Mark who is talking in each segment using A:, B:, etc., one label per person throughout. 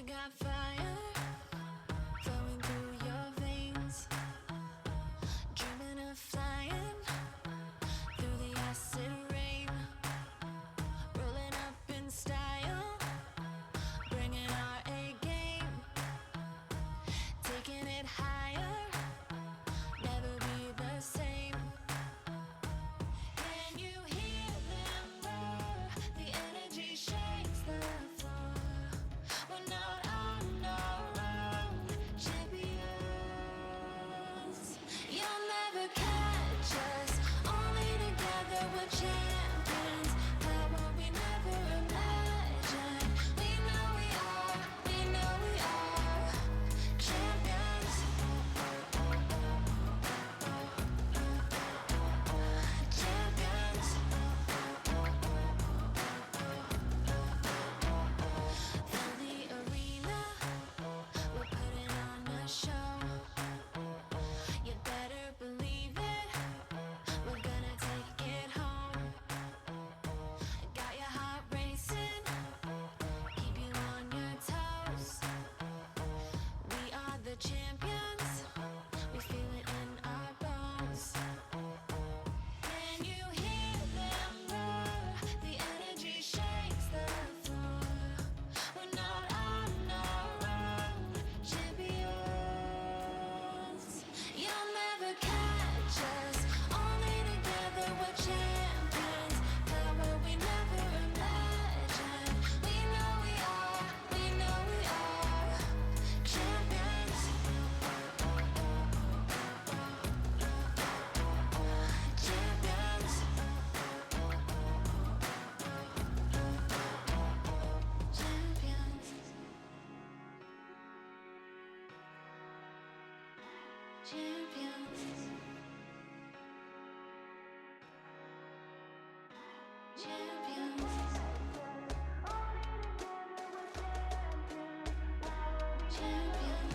A: got fire flowing through your veins, dreaming of flying through the acid rain, rolling up in style, bringing our A game, taking it higher, never be the same. Can you hear them roar? The energy shakes the floor. We're not on our own, champions. You'll never catch us, only together we're champions. Power we never imagined. We know we are, we know we are champions. Champions. Fill the arena, we're putting on a show. You better believe it, we're gonna take it home. Got your heart racing, keep you on your toes. We are the champions, we feel it in our bones. Can you hear them roar? The energy shakes the floor. We're not on our own, champions. You'll never catch us, only together we're champions. Power we never imagined. We know we are, we know we are champions. Champions. Champions. Champions. Champions. Champions.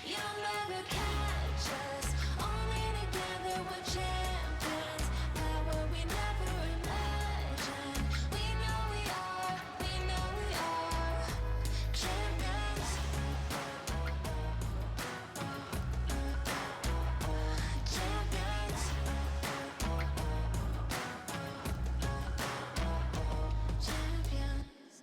A: You'll never catch us, only together we're champions. Power we never imagined. We know we are, we know we are champions. Champions. Champions.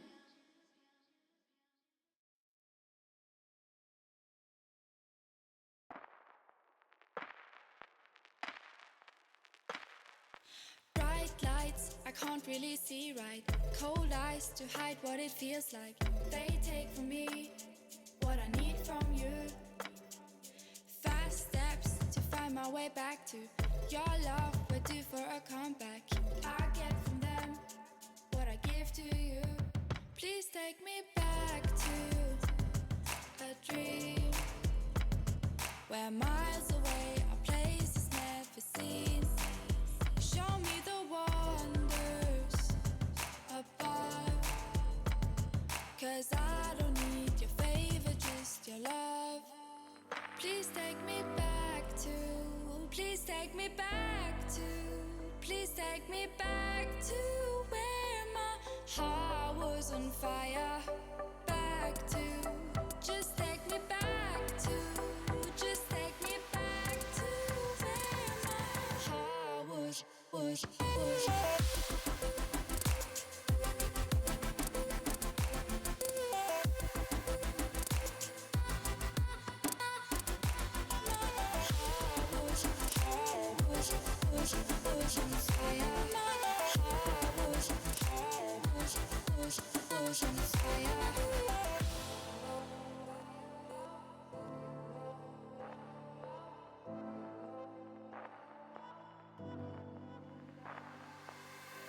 B: Bright lights, I can't really see right. Cold eyes to hide what it feels like. They take from me what I need from you. Fast steps to find my way back to your love. We're due for a comeback. I get from them what I give to you. Please take me back to a dream where miles away our place is never seen. Show me the wonders above, 'cause I don't need your favor, just your love. Please take me back to, please take me back to, please take me back to where my heart was on fire. Back to, just take me back to, just take me back to where my heart was.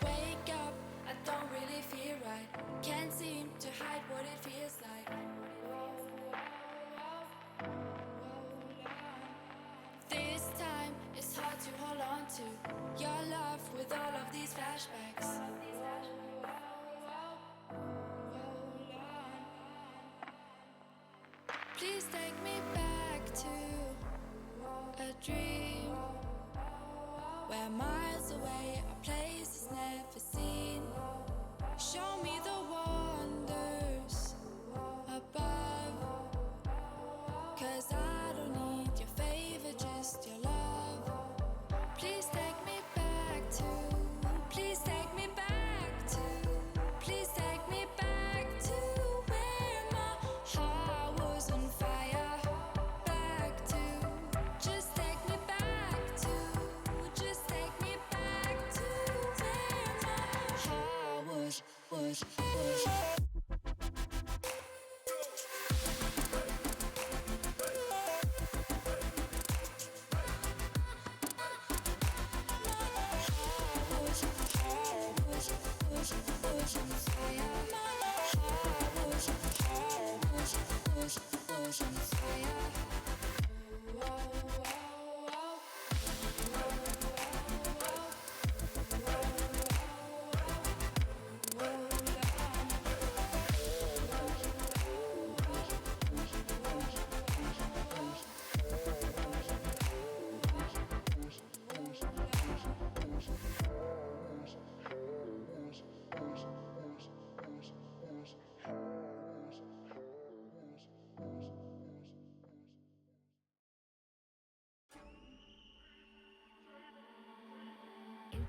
B: Wake up, I don't really feel right. Can't seem to hide what it feels like. This time it's hard to hold on to your love with all of these flashbacks. Please take me back to a dream where miles away our place is never seen.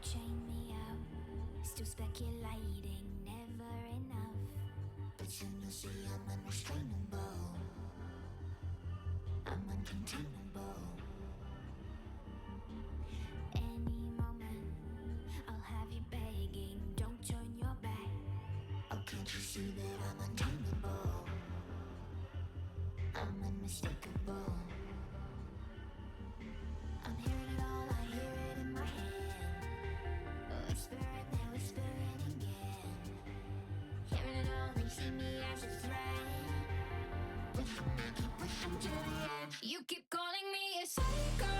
A: chain me out, still speculating, never enough. But soon you'll see I'm unrestrainable, I'm uncontainable. Any moment, I'll have you begging, don't turn your back. Oh, can't you see that I'm untamable, I'm unmistakable. I'm hearing it all, I hear it in my head. Whispering and whispering again. Hearing it all, they see me as a threat. Pushing me, keep pushing to the edge. You keep calling me a psycho.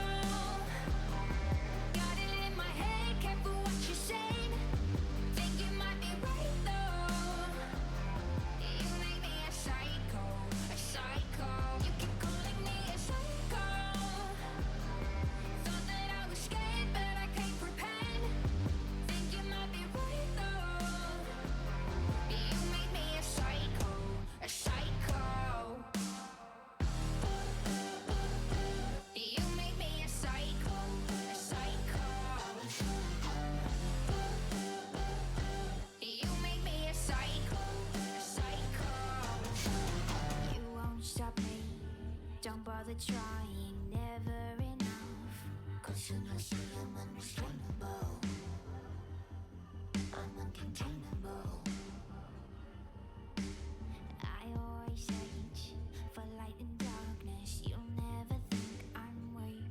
A: Got it in my head, careful what you say. Think you might be right though. You make me a psycho, a psycho. You keep calling me a psycho. Thought that I was scared, but I can't pretend. Think you might be right though. You make me a psycho, a psycho. You make me a psycho, a psycho. You make me a psycho, a psycho. You won't stop me, don't bother trying, never enough. Cause soon you'll see I'm unrestrainable, I'm uncontainable. I always search for light in darkness, you'll never think I'm weak.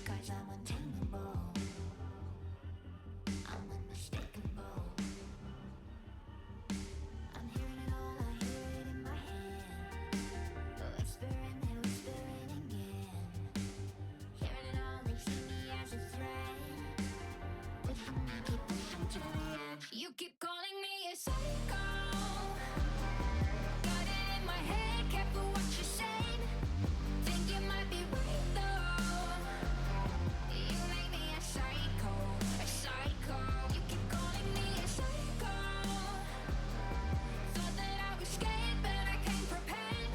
A: Cause I'm untamable, I'm unmistakable. I'm hearing it all, I hear it in my head. Whispering and whispering again. Hearing it all, they see me as a threat. Pushing me, keep pushing to the edge. You keep calling me a psycho. Got it in my head, careful what you say. Think you might be right though. You make me a psycho, a psycho. You keep calling me a psycho. Thought that I was scared, but I can't pretend.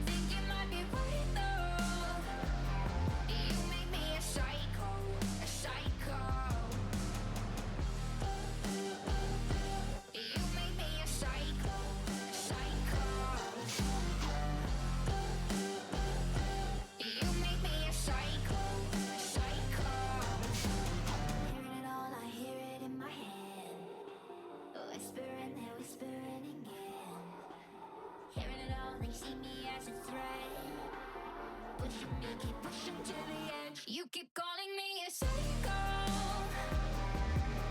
A: Think you might be right though. You make me a psycho, a psycho. You make me a psycho, a psycho. You make me a psycho, a psycho. Hearing it all, I hear it in my head. Whispering and whispering again. Hearing it all, they see me as a threat. Pushing me, keep pushing to the edge. You keep calling me a psycho.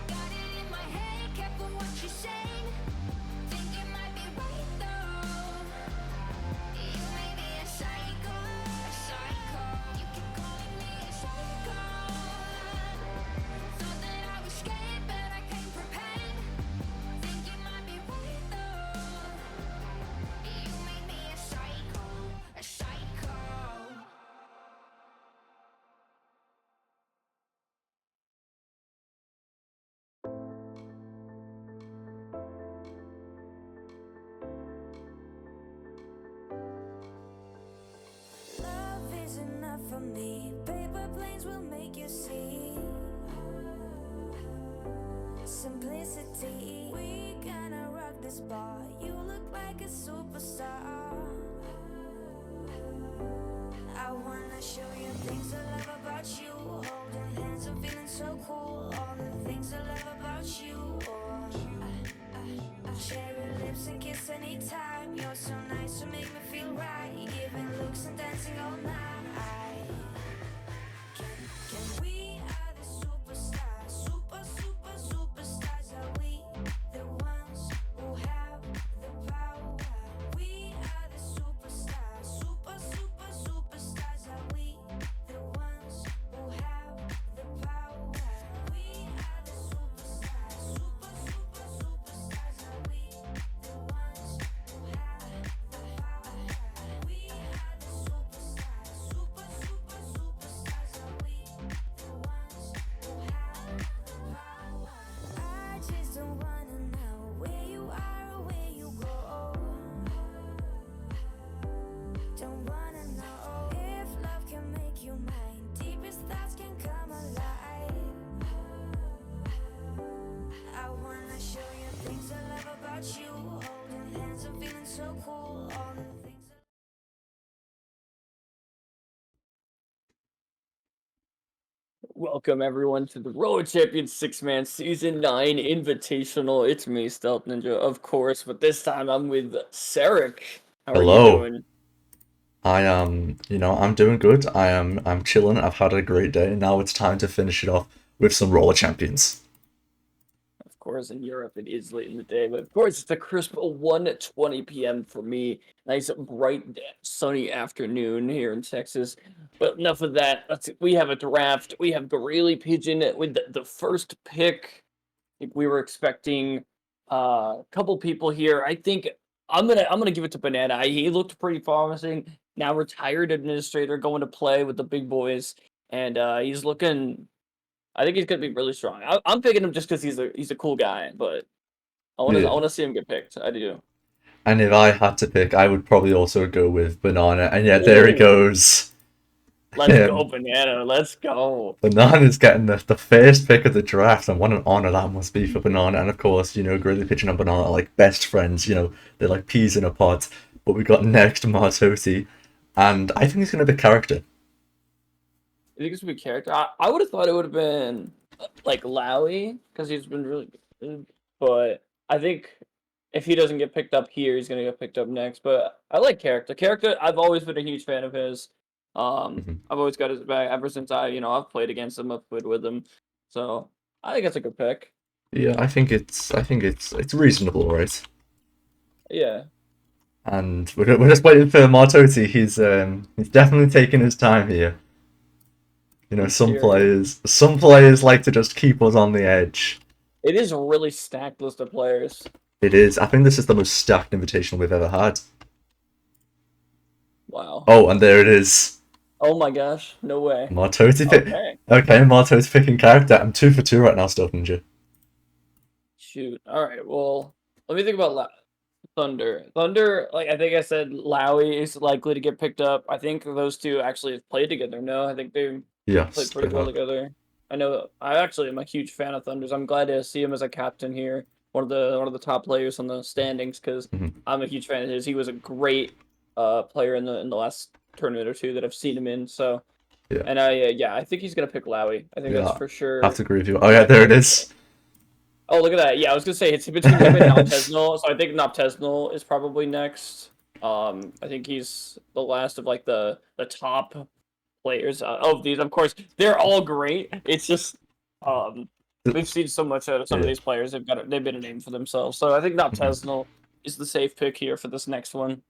A: Got it in my head, careful what you say. Think you might be right though. You made me a psycho, a psycho. You keep calling me a psycho. Thought that I was scared, but I can't pretend. Think you might be right though. You made me a psycho, a psycho.
C: Love is enough for me. Paper planes will make you see simplicity. We gonna rock this bar. You look like a superstar. I wanna show you things I love about you. Holding hands, I'm feeling so cool. All the things I love about you. Share your lips and kiss anytime. You're so nice to make me feel right. Giving looks and dancing all night. Can we are the superstars, superstars? Are we the ones who have the power? We are the superstars, superstars. Are we the ones who have the power? We are the superstars, superstars. Are we the ones who
D: Welcome everyone to the Road Champions 6-man Season 9 Invitational. It's me, Stealth Ninja, of course, but this time I'm with Sarek. How are you
E: Hello.
D: doing?
E: I am, I'm doing good. I'm chilling. I've had a great day. Now it's time to finish it off with some roller champions.
D: Of course, in Europe it is late in the day, but of course it's a crisp 1:20 p.m. for me. Nice bright sunny afternoon here in Texas. But enough of that. We have a draft. We have Gorilla Pigeon with the first pick. Think we were expecting a couple people here. I think I'm gonna give it to Banana. He looked pretty promising. Now retired administrator going to play with the big boys, and he's looking. I think he's gonna be really strong. I'm picking him just because he's a cool guy, but I
E: Yeah.
D: wanna see him get picked. I do.
E: And if I had to pick, I would probably also go with Banana. And yeah, there he
D: Ooh,
E: goes.
D: let's go,
E: Him.
D: Banana. Let's go.
E: Banana's getting the first pick of the draft, and what an honor that must be for Banana. And of course, Grizzly Pigeon and Banana are like best friends. They're like peas in a pod. But we got next Martoti, and I think he's gonna be character.
D: You think it's gonna be character? I would have thought it would have been like Lowy because he's been really good. But I think if he doesn't get picked up here, he's gonna get picked up next. But I like character. Character, I've always been a huge fan of his.
E: Mhm.
D: I've always got his back ever since I've played against him, I've played with him. So I think that's a good pick.
E: Yeah, I think it's reasonable, right?
D: Yeah,
E: And we're just waiting for Martoti. He's definitely taking his time here.
D: let's hear it.
E: Some players like to just keep us on the edge.
D: It is a really stacked list of players.
E: It is. I think this is the most stacked invitation we've ever had.
D: Wow.
E: Oh, and there it is.
D: Oh my gosh, no way.
E: Martoti pick.
D: Okay.
E: Okay, Martoti picking character. I'm 2 for 2 right now, Stealth Ninja.
D: Shoot. All right. Well, let me think about Thunder. Thunder, like I think I said, Lowy is likely to get picked up. I think those two actually have played together. No, I think they played
E: Yes,
D: pretty
E: they
D: well
E: have.
D: together. I know. I actually am a huge fan of Thunders. I'm glad to see him as a captain here. One of the top players on the standings because
E: Mhm.
D: I'm a huge fan of his. He was a great player in the last tournament or two that I've seen him in. So
E: Yeah,
D: and yeah, I think he's gonna pick Lowy. I think that's
E: yeah.
D: for
E: I have
D: sure
E: to agree with you. Oh
D: the
E: yeah,
D: next
E: there it
D: pick.
E: is.
D: Oh, look at that. Yeah, I was gonna say it's between him and Noctesnal, so I think Noctesnal is probably next. I think he's the last of like the top players of these. Of course, they're all great. It's just we've seen so much out of some of
E: Yeah.
D: these players. They've been a name for themselves. So I think
E: Mhm.
D: Noctesnal is the safe pick here for this next one.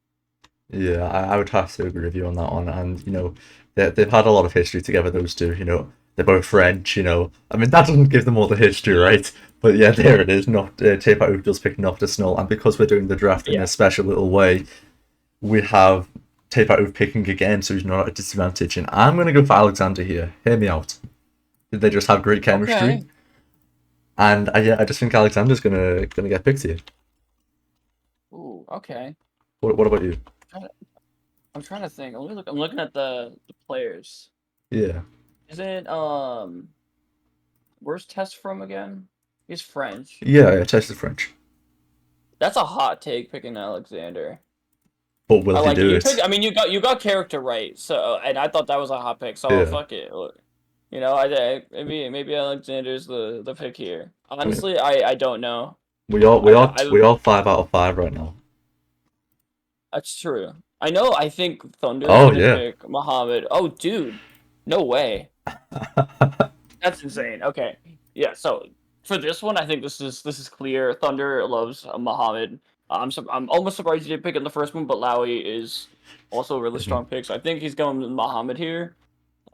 E: Yeah, I would have to agree with you on that one. And, they've had a lot of history together, those two. They're both French. I mean, that doesn't give them all the history, right? But yeah, there it is. Not Tape Out does pick Noctis Snow. And because we're doing the draft in
D: Yeah.
E: a special little way, we have Tape Out picking again, so he's not at a disadvantage. And I'm going to go for Alexander here. Hear me out. They just have great chemistry.
D: Okay.
E: And yeah, I just think Alexander's gonna get picked here.
D: Ooh. Okay.
E: What about you?
D: I'm trying to think. Let me look. I'm looking at the players.
E: Yeah.
D: Is it where's Test from again? He's French.
E: Yeah, Tess is French.
D: That's a hot take picking Alexander.
E: But will
D: I
E: he
D: like it.
E: do it?
D: I mean, you got character right. So, and I thought that was a hot pick. So
E: Yeah.
D: fuck it. Look, maybe Alexander's the pick here.
E: I mean,
D: Honestly, I don't know.
E: we are we are
D: I
E: we are 5 out of 5 right now.
D: That's true. I know. I think Thunder's
E: Oh
D: gonna
E: yeah.
D: pick Muhammad. Oh, dude, no way. That's insane. Okay, yeah. So for this one, I think this is clear. Thunder loves Muhammad. I'm almost surprised he didn't pick in the first one, but Lowy is also a really
E: Mhm.
D: strong pick. So I think he's going with Muhammad here.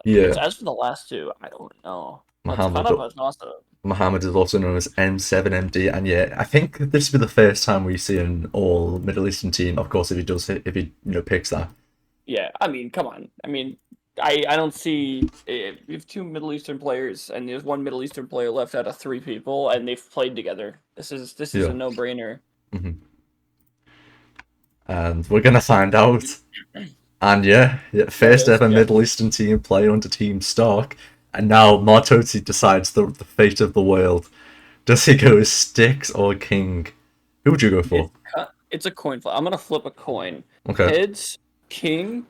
D: It's
E: Yeah.
D: as for the last two, I don't know. That's kind
E: Muhammad
D: of a toss up.
E: Muhammad is also known as M7MD, and yeah, I think this will be the first time we see an all Middle Eastern team. Of course, if he picks that.
D: Yeah, I mean, come on. I mean, I don't see we have two Middle Eastern players, and there's one Middle Eastern player left out of three people, and they've played together. This is a
E: Yeah.
D: no brainer.
E: hmm And we're gonna find out. And yeah, first
D: Let's
E: ever
D: go.
E: Middle Eastern team play under Team Stark. And now Martoti decides the fate of the world. Does he go as Styx or King? Who would you go for?
D: It's a coin flip. I'm gonna flip a coin.
E: Okay,
D: Heads, king,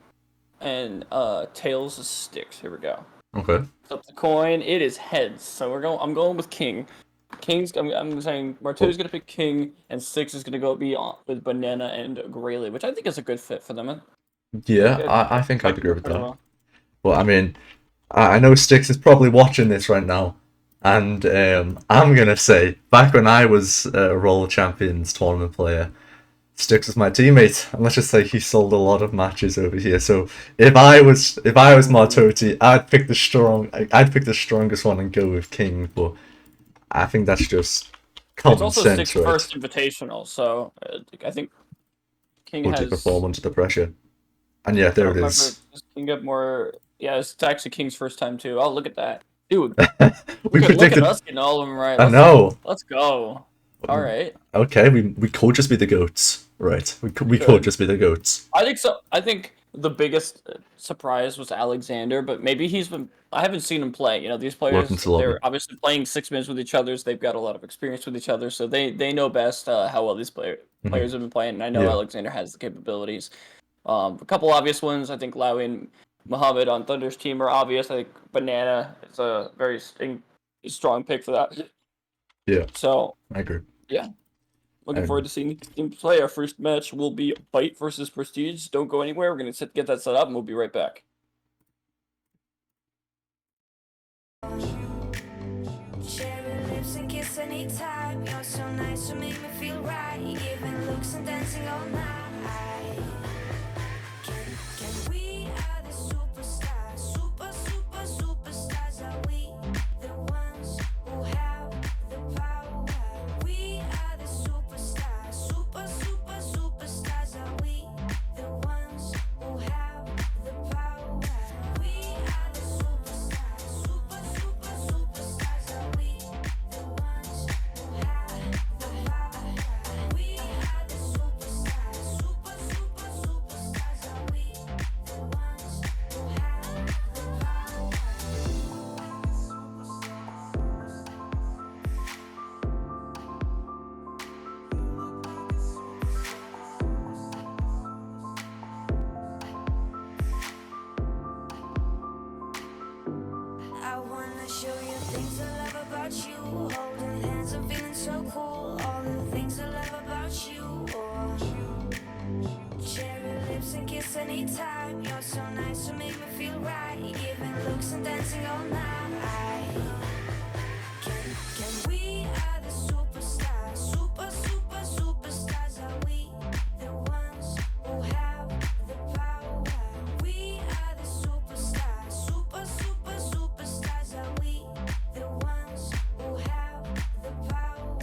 D: and tails is sticks. Here we go.
E: Okay.
D: Flip the coin. It is heads. So I'm going with King. I'm saying
E: Well,
D: Martu's gonna pick King, and Six is gonna go be on with Banana and Grayley, which I think is a good fit for them.
E: yeah,
D: It
E: I think I'd
D: might
E: agree
D: work
E: with
D: pretty
E: that.
D: well.
E: But I mean, I know Styx is probably watching this right now, and I'm gonna say, back when I was a Roll Champions tournament player, Styx was my teammate, and let's just say he sold a lot of matches over here. So if I was Martoti, I'd pick the strongest one and go with King. But I think that's just
D: It's
E: common
D: also
E: sense,
D: Six's
E: right?
D: first invitational, so I think King
E: Would you perform
D: has.
E: under the pressure? And yeah,
D: I
E: there
D: don't
E: it
D: remember.
E: is.
D: Does King get more? Yeah, it's actually King's first time too. Oh, look at that, dude!
E: We
D: Look at
E: predicted.
D: us getting all of them right.
E: I know.
D: Let's go. All right,
E: Okay, we could just be the goats, right?
D: we
E: We could
D: could.
E: just be the goats.
D: I think so. I think the biggest surprise was Alexander, but maybe he's been. I haven't seen him play. You know, these
E: Welcome
D: players,
E: to lobby.
D: they're obviously playing 6 minutes with each other. So they've got a lot of experience with each other, so they know best how well these
E: Hmm.
D: players have been playing. And I know
E: Yeah.
D: Alexander has the capabilities. A couple obvious ones. I think Lowy and Muhammad on Thunder's team are obvious. I think Banana is a very strong pick for that.
E: Yeah,
D: So
E: I agree.
D: yeah, looking forward
E: Um,
D: to seeing these teams play. Our first match will be Fight versus Prestige. Don't go anywhere. We're gonna get that set up, and we'll be right back.
C: Cherry lips and kiss anytime. You're so nice, you make me feel right. Giving looks and dancing all night. Can we are the superstars, superstars? Are we the ones who have the power? We are the superstars, superstars. Are we the ones who have the power? We are the superstars, superstars. Are we the ones who have the power? We are the superstars, superstars. Are we the ones who have the power? I wanna show you things I love about you. Holding hands and feeling so cool. All the things I love about you. Oh. Cherry lips and kiss anytime. You're so nice, you make me feel right. Giving looks and dancing all night. Can we are the superstars, superstars? Are we the ones who have the power? We are the superstars, superstars. Are we the ones who have the power?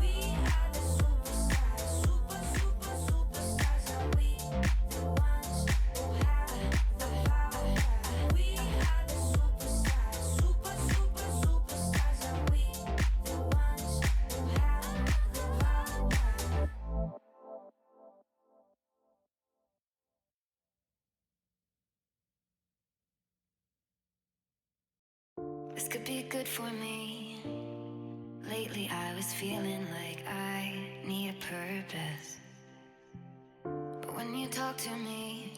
C: We are the superstars, superstars. Are we the ones who have the power? We are the superstars, superstars. Are we the ones who have the power? This could be good for me. Lately I was feeling like I need a purpose. But when you talk to me,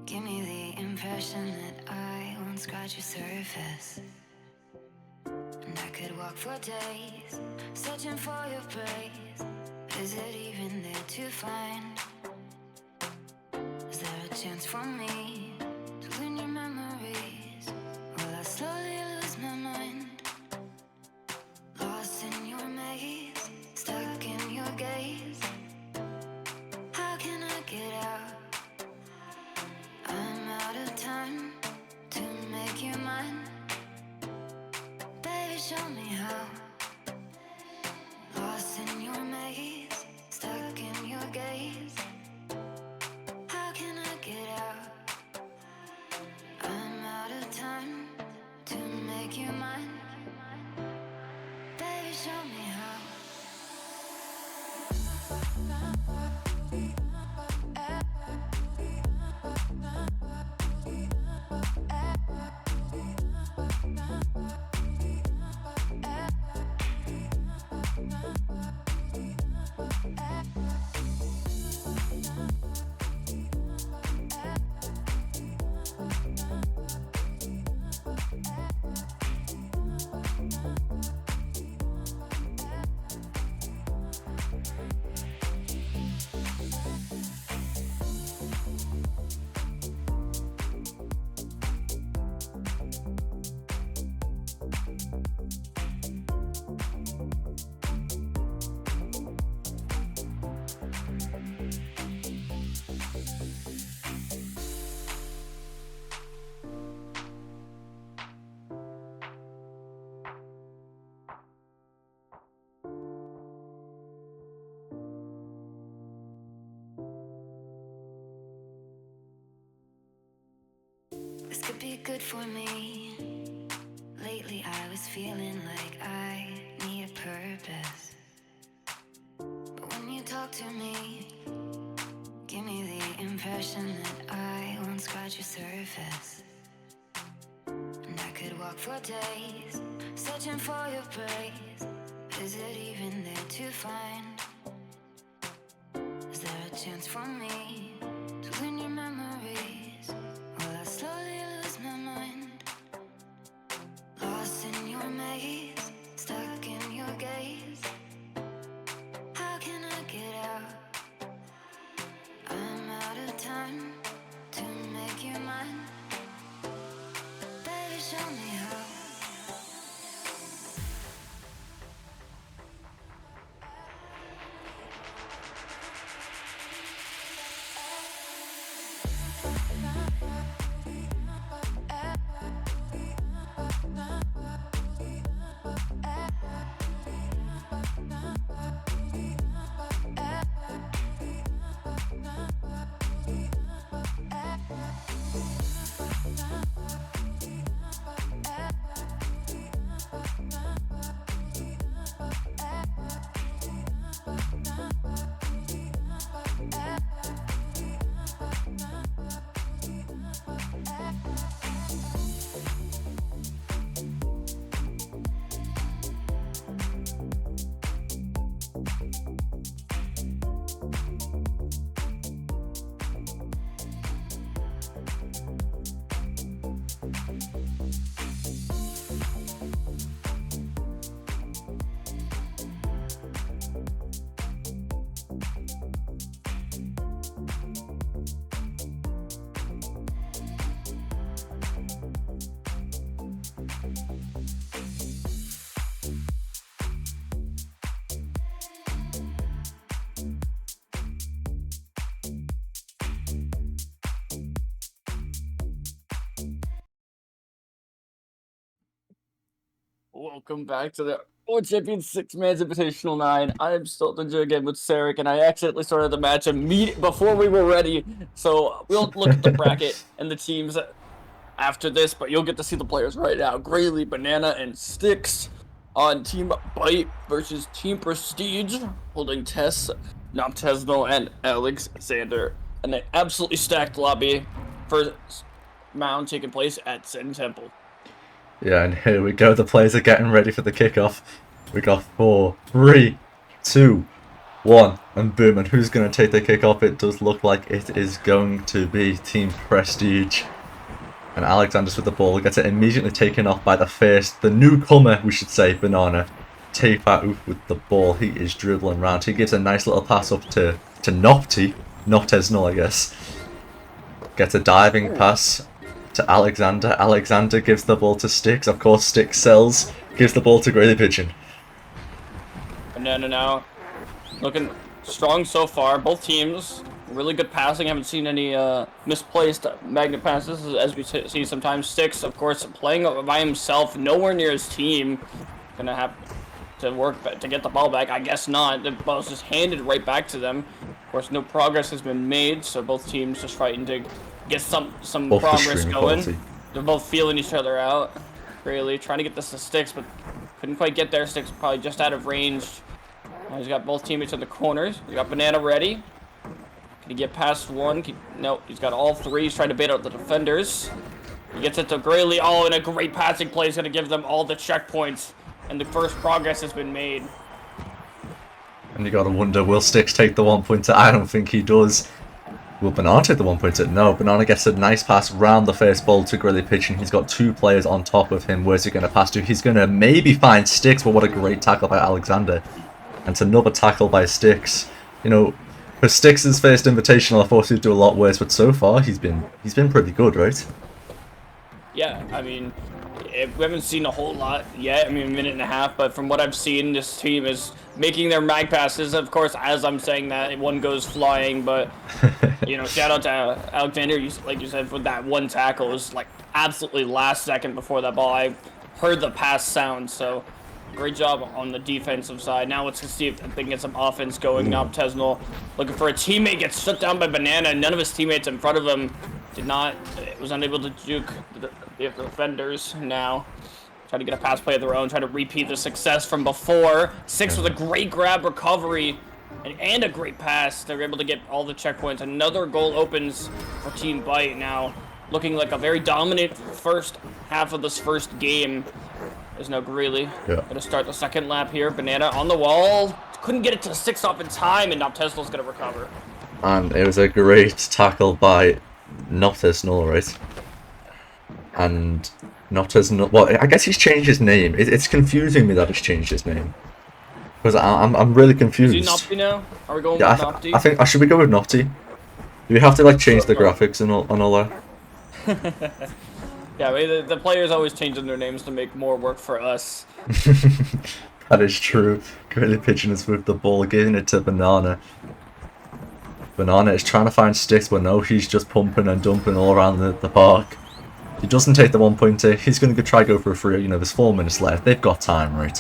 C: give me the impression that I won't scratch your surface. And I could walk for days, searching for your praise. Is it even there to find? Is there a chance for me to win your memories? Will I slowly lose my mind? Lost in your maze, stuck in your gaze. How can I get out? I'm out of time to make you mine. Baby, show me how. Lost in your maze, stuck in your gaze. How can I get out? I'm out of time to make you mine. Baby, show me how. be good for me. Lately I was feeling like I need a purpose. But when you talk to me, give me the impression that I won't scratch your surface. And I could walk for days, searching for your praise. Is it even there to find? Is there a chance for me to win your memories? Will I slowly lose my mind? Lost in your maze, stuck in your gaze. How can I get out? I'm out of time to make you mine. Baby, show me how.
D: Welcome back to the World Champions 6-Man's Invitational 9. I'm still again with Sarek, and I accidentally started the match before we were ready. So we'll look at the bracket and the teams after this, but you'll get to see the players right now. Grayley, Banana, and Styx on Team Bite versus Team Prestige, holding Tess, Nocturnal, and Alexander. And an absolutely stacked lobby. First round taking place at Zen Temple.
E: Yeah, and here we go. The players are getting ready for the kickoff. We got 4, 3, 2, 1, and boom. And who's going to take the kickoff? It does look like it is going to be Team Prestige. And Alexander's with the ball. Gets it immediately taken off by the newcomer, we should say, Banana. Tefa'u with the ball. He is dribbling around. He gives a nice little pass up to Nocturnal, I guess. Gets a diving pass to Alexander. Alexander gives the ball to Styx. Of course, Styx sells. Gives the ball to Grayley Pigeon.
D: Banana now looking strong so far. Both teams really good passing. Haven't seen any misplaced magnet passes as we see sometimes. Styx, of course, playing by himself, nowhere near his team. Gonna have to work to get the ball back. I guess not. The ball's just handed right back to them. Of course, no progress has been made, so both teams just fighting to get some progress going. Quality. They're both feeling each other out. Really trying to get this to Styx, but couldn't quite get there. Styx probably just out of range. He's got both teammates in the corners. He got Banana ready. Can he get past one? No, he's got all three. He's trying to bait out the defenders. He gets it to Grayley. Oh, and a great passing play is going to give them all the checkpoints. And the first progress has been made.
E: And you got to wonder, will Styx take the 1 pointer? I don't think he does. Will Banana take the 1 pointer? No. Banana gets a nice pass round the first ball to Grayley Pigeon. He's got two players on top of him. Where's he going to pass to? He's going to maybe find Styx, but what a great tackle by Alexander. And it's another tackle by Styx. You know, for Styx's first invitational, I thought he'd do a lot worse, but so far he's been pretty good, right?
D: Yeah, I mean, we haven't seen a whole lot yet. I mean, a minute and a half, but from what I've seen, this team is making their mag passes. Of course, as I'm saying that, one goes flying, but, you know, shout out to Alexander, like you said, for that one tackle. It was, like, absolutely last second before that ball. I heard the pass sound, so great job on the defensive side. Now let's see if they can get some offense going. Now Tesnal looking for a teammate, gets shut down by Banana. None of his teammates in front of him. was unable to juke the defenders. Now trying to get a pass play of their own, trying to repeat the success from before. Six with a great grab recovery and a great pass. They're able to get all the checkpoints. Another goal opens for Team Byte now, looking like a very dominant first half of this first game. There's no Greeley. Gonna start the second lap here. Banana on the wall. Couldn't get it to 6 off in time, and now Tesla's gonna recover.
E: And it was a great tackle by Noctisnull, right? And Noctisnull, well, I guess he's changed his name. It's confusing me that he's changed his name. Because I'm really confused.
D: Is he Nopty now? Are we going
E: Yeah,
D: with Nopty?
E: I think, should we go with Nopty? Do we have to, like, change the graphics and all that?
D: Yeah, I mean, the players always changing their names to make more work for us.
E: That is true. Greeley Pigeon is with the ball, giving it to Banana. Banana is trying to find Sticks, but no, he's just pumping and dumping all around the park. He doesn't take the 1-pointer. He's going to try go for a free. You know, there's 4 minutes left. They've got time, right?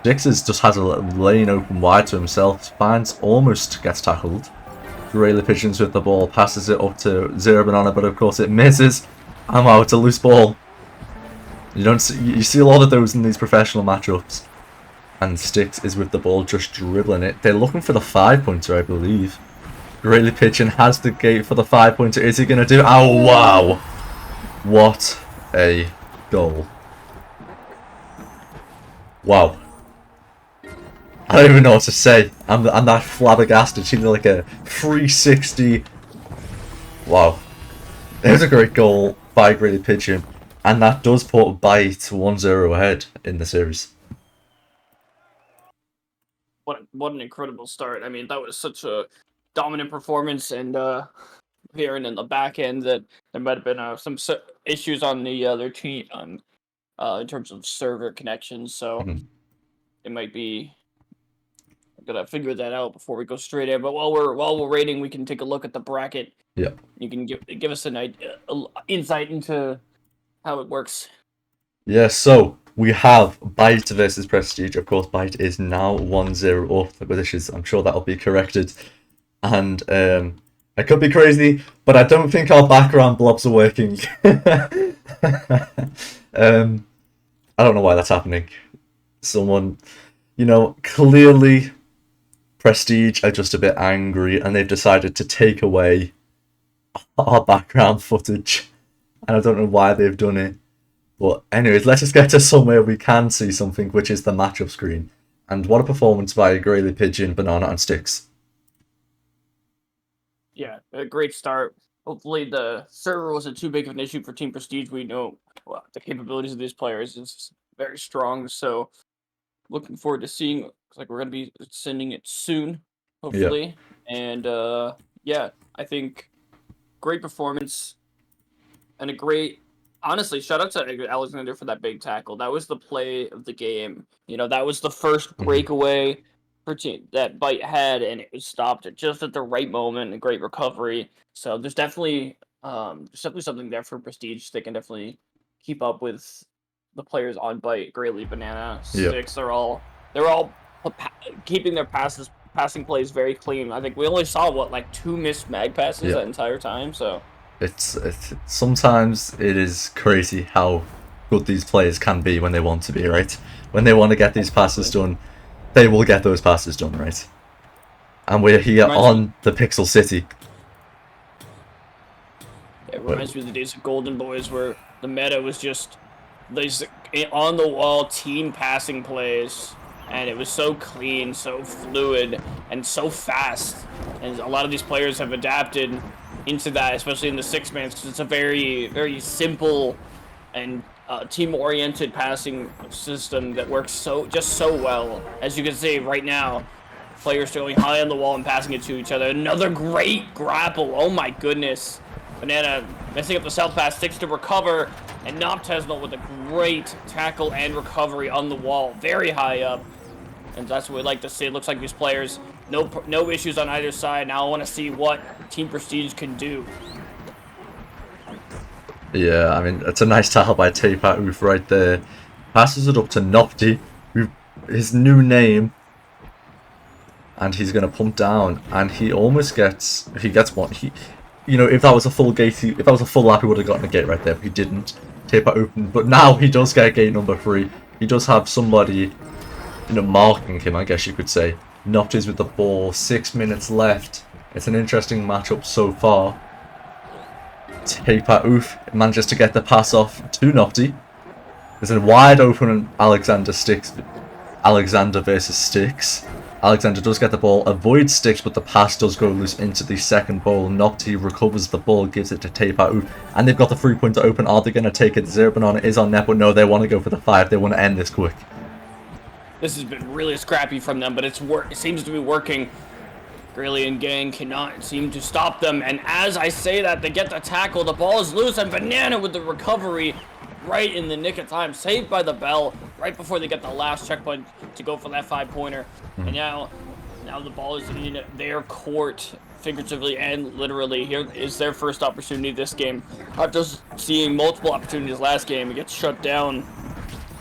E: Sticks just has a lane open wide to himself. Finds, almost gets tackled. Greeley Pigeons with the ball, passes it up to Zero Banana, but of course it misses. And wow, it's a loose ball. You see a lot of those in these professional matchups. And Sticks is with the ball, just dribbling it. They're looking for the 5-pointer, I believe. Greeley Pigeon has the gate for the 5-pointer. Is he going to do it? Oh, wow. What a goal. Wow. I don't even know what to say. I'm that flabbergasted. She's like a 360. Wow. It was a great goal by Greeley Pigeon. And that does put Byte 1-0 ahead in the series.
D: What an incredible start. I mean, that was such a dominant performance, and hearing in the back end that there might have been some issues on the other team in terms of server connections, so it might be gonna figure that out before we go straight in. But while we're rating, we can take a look at the bracket.
E: Yeah.
D: You can give us an insight into how it works.
E: Yeah, so we have Byte versus Prestige. Of course, Byte is now 1-0 up, which is, I'm sure that'll be corrected. And I could be crazy, but I don't think our background blobs are working. I don't know why that's happening. Someone, clearly Prestige are just a bit angry, and they've decided to take away our background footage. And I don't know why they've done it. But anyways, let's just get to somewhere we can see something, which is the matchup screen. And what a performance by Greeley Pigeon, Banana, and Sticks.
D: Yeah, a great start. Hopefully the server wasn't too big of an issue for Team Prestige. We know the capabilities of these players is very strong, so looking forward to seeing. Looks like we're going to be sending it soon, hopefully. Yeah. And yeah, I think great performance and a great... Honestly, shout out to Alexander for that big tackle. That was the play of the game. That was the first breakaway that Byte had, and it was stopped just at the right moment. A great recovery. So there's definitely something there for Prestige. They can definitely keep up with the players on Byte. Greeley, Banana, Sticks. They're all keeping their passing plays very clean. I think we only saw 2 missed mag passes that entire time. So.
E: It's sometimes it is crazy how good these players can be when they want to be, right? When they want to get these passes done, they will get those passes done, right? And we're here on the Pixel City.
D: It reminds me of the days of Golden Boys where the meta was just these on-the-wall team passing plays, and it was so clean, so fluid, and so fast. And a lot of these players have adapted into that, especially in the 6-man, because it's a very, very simple and team-oriented passing system that works so well. As you can see right now, players going high on the wall and passing it to each other. Another great grapple. Oh my goodness. Banana messing up the south pass, Sticks to recover, and Noctisnull with a great tackle and recovery on the wall, very high up. And that's what we like to see. It looks like these players, no issues on either side. Now I want to see what Team Prestige can do.
E: Yeah, I mean, it's a nice tackle by Tape-Out right there. Passes it up to Nopty, his new name. And he's going to pump down. And he almost gets... He gets one. you know, if that was a full gate, if that was a full lap, he would have gotten a gate right there, but he didn't. Taper open, but now he does get gate number 3. He does have somebody, you know, marking him, I guess you could say. Nopty's with the ball, 6 minutes left. It's an interesting matchup so far. Taper Oof manages to get the pass off to Nopty. There's a wide open Alexander versus Sticks. Alexander does get the ball, avoids Sticks, but the pass does go loose into the second ball. Nopty recovers the ball, gives it to Taper Oof, and they've got the 3-pointer open. Are they going to take it? Zero Banana is on net, but no, they want to go for the 5. They want to end this quick.
D: This has been really scrappy from them, but it seems to be working. Greeley and gang cannot seem to stop them, and as I say that, they get the tackle. The ball is loose, and Banana with the recovery right in the nick of time, saved by the bell right before they get the last checkpoint to go for that 5-pointer. And now the ball is in their court, figuratively and literally. Here is their first opportunity this game. After seeing multiple opportunities last game, it gets shut down,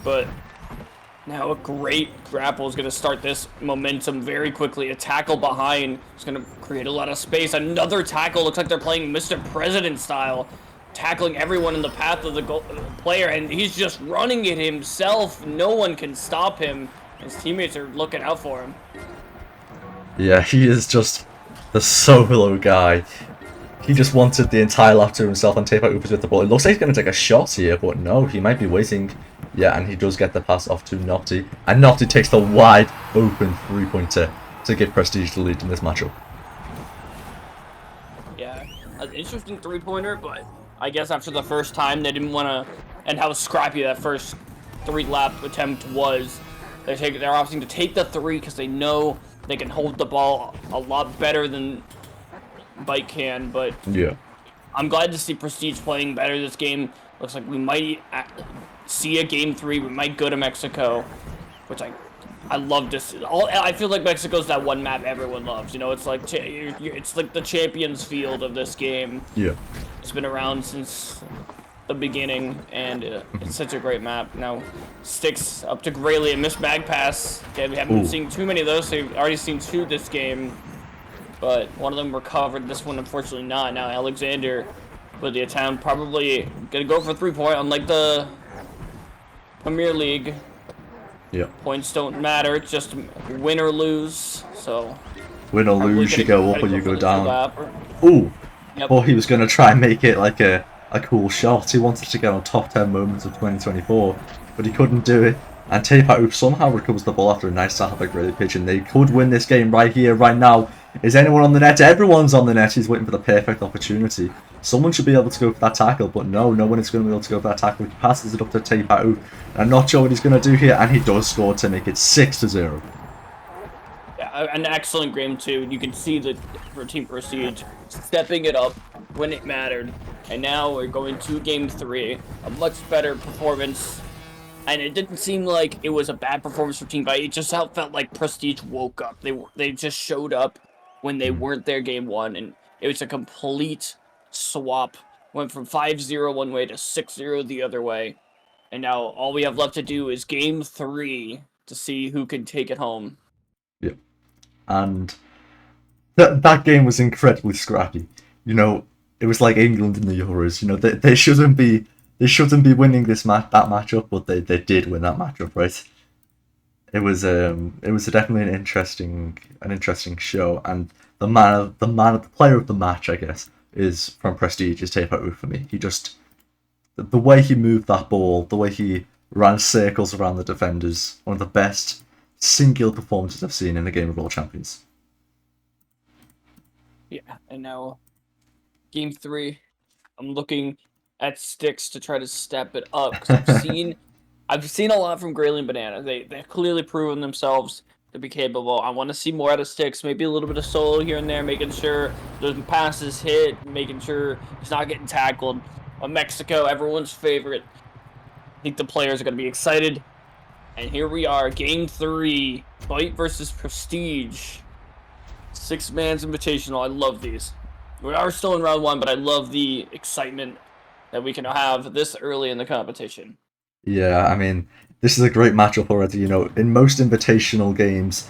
D: but now a great grapple is going to start this momentum very quickly. A tackle behind is going to create a lot of space. Another tackle. Looks like they're playing Mr. President style, tackling everyone in the path of the player, and he's just running it himself. No one can stop him. His teammates are looking out for him.
E: Yeah, he is just the solo guy. He just wanted the entire lap to himself, and Taper Oopers with the ball. It looks like he's going to take a shot here, but no, he might be waiting. Yeah, and he does get the pass off to Nopty. And Nopty takes the wide open 3-pointer to give Prestige the lead in this matchup.
D: Yeah, an interesting 3-pointer, but I guess after the first time, they didn't want to, and how scrappy that first 3-lap attempt was, they're opting to take the 3 because they know they can hold the ball a lot better than Bike can, but
E: yeah,
D: I'm glad to see Prestige playing better this game. Looks like we might see a game 3. We might go to Mexico, which I love to see. I feel like Mexico's that one map everyone loves. You know, it's like it's like the champions field of this game.
E: Yeah,
D: it's been around since the beginning, and it's such a great map. Now, Sticks up to Grayley, a missed bag pass. Okay, we haven't been seeing too many of those, so we've already seen 2 this game, but one of them recovered. This one, unfortunately, not. Now, Alexander with the attempt, probably gonna go for 3-point, unlike the Premier League.
E: yeah.
D: Points don't matter, it's just win or lose. So
E: win or lose, you go up or you go down. Ooh,
D: yep.
E: Or he was going to try and make it like a cool shot. He wanted to get on top 10 moments of 2024, but he couldn't do it. And Tape somehow recovers the ball after a nice tackle by Grayley pitch, and they could win this game right here, right now. Is anyone on the net? Everyone's on the net. He's waiting for the perfect opportunity. Someone should be able to go for that tackle, but no one is going to be able to go for that tackle. He passes it up to Tape. I'm not sure what he's going to do here, and he does score to make it 6-0.
D: Yeah, an excellent game too. You can see the Team Prestige stepping it up when it mattered, and now we're going to game 3. A much better performance. And it didn't seem like it was a bad performance for Team Bite. It just felt like Prestige woke up. They just showed up when they weren't there game 1, and it was a complete swap. Went from 5-0 one way to 6-0 the other way. And now all we have left to do is game 3 to see who can take it home.
E: Yeah. And that game was incredibly scrappy. You know, it was like England in the Euros. You know, they shouldn't be winning that matchup, but they did win that matchup, right? It was definitely an interesting show, and the player of the match, I guess, is from Prestige, is Tape for me. He just, the way he moved that ball, the way he ran circles around the defenders, one of the best singular performances I've seen in a game of World Champions.
D: Yeah, and now game 3, I'm looking at Sticks to try to step it up, because I've seen a lot from Grayley and Banana. They've clearly proven themselves to be capable. I want to see more out of Sticks, maybe a little bit of solo here and there, making sure the passes hit, making sure he's not getting tackled. Mexico, everyone's favorite. I think the players are going to be excited. And here we are, game 3, Bite versus Prestige. 6-man's Invitational. I love these. We are still in round 1, but I love the excitement that we can have this early in the competition.
E: Yeah, I mean, this is a great matchup already. You know, in most Invitational games,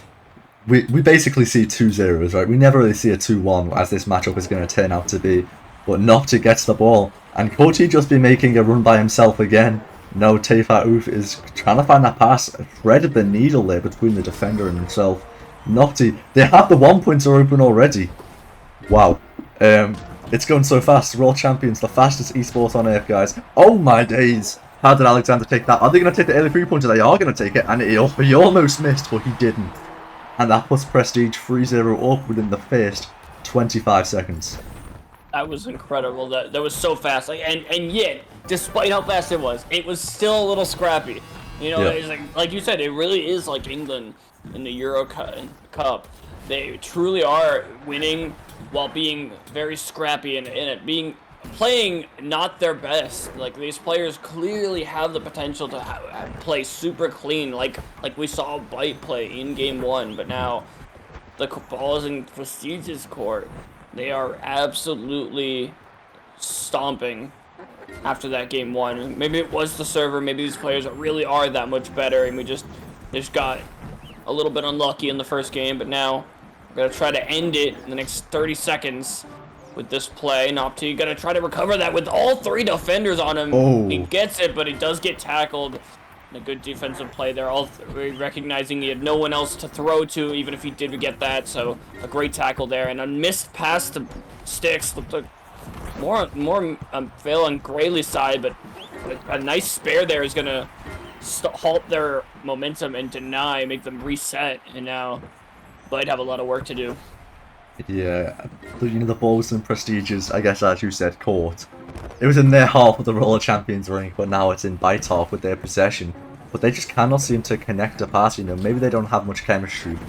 E: we basically see 2-0s, right? We never really see a 2-1, as this matchup is going to turn out to be. But Nopti gets the ball, and could he just be making a run by himself again? No, Teifa Oof is trying to find that pass, threaded the needle there between the defender and himself. Nopti, they have the 1-pointer open already. Wow. It's going so fast. World champions, the fastest esports on earth, guys. Oh my days. How did Alexander take that? Are they going to take the early 3-pointer? They are going to take it, and he almost missed, but he didn't. And that puts Prestige 3-0 up within the first 25 seconds.
D: That was incredible. That was so fast. And yet, despite how fast it was still a little scrappy. You know, it's like you said, it really is like England in the Euro Cup. They truly are winning while being very scrappy and playing not their best. Like, these players clearly have the potential to play super clean, like we saw Byte play in game 1. But now the ball is in Prestige's court. They are absolutely stomping after that game 1. Maybe it was the server. Maybe these players really are that much better, and they just got a little bit unlucky in the first game. But now we're gonna try to end it in the next 30 seconds with this play. Nopti gonna try to recover that with all 3 defenders on him.
E: Oh.
D: He gets it, but he does get tackled. A good defensive play there, all recognizing he had no one else to throw to, even if he did get that. So a great tackle there, and a missed pass to Sticks. Looked like more fail on Grayle's side, but a nice spare there is gonna halt their momentum and make them reset. And now Byte have a lot of work to do.
E: Yeah, the ball was in Prestige's, I guess, as you said, court. It was in their half of the Roller Champions ring, but now it's in Byte's half with their possession. But they just cannot seem to connect a pass. Maybe they don't have much chemistry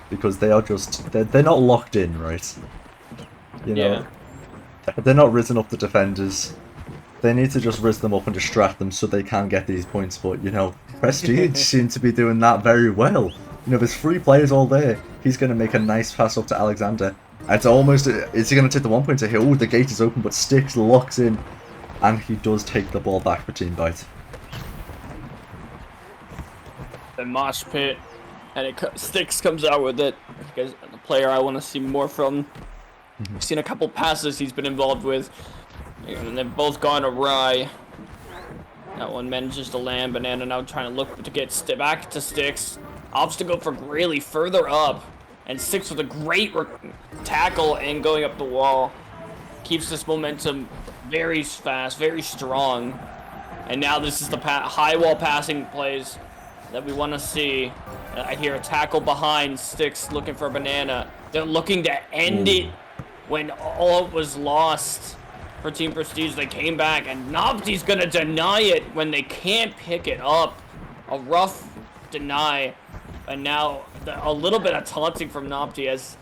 E: because they are just they're not locked in, right? They're not risen up the defenders. They need to just rizz them up and distract them so they can get these points. But Prestige seem to be doing that very well. There's 3 players all there. He's going to make a nice pass up to Alexander. It's almost, is he going to take the 1-pointer here? Oh, the gate is open, but Sticks locks in, and he does take the ball back for Team Byte.
D: The mosh pit, and Sticks comes out with it. Because the player I want to see more from. I've seen a couple passes he's been involved with, and they've both gone awry. That one manages to land. Banana now trying to look to get back to Sticks. Opts to go for Grayley further up, and Sticks with a great tackle and going up the wall. Keeps this momentum very fast, very strong. And now this is the high wall passing plays that we want to see. I hear a tackle behind Sticks looking for Banana. They're looking to end it when all was lost for Team Prestige. They came back, and Nopti's going to deny it when they can't pick it up. A rough deny. And now a little bit of taunting from Nopti, as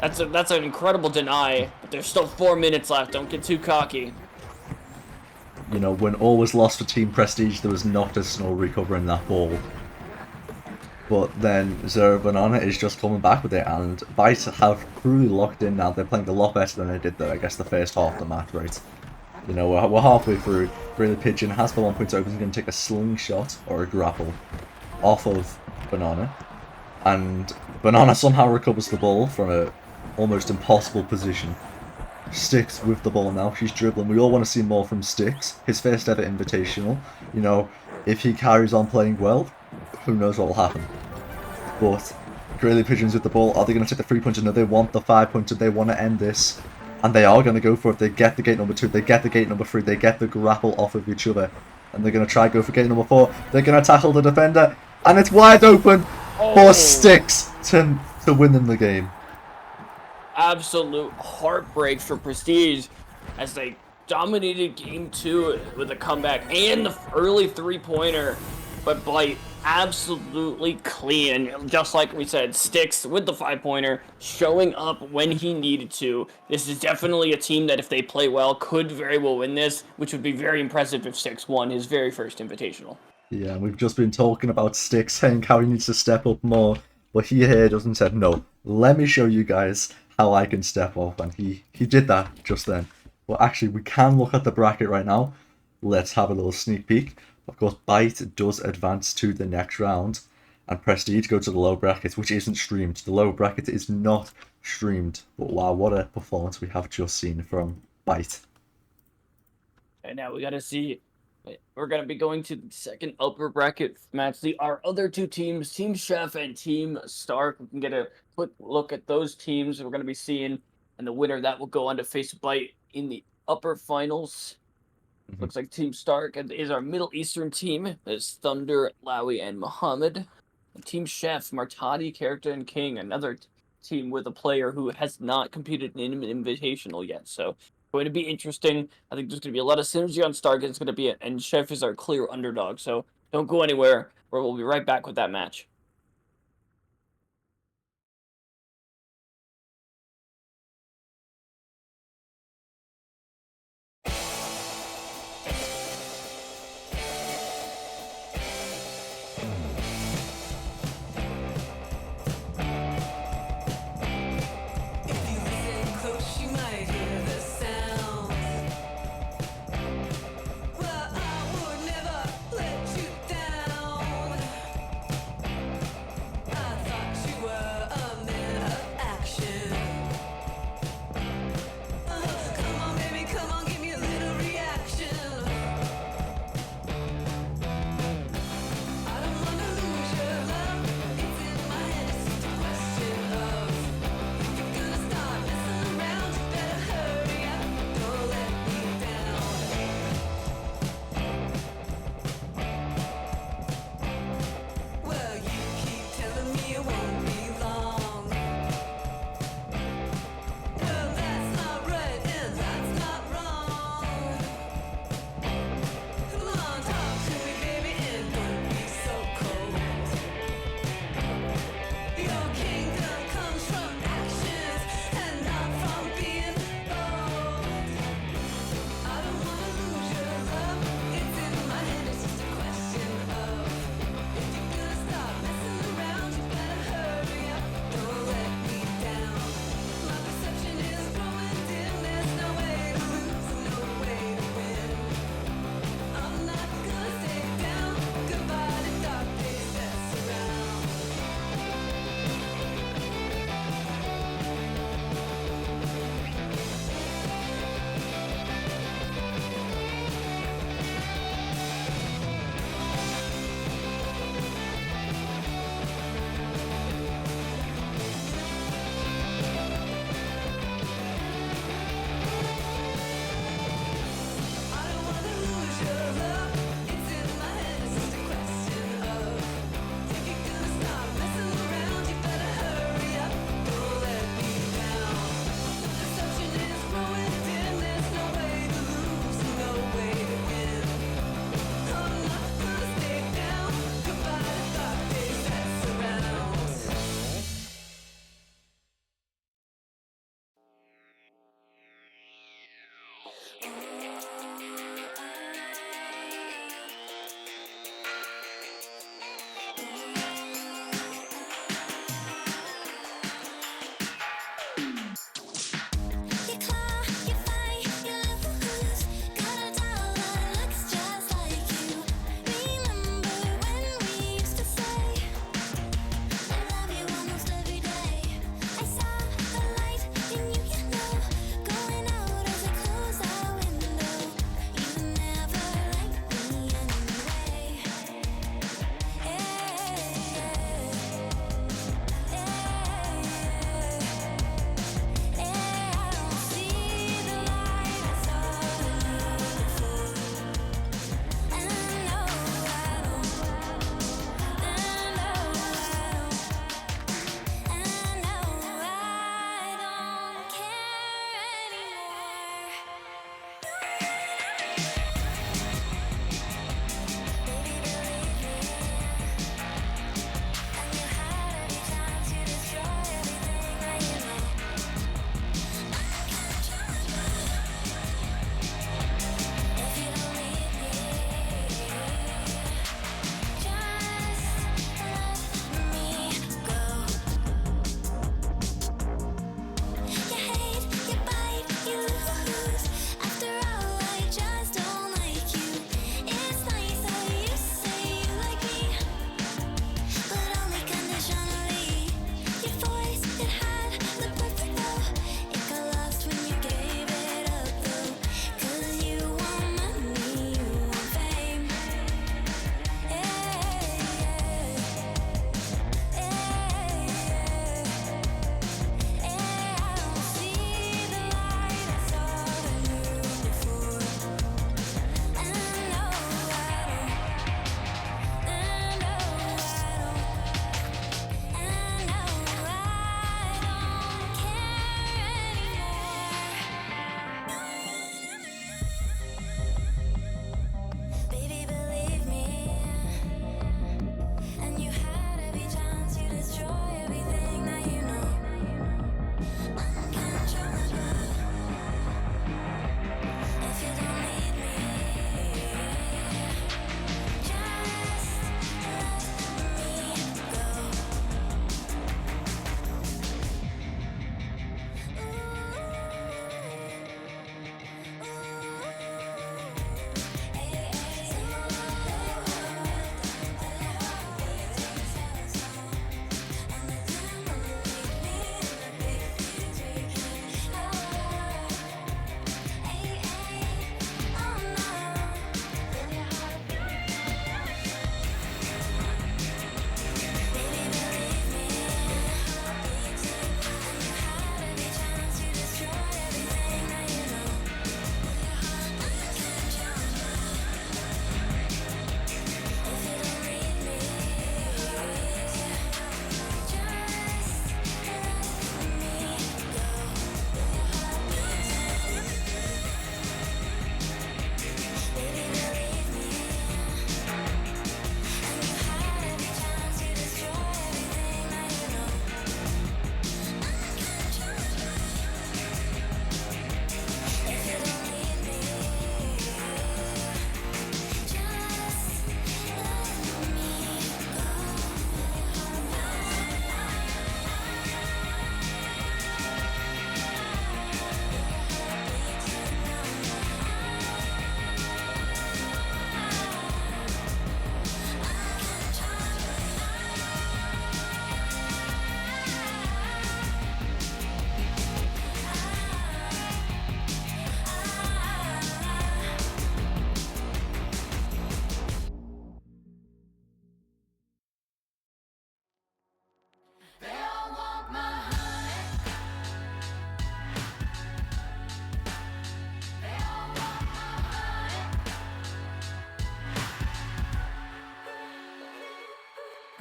D: that's an incredible deny, but there's still 4 minutes left. Don't get too cocky.
E: When all was lost for Team Prestige, there was not a Snow recovering that ball. But then Zero Banana is just coming back with it, and Byte have truly locked in now. They're playing a lot better than they did, I guess, the first half of the match, right? We're halfway through. Really Pigeon has the 1-point open. He's going to take a slingshot or a grapple off of Banana, and Banana somehow recovers the ball from a almost impossible position. Sticks with the ball now. She's dribbling. We all want to see more from Sticks. His first ever invitational. If he carries on playing well, who knows what will happen. But Grayly Pigeons with the ball. Are they going to take the 3-pointer? No, they want the 5-pointer. They want to end this, and they are going to go for it. They get the gate number 2. They get the gate number 3. They get the grapple off of each other, and they're going to try to go for gate number 4. They're going to tackle the defender, and it's wide open for Sticks to win them the game.
D: Absolute heartbreak for Prestige as they dominated game 2 with a comeback and the early 3-pointer, but Byte absolutely clean. Just like we said, Sticks with the 5-pointer, showing up when he needed to. This is definitely a team that, if they play well, could very well win this, which would be very impressive if Sticks won his very first Invitational.
E: Yeah, we've just been talking about Sticks, saying how he needs to step up more, but he here doesn't said, no, let me show you guys how I can step up, and he did that just then. Well, actually, we can look at the bracket right now. Let's have a little sneak peek. Of course, Byte does advance to the next round, and Prestige go to the low bracket, which isn't streamed. The low bracket is not streamed, but wow, what a performance we have just seen from Byte.
D: And now we got to see. We're going to be going to the second upper bracket match. Our other two teams, Team Chef and Team Stark. We can get a quick look at those teams we're going to be seeing. And the winner that will go on to face Bite in the upper finals.
E: Mhm.
D: Looks like Team Stark is our Middle Eastern team. There's Thunder, Lowy, and Muhammad. And Team Chef, Martadi, Character, and King. Another team with a player who has not competed in an invitational yet. So going to be interesting. I think there's going to be a lot of synergy on Stark. It's going to be and Chef is our clear underdog. So don't go anywhere. We'll be right back with that match.
F: If you listen close, you might hear the sound. Well, I would never let you down.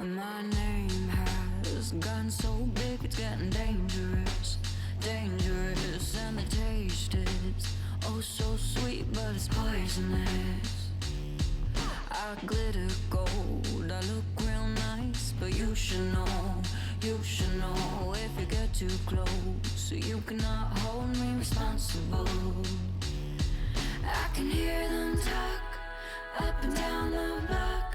G: My name has gotten so big it's getting dangerous, dangerous. And the taste is oh so sweet, but it's poisonous. I glitter gold, I look real nice, but you should know, if you get too close, you cannot hold me responsible. I can hear them talk up and down the block.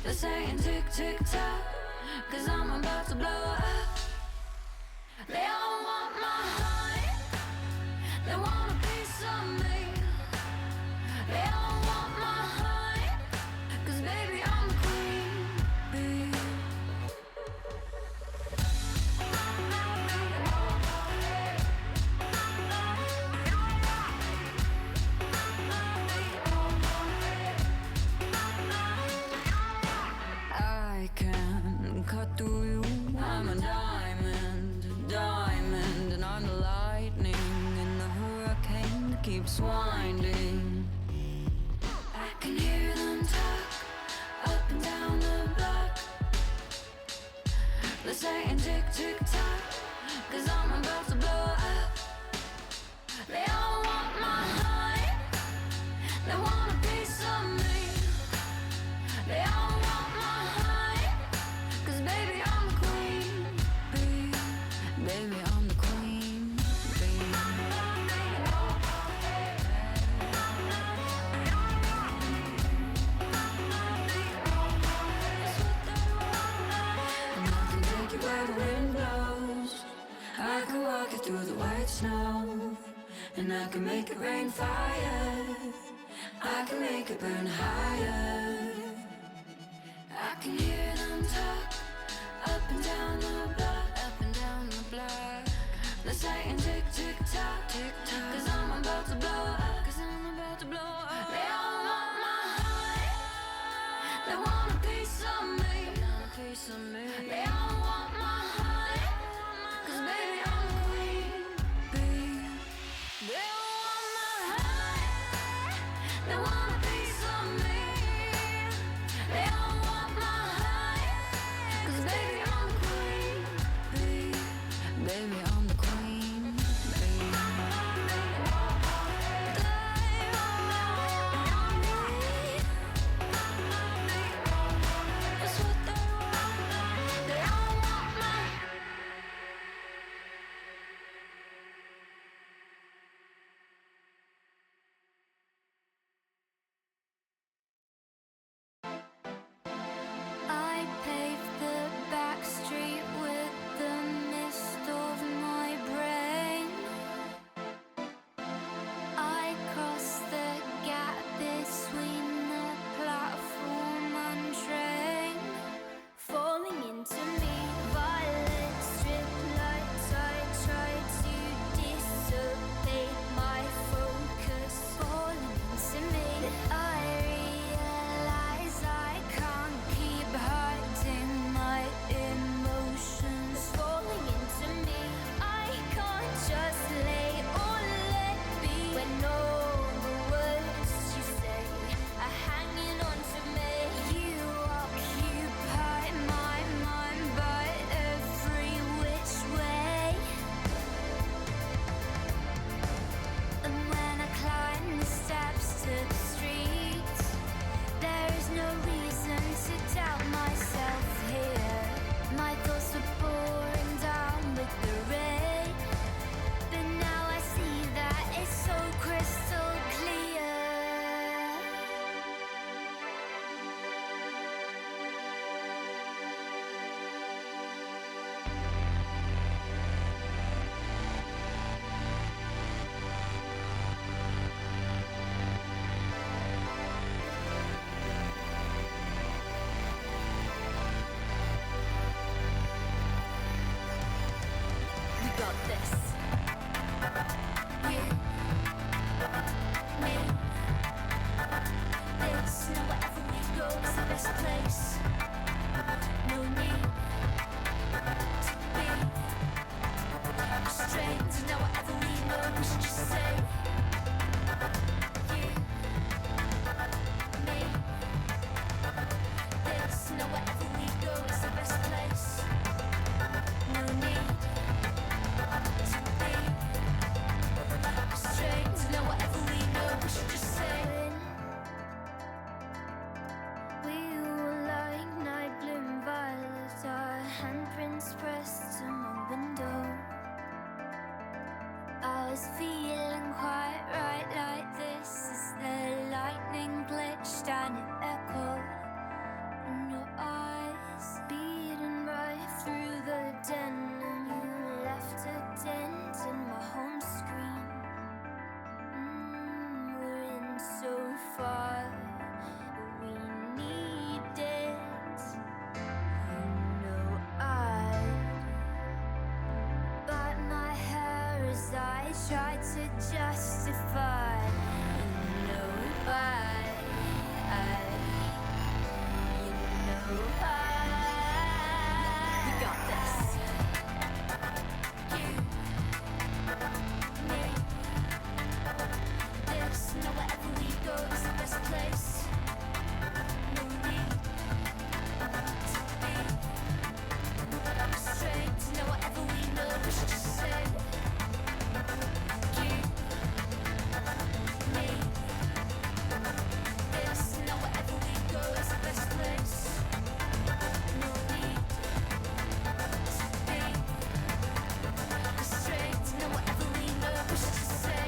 G: They're saying tick, tick, tock, 'cause I'm about to blow up. They all want my heart, they want a piece of me. They all want my heart, 'cause baby I'm the queen bee. I can cut through you, I'm a diamond, diamond. And I'm the lightning in the hurricane that keeps winding. I can hear them talk up and down the block. They're saying tick, tick, tock, 'cause I'm about to blow up. They all want my heart, they want a piece of me. They all want my heart, 'cause baby I'm the queen bee. Baby I'm the queen bee. And I can take you where the wind blows. I can walk you through the white snow. And I can make it rain fire, I can make it burn higher. I can hear them talk up and down the block, up and down the block. They're saying tick, tick, tock, tick, tock, 'cause I'm about to blow up, 'cause I'm about to blow up. They all want my heart, they want a piece of me, a piece of me. They all want my heart, 'cause baby I'm the queen bee. They all want my heart, they want a piece of me. They all want my heart, 'cause baby I'm the queen bee. Baby I'm the queen bee. That's what they want. They all want my
C: was feeling quite right like this as the lightning glitched and it echoed in your eyes, beating right through the den, and you left a dent in my home screen. We're in so far, but we need it. But my hair as I tried to justify, we got this. You, me, this, now wherever we go is the best place. No need to be straight, now whatever we know we should just say. You, me, this, now wherever we go is the best place. No need to be straight, now whatever we know we should just say.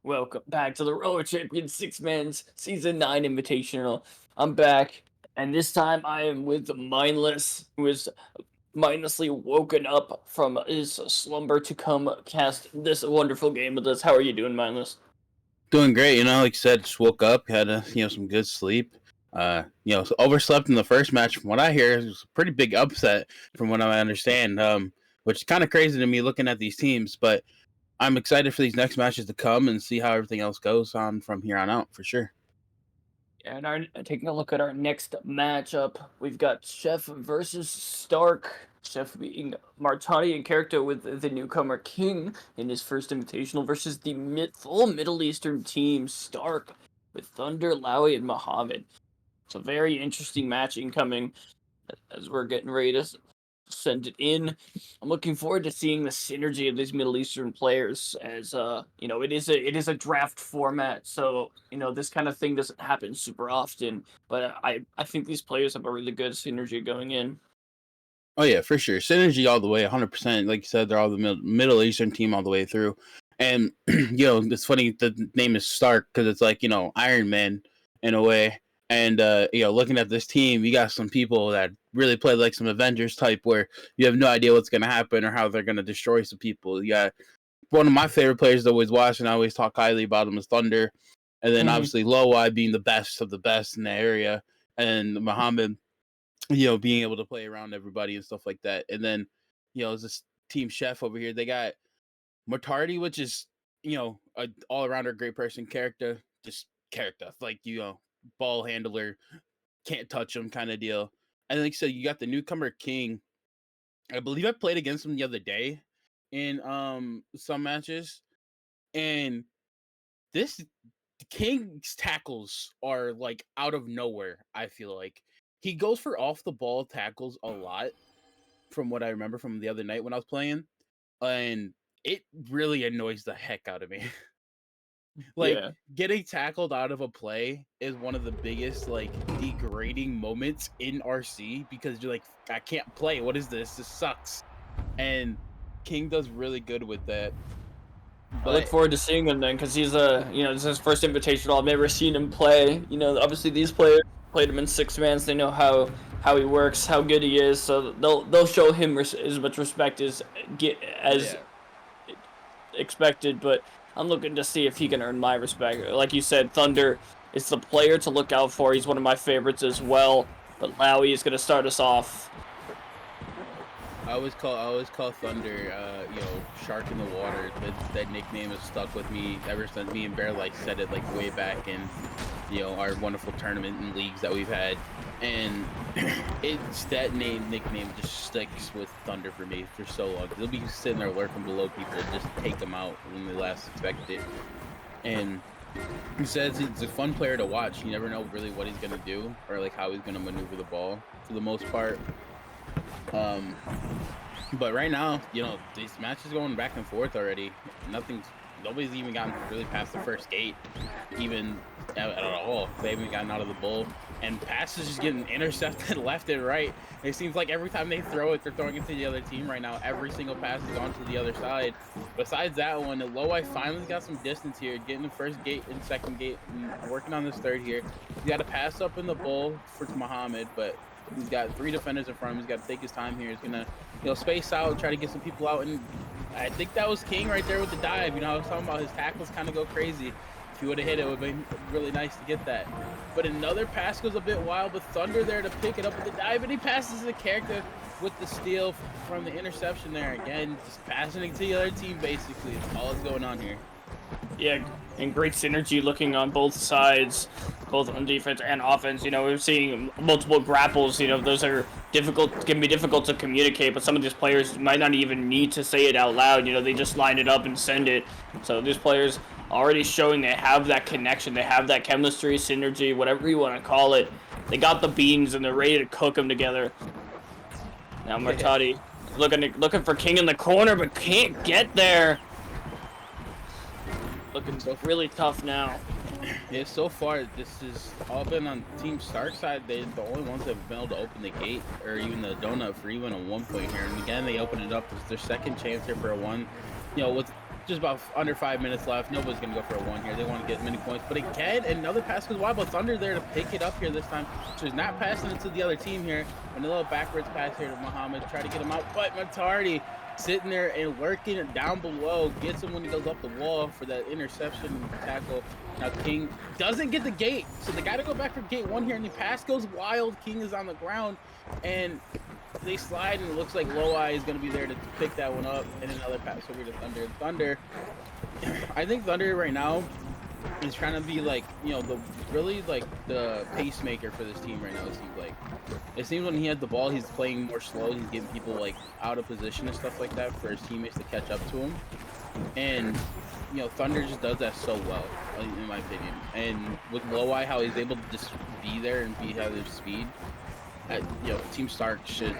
D: Welcome back to the Roller Champions 6-Man's Season 9 Invitational. I'm back, and this time I am with Mindless, who is mindlessly woken up from his slumber to come cast this wonderful game with us. How are you doing, Mindless?
H: Doing great, like you said, just woke up, had some good sleep. Overslept in the first match. From what I hear, it was a pretty big upset, from what I understand. Which is kind of crazy to me looking at these teams, but I'm excited for these next matches to come and see how everything else goes on from here on out, for sure.
D: And taking a look at our next matchup, we've got Chef versus Stark. Chef being Martani in character with the newcomer King in his first invitational versus the full Middle Eastern team Stark with Thunder, Lowy, and Muhammad. It's a very interesting match incoming as we're getting ready to send it in. I'm looking forward to seeing the synergy of these Middle Eastern players as it is a draft format, so this kind of thing doesn't happen super often, but I think these players have a really good synergy going in.
H: Oh yeah, for sure. Synergy all the way, 100%. Like you said, they're all the Middle Eastern team all the way through. And it's funny the name is Stark because it's like Iron Man in a way. And looking at this team, you got some people that really play like some Avengers type, where you have no idea what's gonna happen or how they're gonna destroy some people. You got one of my favorite players to always watch, and I always talk highly about him, is Thunder. And then obviously Loweye being the best of the best in the area, and Muhammad, being able to play around everybody and stuff like that. And then, as this team Chef over here, they got Mortardi, which is, a all around a great person, character, like, ball handler, can't touch him kind of deal. And like I said, you got the newcomer King. I believe I played against him the other day in some matches, and this King's tackles are like out of nowhere. I feel like he goes for off the ball tackles a lot, from what I remember from the other night when I was playing, and it really annoys the heck out of me. Like,
D: Yeah.
H: getting tackled out of a play is one of the biggest degrading moments in RC, because you're like, I can't play. What is this? This sucks. And King does really good with that.
D: I look forward to seeing him then, because he's this is his first invitational. I've never seen him play. Obviously these players played him in 6-Mans. They know how he works, how good he is. So they'll show him as much respect as expected. But I'm looking to see if he can earn my respect. Like you said, Thunder is the player to look out for. He's one of my favorites as well. But Lowy is going to start us off.
H: I always call Thunder, Shark in the Water. That nickname has stuck with me ever since me and Bear said it way back in, our wonderful tournament and leagues that we've had, and it's that nickname just sticks with Thunder for me for so long. They'll be sitting there lurking below people, just take them out when they last expected it. And he says he's a fun player to watch. You never know really what he's gonna do or how he's gonna maneuver the ball for the most part. But right now, these matches going back and forth already. Nothing's nobody's even gotten really past the first gate, even at all. They haven't gotten out of the bull, and passes just getting intercepted left and right. It seems like every time they throw it, they're throwing it to the other team right now. Every single pass has gone to the other side. Besides that one, Loweye finally got some distance here, getting the first gate and second gate, and working on this third here. He's got to pass up in the bull for Muhammad, but he's got 3 defenders in front of him. He's got to take his time here. He's gonna, space out, try to get some people out, and I think that was King right there with the dive. I was talking about his tackles kind of go crazy. If he would have hit it, it would have been really nice to get that. But another pass goes a bit wild, but Thunder there to pick it up with the dive, and he passes the character with the steal from the interception there. Again, just passing it to the other team, basically. It's all that's going on here.
D: Yeah, and great synergy looking on both sides, both on defense and offense. We're seeing multiple grapples. Those are can be difficult to communicate, but some of these players might not even need to say it out loud. They just line it up and send it. So these players already showing they have that connection, they have that chemistry, synergy, whatever you want to call it. They got the beans and they're ready to cook them together. Now Martati looking for King in the corner, but can't get there. Looking really tough now.
H: Yeah, so far this has all been on Team Stark side. They're the only ones that have been able to open the gate or even the donut for even a 1 point here. And again, they opened it up. It's their second chance here for a 1. With just about under 5 minutes left, nobody's gonna go for a 1 here. They want to get as many points. But again, another pass goes wide, but Thunder there to pick it up here this time. So he's not passing it to the other team here. And a little backwards pass here to Muhammad, try to get him out, but Matardi sitting there and working it down below, gets him when he goes up the wall for that interception tackle. Now King doesn't get the gate, so they got to go back for gate 1 here, and the pass goes wild. King is on the ground, and they slide, and it looks like Loweye is going to be there to pick that one up, and another pass over to Thunder. Thunder, I think Thunder right now is trying to be the pacemaker for this team right now. It seems when he has the ball, he's playing more slow. He's getting people out of position and stuff like that for his teammates to catch up to him. And Thunder just does that so well, in my opinion. And with Loweye, how he's able to just be there and have his speed. Team Stark should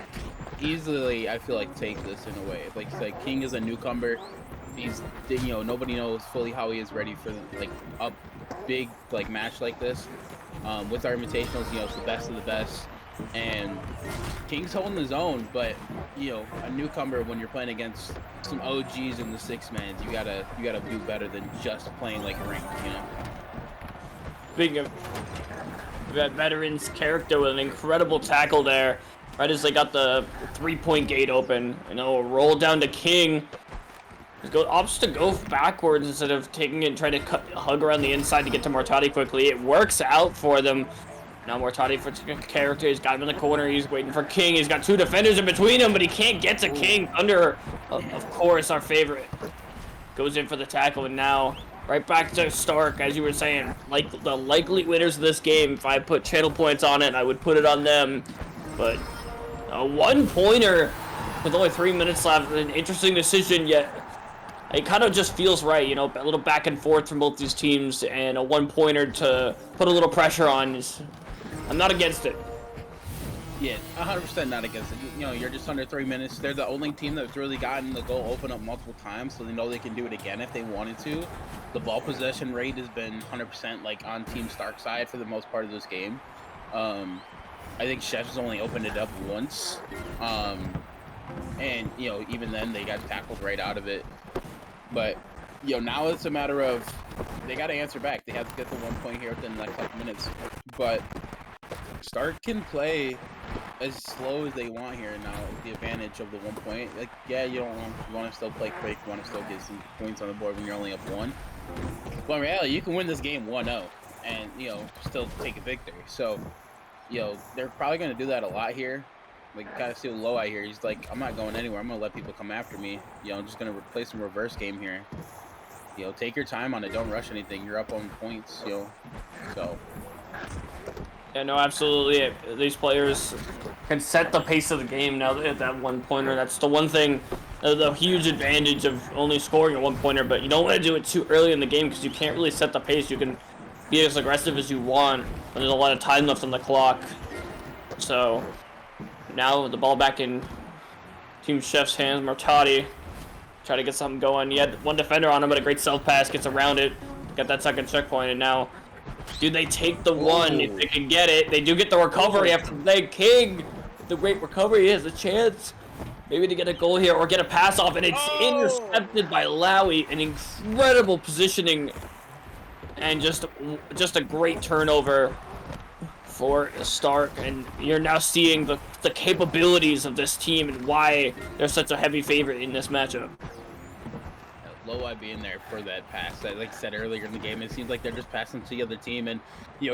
H: easily, I feel like, take this in a way. King is a newcomer. He's nobody knows fully how he is ready for a big match like this. With our invitationals, it's the best of the best, and King's holding his own. But a newcomer, when you're playing against some OGs in the 6-man, you gotta do better than just playing ranked.
D: Speaking of that veteran's character with an incredible tackle there, right as they got the 3-point gate open, a roll down to King. Opts to go backwards instead of taking it and trying to hug around the inside to get to Mortati quickly. It works out for them. Now Mortati for character. He's got him in the corner. He's waiting for King. He's got 2 defenders in between him, but he can't get to King. Thunder, of course, our favorite, goes in for the tackle, and now right back to Stark, as you were saying. The likely winners of this game, if I put channel points on it, I would put it on them. But a 1-pointer with only 3 minutes left, an interesting decision, yet it kind of just feels right, a little back and forth from both these teams, and a 1-pointer to put a little pressure on. I'm not against it.
H: Yeah, 100% not against it. You're just under 3 minutes. They're the only team that's really gotten the goal open up multiple times, so they know they can do it again if they wanted to. The ball possession rate has been 100% on Team Stark side for the most part of this game. I think Chefs has only opened it up once, and even then they got tackled right out of it. But now it's a matter of they got to answer back. They have to get the 1 point here within the next couple minutes. But Stark can play as slow as they want here now. The advantage of the 1 point. You want to still play quick. You want to still get some points on the board when you're only up 1. But in reality, you can win this game 1-0 and still take a victory. So they're probably going to do that a lot here. Kind of see Loweye here. He's I'm not going anywhere. I'm going to let people come after me. I'm just going to play some reverse game here. Take your time on it. Don't rush anything. You're up on points, so.
D: Yeah, no, absolutely. These players can set the pace of the game now that that 1-pointer. That's the one thing, the huge advantage of only scoring a 1-pointer, but you don't want to do it too early in the game because you can't really set the pace. You can be as aggressive as you want, but there's a lot of time left on the clock. So now the ball back in Team Chef's hands. Martati try to get something going. He had one defender on him, but a great self pass gets around it. Got that second checkpoint, and now, do they take the one? If they can get it, they do get the recovery after the King. The great recovery, he has a chance maybe to get a goal here or get a pass off, and it's intercepted by Lowy. An incredible positioning, and just a great turnover for Stark, and you're now seeing the capabilities of this team and why they're such a heavy favorite in this matchup.
H: Low being there for that pass. Like I said earlier in the game, it seems like they're just passing to the other team, and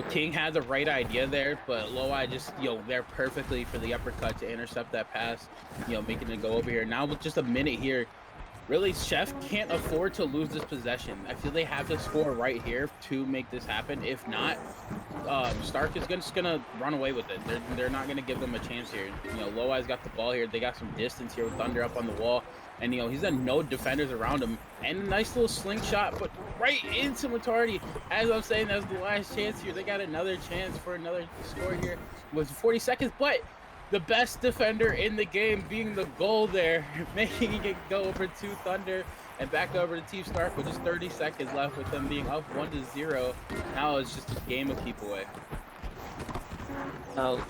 H: King had the right idea there, but Low just there perfectly for the uppercut to intercept that pass, making it go over here. Now with just a minute here, really, Chef can't afford to lose this possession. I feel they have to score right here to make this happen. If not, Stark is just gonna run away with it. They're not gonna give them a chance here. Low Eye's got the ball here. They got some distance here with Thunder up on the wall, and he's got no defenders around him. And a nice little slingshot, but right into Matardi. As I'm saying, that's the last chance here. They got another chance for another score here with 40 seconds, but the best defender in the game being the goal there, making it go over to Thunder and back over to Team Stark with just 30 seconds left with them being up 1-0. Now it's just a game of keep away.
D: I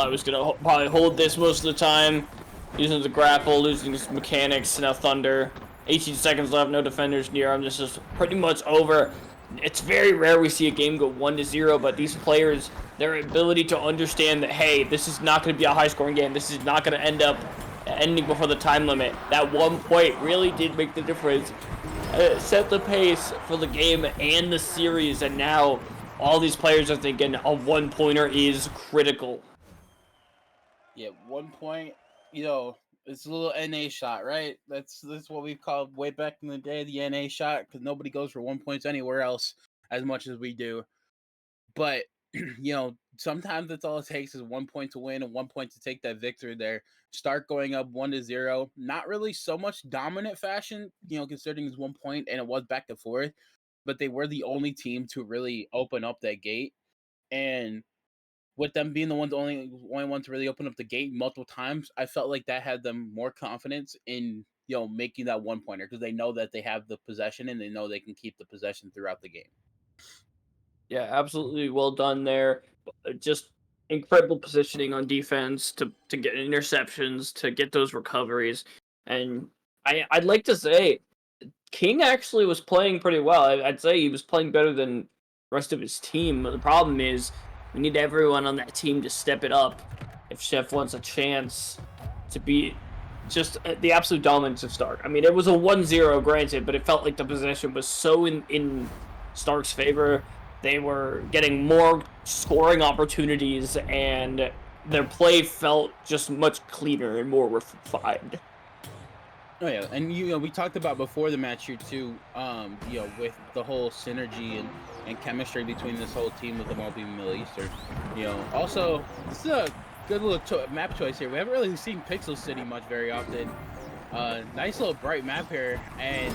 D: was gonna probably hold this most of the time, using the grapple, losing his mechanics. Now Thunder, 18 seconds left, no defenders near him. This is pretty much over. It's very rare we see a game go 1-0, but these players, their ability to understand that, hey, this is not going to be a high-scoring game. This is not going to end up ending before the time limit. That 1 point really did make the difference. Set the pace for the game and the series, and now all these players are thinking a one-pointer is critical.
H: Yeah, 1 point, it's a little NA shot, right? That's what we called way back in the day, the NA shot, because nobody goes for 1 point anywhere else as much as we do. But, sometimes that's all it takes is 1 point to win and 1 point to take that victory there. Stark going up 1-0. Not really so much dominant fashion, considering it's 1 point and it was back and forth, but they were the only team to really open up that gate. And with them being the only one to really open up the gate multiple times, I felt like that had them more confidence in, making that 1 pointer, because they know that they have the possession and they know they can keep the possession throughout the game.
D: Yeah, absolutely well done there. Just incredible positioning on defense to get interceptions, to get those recoveries. And I'd like to say King actually was playing pretty well. I'd say he was playing better than the rest of his team. The problem is we need everyone on that team to step it up if Chef wants a chance to be just the absolute dominance of Stark. I mean, it was a 1-0, granted, but it felt like the possession was so in Stark's favor. They were getting more scoring opportunities, and their play felt just much cleaner and more refined.
H: Oh yeah, and we talked about before the match here too, with the whole synergy and chemistry between this whole team with them all being Middle Eastern. Also, this is a good little map choice here. We haven't really seen Pixel City much very often. Nice little bright map here, and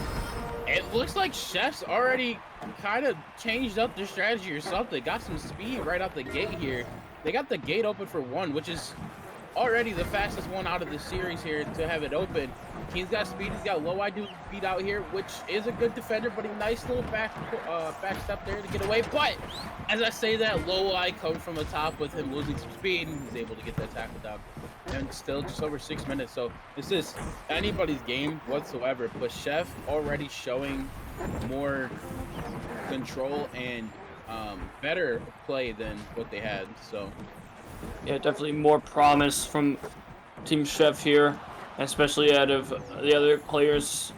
H: it looks like Chef's already kind of changed up their strategy or something. Got some speed right out the gate here. They got the gate open for 1, which is already the fastest one out of the series here to have it open. He's got speed. He's got Low Eye beat out here, which is a good defender, but a nice little back step there to get away. But as I say that, Low Eye comes from the top with him losing some speed, and he's able to get that tackle down. And still just over 6 minutes. So this is anybody's game whatsoever. But Chef already showing more control and better play than what they had. So
D: yeah, definitely more promise from Team Chef here, especially out of the other players,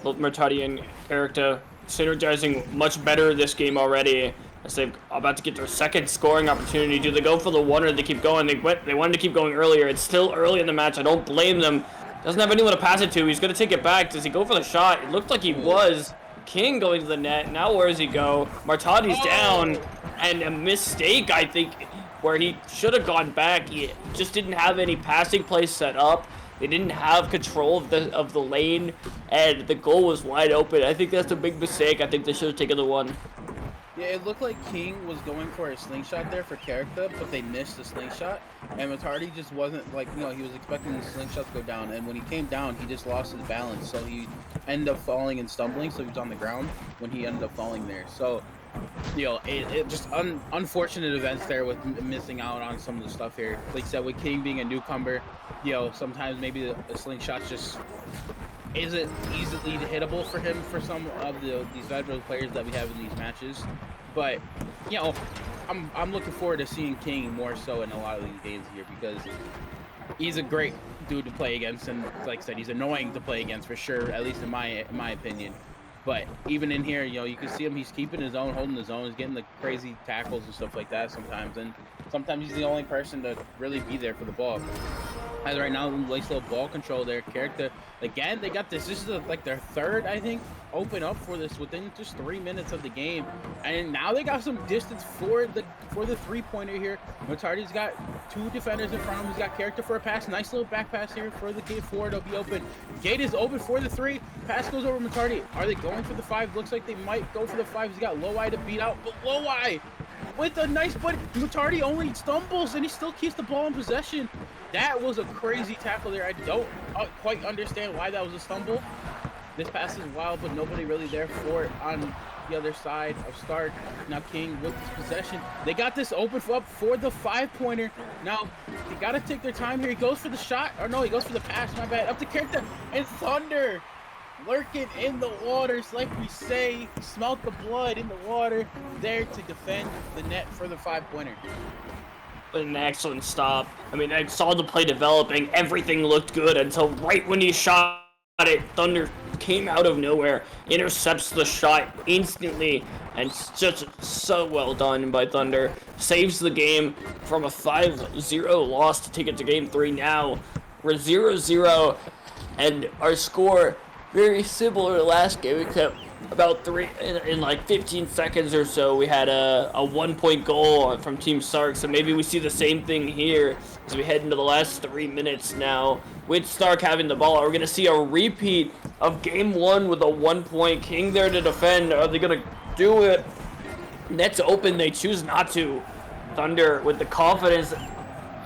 D: both Murtadi and Character, synergizing much better this game already. As they're about to get their second scoring opportunity. Do they go for the 1 or do they keep going? They wanted to keep going earlier. It's still early in the match. I don't blame them. Doesn't have anyone to pass it to. He's going to take it back. Does he go for the shot? It looked like he was. King going to the net. Now where does he go? Martadi's down. And a mistake, I think, where he should have gone back. He just didn't have any passing plays set up. They didn't have control of the lane, and the goal was wide open. I think that's a big mistake. I think they should have taken the 1.
H: Yeah, it looked like King was going for a slingshot there for character, but they missed the slingshot. And Matardi just wasn't like, he was expecting the slingshot to go down. And when he came down, he just lost his balance. So he ended up falling and stumbling. So he was on the ground when he ended up falling there. So, it just unfortunate events there with missing out on some of the stuff here. Like I said, with King being a newcomer, sometimes maybe the slingshot just isn't easily hittable for him for some of these veteran players that we have in these matches. But I'm looking forward to seeing King more so in a lot of these games here because he's a great dude to play against, and like I said, he's annoying to play against for sure, at least in my opinion. But even in here, you can see him. He's keeping his own, holding his own. He's getting the crazy tackles and stuff like that sometimes. And sometimes he's the only person to really be there for the ball. As right now, nice little ball control there. Character again. They got this. This is like their third, I think, open up for this within just 3 minutes of the game, and now they got some distance for the 3-pointer here. Matardi's got 2 defenders in front of him. He's got character for a pass. Nice little back pass here for the gate forward. It'll be open. Gate is open for the 3. Pass goes over Matardi. Are they going for the 5? Looks like they might go for the 5. He's got Low Eye to beat out, but Low Eye with a nice, but Matardi only stumbles and he still keeps the ball in possession. That was a crazy tackle there. I don't quite understand why that was a stumble. This pass is wild, but nobody really there for it on the other side of Stark. Now King with this possession. They got this open up for the 5-pointer. Now, they got to take their time here. He goes for the shot. Or no, he goes for the pass. My bad. Up to character. And Thunder lurking in the waters, like we say. Smelt the blood in the water there to defend the net for the 5-pointer.
D: An excellent stop. I mean, I saw the play developing. Everything looked good until right when he shot it. Thunder came out of nowhere, intercepts the shot instantly, and just so well done by Thunder. Saves the game from a 5-0 loss to take it to game 3 now. We're 0-0, and our score very similar to last game. We kept about 3 in like 15 seconds or so. We had a 1-point goal from Team Stark, so maybe we see the same thing here as we head into the last 3 minutes now. With Stark having the ball, we're going to see a repeat of game 1 with a 1-point. King there to defend. Are they going to do it? Net's open. They choose not to. Thunder with the confidence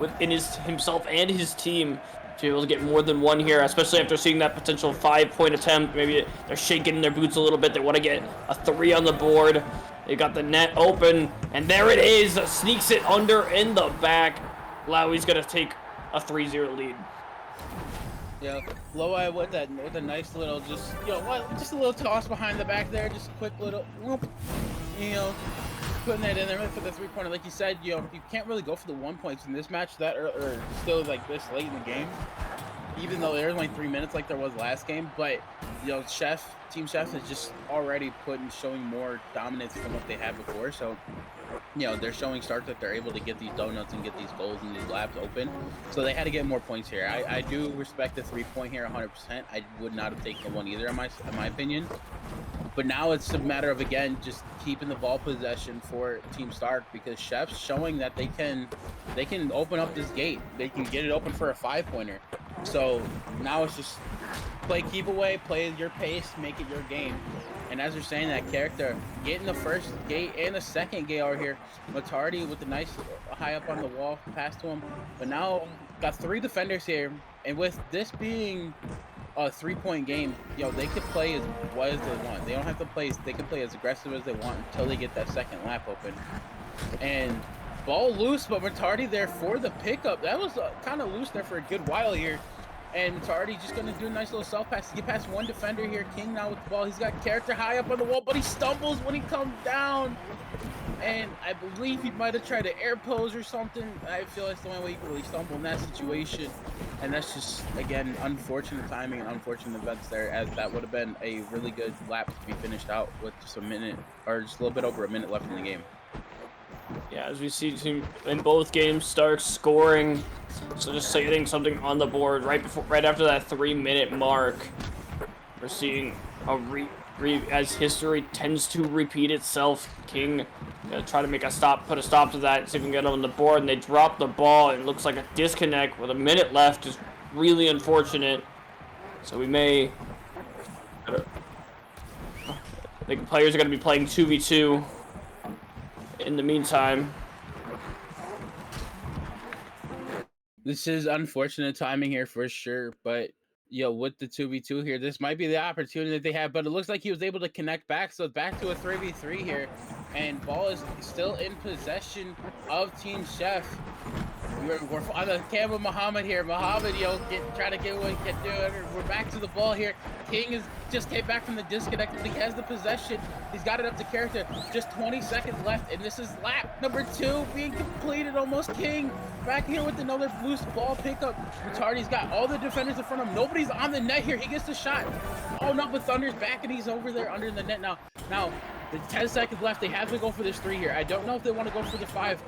D: within himself and his team to be able to get more than one here, especially after seeing that potential 5-point attempt. Maybe they're shaking in their boots a little bit. They want to get a 3 on the board. They got the net open, and there it is. Sneaks it under in the back. Lowry's going to take a 3-0 lead.
H: Yeah, Low Eye with a nice little just a little toss behind the back there, just a quick little whoop, putting that in there for the 3-pointer. Like you said, you can't really go for the 1 points in this match that or still like this late in the game, even though there's only 3 minutes like there was last game. But Team Chef is just already showing more dominance from what they had before. So they're showing Stark that they're able to get these donuts and get these goals and these laps open. So they had to get more points here. I do respect the 3-point here 100%. I would not have taken the 1 either in my opinion. But now it's a matter of, again, just keeping the ball possession for Team Stark, because Chef's showing that they can open up this gate. They can get it open for a 5-pointer. So now it's just keep away, play your pace, make it your game. And as you're saying, that character getting the first gate and the second gate over here. Matardi with the nice high up on the wall pass to him. But now got 3 defenders here, and with this being a 3-point game, they can play as what as they want. They don't have to play. They can play as aggressive as they want until they get that second lap open. And ball loose, but Matardi there for the pickup. That was kind of loose there for a good while here. And Matardi just going to do a nice little self pass to get past one defender here. King now with the ball. He's got character high up on the wall, but he stumbles when he comes down. And I believe he might have tried to air pose or something. I feel that's the only way he could really stumble in that situation. And that's just, again, unfortunate timing and unfortunate events there, as that would have been a really good lap to be finished out with just a minute, or just a little bit over a minute left in the game.
D: Yeah, as we see in both games, Stark scoring, so just getting something on the board right after that 3-minute mark. We're seeing as history tends to repeat itself. King gonna try to make put a stop to that, see if we can get on the board, and they drop the ball. It looks like a disconnect with a minute left. Is really unfortunate. So we may. I think players are gonna be playing 2v2. in the meantime.
H: This is unfortunate timing here for sure, but with the 2v2 here, this might be the opportunity that they have, but it looks like he was able to connect back, so back to a 3v3 here, and ball is still in possession of Team Chef. We're on the cam with Muhammad here. Muhammad, try to get what he can do. We're back to the ball here. King is just came back from the disconnect. He has the possession. He's got it up to character. Just 20 seconds left, and this is lap number 2 being completed. Almost King back here with another loose ball pickup. Mutardi's got all the defenders in front of him. Nobody's on the net here. He gets the shot. Oh no, but Thunder's back, and he's over there under the net now. Now, the 10 seconds left. They have to go for this 3 here. I don't know if they want to go for the 5.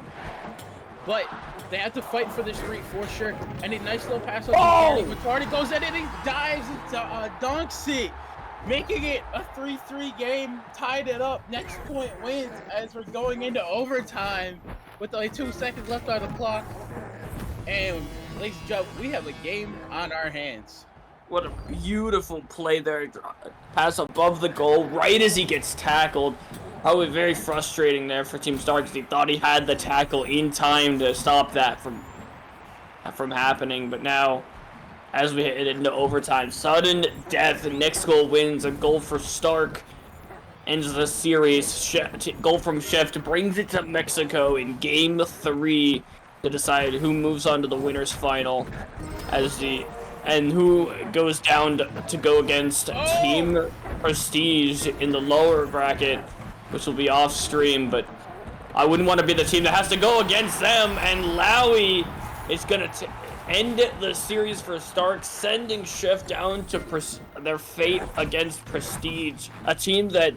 H: But they have to fight for this 3 for sure. And a nice little pass over to Mutardi goes in and he dives into a dunk seat, making it a 3-3 game, tied it up. Next point wins as we're going into overtime with only 2 seconds left on the clock. And ladies and gentlemen, we have a game on our hands.
D: What a beautiful play there. Pass above the goal right as he gets tackled. Probably very frustrating there for Team Star because he thought he had the tackle in time to stop that from happening. But now, as we head into overtime, sudden death. The next goal wins. A goal for Stark ends the series. Goal from Chef brings it to Mexico in Game 3 to decide who moves on to the winners' final and who goes down to go against Team Prestige in the lower bracket, which will be off stream, but I wouldn't want to be the team that has to go against them, and Lowy is going to end the series for Stark, sending Chef down to their fate against Prestige, a team that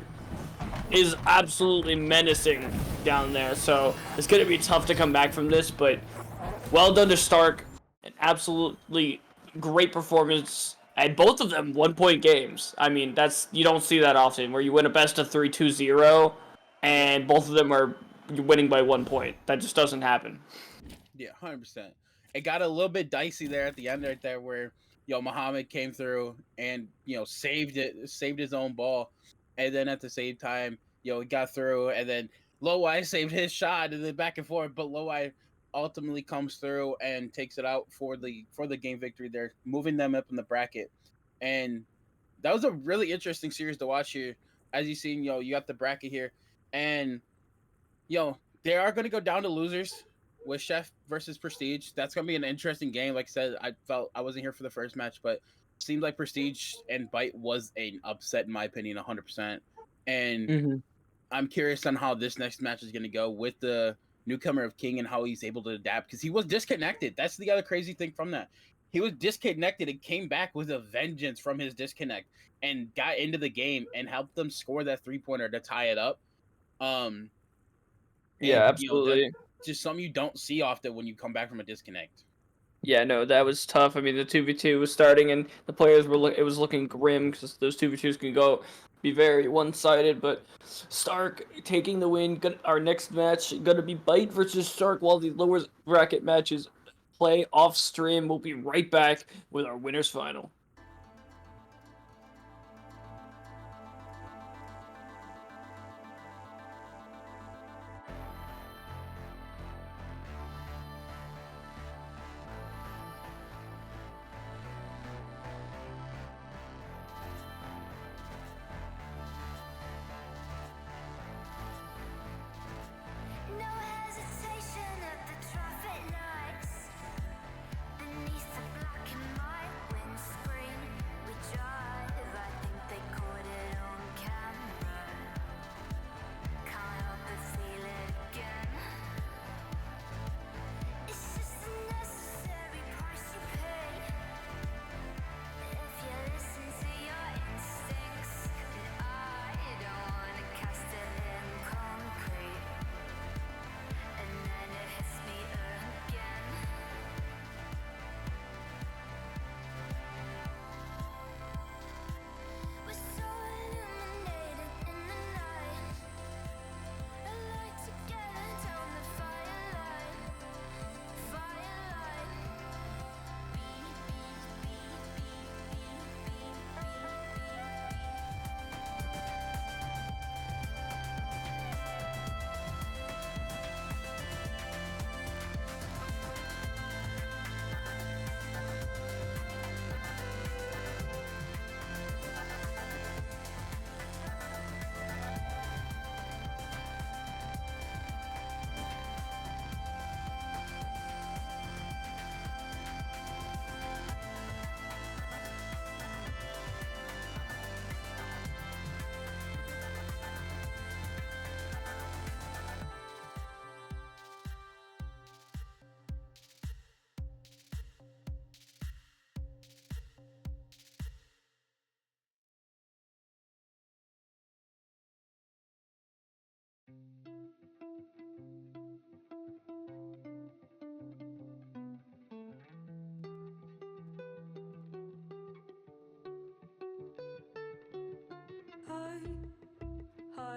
D: is absolutely menacing down there, so it's going to be tough to come back from this, but well done to Stark, an absolutely great performance. And both of them 1-point games. I mean, you don't see that often, where you win a best of 3 2-0, and both of them are winning by 1 point. That just doesn't happen.
H: Yeah, 100%. It got a little bit dicey there at the end right there where, Muhammad came through and, saved his own ball. And then at the same time, he got through, and then Loweye saved his shot, and then back and forth, but Loweye ultimately comes through and takes it out for the game victory there, moving them up in the bracket. And that was a really interesting series to watch here. As you've seen, you got the bracket here, and they are going to go down to losers with Chef versus Prestige. That's going to be an interesting game. Like I said, I felt I wasn't here for the first match, but it seemed like Prestige and Bite was an upset in my opinion, 100%. And I'm curious on how this next match is going to go with the newcomer of King and how he's able to adapt, because he was disconnected. That's the other crazy thing from that. He was disconnected and came back with a vengeance from his disconnect and got into the game and helped them score that 3-pointer to tie it up.
D: Yeah, absolutely.
H: Just something you don't see often when you come back from a disconnect.
D: Yeah, no, that was tough. I mean, the 2v2 was starting, and the players it was looking grim because those 2v2s can be very one-sided, but Stark taking the win. Our next match gonna be Bite versus Stark, while the lower bracket matches play off stream. We'll be right back with our winners final.
A: No hesitation at the traffic lights beneath the black and white windscreen.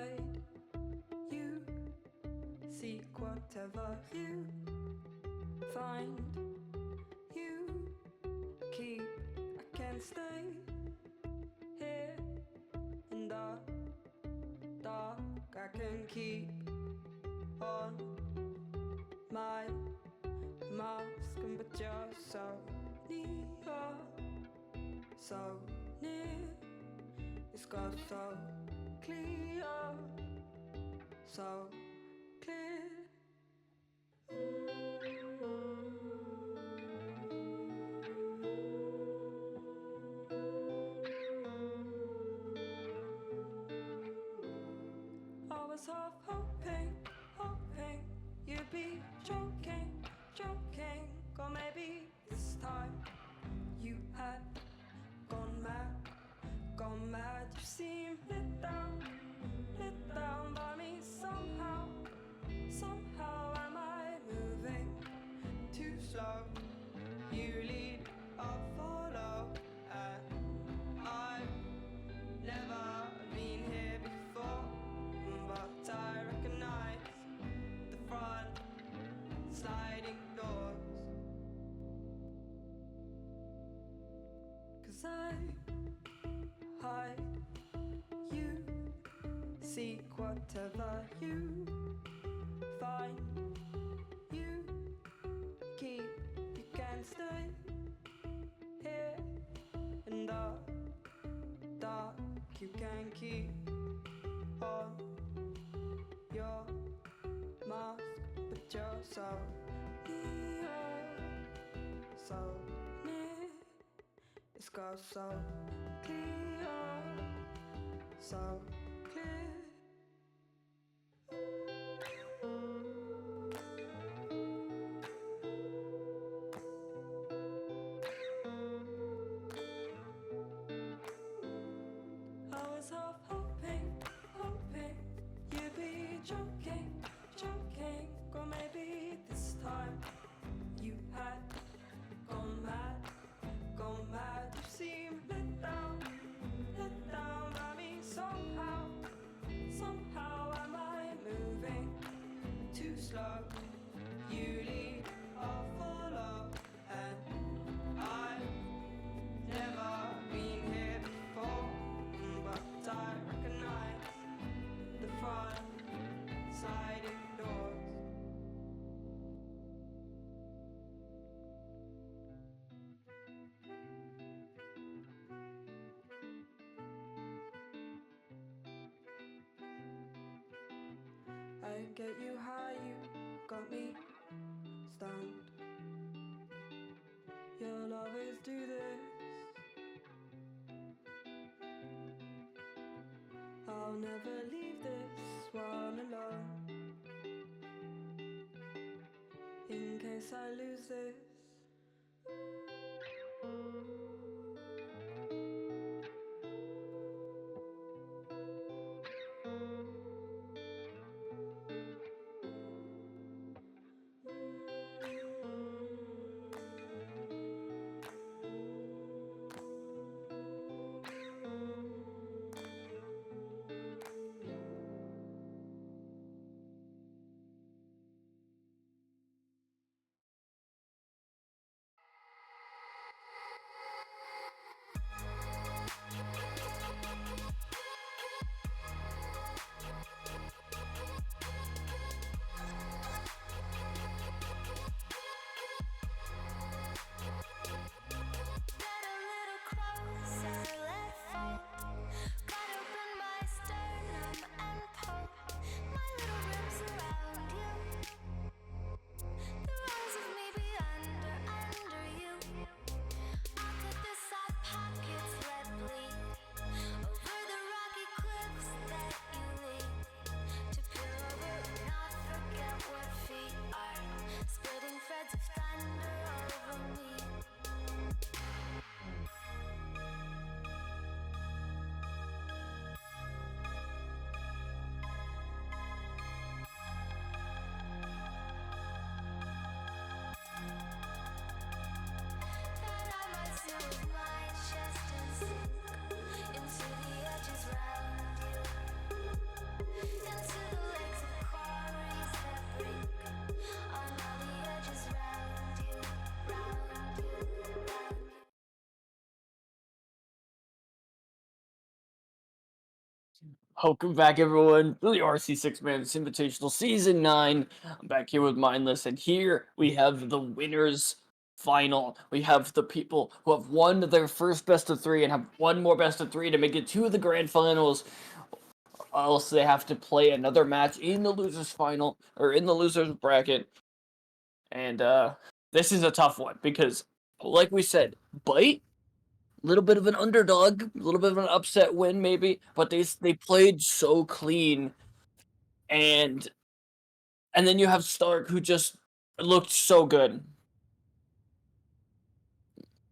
I: hide. You seek whatever you find. You keep, I can't stay here in the dark. I can keep on my mask, but you're so near, so near. It's got so clear, so clear. I was half hoping you'd be joking, or maybe this time you had gone mad. You seem let down by me somehow. Am I moving too slow? You lead, I'll follow, and I've never been here before, but I recognize the front sliding doors. 'Cause I hide, you seek whatever you find. You keep, you can stay here in the dark. You can keep on your mask, but you're so near, so near. It's got so clear, so clear. I was half hoping you'd be joking, or maybe this time you had gone mad. You seem let down by me somehow. Am I moving too slow? You lead, I'll follow, and I've never been here before, but I recognize the front sliding doors. I get you high, you got me stoned. Your lovers do this. I'll never leave this one alone, in case I lose this.
A: On all the edges round you, round you, round you.
D: Welcome back, everyone, to the RC6 Man's Invitational Season 9. I'm back here with Mindless, and here we have the winners final. We have the people who have won their first best of 3 and have one more best of 3 to make it to the grand finals. Else they have to play another match in the losers final, or in the losers bracket. And this is a tough one because, like we said, Bite, little bit of an underdog, a little bit of an upset win maybe, but they played so clean, and then you have Stark who just looked so good.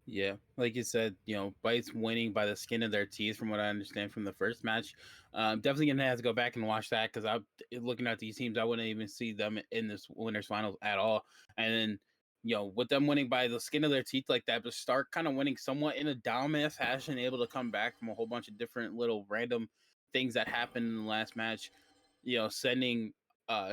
H: Yeah, like you said, Bites winning by the skin of their teeth, from what I understand from the first match. Definitely gonna have to go back and watch that because I'm looking at these teams. I wouldn't even see them in this winners finals at all. And then, with them winning by the skin of their teeth like that, but Stark kind of winning somewhat in a dominant fashion, able to come back from a whole bunch of different little random things that happened in the last match. Sending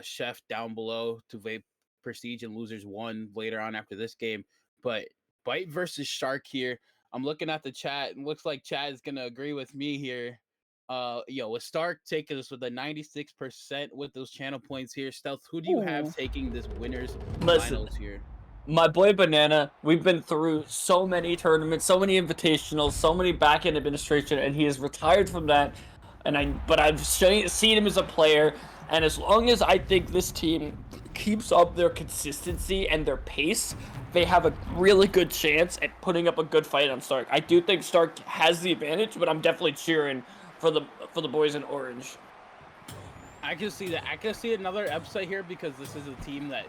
H: Chef down below to vape Prestige and losers 1 later on after this game, but Bite versus Shark here. I'm looking at the chat and looks like Chad is gonna agree with me here. With Stark taking us with a 96% with those channel points here. Stealth, who do you have taking this winners
D: Listen,
H: finals here?
D: my boy Banana, we've been through so many tournaments, so many invitationals, so many back-end administration, and he is retired from that. But I've seen him as a player, and as long as I think this team keeps up their consistency and their pace, they have a really good chance at putting up a good fight on Stark. I do think Stark has the advantage, but I'm definitely cheering for the boys in orange.
H: I can see that. I can see another upset here because this is a team that,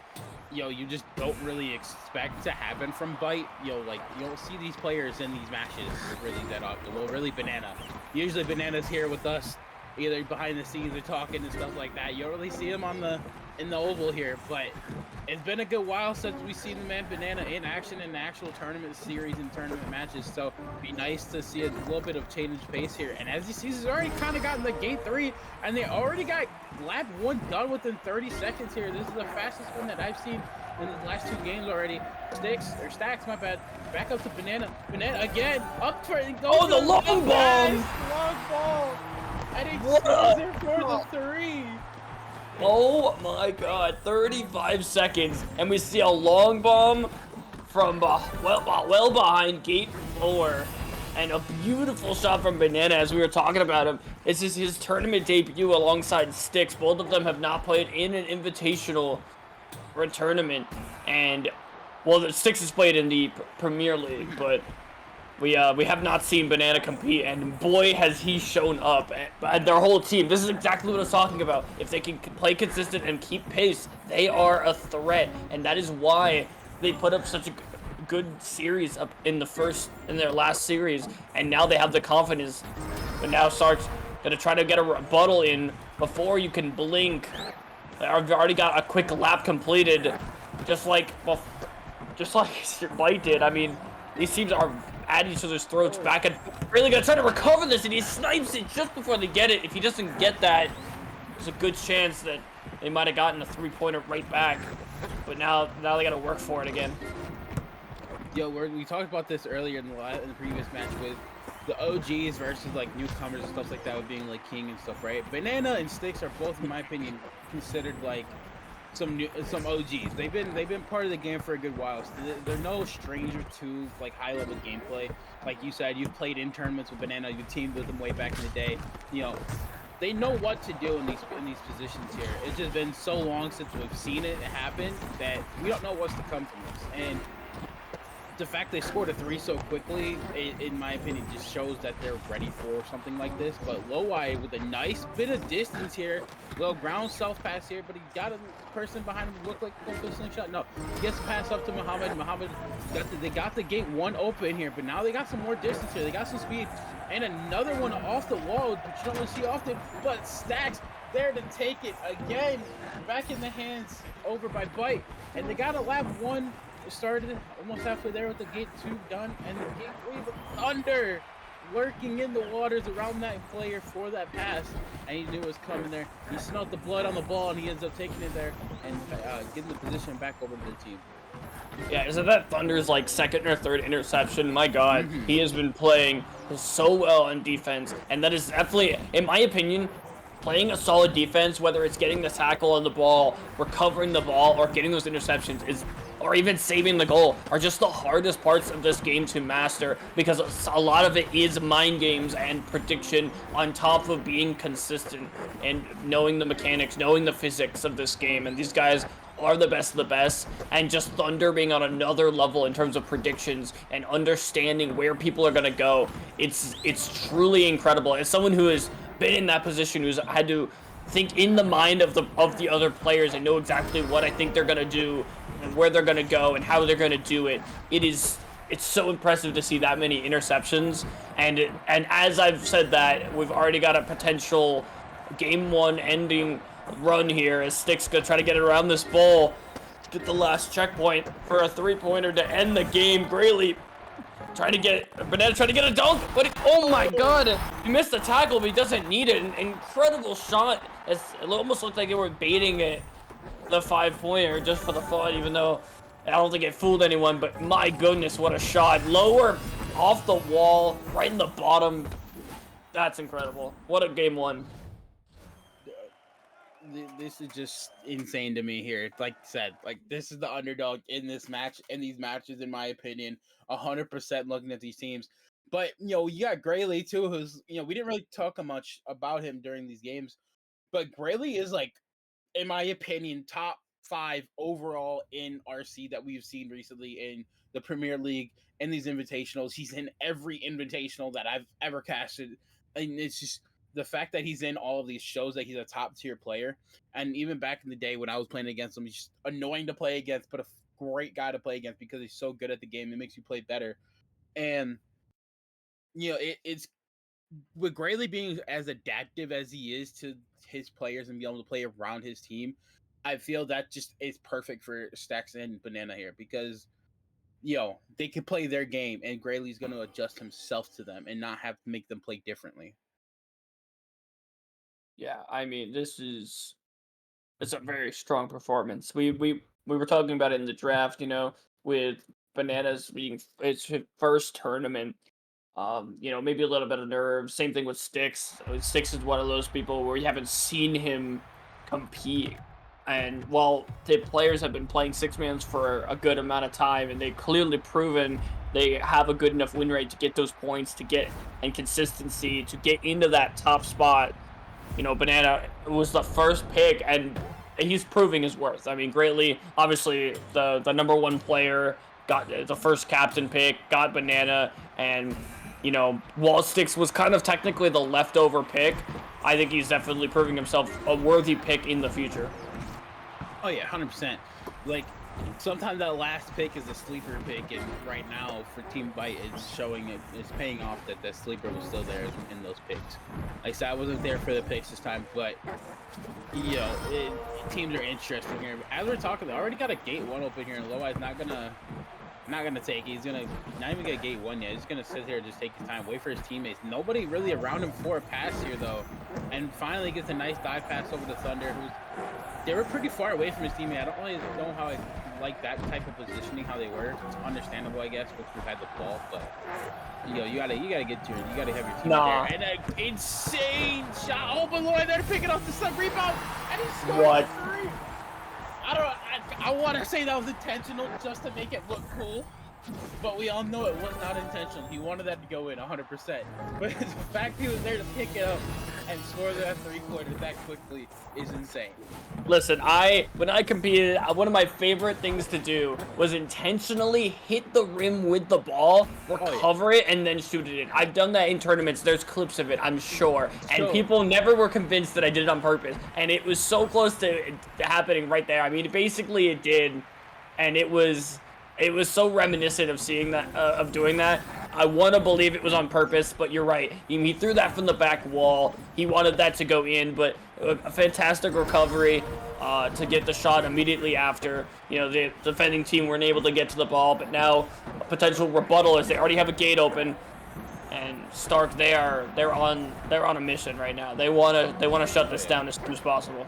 H: you just don't really expect to happen from Bite. Like, you don't see these players in these matches really that often. Well, really Banana. Usually Banana's here with us, either behind the scenes or talking and stuff like that. You don't really see him in the oval here, but it's been a good while since we've seen the man Banana in action in the actual tournament series and tournament matches. So it'd be nice to see a little bit of change of pace here. And as you see, he's already kind of gotten the game 3, and they already got lap 1 done within 30 seconds here. This is the fastest one that I've seen in the last 2 games already. Stacks, my bad. Back up to Banana. Banana again, up for it.
D: Oh, the long bomb!
H: Long ball! And he scores there for the 3.
D: Oh my god, 35 seconds, and we see a long bomb from well behind gate 4, and a beautiful shot from Banana. As we were talking about him, this is his tournament debut alongside Sticks. Both of them have not played in an invitational or a tournament, and well, the Sticks has played in the Premier League, but we have not seen Banana compete, and boy has he shown up, and their whole team. This is exactly what I was talking about. If they can play consistent and keep pace, they are a threat, and that is why they put up such a good series up in their last series, and now they have the confidence. But now Stark's gonna try to get a rebuttal in before you can blink. I've already got a quick lap completed, just like Bite did. I mean, these teams are at each other's throats back, and really gonna try to recover this, and he snipes it just before they get it. If he doesn't get that, there's a good chance that they might have gotten a 3-pointer right back. But now they gotta work for it again.
H: We talked about this earlier in the previous match with the OGs versus like newcomers and stuff like that, with being like King and stuff, right? Banana and Sticks are both, in my opinion, considered like some OGs. They've been part of the game for a good while. So they're no stranger to like high level gameplay. Like you said, you've played in tournaments with Banana. You've teamed with them way back in the day. They know what to do in these positions here. It's just been so long since we've seen it happen that we don't know what's to come from this. And the fact they scored a 3 so quickly, in my opinion, just shows that they're ready for something like this. But Loweye with a nice bit of distance here. Little ground self-pass here, but he got a person behind him who looked like a slingshot. No, he gets to pass up to Muhammad. Muhammad, they got the gate 1 open here, but now they got some more distance here. They got some speed. And another one off the wall, which you don't really see often, but Stacks there to take it again. Back in the hands over by Bite. And they got a lap 1 started almost halfway there with the gate 2 done, and the gate 3 but under lurking in the waters around that player for that pass, and he knew it was coming there. He smelled the blood on the ball, and he ends up taking it there and getting the position back over to the team.
D: Yeah, isn't that Thunder's like second or third interception? My God,
H: Mhm.
D: he has been playing so well on defense, and that is definitely, in my opinion, playing a solid defense, whether it's getting the tackle on the ball, recovering the ball, or getting those interceptions, is, or even saving the goal, are just the hardest parts of this game to master, because a lot of it is mind games and prediction on top of being consistent and knowing the mechanics, knowing the physics of this game. And these guys are the best of the best, and just Thunder being on another level in terms of predictions and understanding where people are going to go. It's truly incredible. As someone who has been in that position, who's had to think in the mind of the other players and know exactly what I think they're going to do and where they're going to go and how they're going to do it, it's so impressive to see that many interceptions. And as I've said that, we've already got a potential game one ending run here as Stick's gonna try to get it around this ball, get the last checkpoint for a three-pointer to end the game. Greatly trying to get Banana, trying to get a dunk, but oh my God, he missed the tackle, but he doesn't need it. An incredible shot. It almost looked like they were baiting it, the 5-pointer, just for the fun, even though I don't think it fooled anyone. But my goodness, what a shot! Lower, off the wall, right in the bottom. That's incredible. What a game one.
H: This is just insane to me here. Like I said, like this is the underdog in this match, in these matches, in my opinion, 100% looking at these teams. But you know, you got Grayley too, who's, you know, we didn't really talk much about him during these games, but Grayley is like, in my opinion, top 5 overall in RC that we've seen recently in the Premier League and these invitationals. He's in every invitational that I've ever casted, and it's just the fact that he's in all of these shows that he's a top tier player. And even back in the day when I was playing against him, he's just annoying to play against, but a great guy to play against because he's so good at the game. It makes you play better. And you know, it's with Grayley being as adaptive as he is to his players and be able to play around his team, I feel that just is perfect for Stacks and Banana here, because you know, they can play their game and Grayley's going to adjust himself to them and not have to make them play differently.
D: Yeah, I mean, it's a very strong performance. We were talking about it in the draft, you know, with Bananas being its first tournament. You know, maybe a little bit of nerves. Same thing with Sticks. Sticks is one of those people where you haven't seen him compete. And while the players have been playing six mans for a good amount of time, and they've clearly proven they have a good enough win rate to get those points, to get, and consistency to get into that top spot. You know, Banana was the first pick, and he's proving his worth. I mean, Greatly, obviously, the number one player, got the first captain pick, got Banana, and, you know, Wall Sticks was kind of technically the leftover pick. I think he's definitely proving himself a worthy pick in the future.
H: Oh yeah, 100%. Like, sometimes that last pick is a sleeper pick, and right now for Team Byte, it's showing it's paying off that the sleeper was still there in those picks. Like I said, I wasn't there for the picks this time, but you know, teams are interesting here. As we're talking, they already got a gate 1 open here, and Loai's not gonna take it. He's gonna not even get gate 1 yet. He's gonna sit here and just take his time, wait for his teammates. Nobody really around him for a pass here though, and finally gets a nice dive pass over to Thunder, they were pretty far away from his teammate. I don't really know how I like that type of positioning, how they were. It's understandable, I guess, because we've had the ball, but you know, you gotta get to it. You gotta have your teammate there. And an insane shot. Oh, but Lloyd, they're picking up the sub rebound, and he scored three. I want to say that was intentional just to make it look cool, but we all know it was not intentional. He wanted that to go in 100%. But the fact he was there to pick it up and score that 3-pointer that quickly is insane.
D: Listen, when I competed, one of my favorite things to do was intentionally hit the rim with the ball, recover it, and then shoot it in. I've done that in tournaments. There's clips of it, I'm sure. And people never were convinced that I did it on purpose. And it was so close to happening right there. I mean, basically it did. And it was so reminiscent of seeing that, of doing that. I want to believe it was on purpose, but you're right. He threw that from the back wall. He wanted that to go in, but a fantastic recovery to get the shot immediately after. You know, the defending team weren't able to get to the ball, but now a potential rebuttal as they already have a gate open. And Stark, they're on a mission right now. They wanna shut this down as soon as possible.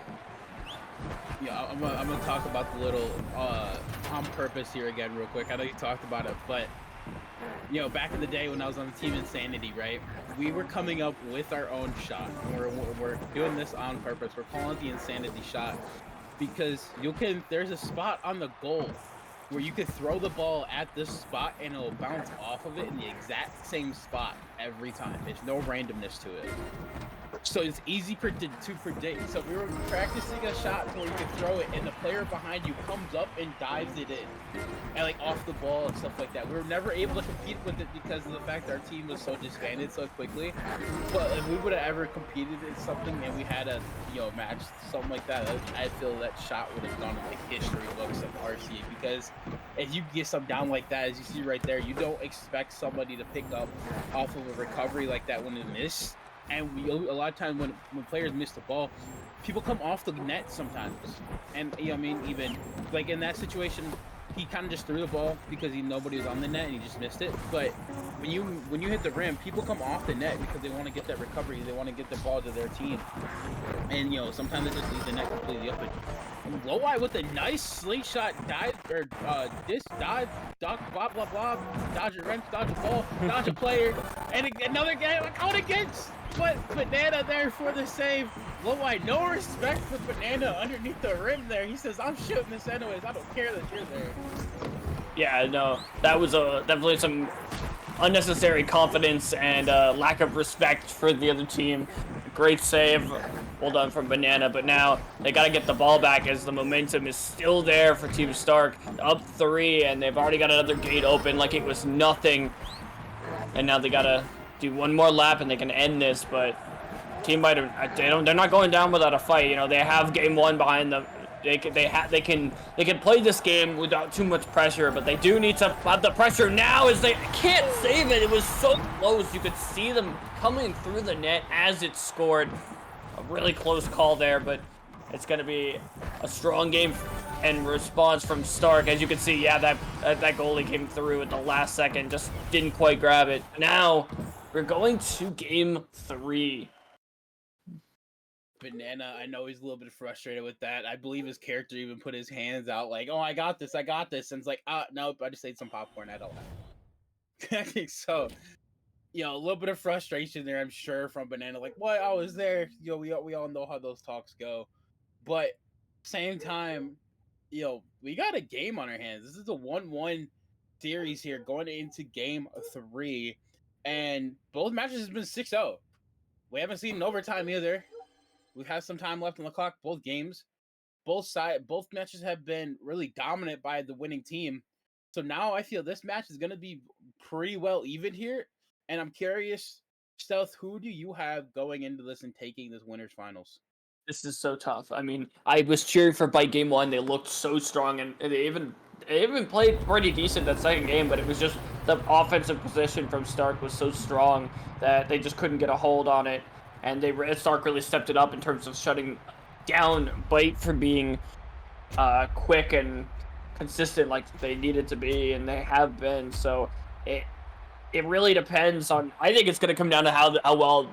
H: Yeah, I'm gonna talk about the little on purpose here again real quick. I know you talked about it, but you know, back in the day when I was on the team Insanity, right? We were coming up with our own shot. We're doing this on purpose. We're calling it the Insanity shot because there's a spot on the goal where you could throw the ball at this spot and it'll bounce off of it in the exact same spot every time. There's no randomness to it. So it's easy to predict. So we were practicing a shot where you can throw it and the player behind you comes up and dives it in. And like off the ball and stuff like that. We were never able to compete with it because of the fact our team was so disbanded so quickly. But if we would have ever competed in something and we had a match, something like that, I feel that shot would have gone in like history books of RC, because if you get some down like that, as you see right there, you don't expect somebody to pick up off of a recovery like that when they miss. And a lot of times when players miss the ball, people come off the net sometimes. And even like in that situation, he kind of just threw the ball because nobody was on the net and he just missed it. But when you hit the rim, people come off the net because they want to get that recovery, they want to get the ball to their team. And sometimes they just leave the net completely open. Low-eye with a nice slingshot dive or dive, blah blah blah, dodge a wrench, dodge a ball, dodge a player, and another guy out against. But Banana there for the save. Low-eye, no respect for Banana underneath the rim there. He says, "I'm shooting this anyways. I don't care that you're there." Yeah,
D: no, that was definitely some unnecessary confidence and lack of respect for the other team. Great save, well done from Banana, but now they got to get the ball back as the momentum is still there for Team Stark. Up 3, and they've already got another gate open like it was nothing. And now they got to do one more lap and they can end this, but team might have, they're not going down without a fight. They have game 1 behind them. They can play this game without too much pressure, but they do need to have the pressure now as they can't save it. It was so close. You could see them coming through the net as it scored. A really close call there, but it's going to be a strong game and response from Stark. As you can see, yeah, that goalie came through at the last second, just didn't quite grab it. Now we're going to game 3.
H: Banana, I know he's a little bit frustrated with that. I believe his character even put his hands out like, "Oh, I got this. And it's like, nope, I just ate some popcorn. I don't have it." So, a little bit of frustration there, I'm sure, from Banana. Like, what? I was there. We all know how those talks go. But same time, we got a game on our hands. This is a 1-1 series here going into game 3. And both matches has been 6-0. We haven't seen overtime either. We've had some time left on the clock, both games. Both matches have been really dominant by the winning team. So now I feel this match is going to be pretty well even here. And I'm curious, Stealth, who do you have going into this and taking this winners finals?
D: This is so tough. I mean, I was cheering for Bite game 1. They looked so strong, and they even played pretty decent that second game, but it was just the offensive position from Stark was so strong that they just couldn't get a hold on it. And Stark really stepped it up in terms of shutting down Bite for being quick and consistent like they needed to be, and they have been. So it really depends on. I think it's going to come down to how well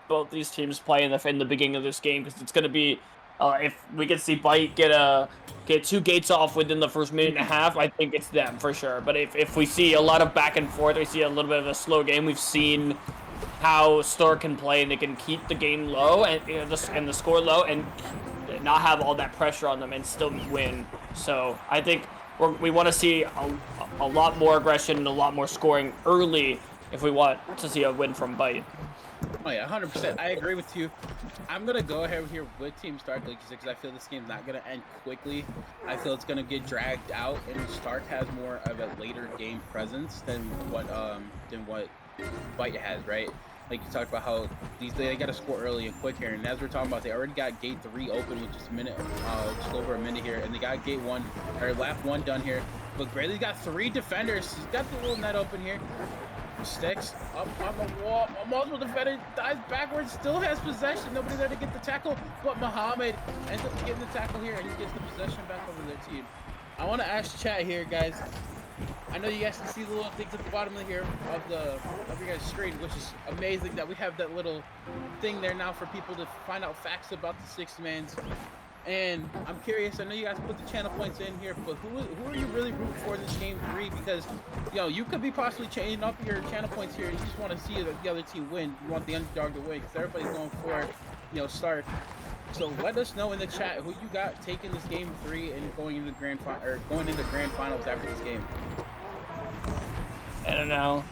D: both these teams play in the beginning of this game, because it's going to be if we can see Bite get 2 gates off within the first minute and a half, I think it's them for sure. But if we see a lot of back and forth, we see a little bit of a slow game. We've seen how Stark can play, and they can keep the game low and the score low and not have all that pressure on them and still win. So I think we want to see a lot more aggression and a lot more scoring early if we want to see a win from Bite.
H: Oh yeah, 100%. I agree with you. I'm gonna go ahead here with Team Stark, like you said, because I feel this game's not gonna end quickly. I feel it's gonna get dragged out, and Stark has more of a later game presence than what Bite has, right? Like you talked about how they got to score early and quick here, and as we're talking about, they already got gate 3 open with just over a minute here, and they got gate 1 or lap 1 done here. But Graylee's got 3 defenders. He's got the little net open here. Sticks up on the wall. A multiple defender dives backwards, still has possession. Nobody there to get the tackle, but Muhammad ends up getting the tackle here, and he gets the possession back over their team. I want to ask chat here, guys. I know you guys can see the little things at the bottom of here of your guys' screen, which is amazing that we have that little thing there now for people to find out facts about the 60-mans. And I'm curious, I know you guys put the channel points in here, but who are you really rooting for in this game 3? Because, you could be possibly changing up your channel points here. You just want to see the other team win. You want the underdog to win because everybody's going for, Stark. So let us know in the chat who you got taking this game 3 and going into grand finals after this game.
D: I don't know.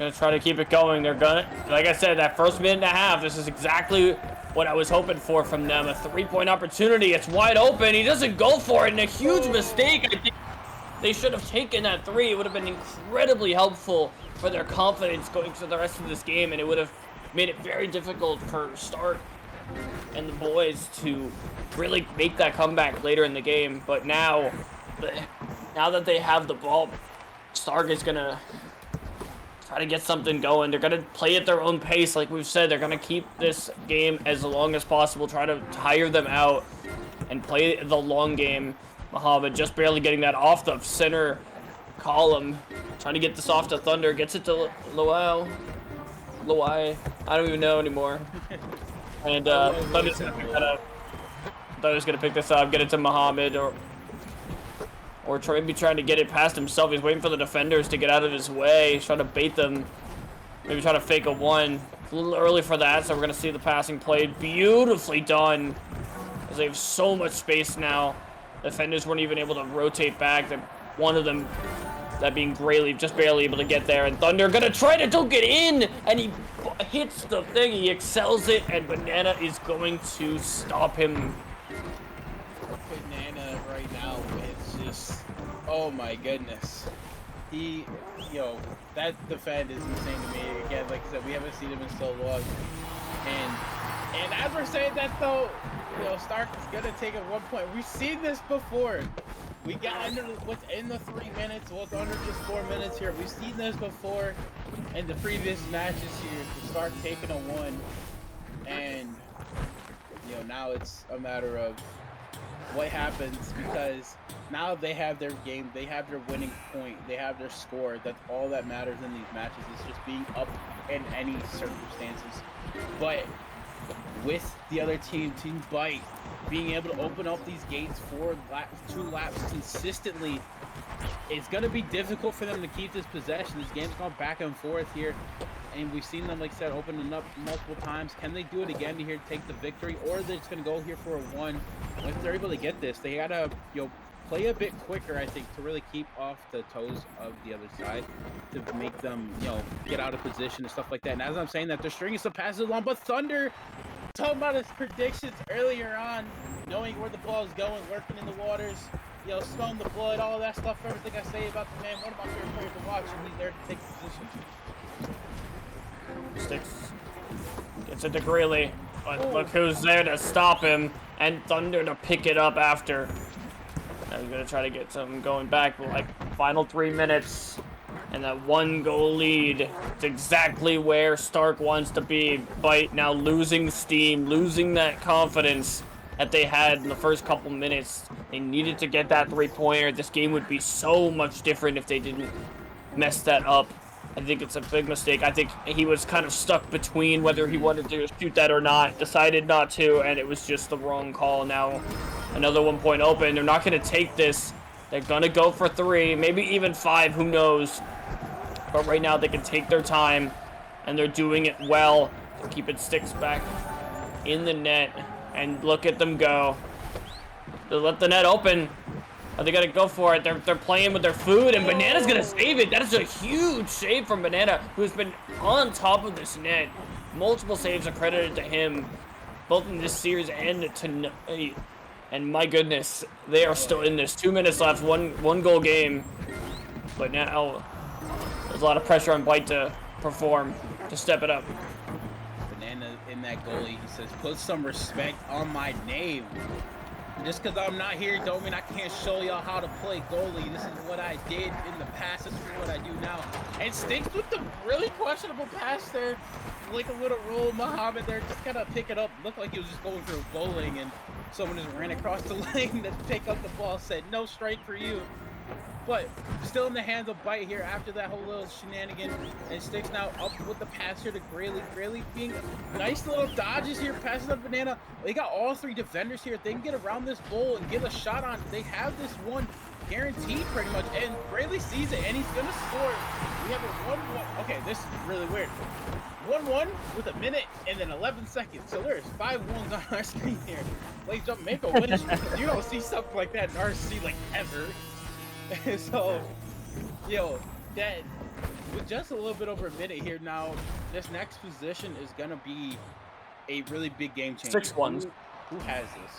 D: Gonna try to keep it going. They're gonna, like I said, that first minute and a half, this is exactly what I was hoping for from them. A 3-point opportunity. It's wide open. He doesn't go for it, and a huge mistake. I think they should have taken that 3. It would have been incredibly helpful for their confidence going to the rest of this game, and it would have made it very difficult for Stark and the boys to really make that comeback later in the game. But now that they have the ball, Stark is gonna try to get something going. They're gonna play at their own pace, like we've said. They're gonna keep this game as long as possible, try to tire them out and play the long game. Muhammad just barely getting that off the center column, trying to get this off to Thunder, gets it to Luai. I don't even know anymore. And Thunder's gonna pick that up. Thunder's gonna pick this up, get it to Muhammad, or maybe trying to get it past himself. He's waiting for the defenders to get out of his way. He's trying to bait them. Maybe try to fake a 1. It's a little early for that, so we're gonna see the passing played. Beautifully done, as they have so much space now. Defenders weren't even able to rotate back. One of them, that being Grayley, just barely able to get there. And Thunder gonna try to get in, and he hits the thing. He excels it, and Banana is going to stop him.
H: Banana right now, it's just, oh my goodness. That defend is insane to me. Again, like I said, we haven't seen him in so long. And as we're saying that though, Stark is gonna take a 1 point. We've seen this before. We got under within the 3 minutes, what's under just 4 minutes here. We've seen this before in the previous matches here. To start taking a 1, and now it's a matter of what happens, because now they have their game, they have their winning point, they have their score. That's all that matters in these matches, is just being up in any circumstances. But with the other team, Team Bite, being able to open up these gates for 2 laps consistently, it's going to be difficult for them to keep this possession. This game's gone back and forth here, and we've seen them, like I said, opening up multiple times. Can they do it again to here to take the victory, or are they just going to go here for a 1? If they're able to get this, they got to play a bit quicker, I think, to really keep off the toes of the other side, to make them, get out of position and stuff like that. And as I'm saying that, they're stringing some passes along, but Thunder, talking about his predictions earlier on, knowing where the ball is going, lurking in the waters, smelling the blood, all that stuff, everything I say about the man, one of my favorite players to watch, and he's there to take position.
D: Sticks. Gets it to Greeley, but look who's there to stop him, and Thunder to pick it up after. Now he's gonna try to get something going back, but final 3 minutes, and that 1-goal lead. It's exactly where Stark wants to be. Bite now losing steam, losing that confidence that they had in the first couple minutes. They needed to get that 3-pointer. This game would be so much different if they didn't mess that up. I think it's a big mistake. I think he was kind of stuck between whether he wanted to shoot that or not, decided not to, and it was just the wrong call. Now another 1 point open. They're not going to take this. They're going to go for 3, maybe even 5, who knows. But right now they can take their time, and they're doing it well. Keeping Sticks back in the net, and look at them go. They let the net open. They gotta go for it. They're playing with their food, and Banana's gonna save it. That is a huge save from Banana, who's been on top of this net. Multiple saves are credited to him, both in this series and tonight. And my goodness, they are still in this. 2 minutes left, one goal game. But now there's a lot of pressure on Bite to perform, to step it up.
H: Banana in that goalie, he says, put some respect on my name. Just because I'm not here don't mean I can't show y'all how to play goalie. This is what I did in the past. This is what I do now. And Sticks with the really questionable pass there. Like a little roll, Muhammad there. Just kind of pick it up. Looked like he was just going through bowling, and someone just ran across the lane to pick up the ball. Said, no strike for you. but still in the hands of Bite here after that whole little shenanigan. And Sticks now up with the pass here to Grayley. Grayley being nice little dodges here, passes up Banana. They got all three defenders here. If they can get around this bull and get a shot on, they have this one guaranteed pretty much. And Grayley sees it and he's gonna score. We have a 1-1. Okay, this is really weird. 1-1 with a minute and then 11 seconds. So there's 5 1s on our screen here. Late jump, make a wish. You don't see something like that in RC like ever. So, yo, that with just a little bit over a minute here now, this next position is gonna be a really big game changer.
D: 6-1s.
H: Who has this?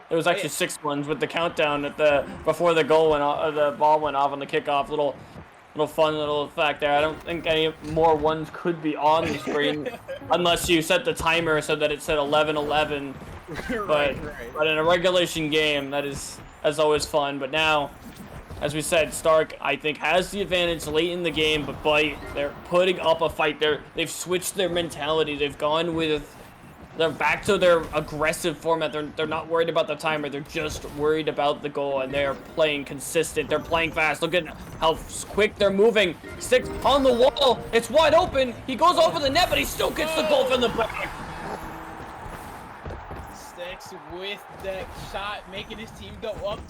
D: It was actually 6-1s with the countdown at the before the goal went off, the ball went off on the kickoff. Little fun little fact there. I don't think any more ones could be on the screen unless you set the timer so that it said 11-11. But in a regulation game, that's always fun. But now, as we said, Stark I think has the advantage late in the game, but Bite, they're putting up a fight. They've switched their mentality. They're back to their aggressive format. They're not worried about the timer. They're just worried about the goal, and they're playing consistent. They're playing fast. Look at how quick they're moving. Sticks on the wall. It's wide open. He goes over the net, but he still gets the goal from the back.
H: Sticks with that shot, making his team go up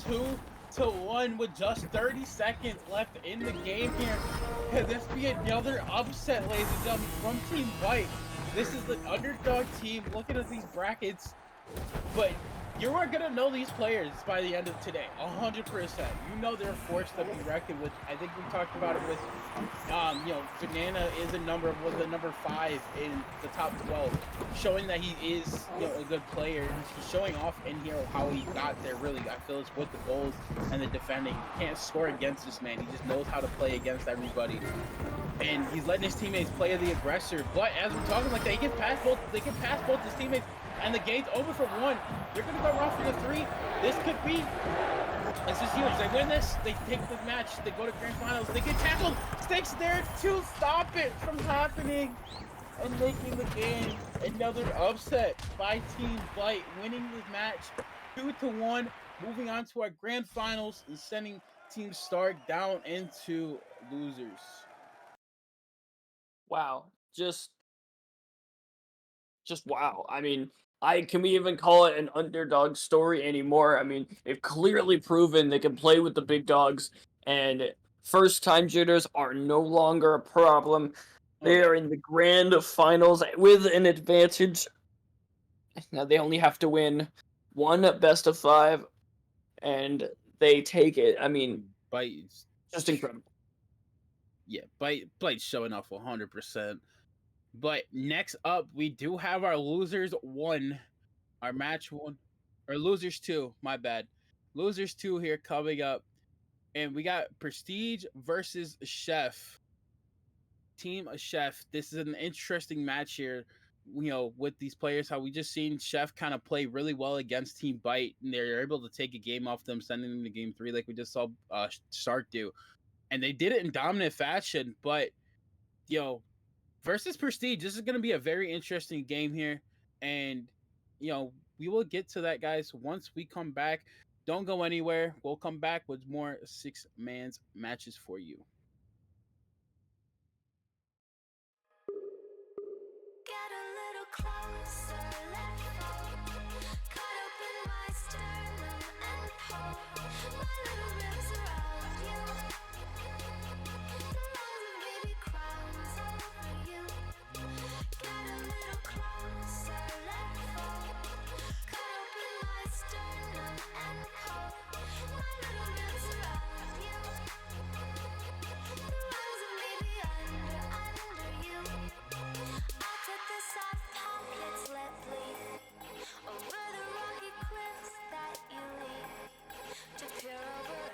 H: 2-1 with just 30 seconds left in the game here. Could this be another upset, ladies and gentlemen, from Team Bite? This is the underdog team looking at these brackets, but you are going to know these players by the end of today, 100%. You know they're forced to be reckoned with. I think we talked about it with, Banana was the number 5 in the top 12, showing that he is, a good player. He's showing off in here how he got there, really. I feel it's with the goals and the defending. You can't score against this man. He just knows how to play against everybody. And he's letting his teammates play the aggressor. But as we're talking, like, they can pass both his teammates. And the game's over for 1. They're going to go around for the 3. This is huge. They win this, they take the match, they go to grand finals, they get tackled. Stakes there to stop it from happening and making the game another upset by Team Bite, winning this match 2-1, moving on to our grand finals and sending Team Stark down into losers.
D: Wow, just wow. I mean, can we even call it an underdog story anymore? I mean, they've clearly proven they can play with the big dogs, and first-time jitters are no longer a problem. They are in the grand finals with an advantage. Now they only have to win one best of 5, and they take it. I mean,
H: Bite's
D: just incredible.
H: Yeah, Bite's showing off 100%. But next up, we do have our losers 1, our match 1, or losers 2. My bad, losers 2 here coming up, and we got Prestige versus Chef. Team Chef. This is an interesting match here. With these players, how we just seen Chef kind of play really well against Team Bite, and they're able to take a game off them, sending them to game 3, like we just saw Stark do, and they did it in dominant fashion. But versus Prestige, this is going to be a very interesting game here. And, we will get to that, guys, once we come back. Don't go anywhere. We'll come back with more 6-man matches for you.
A: Get a little closer, let go. Caught up in my sternum and pull my little ribs around you. The rose baby crowns over you. Get a little closer, let go. Caught up in my sternum and pull my little ribs around you. The rose baby under you. I'll take the soft pockets, let bleed over the rocky cliffs that you lead to peer over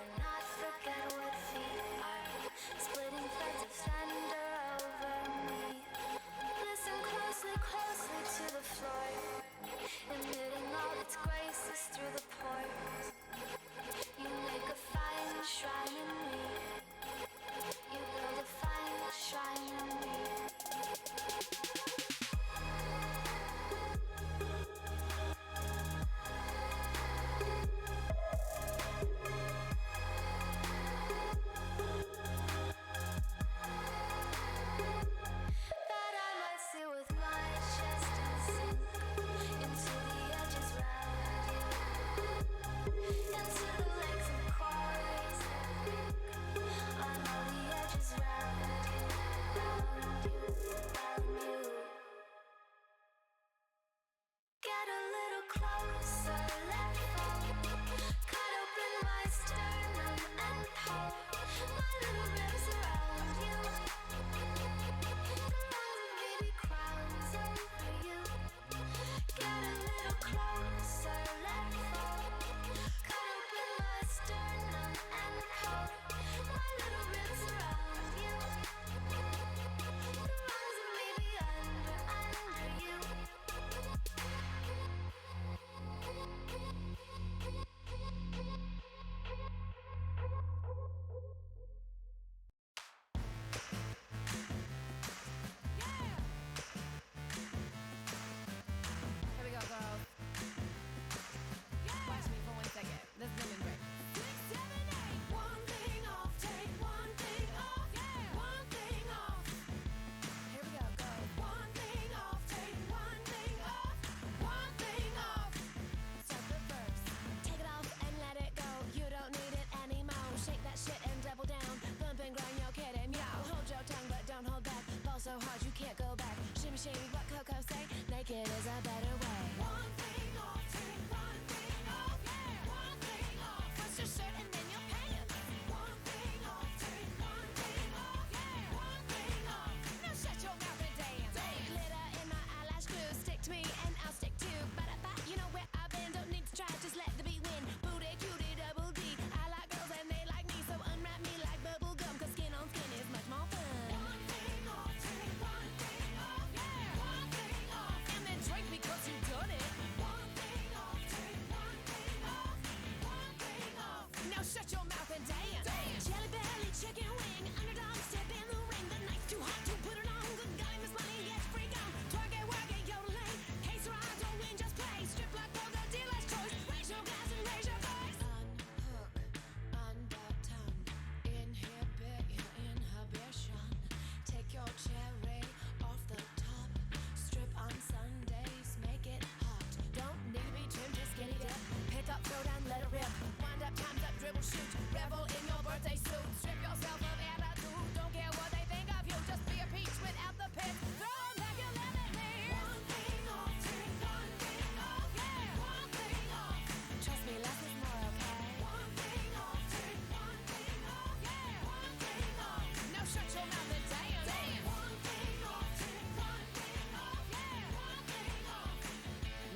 A: shoot. Revel in your birthday suit. Strip yourself of attitude. Don't care what they think of you. Just be a peach without the pit. Throw 'em like you lemonade. One thing off, drink one thing off. Yeah, one thing off. Trust me, less is more, okay? One thing off, drink one thing off. Yeah, one thing off. Now shut your mouth and dance. One thing off, drink one thing off. Yeah, one thing off.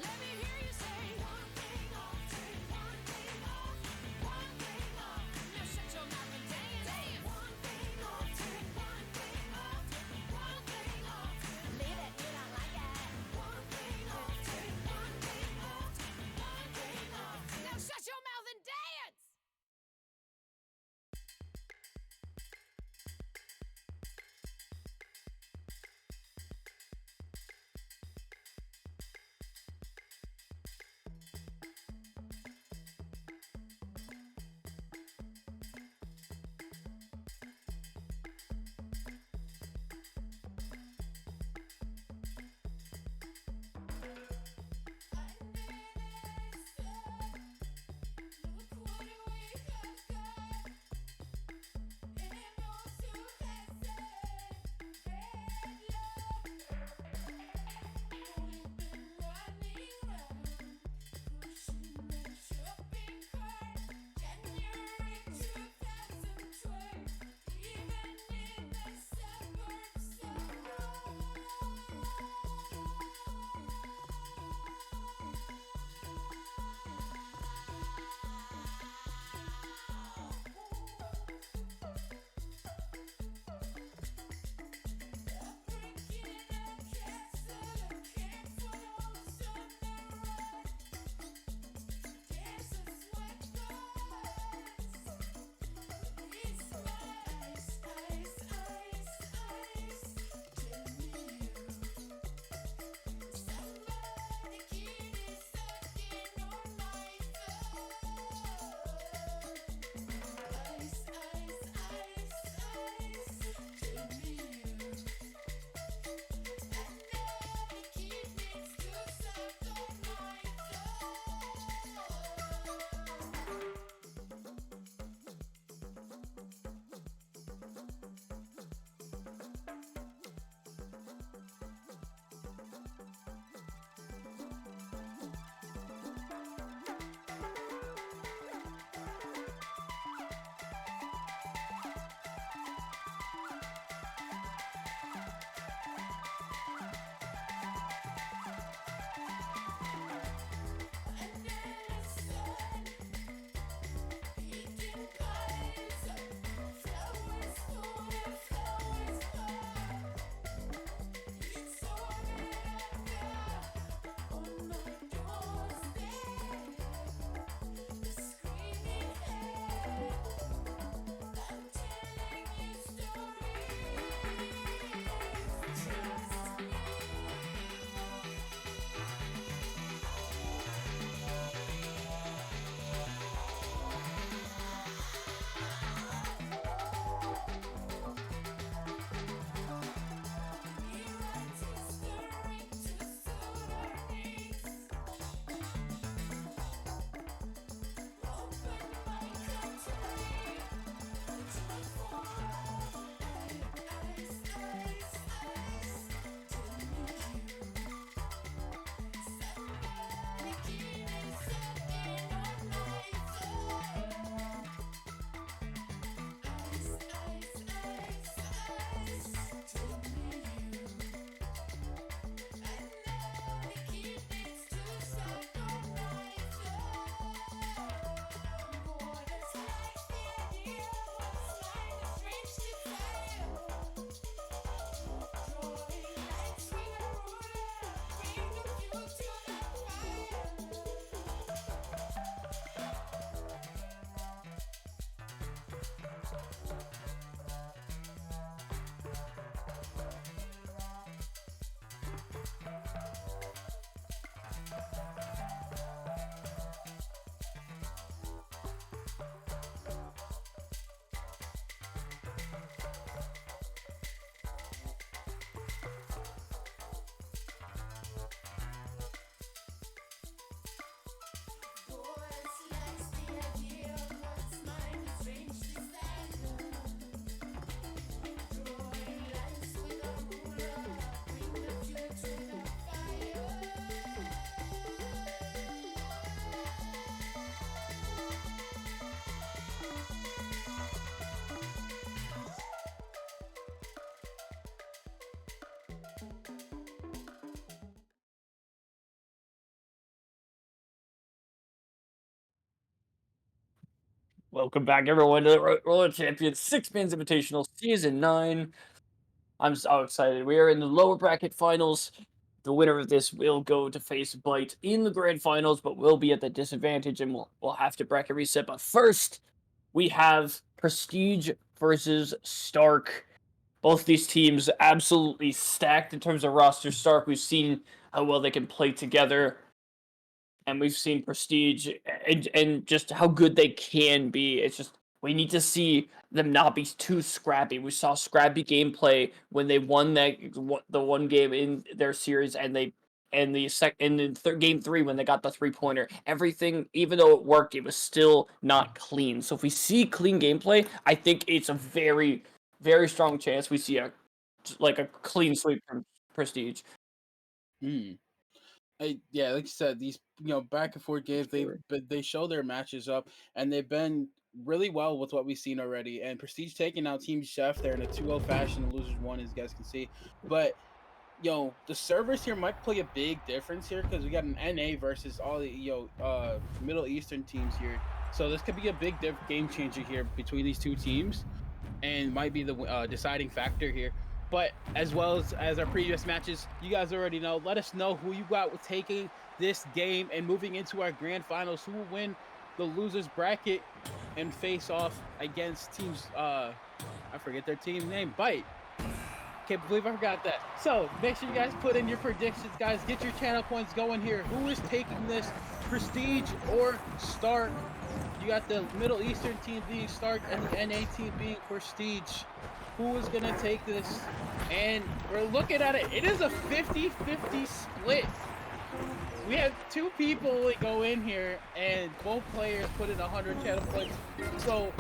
A: Let me hear you say one thing off, drink one thing off. One thing off.
D: Welcome back, everyone, to the Roller Champions 6-Man's Invitational Season 9. I'm so excited. We are in the lower bracket finals. The winner of this will go to face Bite in the grand finals, but will be at the disadvantage, and we'll have to bracket reset. But first, we have Prestige versus Stark. Both these teams absolutely stacked in terms of roster. Stark, we've seen how well they can play together, and we've seen Prestige and just how good they can be. It's just we need to see them not be too scrappy. We saw scrappy gameplay when they won the one game in their series, and game 3 when they got the 3-pointer. Everything, even though it worked, it was still not clean. So if we see clean gameplay, I think it's a very, very strong chance we see a clean sweep from Prestige.
H: Yeah, like you said, these back and forth games, they show their matches up, and they've been really well with what we've seen already. And Prestige taking out Team Chef there in a 2-0 fashion, the losers won, as you guys can see. But the servers here might play a big difference here because we got an NA versus all the Middle Eastern teams here. So this could be a big game changer here between these two teams, and might be the deciding factor here. But as well as our previous matches, you guys already know. Let us know who you got with taking this game and moving into our grand finals. Who will win the losers bracket and face off against teams? I forget their team name. Bite. Can't believe I forgot that. So make sure you guys put in your predictions, guys. Get your channel points going here. Who is taking this, Prestige or Stark? You got the Middle Eastern team being Stark and the NA team being Prestige. Who is going to take this? And we're looking at it. It is a 50-50 split. We have two people that go in here, and both players put in 100 channel points. So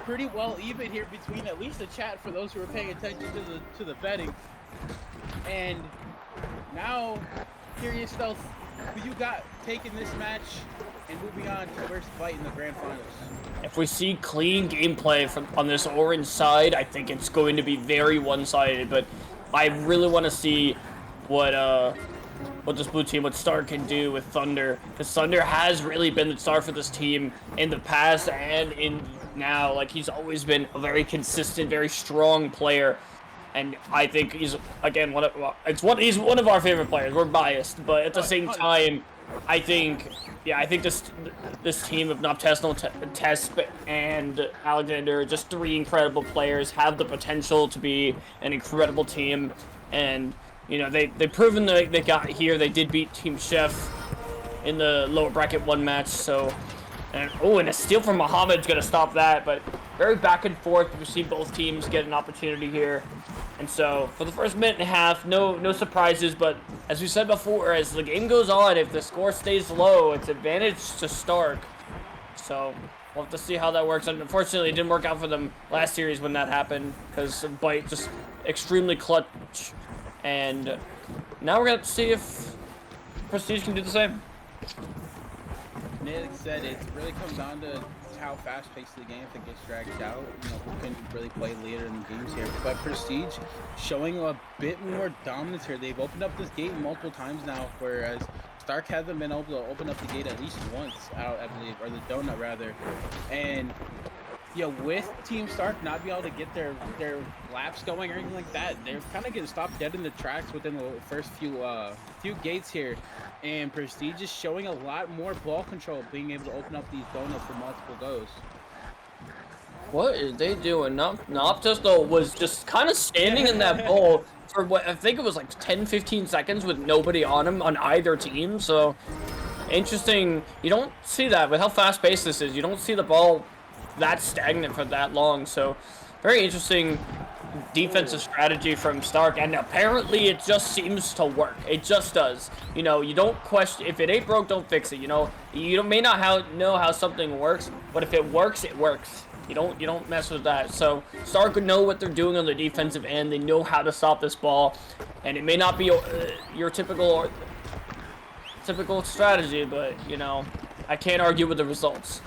H: pretty well even here between at least the chat for those who are paying attention to the betting. And now, curious though, who you got taking this match and moving on to first fight in the grand finals?
D: If we see clean gameplay on this orange side, I think it's going to be very one-sided. But I really want to see what this blue team, what Stark can do with Thunder. Because Thunder has really been the star for this team in the past and in now. Like, he's always been a very consistent, very strong player. And I think he's, again, he's one of our favorite players. We're biased, but at the same time, I think this team of Nocturnal, Tesp, and Alexander, just 3 incredible players, have the potential to be an incredible team. And they've proven that they got here. They did beat Team Chef in the lower bracket 1 match. So, and a steal from Muhammad's gonna stop that. But very back and forth. We've seen both teams get an opportunity here. And so, for the first minute and a half, no surprises, but as we said before, as the game goes on, if the score stays low, it's advantage to Stark. So, we'll have to see how that works. And unfortunately, it didn't work out for them last series when that happened, because Bite just extremely clutch. And now we're going to see if Prestige can do the same.
H: Like I said, it really comes down to how fast-paced the game, if it gets dragged out, who can really play later in the games here. But Prestige showing a bit more dominance here. They've opened up this gate multiple times now, whereas Stark hasn't been able to open up the gate at least once out, I believe, or the donut rather. And with Team Stark not being able to get their laps going or anything like that, they're kind of getting stopped dead in the tracks within the first few gates here. And Prestige is showing a lot more ball control, being able to open up these donuts for multiple goes.
D: What is they doing? Noctis, though, was just kind of standing in that bowl for what I think it was like 10-15 seconds with nobody on him on either team. So, interesting. You don't see that with how fast-paced this is. You don't see the ball that stagnant for that long. So, very interesting defensive strategy from Stark, and apparently it just seems to work. It just does. You don't question, if it ain't broke, don't fix it. You may not know how something works, but if it works, it works. You don't mess with that. So Stark would know what they're doing on the defensive end. They know how to stop this ball, and it may not be your typical strategy, but I can't argue with the results.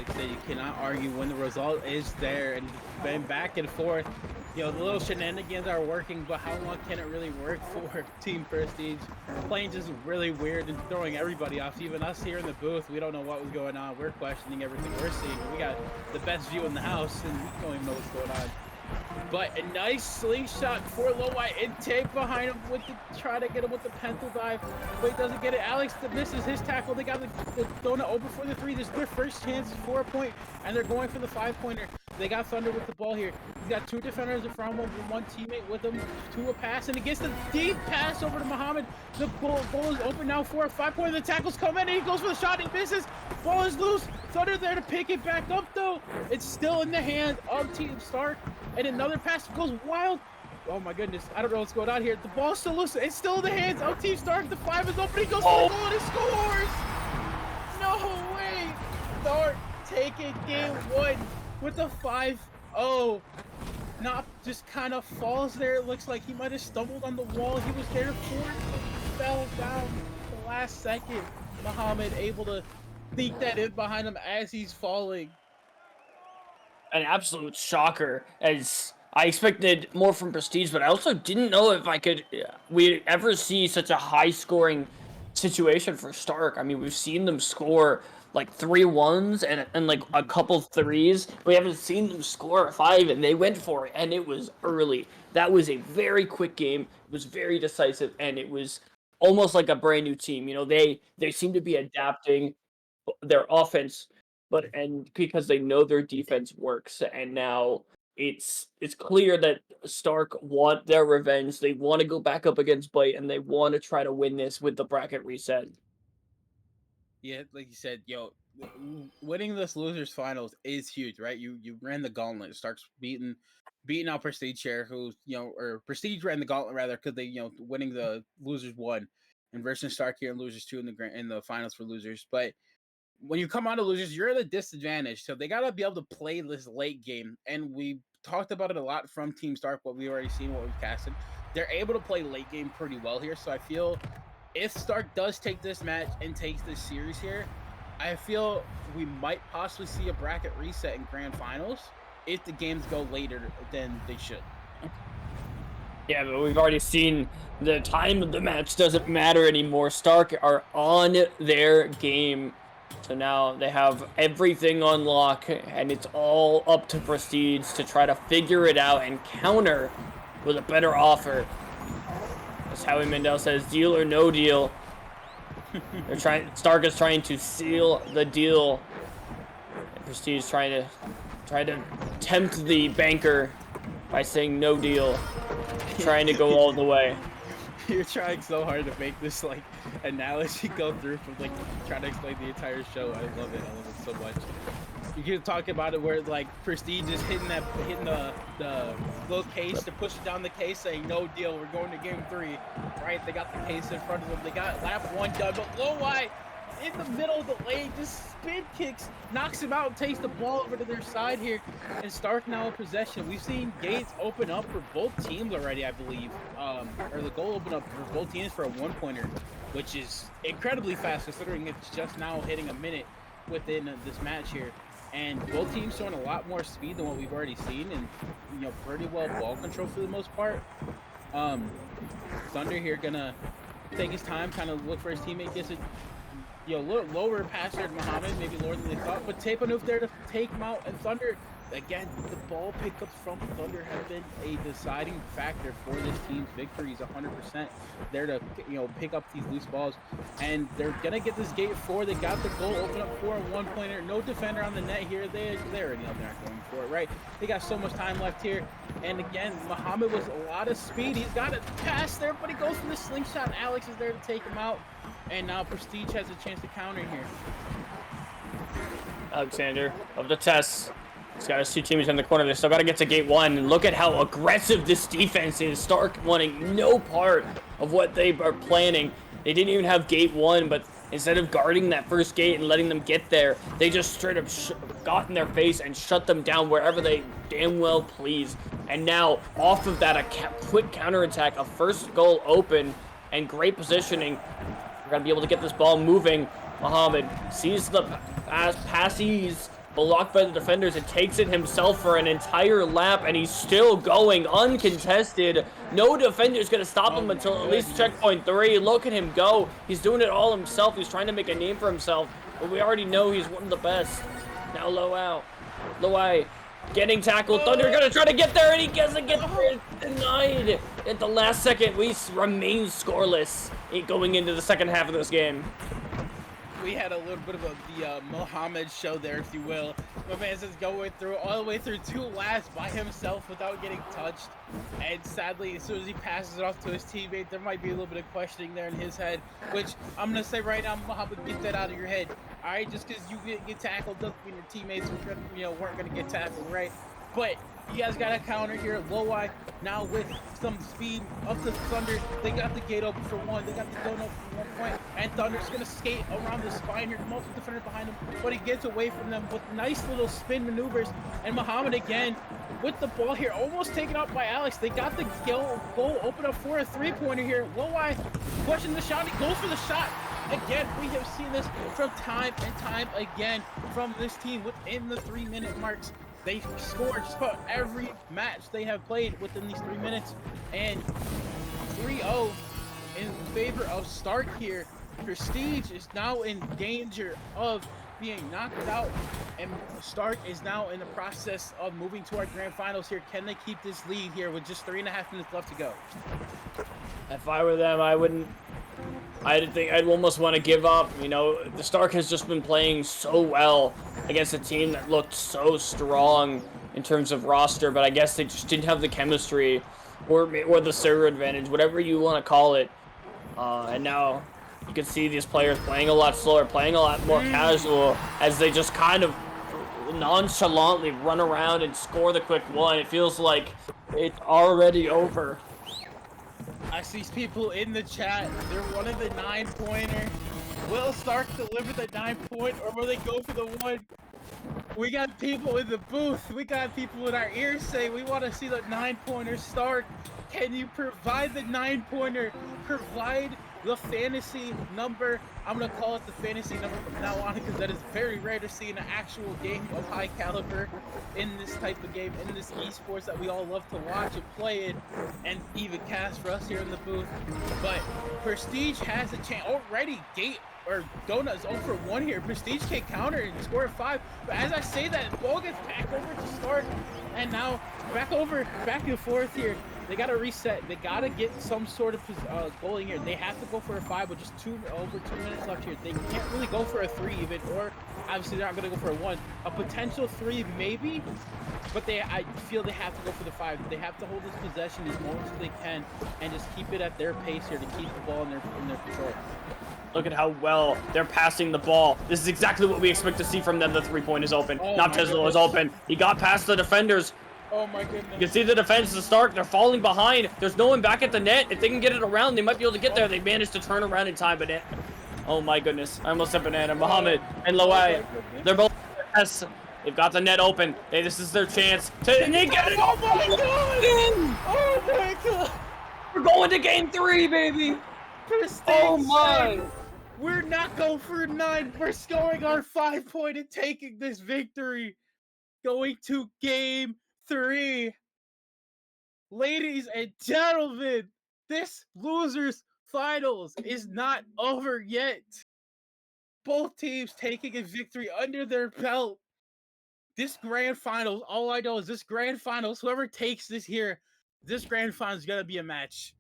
H: Like I said, you cannot argue when the result is there, and it's been back and forth. You know, the little shenanigans are working, but how long can it really work for Team Prestige? Playing just really weird and throwing everybody off. Even us here in the booth, we don't know what was going on. We're questioning everything we're seeing. We got the best view in the house, and we don't even know what's going on. But a nice slingshot for Lowai intake behind him with the try to get him with the pencil dive, but he doesn't get it. Alex misses his tackle. They got the donut open for the 3. This is their first chance for a point, and they're going for the 5-pointer. They got Thunder with the ball here. He's got 2 defenders in front of him, one teammate with him to a pass, and he gets the deep pass over to Muhammad. The ball is open now for a 5-pointer. The tackles come in, and he goes for the shot. He misses. Ball is loose. Thunder there to pick it back up, though. It's still in the hand of Team Stark, and another pass goes wild. Oh my goodness, I don't know what's going on here. The ball's still loose. It's still in the hands of Team Stark. The 5 is open. He goes for the goal, and he scores. No way. Stark taking game 1 with a 5-0. Not just kind of falls there. It looks like he might have stumbled on the wall. He was there for it, but fell down the last second. Muhammad able to sneak that in behind him as he's falling.
D: An absolute shocker, as I expected more from Prestige, but I also didn't know if we ever see such a high scoring situation for Stark. I mean, we've seen them score like 3 1s and like a couple 3s. We haven't seen them score a 5, and they went for it, and it was early. That was a very quick game. It was very decisive, and it was almost like a brand new team. You know, they seem to be adapting their offense, and because they know their defense works, and now it's clear that Stark want their revenge. They want to go back up against Bite, and they want to try to win this with the bracket reset.
H: Yeah, like you said, winning this losers finals is huge, right? You ran the gauntlet. Stark's beating out Prestige here, who's or Prestige ran the gauntlet rather, because they winning the losers 1, and versus Stark here and losers 2 in the finals for losers. But when you come out of losers, you're at a disadvantage, so they gotta be able to play this late game. And we talked about it a lot from Team Stark, what we already seen, what we've casted. They're able to play late game pretty well here, so I feel if Stark does take this match and takes this series here, I feel we might possibly see a bracket reset in grand finals if the games go later than they should.
D: Yeah, but we've already seen the time of the match doesn't matter anymore. Stark are on their game. So now they have everything on lock, and it's all up to Prestige to try to figure it out and counter with a better offer. As Howie Mandel says, deal or no deal. Stark is trying to seal the deal. And Prestige trying to tempt the banker by saying no deal. Trying to go all the way.
H: You're trying so hard to make this like analogy go through from like trying to explain the entire show. I love it so much. You can talk about it where like Prestige is hitting the little case to push it down the case, saying no deal, we're going to game 3. Right? They got the case in front of them. They got lap 1 done, but Lowai in the middle of the lane just spin kicks, knocks him out, and takes the ball over to their side here. And Stark now in possession. We've seen gates open up for both teams already, I believe. Or the goal open up for both teams for a 1-pointer, which is incredibly fast considering it's just now hitting a minute within this match here. And both teams showing a lot more speed than what we've already seen, and pretty well ball control for the most part. Thunder here gonna take his time, kind of look for his teammate, gets it a little lower past there to Muhammad, maybe lower than they thought, but Tapanoof there to take him out, and Thunder, again, the ball pickups from Thunder have been a deciding factor for this team's victories, 100%. There to, pick up these loose balls, and they're going to get this gate 4. They got the goal open up for a 1-pointer. No defender on the net here. They're already up there going for it, right? They got so much time left here, and again, Muhammad was a lot of speed. He's got a pass there, but he goes for the slingshot. Alex is there to take him out. And now Prestige has a chance to counter here.
D: Alexander of the test. He's got his 2 teammates in the corner. They still got to get to gate 1. And look at how aggressive this defense is. Stark wanting no part of what they are planning. They didn't even have gate 1, but instead of guarding that first gate and letting them get there, they just straight up got in their face and shut them down wherever they damn well please. And now, off of that, a quick counterattack, a first goal open, and great positioning. We're going to be able to get this ball moving. Muhammad sees the passes blocked by the defenders and takes it himself for an entire lap, and he's still going uncontested. No defender's gonna stop him until at least checkpoint 3. Look at him go. He's doing it all himself. He's trying to make a name for himself, but we already know he's one of the best. Now Loai getting tackled. Thunder gonna try to get there, and he doesn't get there. Denied at the last second. We remain scoreless going into the second half of this game.
H: We had a little bit of the Mohammed show there, if you will. My man says going through all the way through 2 laps by himself without getting touched. And sadly, as soon as he passes it off to his teammate, there might be a little bit of questioning there in his head. Which I'm gonna say right now, Mohammed, get that out of your head. All right, just because you get tackled doesn't mean your teammates weren't gonna get tackled, right? But you guys got a counter here. Loai now with some speed up to Thunder. They got the gate open for 1. They got the donut for 1 point. And Thunder's going to skate around the spine here. Multiple defenders behind him. But he gets away from them with nice little spin maneuvers. And Muhammad again with the ball here. Almost taken out by Alex. They got the goal open up for a 3-pointer here. Loai pushing the shot. He goes for the shot. Again, we have seen this from time and time again from this team within the 3-minute marks. They scored just about every match they have played within these 3 minutes. And 3-0 in favor of Stark here. Prestige is now in danger of being knocked out. And Stark is now in the process of moving to our grand finals here. Can they keep this lead here with just 3.5 minutes left to go?
D: If I were them, I wouldn't. I'd think I'd almost want to give up. You know, the Stark has just been playing so well against a team that looked so strong in terms of roster, but I guess they just didn't have the chemistry or the server advantage, whatever you want to call it. And now you can see these players playing a lot slower, playing a lot more casual, as they just kind of nonchalantly run around and score the quick 1. It feels like it's already over.
H: I see people in the chat. They're wanting the 9-pointer. Will Stark deliver the 9-point, or will they go for the 1? We got people in the booth. We got people in our ears saying we want to see the 9-pointer. Stark, can you provide the 9-pointer? Provide the fantasy number. I'm going to call it the fantasy number from now on, because that is very rare to see in an actual game of high caliber in this type of game, in this esports that we all love to watch and play it, and even cast for us here in the booth. But Prestige has a chance already. Donut is 0 for 1 here. Prestige can counter and score a 5. But as I say that, the ball gets back over to Stark, and now back and forth here. They got to reset. They got to get some sort of goal in here. They have to go for a 5 with just over 2 minutes left here. They can't really go for a 3 even, or obviously they're not going to go for a 1. A potential 3 maybe, but I feel they have to go for the 5. They have to hold this possession as long as they can and just keep it at their pace here to keep the ball in their control.
D: Look at how well they're passing the ball. This is exactly what we expect to see from them. The 3-point is open. Not Tesla is open. He got past the defenders.
H: Oh my goodness.
D: You can see the defense is Stark. They're falling behind. There's no one back at the net. If they can get it around, they might be able to get there. They managed to turn around in time, but oh my goodness. I almost said banana. Muhammad and Loai. They're both. Yes. They've got the net open. This is their chance. And they get it.
H: Oh my god. Oh my god.
D: We're going to game 3, baby. Oh my.
H: We're not going for a 9. We're scoring our 5-point and taking this victory. Going to game 3. Ladies and gentlemen, this losers finals is not over yet. Both teams taking a victory under their belt. This grand finals, all I know is this grand finals, whoever takes this here, this grand finals is going to be a match.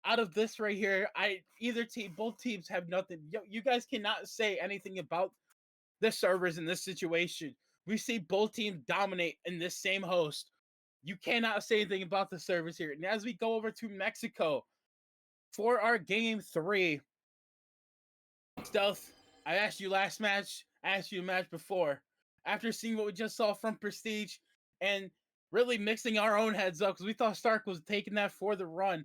H: Out of this right here, both teams have nothing. You guys cannot say anything about the servers in this situation. We see both teams dominate in this same host. You cannot say anything about the servers here. And as we go over to Mexico for our game 3, Stealth, I asked you last match, I asked you a match before. After seeing what we just saw from Prestige and really mixing our own heads up, because we thought Stark was taking that for the run,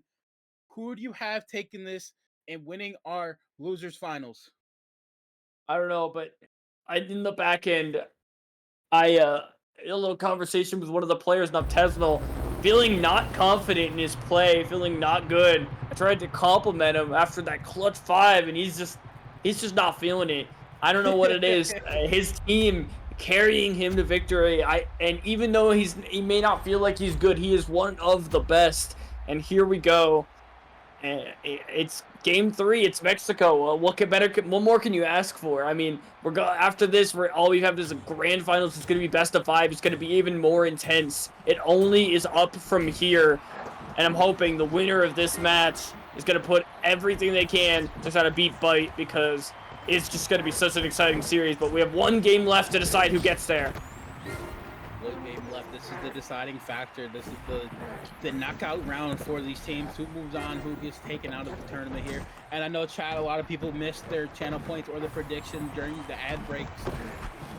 H: who do you have taking this and winning our losers finals?
D: I don't know, but in the back end, I had a little conversation with one of the players, Noctesnal, feeling not confident in his play, feeling not good. I tried to compliment him after that clutch 5, and he's just not feeling it. I don't know what it is. His team carrying him to victory. And even though he may not feel like he's good, he is one of the best. And here we go. And it's game 3. It's Mexico. What more can you ask for? I mean, after this, all we have is a grand finals. It's going to be best of 5. It's going to be even more intense. It only is up from here. And I'm hoping the winner of this match is going to put everything they can to try to beat Bite, because it's just going to be such an exciting series. But we have 1 game left to decide who gets there.
H: One game left. This is the deciding factor. This is the knockout round for these teams. Who moves on, who gets taken out of the tournament here. And I know, chat, a lot of people missed their channel points or the prediction during the ad breaks.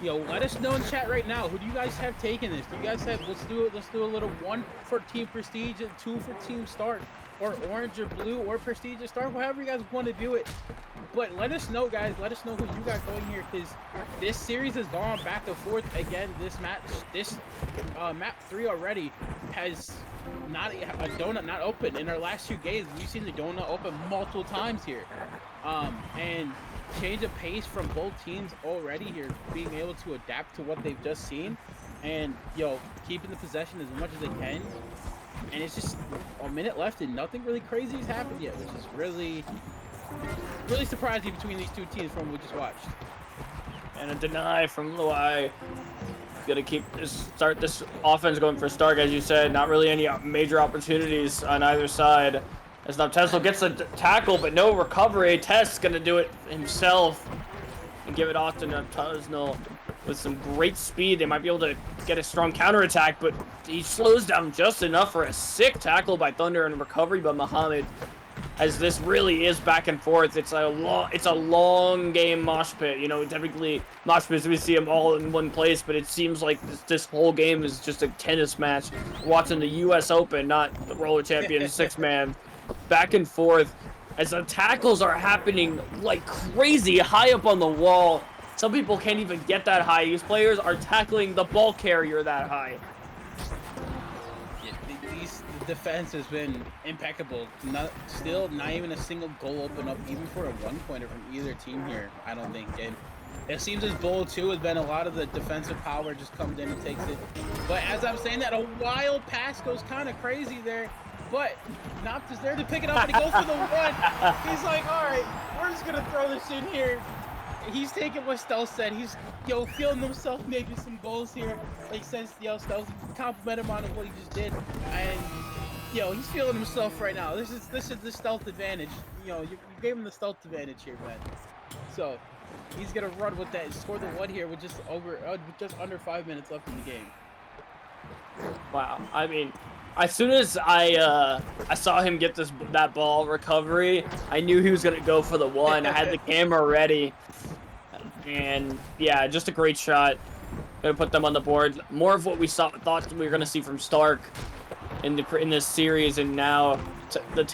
H: Let us know in chat right now. Who do you guys have taking this? Do you guys have, let's do a little 1 for Team Prestige and 2 for Team Start, or orange or blue or Prestige or Start, however you guys want to do it. But let us know, guys. Let us know who you got going here, because this series has gone back and forth. Again, this map 3 already has a donut not open. In our last 2 games, we've seen the donut open multiple times here. And change of pace from both teams already here, being able to adapt to what they've just seen, and keeping the possession as much as they can. And it's just a minute left and nothing really crazy has happened yet, which is really surprising between these 2 teams from what we just watched.
D: And a deny from Luai. Gonna start this offense going for Stark, as you said. Not really any major opportunities on either side. As now Tesla gets a tackle, but no recovery. Tess gonna do it himself and give it off to Nutuzno with some great speed. They might be able to get a strong counterattack, but he slows down just enough for a sick tackle by Thunder and recovery by Muhammad. As this really is back and forth. It's a long game mosh pit. Typically mosh pits, we see them all in one place, but it seems like this whole game is just a tennis match. We're watching the U.S. Open, not the Roller Champion 6-man. Back and forth as the tackles are happening like crazy high up on the wall. Some people can't even get that high. These players are tackling the ball carrier that high.
H: The defense has been impeccable. Not even a single goal open up, even for a 1-pointer from either team here, I don't think. And it seems as Bowl 2 has been a lot of the defensive power just comes in and takes it. But as I'm saying that, a wild pass goes kind of crazy there. But Nopt is there to pick it up, and he goes for the 1. He's like, all right, we're just going to throw this in here. He's taking what Stealth said. He's, feeling himself maybe some goals here. Makes sense, Stealth. Compliment him on what he just did. And, he's feeling himself right now. This is the Stealth advantage. You gave him the Stealth advantage here, man. So, he's going to run with that and score the 1 here with just under 5 minutes left in the game.
D: Wow. I mean, as soon as I saw him get that ball recovery, I knew he was gonna go for the 1. I had the camera ready, and yeah, just a great shot. Gonna put them on the board. More of what we thought we were gonna see from Stark in this series, and now the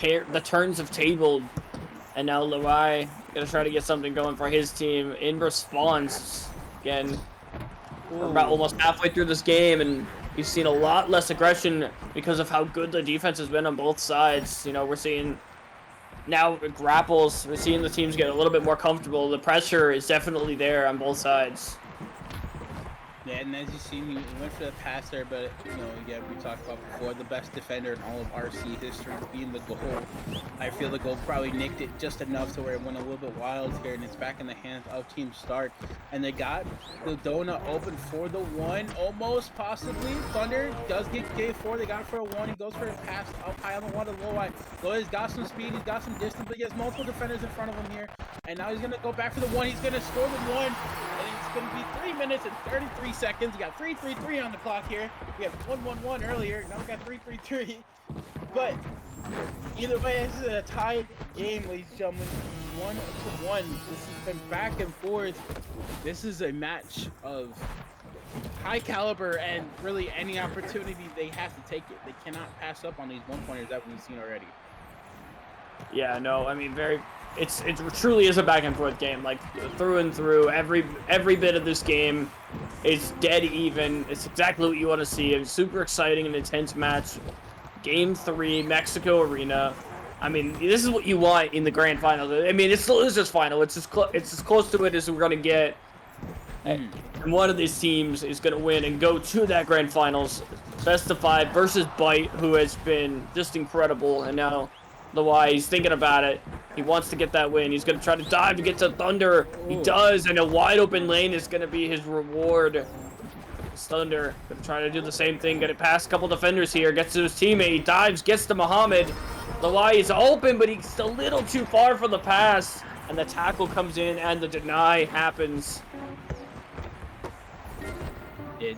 D: turns have tabled, and now Luai gonna try to get something going for his team in response. Again, we're about almost halfway through this game, and we've seen a lot less aggression because of how good the defense has been on both sides. We're seeing now grapples. We're seeing the teams get a little bit more comfortable. The pressure is definitely there on both sides.
H: Yeah, and as you've seen, he went for the pass there, but, again, we talked about before, the best defender in all of RC history being the goal. I feel the goal probably nicked it just enough to where it went a little bit wild here, and it's back in the hands of Team Stark. And they got the donut open for the 1, almost, possibly. Thunder does get game 4. They got it for a 1. He goes for a pass up high on the 1 to Low. Low got some speed. He's got some distance, but he has multiple defenders in front of him here. And now he's going to go back for the 1. He's going to score the 1. And it's going to be 3 minutes and 33 seconds. We got 3:33 on the clock here. We had 1:11 earlier. Now we got 3:33. But either way, this is a tied game, ladies and gentlemen. 1-1. This has been back and forth. This is a match of high caliber, and really any opportunity they have to take it. They cannot pass up on these 1-pointers that we've seen already.
D: Yeah, no, I mean, it truly is a back and forth game, like through and through. Every bit of this game is dead even. It's exactly what you want to see. It's super exciting and intense match. Game 3, Mexico Arena. I mean, this is what you want in the grand final. I mean, it's the losers final. It's as close to it as we're gonna get. And one of these teams is going to win and go to that grand finals. Best of 5 versus Bite, who has been just incredible. And now the Y, he's thinking about it. He wants to get that win. He's going to try to dive to get to Thunder. He does, and a wide open lane is going to be his reward. Thunder going to try to do the same thing. Get it past a couple defenders here. Gets to his teammate. He dives, gets to Muhammad. The Y is open, but he's a little too far for the pass. And the tackle comes in, and the deny happens.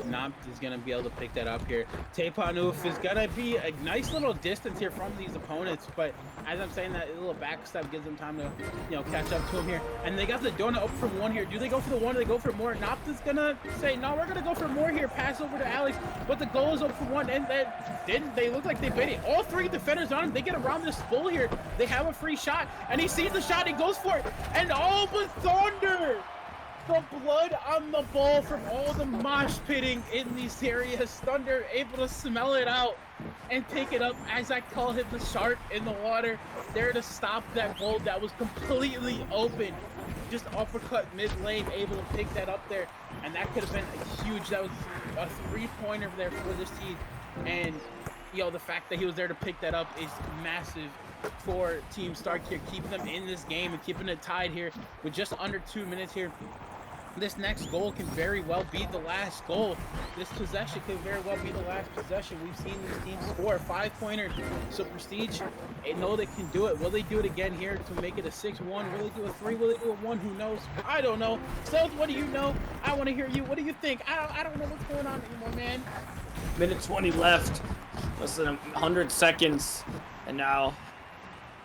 H: Nopt is going to be able to pick that up here. Tepanuf is going to be a nice little distance here from these opponents, but as I'm saying, that little backstep gives them time to, you know, catch up to him here. And they got the donut up from 1 here. Do they go for the 1 or they go for more? Nopt is going to say, no, we're going to go for more here. Pass over to Alex, but the goal is up for 1, and they look like they bait it. All 3 defenders on him. They get around this bull here. They have a free shot, and he sees the shot. He goes for it, and all but Thunder. The blood on the ball from all the mosh pitting in these areas. Thunder able to smell it out and take it up, as I call him, the shark in the water, there to stop that bull that was completely open. Just uppercut mid lane, able to pick that up there, and that could have been a huge, that was a 3-pointer there for this team. And you know, the fact that he was there to pick that up is massive for Team Stark here, keeping them in this game and keeping it tied here with just under 2 minutes here. This next goal can very well be the last goal. This possession could very well be the last possession. We've seen these teams score 5-pointer. So Prestige, they know they can do it. Will they do it again here to make it a 6-1? Will they do a 3? Will they do a 1? Who knows? I don't know. Seth, what do you know? I want to hear you. What do you think? I don't know what's going on anymore, man.
D: Minute 20 left. Less than 100 seconds. And now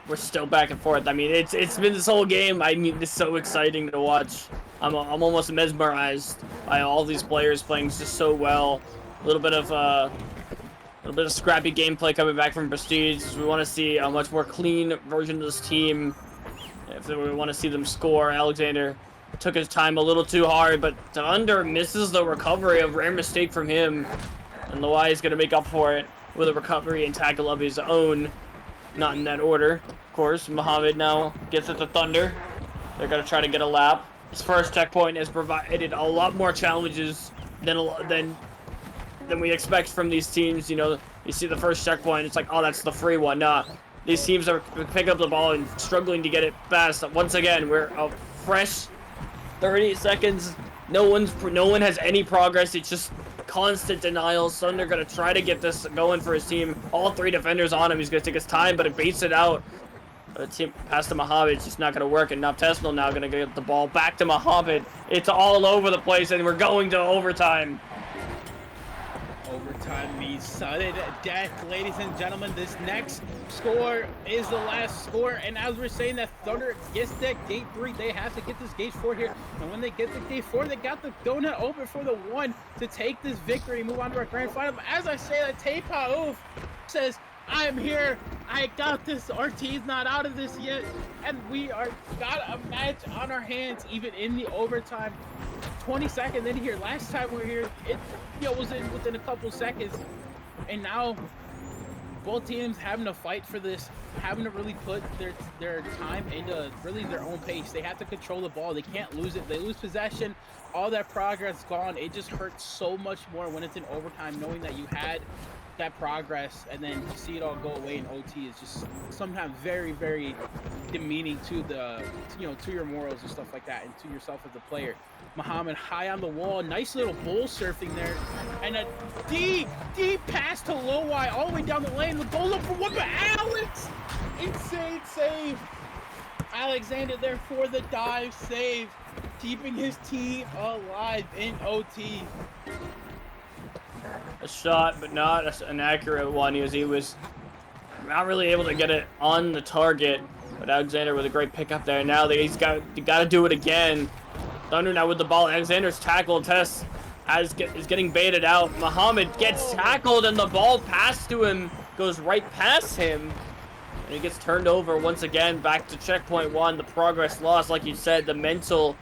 D: we're still back and forth. I mean, it's been this whole game. I mean, it's so exciting to watch. I'm almost mesmerized by all these players playing just so well. A little bit of scrappy gameplay coming back from Prestige. We want to see a much more clean version of this team. If we want to see them score, Alexander took his time a little too hard, but Thunder misses the recovery. A rare mistake from him, and Loai is going to make up for it with a recovery and tackle of his own. Not in that order, of course. Muhammad now gets it to Thunder. They're going to try to get a lap. His first checkpoint has provided a lot more challenges than we expect from these teams. You know, you see the first checkpoint, it's like, oh, that's the free one. Nah, these teams are picking up the ball and struggling to get it fast. Once again, we're a fresh 30 seconds. No one has any progress. It's just constant denials. Thunder gonna try to get this going for his team. All 3 defenders on him. He's gonna take his time, but it baits it out. Team pass to Muhammad, it's just not going to work, and Noctesnal now going to get the ball back to Muhammad. It's all over the place, and we're going to overtime.
H: Overtime means sudden death, ladies and gentlemen. This next score is the last score, and as we're saying that Thunder gets that gate 3, they have to get this gate 4 here, and when they get the gate 4, they got the donut open for the 1 to take this victory, move on to our grand final. But as I say that, Tepa Oof says, I am here. I got this. RT's not out of this yet, and we are got a match on our hands, even in the overtime. 20 seconds in here. Last time we were here, it was within a couple seconds, and now both teams having to fight for this, having to really put their time into really their own pace. They have to control the ball. They can't lose it. They lose possession. All that progress gone. It just hurts so much more when it's in overtime, knowing that you had that progress and then to see it all go away in OT is just sometimes very, very demeaning to the, to your morals and stuff like that, and to yourself as a player. Muhammad high on the wall, nice little bull surfing there, and a deep pass to Loweye all the way down the lane. The goal up for 1, but Alex, insane save. Alexander there for the dive save, keeping his team alive in OT.
D: A shot, but not an accurate one. He was not really able to get it on the target. But Alexander with a great pickup there. Now he's got to do it again. Thunder now with the ball. Alexander's tackle test is getting baited out. Muhammad gets tackled, and the ball passed to him, goes right past him, and he gets turned over once again. Back to checkpoint 1. The progress lost, like you said, the mental,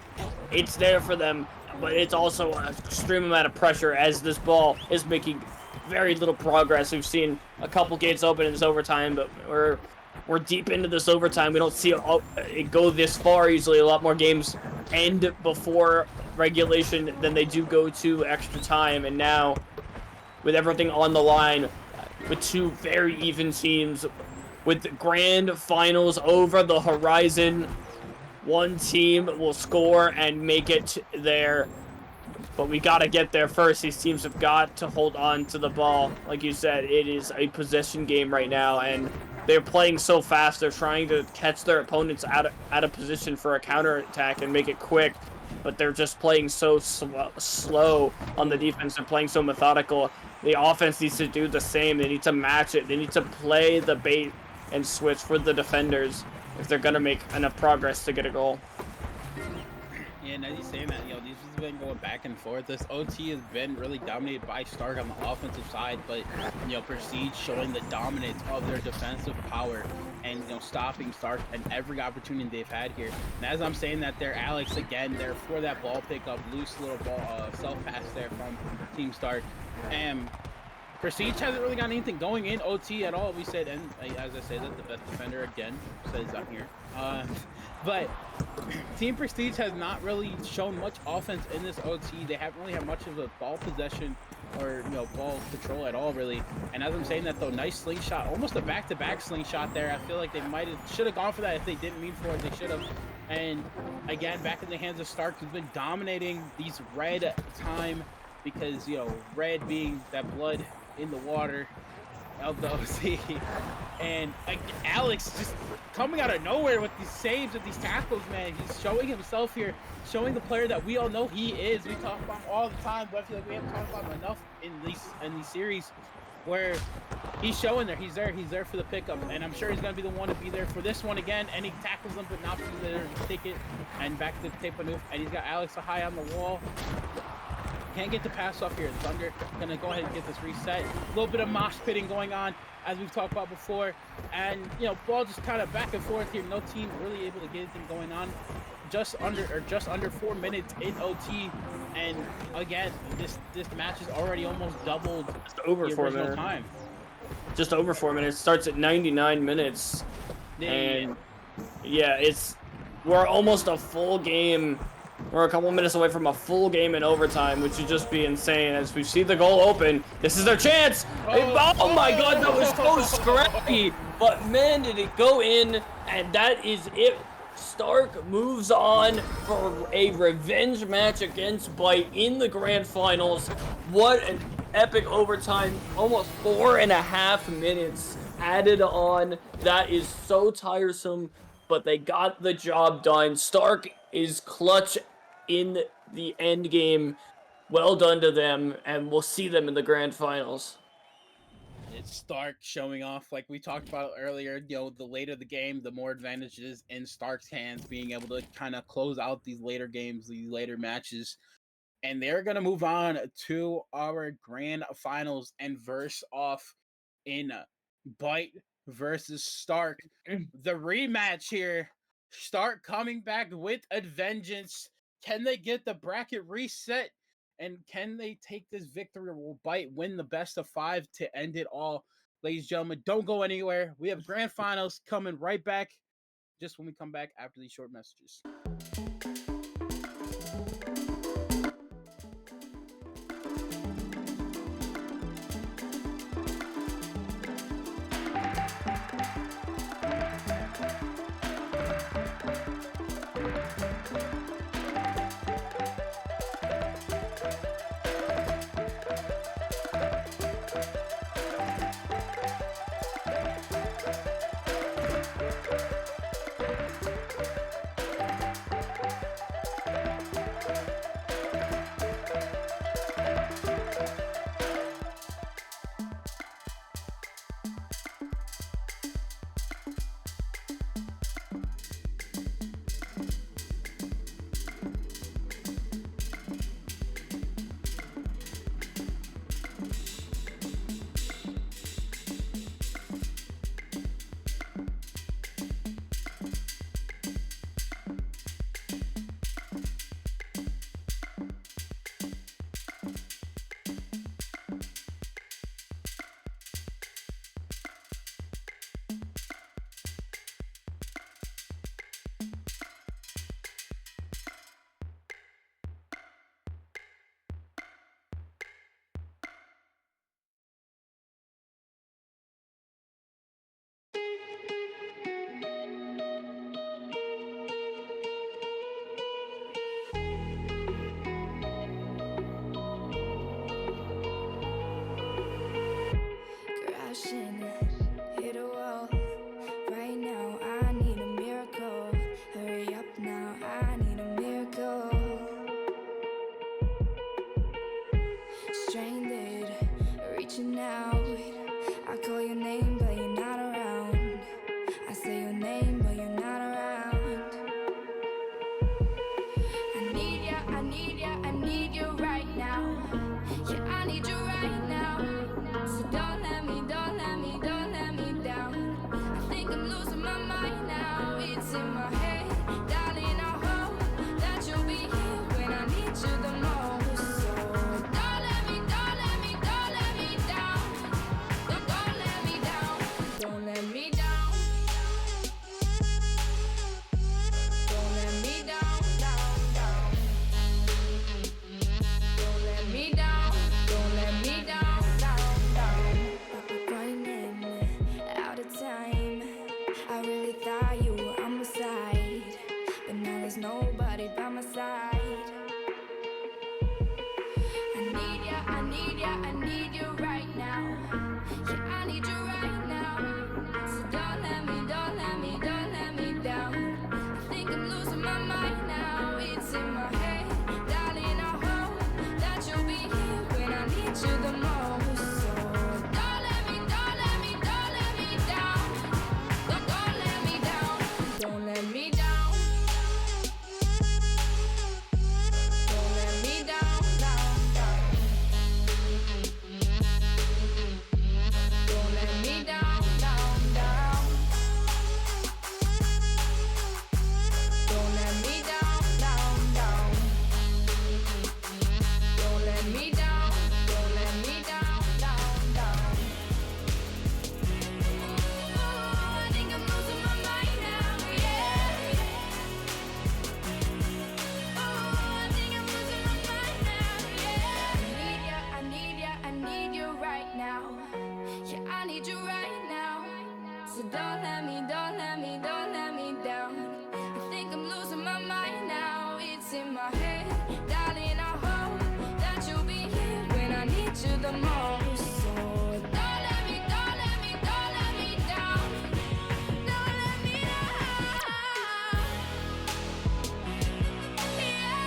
D: it's there for them. But it's also an extreme amount of pressure as this ball is making very little progress. We've seen a couple gates open in this overtime, but we're deep into this overtime. We don't see it go this far. Usually a lot more games end before regulation than they do go to extra time. And now, with everything on the line, with two very even teams, with the grand finals over the horizon, one team will score and make it there. But we got to get there first. These teams have got to hold on to the ball. Like you said, it is a possession game right now, and they're playing so fast. They're trying to catch their opponents out of position for a counterattack and make it quick. But they're just playing so slow on the defense. They're playing so methodical. The offense needs to do the same. They need to match it. They need to play the bait and switch for the defenders if they're going to make enough progress to get a goal.
H: Yeah, and as you're saying that, these have been going back and forth. This OT has been really dominated by Stark on the offensive side, but Prestige showing the dominance of their defensive power and stopping Stark and every opportunity they've had here. And as I'm saying that, there, Alex again there for that ball pickup, loose little ball self pass there from Team Stark, and Prestige hasn't really got anything going in OT at all. We said, and as I said, that the best defender again says I'm here. But Team Prestige has not really shown much offense in this OT. They haven't really had much of a ball possession or ball control at all, really. And as I'm saying that, though, nice slingshot, almost a back-to-back slingshot there. I feel like they should have gone for that if they didn't mean for it. They should have. And again, back in the hands of Stark, who's been dominating these red time because red being that blood in the water of the OC. And Alex just coming out of nowhere with these saves and these tackles, man. He's showing himself here, showing the player that we all know he is. We talk about him all the time, but I feel like we haven't talked about him enough in these series where he's showing there. He's there for the pickup, and I'm sure he's gonna be the one to be there for this one again. And he tackles him, but not be there to take it. And back to Tepanuf, and he's got Alex high on the wall. Can't get the pass off here. Thunder gonna go ahead and get this reset. A little bit of mosh pitting going on, as we've talked about before, and ball just kind of back and forth here. No team really able to get anything going on. Just under 4 minutes in OT, and again, this match is already almost doubled.
D: Just over 4 minutes.
H: Time.
D: Just over 4 minutes. Starts at 99 minutes, and we're almost a full game. We're a couple minutes away from a full game in overtime, which would just be insane. As we see the goal open, this is their chance. Oh my God, that was so scrappy. But man, did it go in, and that is it. Stark moves on for a revenge match against Bite in the grand finals. What an epic overtime. Almost 4.5 minutes added on. That is so tiresome, but they got the job done. Stark is clutch in the end game. Well done to them, and we'll see them in the grand finals.
H: It's Stark showing off, like we talked about earlier. The later the game, the more advantage it is in Stark's hands, being able to kind of close out these later games, these later matches. And they're going to move on to our grand finals and verse off in Bite versus Stark. The rematch here. Stark coming back with a vengeance. Can they get the bracket reset? And can they take this victory, or will Bite win the best of 5 to end it all? Ladies and gentlemen, don't go anywhere. We have grand finals coming right back just when we come back after these short messages.
B: pushing, hit a wall. Right now, I need a miracle. Hurry up now, I need a miracle. Stranded, reaching out. I call your name, but you're not around. I say your name, but you're not around. I need ya, I need ya, I need you right now. Yeah, I need you right now. So don't let me, don't let me, don't let me down. I think I'm losing my mind now. It's in my head, darling. I hope that you'll be here when I need you the most. So don't let me, don't let me, don't let me down. Don't let me down. Don't let me down. Don't let me down, down, down. Don't let me down. Don't let me down, down, down. Running out of time. I really thought you were on my side, but now there's nobody by my side. I need ya, I need ya, I need you right now. Yeah, I need you right now. So don't let me, don't let me, don't let me down. I think I'm losing my mind now. It's in my head, darling. I hope that you'll be here when I need you the most. So don't let me, don't let me, don't let me down. Don't let me down. Don't let me down. Don't let me down, down, down. Don't let me down, down, down. Don't let me down, down, down. Don't let me down, don't let me down, down, down. Oh, I think I'm losing my mind now, yeah. Oh, I think I'm losing my mind now, yeah. I need ya, I need ya, I need you right now. Yeah, I need you right now. So don't let me, don't let me, don't let me down. I think I'm losing my mind now. It's in my head, darling. I hope that you'll be here when I need you the most. So don't let me, don't let me, don't let me down. Don't let me down. Yeah,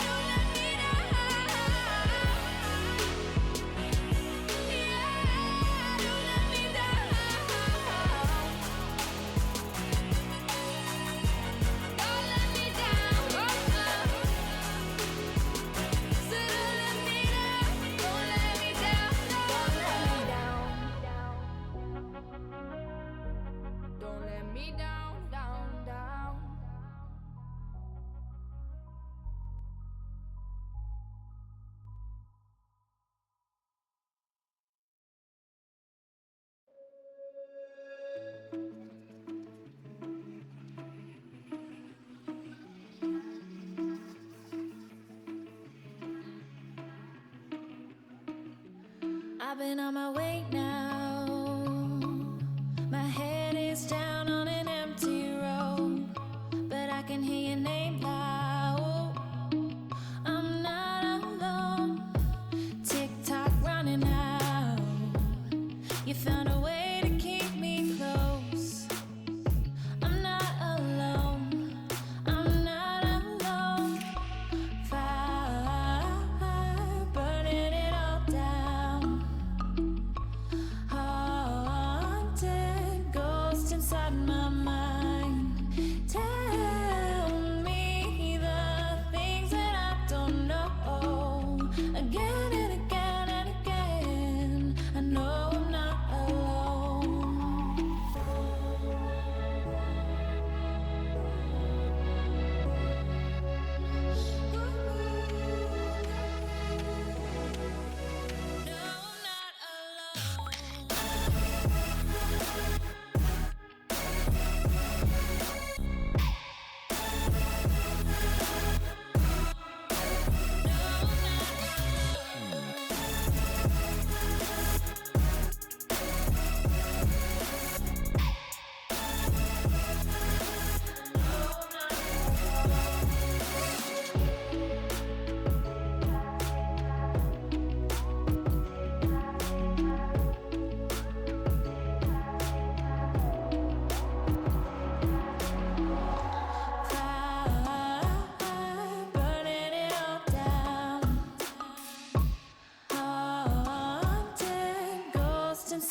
B: don't let me down. Yeah, don't let me down. Don't let me down. So don't let me down. Don't let me down. Don't let me down. Don't let me down, down, down. I've been on my way now. My head is down on an empty road, but I can hear your name loud. I'm not alone. Tick tock running out. You found a way to keep me close. I'm not alone. I'm not alone. Fire burning it all down.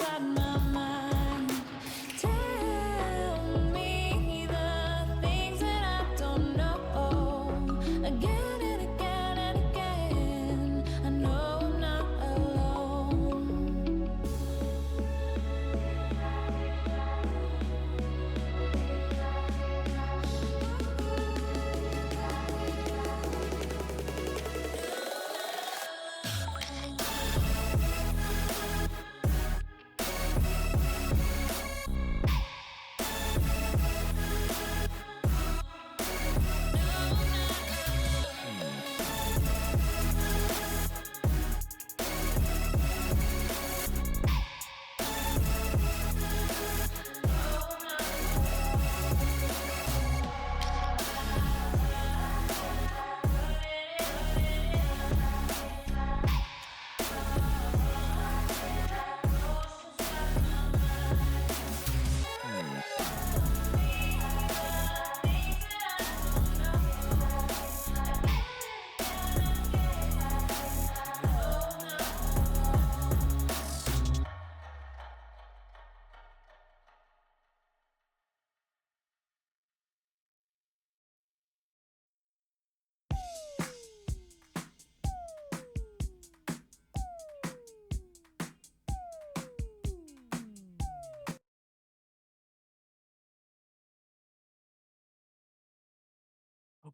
A: inside my mind. Tell me the things that I don't know. Again and again and again, I know I'm not alone.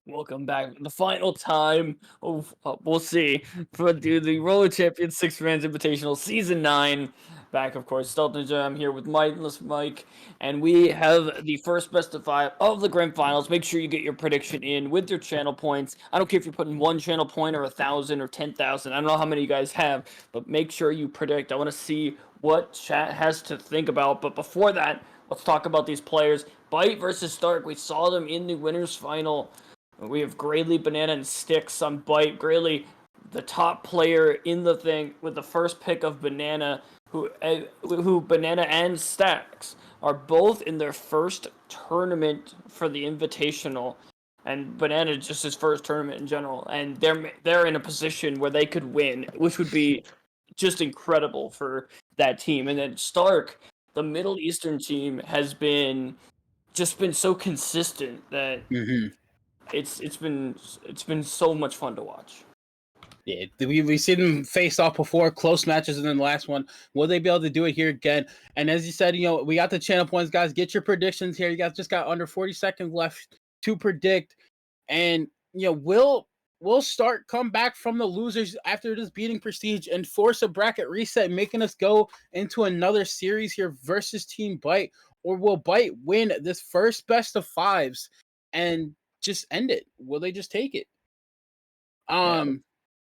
D: Welcome back. The final time of we'll see for the Roller Champions Six Fans Invitational Season 9. Back, of course, Stealth Ninja. I'm here with Mindless Mike, and we have the first best of 5 of the grand finals. Make sure you get your prediction in with your channel points. I don't care if you're putting 1 channel point or 1,000 or 10,000. I don't know how many you guys have, but make sure you predict. I want to see what chat has to think about. But before that, let's talk about these players. Bite versus Stark. We saw them in the winners final. We have Grayley, Banana, and Sticks on Bite. Grayley, the top player in the thing, with the first pick of Banana, who Banana and Stacks are both in their first tournament for the Invitational, and Banana just his first tournament in general, and they're in a position where they could win, which would be just incredible for that team. And then Stark, the Middle Eastern team, has been so consistent that
H: Mm-hmm.
D: it's been so much fun to watch.
H: Yeah, we've seen them face off before, close matches, and then the last one. Will they be able to do it here again? And as you said, we got the channel points, guys. Get your predictions here. You guys just got under 40 seconds left to predict. And we'll start come back from the losers after this beating Prestige and force a bracket reset, making us go into another series here versus Team Bite, or will Bite win this first best of 5s and just end it? Will they just take it?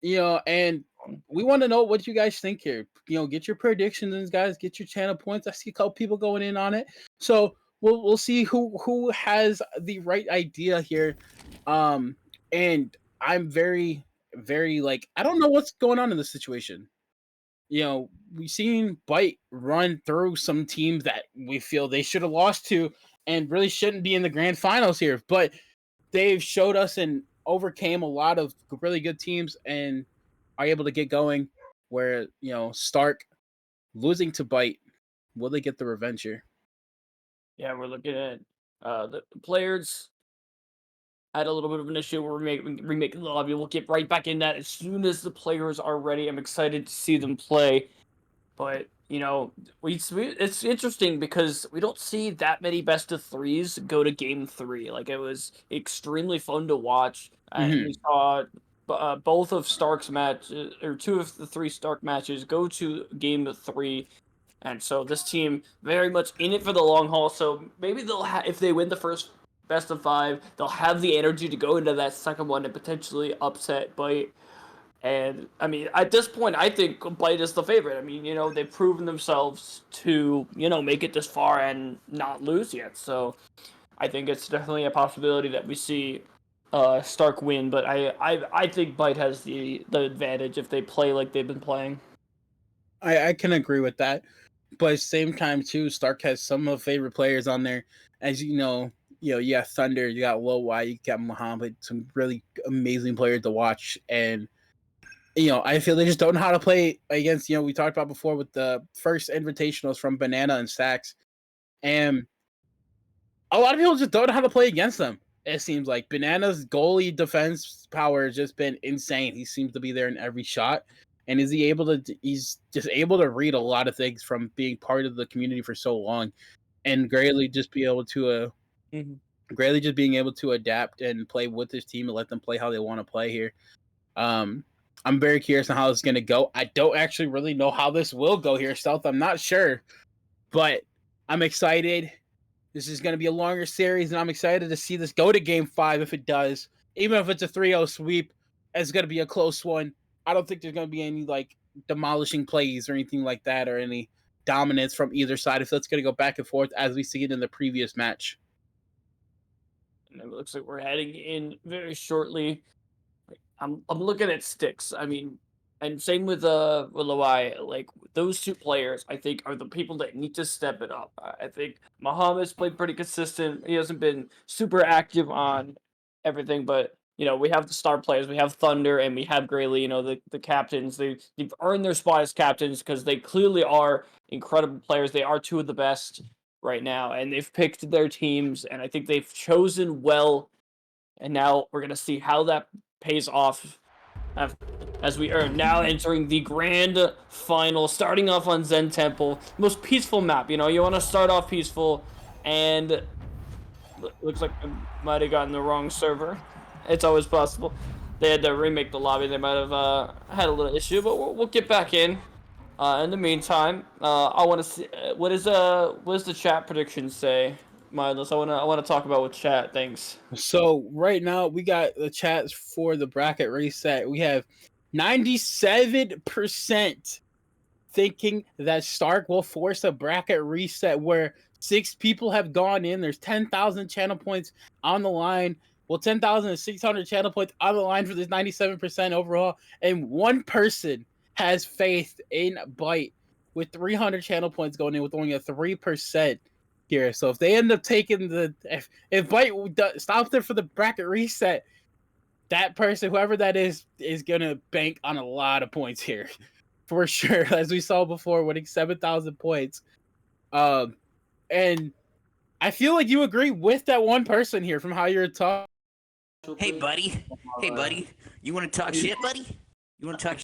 H: And we want to know what you guys think here. Get your predictions, guys. Get your channel points. I see a couple people going in on it, so we'll see who has the right idea here. And I'm very, very I don't know what's going on in this situation. We've seen Bite run through some teams that we feel they should have lost to and really shouldn't be in the grand finals here, but they've showed us and overcame a lot of really good teams and are able to get going. Where Stark losing to Bite, will they get the revenge here?
D: Yeah, we're looking at the players had a little bit of an issue. We're remaking the lobby. We'll get right back in that as soon as the players are ready. I'm excited to see them play. But it's interesting because we don't see that many best of 3s go to game 3. Like, it was extremely fun to watch, and we saw both of Stark's matches, or 2 of the 3 Stark matches, go to game 3. And so this team very much in it for the long haul. So maybe if they win the first best of 5, they'll have the energy to go into that second one and potentially upset Bite. And I mean, at this point, I think Bite is the favorite. I mean, they've proven themselves to, make it this far and not lose yet. So I think it's definitely a possibility that we see Stark win. But I think Bite has the advantage if they play like they've been playing.
H: I can agree with that, but at the same time too, Stark has some of favorite players on there. As you know, you got Thunder, you got Low Y, you got Muhammad, some really amazing players to watch. And I feel they just don't know how to play against. We talked about before with the first invitationals from Banana and Stacks, and a lot of people just don't know how to play against them. It seems like Banana's goalie defense power has just been insane. He seems to be there in every shot, and he's just able to read a lot of things from being part of the community for so long, and greatly just being able to adapt and play with his team and let them play how they want to play here. Um, I'm very curious on how it's going to go. I don't actually really know how this will go here, Stealth. I'm not sure, but I'm excited. This is going to be a longer series, and I'm excited to see this go to Game 5 if it does. Even if it's a 3-0 sweep, it's going to be a close one. I don't think there's going to be any demolishing plays or anything like that, or any dominance from either side. If that's going to go back and forth as we see it in the previous match.
D: And it looks like we're heading in very shortly. I'm looking at sticks. I mean, and same with Lawai. Like those two players, I think are the people that need to step it up. I think Muhammad's played pretty consistent. He hasn't been super active on everything, but we have the star players. We have Thunder and we have Grayley. The captains. They've earned their spot as captains because they clearly are incredible players. They are two of the best right now, and they've picked their teams, and I think they've chosen well. And now we're gonna see how that pays off as we are now entering the grand final, starting off on Zen Temple, most peaceful map. You want to start off peaceful, and looks like I might have gotten the wrong server. It's always possible. They had to remake the lobby. They might have had a little issue, but we'll get back in. In the meantime, I want to see what does the chat predictions say, Mindless. I want to talk about what chat thinks.
H: So right now we got the chats for the bracket reset. We have 97% thinking that Stark will force a bracket reset where 6 people have gone in. There's 10,000 channel points on the line. Well, 10,600 channel points on the line for this 97% overall. And one person has faith in Byte with 300 channel points going in with only a 3% here. So if they end up taking if Byte stops there for the bracket reset, that person, whoever that is gonna bank on a lot of points here. For sure, as we saw before, winning 7,000 points. And I feel like you agree with that one person here from how you're talking.
J: Hey, buddy. Hey, buddy. You want to talk shit, buddy? You want to talk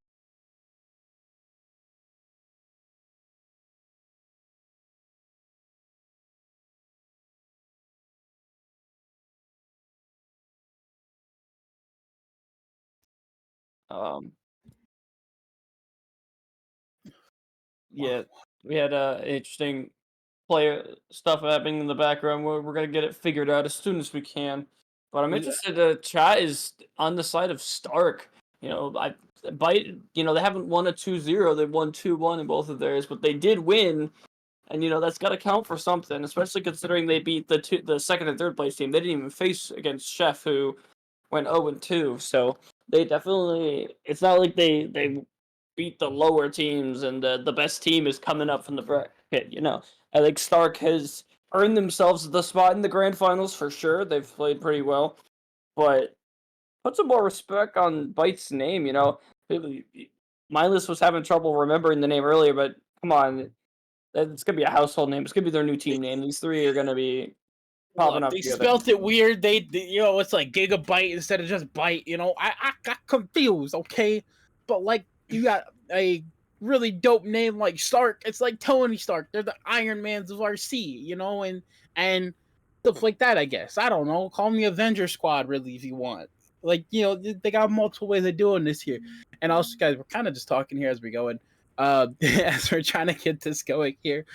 D: Um, yeah, we had interesting player stuff happening in the background. We're gonna get it figured out as soon as we can. But I'm interested. Chat is on the side of Stark. Bite. They haven't won a 2-0. They've won 2-1 in both of theirs, but they did win, and that's got to count for something. Especially considering they beat the second and third place team. They didn't even face against Chef, who went 0-2. So they definitely. It's not like they beat the lower teams and the best team is coming up from the bracket. I think Stark has earned themselves the spot in the grand finals for sure. They've played pretty well, but put some more respect on Byte's name. Mindless was having trouble remembering the name earlier, but come on, it's gonna be a household name. It's gonna be their new team name. These three are gonna be popping up
H: They
D: together.
H: spelt it weird. It's like gigabyte instead of just byte. I got confused. Okay, but you got a really dope name like Stark. It's like Tony Stark. They're the Iron Mans of RC. And stuff like that. I guess I don't know. Call them the Avenger Squad, really, if you want. They got multiple ways of doing this here. And also, guys, we're kind of just talking here as we're going. As we're trying to get this going here.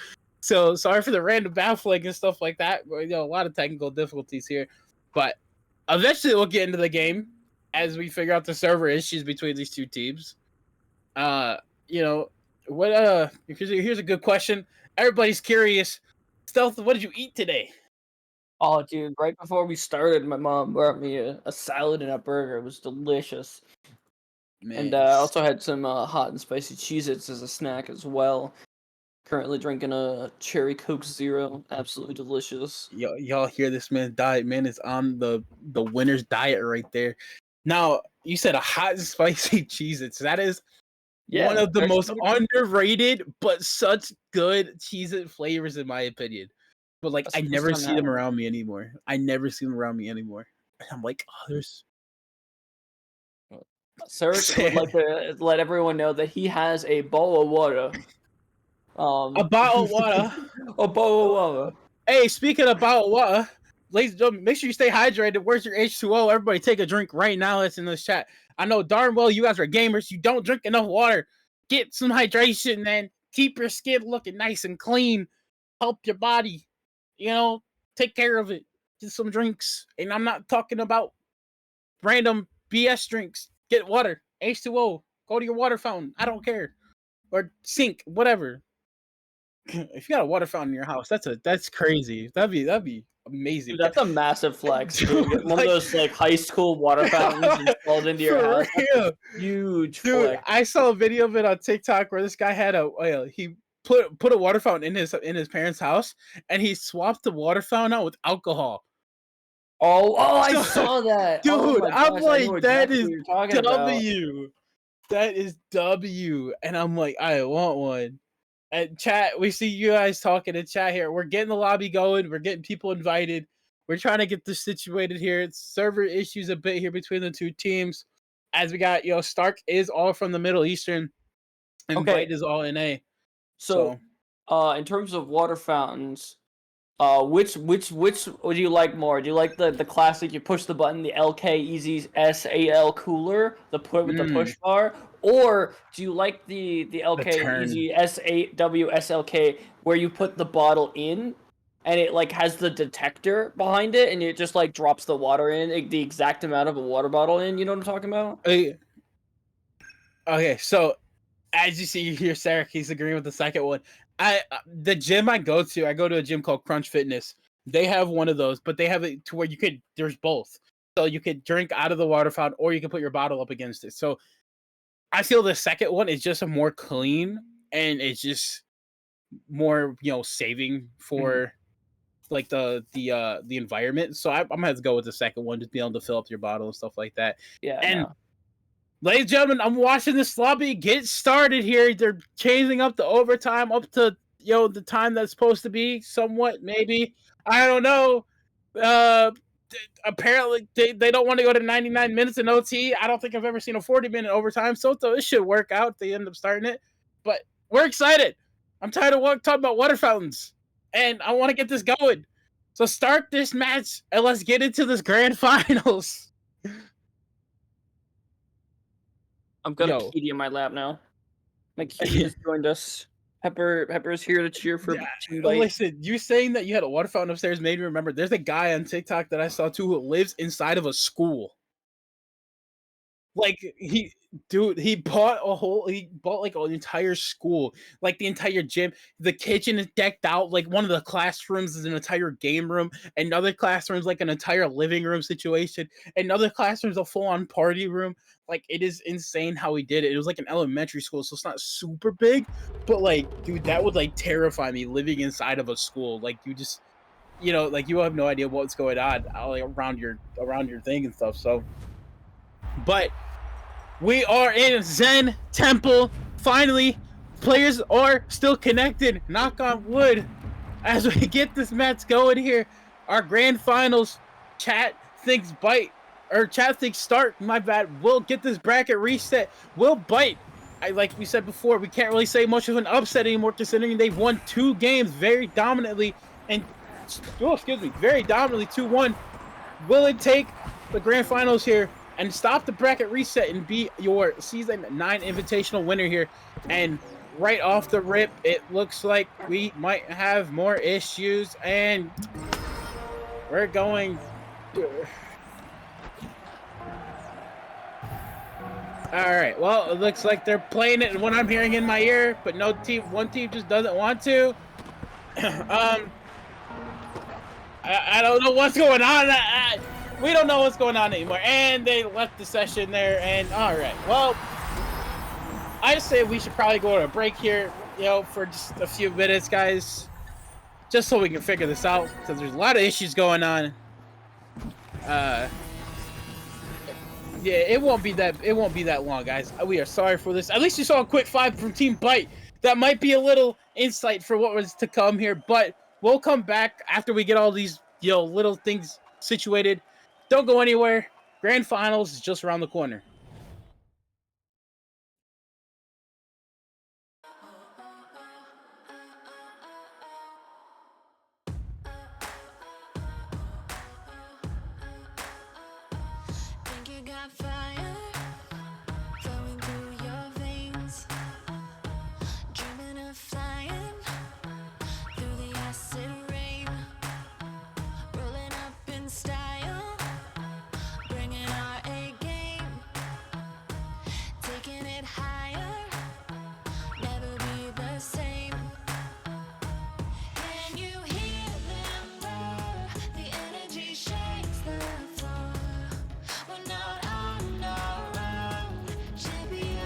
H: So sorry for the random baffling and stuff like that. A lot of technical difficulties here, but eventually we'll get into the game as we figure out the server issues between these two teams. What? Here's a good question. Everybody's curious. Stealth, what did you eat today?
D: Oh, dude! Right before we started, my mom brought me a salad and a burger. It was delicious.
H: Man,
D: And I also had some hot and spicy Cheez-Its as a snack as well. Currently drinking a cherry Coke Zero. Absolutely delicious.
H: y'all hear this man's diet? Man is on the winner's diet right there. Now, you said a hot and spicy Cheez-Its. That is one of the
D: there's
H: most
D: some-
H: underrated, but such good Cheez-It flavors, in my opinion. But like,
D: That's
H: I
D: the first
H: never
D: time
H: see them
D: having it.
H: around me anymore. And I'm like, oh, there's
D: Sarek would like to let everyone know that he has a bowl of water.
H: a bottle of water.
D: A bowl of water.
H: Hey, speaking of bottled water, ladies and gentlemen, make sure you stay hydrated. Where's your H2O? Everybody take a drink right now that's in this chat. I know darn well you guys are gamers. You don't drink enough water. Get some hydration, man. Keep your skin looking nice and clean. Help your body. Take care of it. Get some drinks. And I'm not talking about random BS drinks. Get water. H2O. Go to your water fountain. I don't care. Or sink, whatever. If you got a water fountain in your house, that's crazy. That'd be amazing.
D: Dude, that's a massive flex, dude. Get one
H: Like-
D: of those like high school water fountains installed into your
H: For
D: house. That's
H: real.
D: a huge
H: Dude,
D: flex.
H: I saw a video of it on TikTok where this guy had he put a water fountain in his parents' house, and he swapped the water fountain out with alcohol.
D: Oh, I
H: So-
D: saw that.
H: Dude,
D: Oh my
H: I'm
D: gosh, I
H: like,
D: know
H: that
D: exactly
H: is
D: what you're talking about.
H: W. That is W. And I'm like, I want one. And chat, we see you guys talking in chat here. We're getting the lobby going. We're getting people invited. We're trying to get this situated here. It's server issues a bit here between the two teams. As we got, Stark is all from the Middle Eastern, and
D: Okay.
H: Bite is all NA.
D: So, in terms of water fountains, which would you like more? Do you like the classic? You push the button, the LK Easy SAL cooler, the put with the push bar, or do you like the LK
H: turn.
D: Easy SAW SLK where you put the bottle in, and it like has the detector behind it, and it just like drops the water in the exact amount of a water bottle in? You know what I'm talking about?
H: Okay, so as you see here, Sarah, he's agreeing with the second one. The gym I go to a gym called Crunch Fitness. They have one of those, but they have it to where there's both. So you could drink out of the water fountain, or you can put your bottle up against it. So I feel the second one is just a more clean, and it's just more, saving for like the environment. So I'm gonna have to go with the second one, just being able to fill up your bottle and stuff like that.
D: Yeah.
H: And
D: no.
H: ladies and gentlemen, I'm watching this lobby get started here. They're changing up the overtime up to the time that's supposed to be, somewhat, maybe. I don't know. Apparently they don't want to go to 99 minutes in OT. I don't think I've ever seen a 40-minute overtime, so it should work out if they end up starting it. But we're excited. I'm tired of talking about water fountains, and I want to get this going. So start this match, and let's get into this grand finals.
D: I'm gonna
H: Yo.
D: Kitty in my lap now. My Kitty just joined us. Pepper's here to cheer for Team Bite.
H: Listen, you saying that you had a water fountain upstairs made me remember. There's a guy on TikTok that I saw too who lives inside of a school. Like he bought like an entire school, like the entire gym. The kitchen is decked out. Like one of the classrooms is an entire game room. Another classroom's like an entire living room situation. Another classroom's a full-on party room. Like, it is insane how he did it. It was like an elementary school, so it's not super big, but like, dude, that would like terrify me living inside of a school. Like, you just, like you have no idea what's going on like around your thing and stuff. So, but we are in Zen Temple. Finally, players are still connected. Knock on wood. As we get this match going here, our grand finals. Chat thinks Stark, my bad, will get this bracket reset. Will Bite. Like we said before, we can't really say much of an upset anymore, considering they've won 2 games very dominantly. And, very dominantly, 2-1. Will it take the grand finals here and stop the bracket reset and be your Season 9 Invitational winner here? And right off the rip, it looks like we might have more issues, and we're going... Alright, well, it looks like they're playing it, and what I'm hearing in my ear, but one team just doesn't want to. I don't know what's going on. We don't know what's going on anymore. And they left the session there, and alright, well, I say we should probably go on a break here, for just a few minutes, guys. Just so we can figure this out, because there's a lot of issues going on. Yeah, it won't be that. It won't be that long, guys. We are sorry for this. At least you saw a quick 5 from Team Bite. That might be a little insight for what was to come here. But we'll come back after we get all these little things situated. Don't go anywhere. Grand Finals is just around the corner.
A: Think you got fire flowing through your veins, dreaming of flying through the acid rain, rolling up in style, bringing our A game, taking it higher, never be the same. Can you hear them roar? The energy shakes the floor. We're not on our own, champions.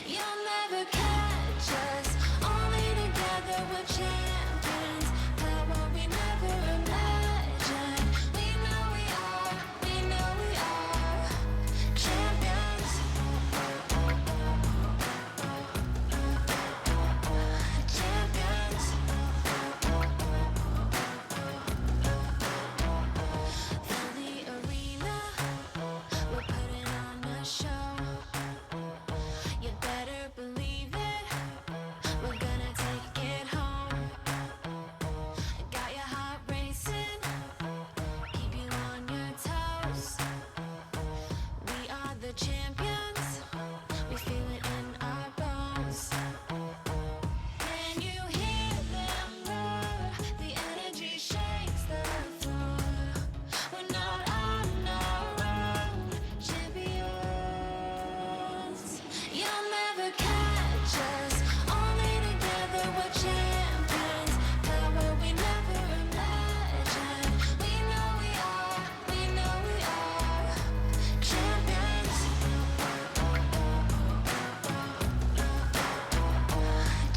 A: You'll never catch us, only together we're champions. Power we never imagined. We know we are, we know we are champions. Champions. Fill the arena, we're putting on a show. You better believe it, we're gonna take it home. Got your heart racing, keep you on your toes. We are the champions, we feel it in our bones. Can you hear them roar? The energy shakes the floor. We're not on our own, champions. You'll never catch us, only together we're champions. Power we never imagined. We know we are, we know we are champions.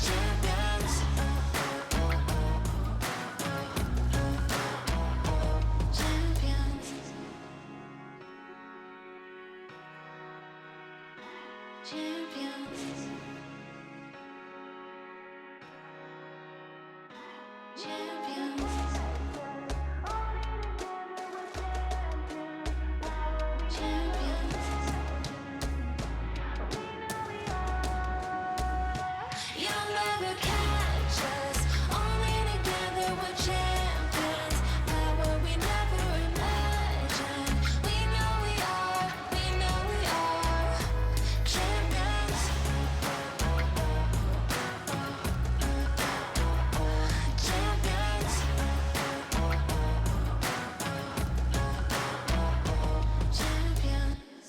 A: Champions. Champions. Champions. Champions. Champions. You'll never catch us, only together we're champions. Power we never imagined. We know we are, we know we are champions. Champions. Champions.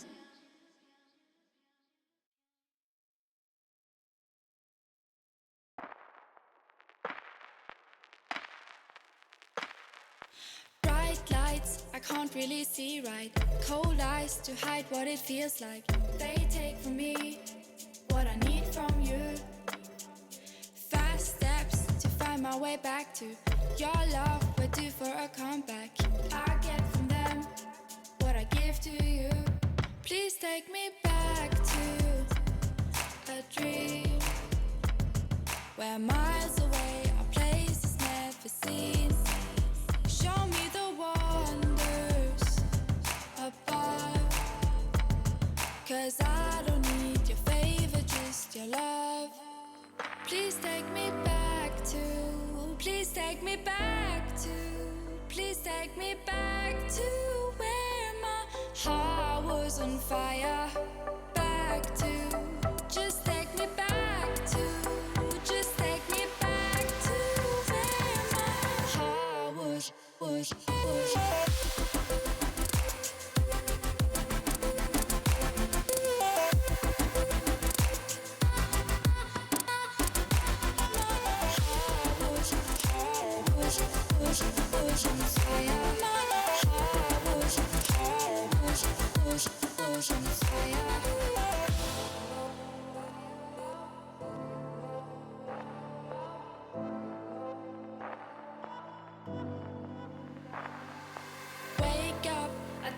B: Bright lights, I can't really see right. Cold eyes to hide what it feels like. They take from me what I need from you. Fast steps to find my way back to your love. We're due for a comeback. I get from them what I give to you. Please take me back to a dream where miles away are places never seen. Show me the wonders above, 'cause I don't need your favor, just your love. Please take me back to, please take me back to, please take me back to where my heart was on fire. Back to, just take me back to, just take me back to where my heart was.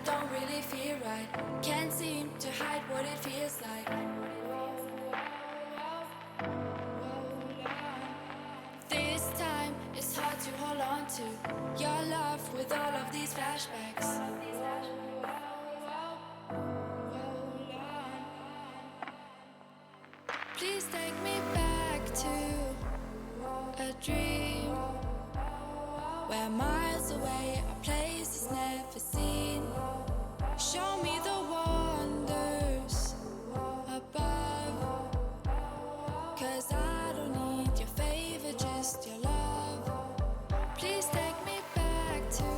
B: don't really feel right. Can't seem to hide what it feels like. This time it's hard to hold on to your love with all of these flashbacks. Please take me back to a dream where miles away, a place is never seen. Show me the wonders above, 'cause I don't need your favor, just your love. Please take me back to,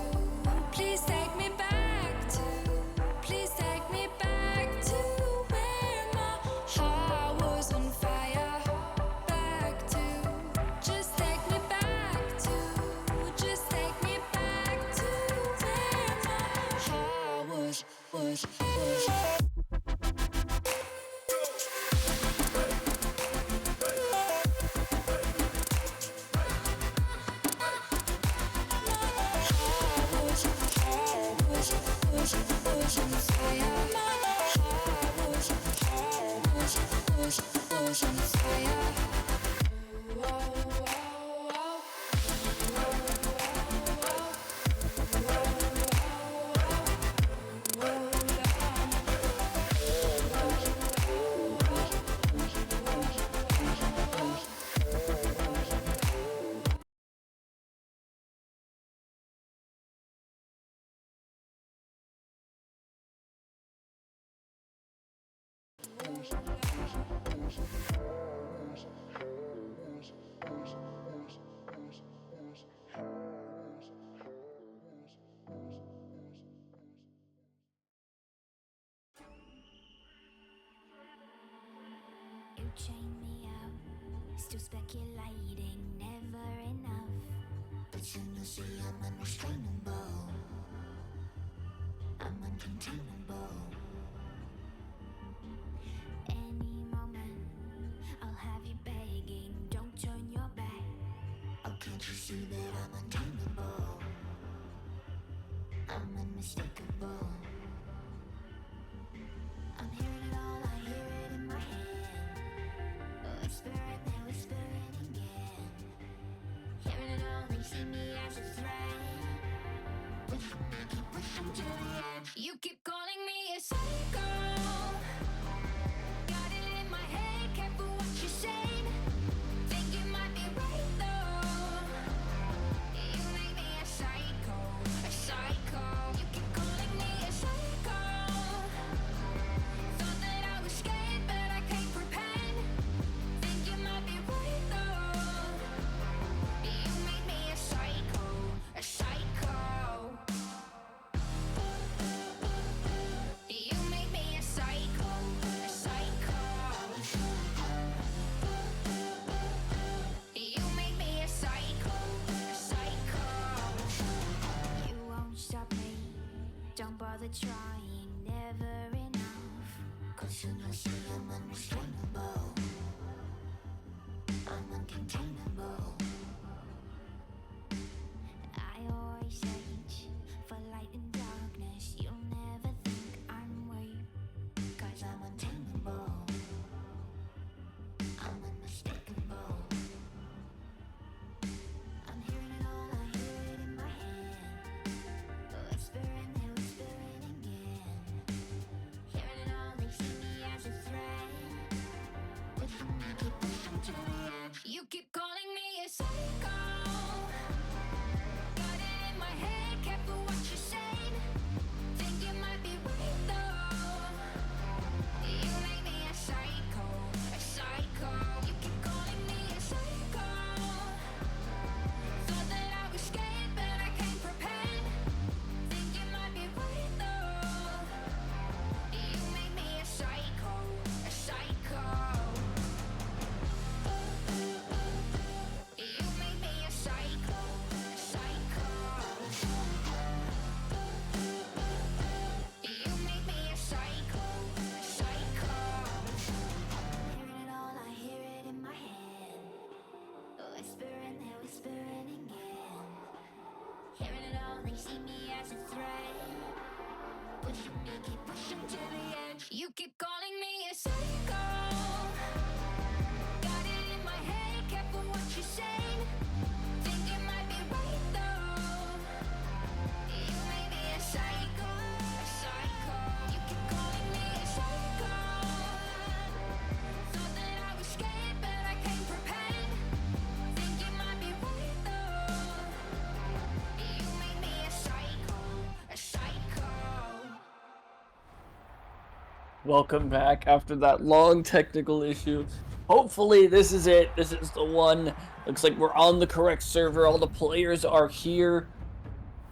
B: please take me back to, please take me back to where my heart was on fire. Back to, just take me back to, just take me back to where my heart was.
A: You chain me up, still speculating, never enough. But soon you'll see I'm unrestrainable, I'm uncontainable. Any moment, I'll have you begging, don't turn your back. Oh, can't you see that I'm untamable, I'm unmistakable. I'm hearing it all, I hear it in my head. Whispering, they're whispering again. Hearing it all, they see me as a threat. Pushing me, keep pushing to the edge. You keep calling me a psycho. Got it in my head, careful what you say. Think you might be right though. You make me a psycho, a psycho. You keep calling me a psycho. Thought that I was scared, but I can't pretend. Think you might be right though. You make me a psycho, a psycho. You make me a psycho, a psycho. You make me a psycho, a psycho. You won't stop me, don't bother trying, never enough. 'Cause soon you'll see I'm unrestrainable, I'm uncontainable. I always search for light in darkness, you'll never think I'm weak. 'Cause I'm untamable, I'm unmistakable. I'm hearing it all, I hear it in my head. Whispering, they're whispering again. Hearing it all, they see me as a threat. Pushing me, keep pushing to the edge. You keep calling me a psycho. Got it in my head, careful what you say. Think you might be right though. You make me a psycho, a psycho. You keep calling me a psycho. Thought that I was scared, but I can't pretend. Think you might be right though. You make me a psycho, a psycho. You make me a psycho, a psycho. You make me a psycho, a psycho. Hearing it all, I hear it in my head. Whispering, they're whispering again. Hearing it all, they see me as a threat. You keep pushing to the edge. You keep calling me a psycho. Got it in my head, careful what you say. Think you might be right though. You may be a psycho, a psycho. You keep calling me a psycho. Thought that I was scared, but I came prepared. Think you might be right though. You made me a psycho, a psycho.
D: Welcome back after that long technical issue. Hopefully this is it. This is the one. Looks like we're on the correct server. All the players are here.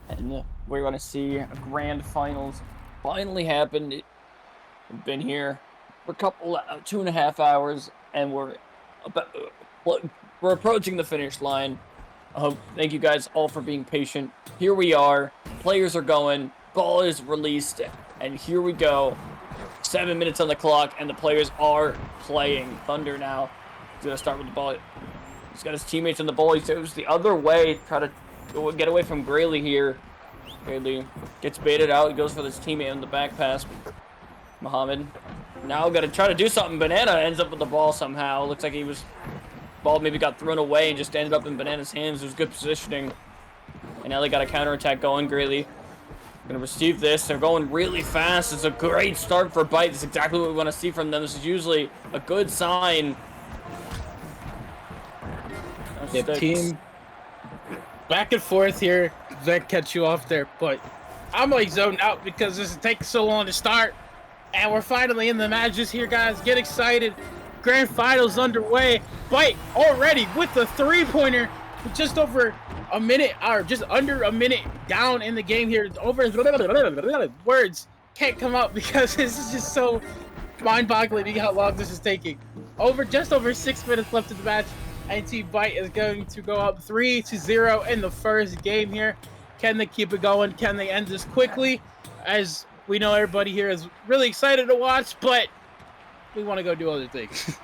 D: And we're going to see a grand finals finally happen. We've been here for a couple, 2.5 hours, and we're approaching the finish line. Thank you guys all for being patient. Here we are. Players are going. Ball is released, and here we go. 7 minutes on the clock, and the players are playing. Thunder now. He's going to start with the ball. He's got his teammates on the ball. He goes the other way. Try to get away from Grayley here. Grayley gets baited out. He goes for his teammate on the back pass. Muhammad now got to try to do something. Banana ends up with the ball somehow. Looks like ball maybe got thrown away and just ended up in Banana's hands. It was good positioning. And now they got a counterattack going. Grayley gonna receive this. They're going really fast. It's a great start for Byte. This is exactly what we want to see from them. This is usually a good sign.
H: Team back and forth here. That catch you off there, but I'm like zoned out because this is taking so long to start. And we're finally in the matches here, guys. Get excited. Grand finals underway. Byte already with the three-pointer. Just over a minute, or just under a minute down in the game here. Words can't come out because this is just so mind-boggling how long this is taking. Just over 6 minutes left in the match, and Team Byte is going to go up 3-0 in the first game here. Can they keep it going? Can they end this quickly? As we know, everybody here is really excited to watch, but we want to go do other things.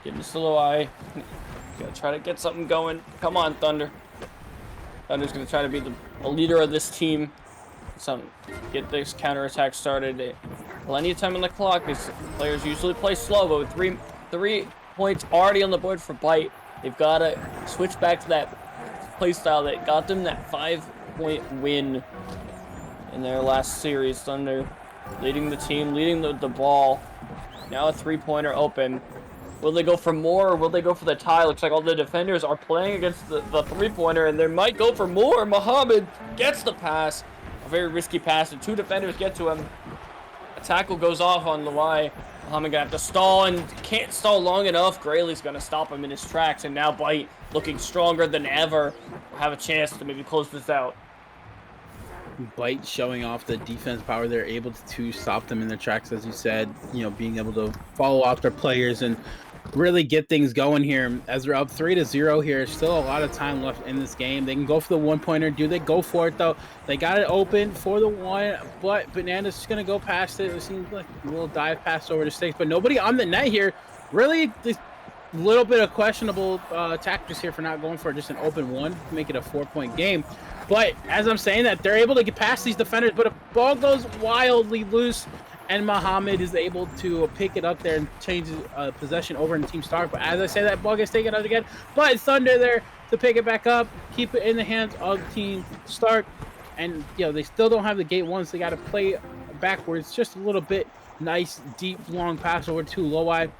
D: Getting slow eye. Gonna try to get something going. Come on, Thunder. Thunder's gonna try to be the leader of this team. Get this counterattack started. Plenty of time on the clock. These players usually play slow, but with three points already on the board for Byte, they've got to switch back to that play style that got them that 5-point win in their last series. Thunder leading the team, leading the ball. Now a three-pointer open. Will they go for more, or will they go for the tie? Looks like all the defenders are playing against the three-pointer, and they might go for more. Muhammad gets the pass. A very risky pass, and two defenders get to him. A tackle goes off on the line. Muhammad gonna have to stall, and can't stall long enough. Grayley's gonna stop him in his tracks, and now Byte, looking stronger than ever, will have a chance to maybe close this out.
H: Byte showing off the defense power. They're able to stop them in their tracks, as you said, being able to follow out their players and really get things going here. As we're up 3-0 here, still a lot of time left in this game. They can go for the one-pointer. Do they go for it, though? They got it open for the one, but Banana's just going to go past it. It seems like a little dive pass over the stakes, but nobody on the net here. Really, this little bit of questionable tactics here for not going for just an open one, make it a 4-point game. But as I'm saying that, they're able to get past these defenders, but a ball goes wildly loose, and Muhammad is able to pick it up there and change possession over in Team Stark. But as I say, that ball gets taken out again. But Thunder there to pick it back up, keep it in the hands of Team Stark. And, they still don't have the gate once. They got to play backwards just a little bit. Nice, deep, long pass over to Loweye.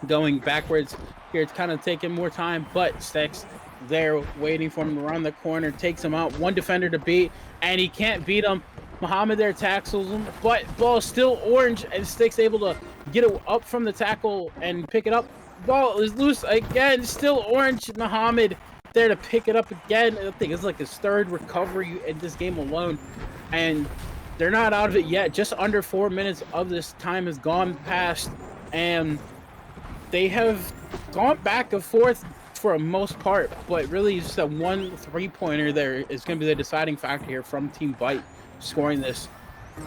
H: Going backwards here. It's kind of taking more time, but Sticks there waiting for him around the corner, takes him out. One defender to beat, and he can't beat him. Muhammad there tackles him, but ball still orange, and Sticks able to get it up from the tackle and pick it up. Ball is loose again, still orange. Muhammad there to pick it up again. I think it's like his third recovery in this game alone, and they're not out of it yet. Just under 4 minutes of this time has gone past, and they have gone back and forth for the most part, but really just that one three-pointer there is going to be the deciding factor here from Team Byte scoring this.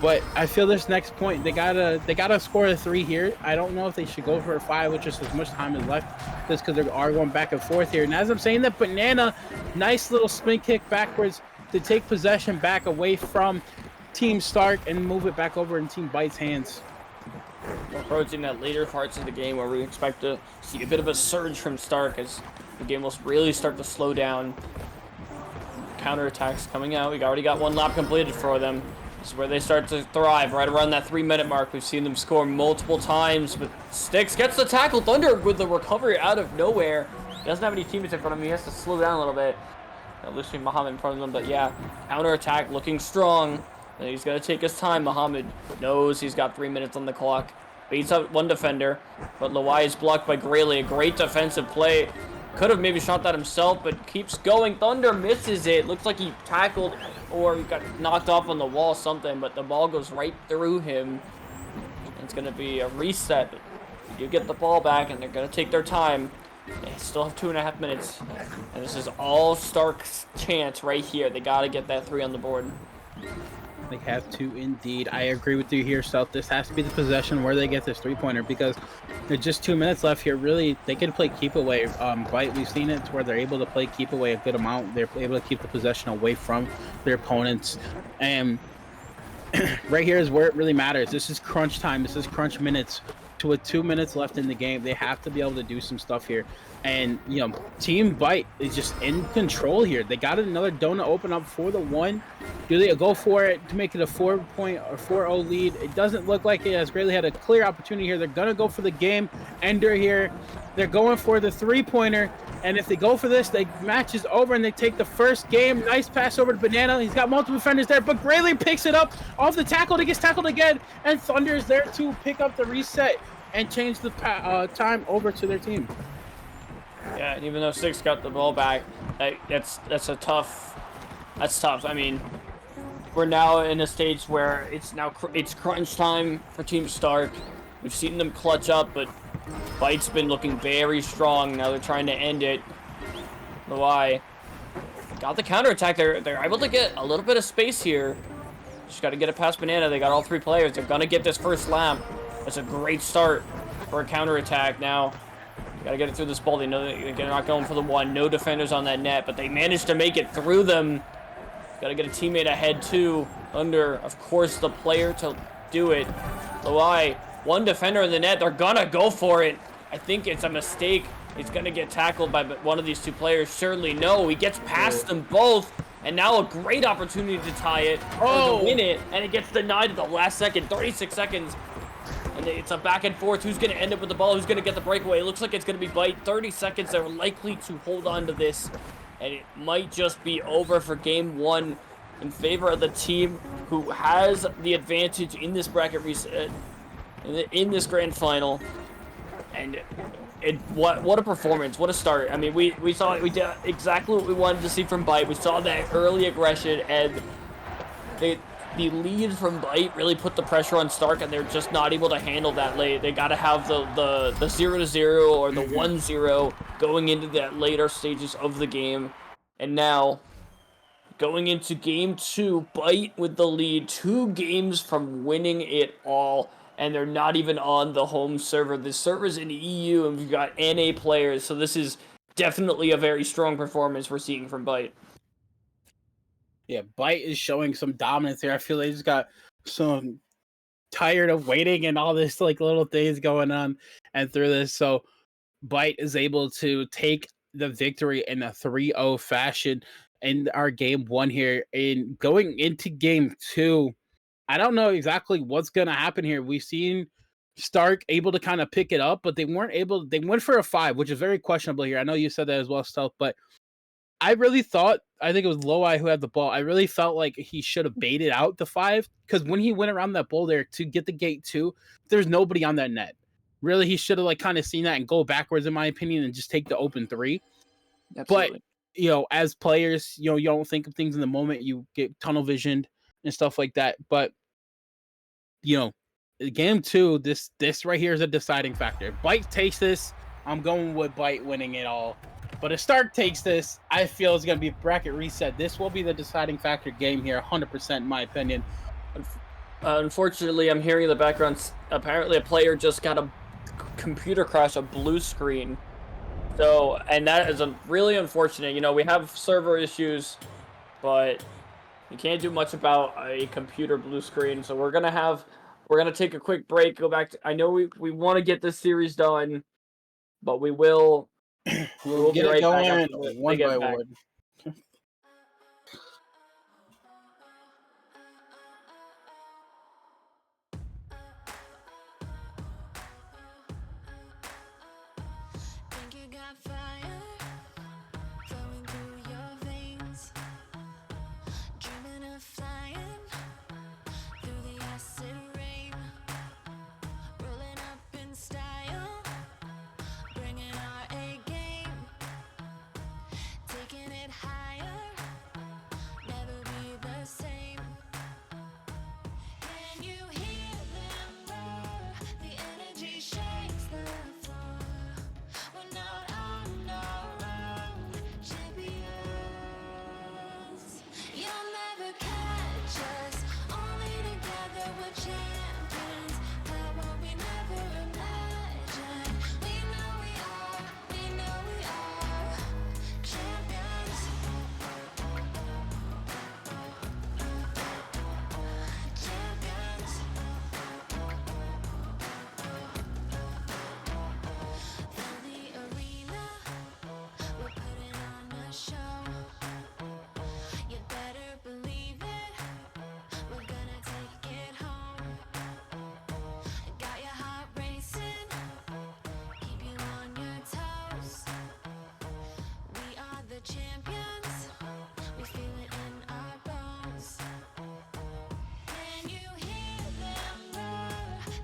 H: But I feel this next point, they gotta score a 3 here. I don't know if they should go for a 5 with just as much time is left, just because they are going back and forth here. And as I'm saying that, Banana, nice little spin kick backwards to take possession back away from Team Stark and move it back over in Team Bite's hands.
D: We're approaching that later parts of the game where we expect to see a bit of a surge from Stark as the game will really start to slow down. Counterattacks coming out. We already got one lap completed for them. This is where they start to thrive, right around that 3-minute mark. We've seen them score multiple times, but Styx gets the tackle. Thunder with the recovery out of nowhere. He doesn't have any teammates in front of him. He has to slow down a little bit. Losing Muhammad in front of them, but yeah, counterattack looking strong. And he's going to take his time. Muhammad knows he's got 3 minutes on the clock. Beats out one defender, but Lawai is blocked by Grayley. A great defensive play. Could have maybe shot that himself, but keeps going. Thunder misses it. Looks like he tackled or he got knocked off on the wall, something, but the ball goes right through him. It's going to be a reset. You get the ball back, and they're going to take their time. They still have 2.5 minutes, and this is all Stark's chance right here. They got to get that 3 on the board.
H: They have to indeed. I agree with you here, South. This has to be the possession where they get this 3-pointer because there's just 2 minutes left here. Really, they can play keep away. Bite, we've seen it to where they're able to play keep away a good amount. They're able to keep the possession away from their opponents. And right here is where it really matters. This is crunch time. This is crunch minutes. With 2 minutes left in the game, they have to be able to do some stuff here. And, you know, Team Bite is just in control here. They got another donut open up for the 1. Do they go for it to make it a 4-point or 4-0 lead? It doesn't look like it, as Grayley had a clear opportunity here. They're going to go for the game ender here. They're going for the 3-pointer. And if they go for this, the match is over and they take the first game. Nice pass over to Banana. He's got multiple defenders there, but Grayley picks it up off the tackle. He gets tackled again, and Thunder is there to pick up the reset and change the time over to their team.
D: Yeah, and even though Six got the ball back, that's tough. I mean, we're now in a stage where it's crunch time for Team Stark. We've seen them clutch up, but Bite's been looking very strong. Now they're trying to end it. Lawai got the counterattack. They're able to get a little bit of space here. Just got to get it past Banana. They got all 3 players. They're going to get this first lap. That's a great start for a counterattack. Now, you got to get it through this ball. They know that they're not going for the 1. No defenders on that net, but they managed to make it through them. Got to get a teammate ahead, too. Under, of course, the player to do it. Lawai, 1 defender in the net. They're going to go for it. I think it's a mistake. He's going to get tackled by one of these 2 players. Surely no. He gets past them both. And now a great opportunity to tie it or to win it. And it gets denied at the last second. 36 seconds. And it's a back and forth. Who's going to end up with the ball? Who's going to get the breakaway? It looks like it's going to be Bite. 30 seconds. They're likely to hold on to this. And it might just be over for game 1 in favor of the team who has the advantage in this bracket reset, in this grand final. And what a performance. What a start. I mean, we did exactly what we wanted to see from Bite. We saw that early aggression, and the lead from Bite really put the pressure on Stark, and they're just not able to handle that late. They got to have the 0-0 or the 1-0 going into that later stages of the game. And now, going into game 2, Bite with the lead, 2 games from winning it all. And they're not even on the home server. The server's in EU, and we've got NA players, so this is definitely a very strong performance we're seeing from Bite.
H: Yeah, Bite is showing some dominance here. I feel they just got some tired of waiting and all this like little things going on and through this. So Bite is able to take the victory in a 3-0 fashion in our game 1 here. And going into game 2, I don't know exactly what's going to happen here. We've seen Stark able to kind of pick it up, but they weren't able. They went for a 5, which is very questionable here. I know you said that as well, Stealth, but I really thought, I think it was Loweye who had the ball. I really felt like he should have baited out the 5 because when he went around that ball there to get the gate 2, there's nobody on that net. Really, he should have like kind of seen that and go backwards, in my opinion, and just take the open 3.
D: Absolutely.
H: But, you know, as players, you know, you don't think of things in the moment. You get tunnel visioned and stuff like that. But, you know, game 2, this right here is a deciding factor. Bite takes this. I'm going with Bite winning it all. But if Stark takes this, I feel it's going to be a bracket reset. This will be the deciding factor game here, 100% in my opinion.
D: Unfortunately, I'm hearing in the background, apparently a player just got a computer crash, a blue screen. So, and that is really unfortunate. You know, we have server issues, but You can't do much about a computer blue screen, so we're gonna take a quick break. Go back to. I know we want to get this series done, but we will.
H: We'll
D: Be
H: get it
D: right back
H: going
D: after they
H: one
D: get
H: by
D: back.
H: one.
A: Think you got fire flowing through your veins, dreaming of flying through the acid rain, rolling up in style, bringing our A game, taking it higher, never be the same. Can you hear them roar? The energy shakes the floor. We're not on our own, champions. You'll never catch us, only together we're champions. Power we never imagined. We know we are, champions. Champions. Fill the arena, we're putting on a show. You better believe it, we're gonna take it home. Got your heart racing, keep you on your toes. We are the champions, we feel it in our bones. Can you hear them roar?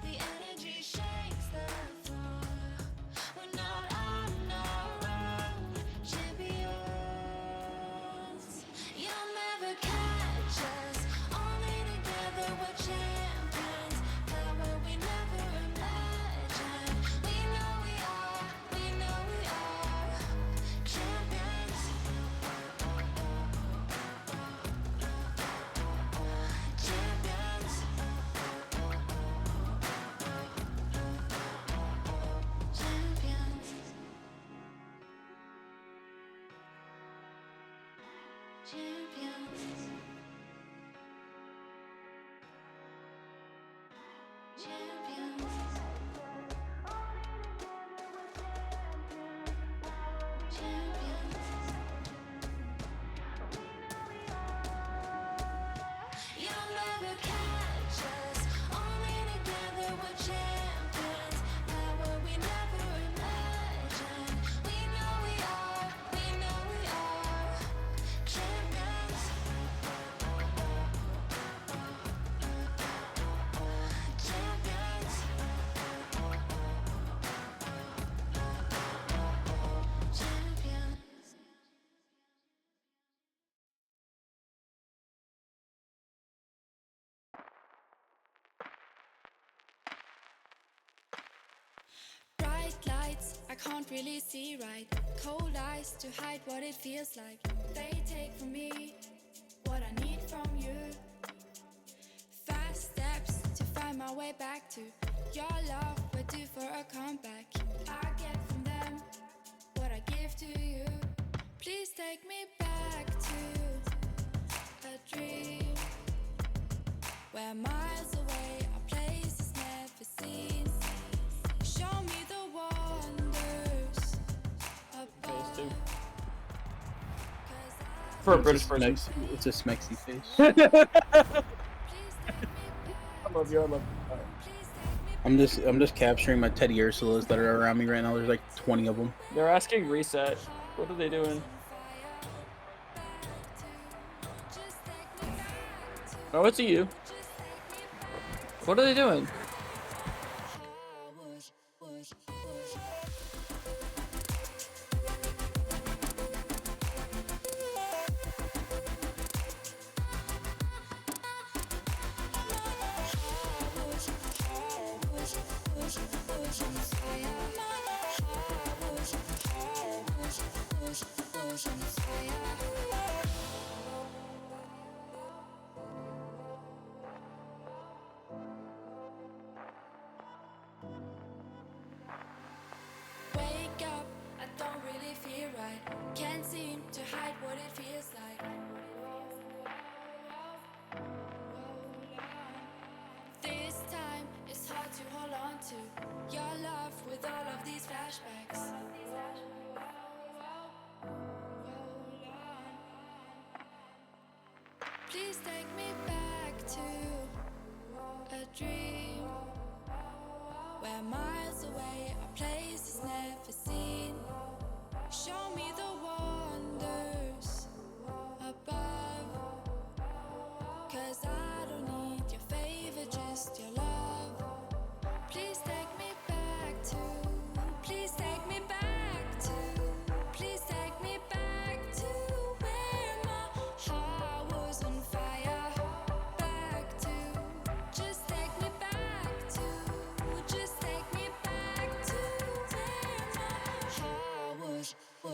A: The energy shakes the floor. We're not on our own, champions. You'll never catch us, only together we're champions. Power we never imagined. We know we are, champions. Champions. Champions. Champions. Champions. Champions. You'll never catch us, only together we're champions. Power we never imagined. We know we are, champions. Champions. Champions.
B: Bright lights, I can't really see right. Cold eyes to hide what it feels like. They take from me what I need from you. Fast steps to find my way back to your love. We're due for a comeback. I get from them what I give to you. Please take me back to a dream where miles away our place is never seen. Show me the wonders above.
D: Those two. For a British person.
H: It's a smexy face.
D: I love you. I love you.
H: I'm just capturing my Teddy Ursulas that are around me right now. There's like 20 of them.
D: They're asking reset. What are they doing? Oh, it's you. What are they doing?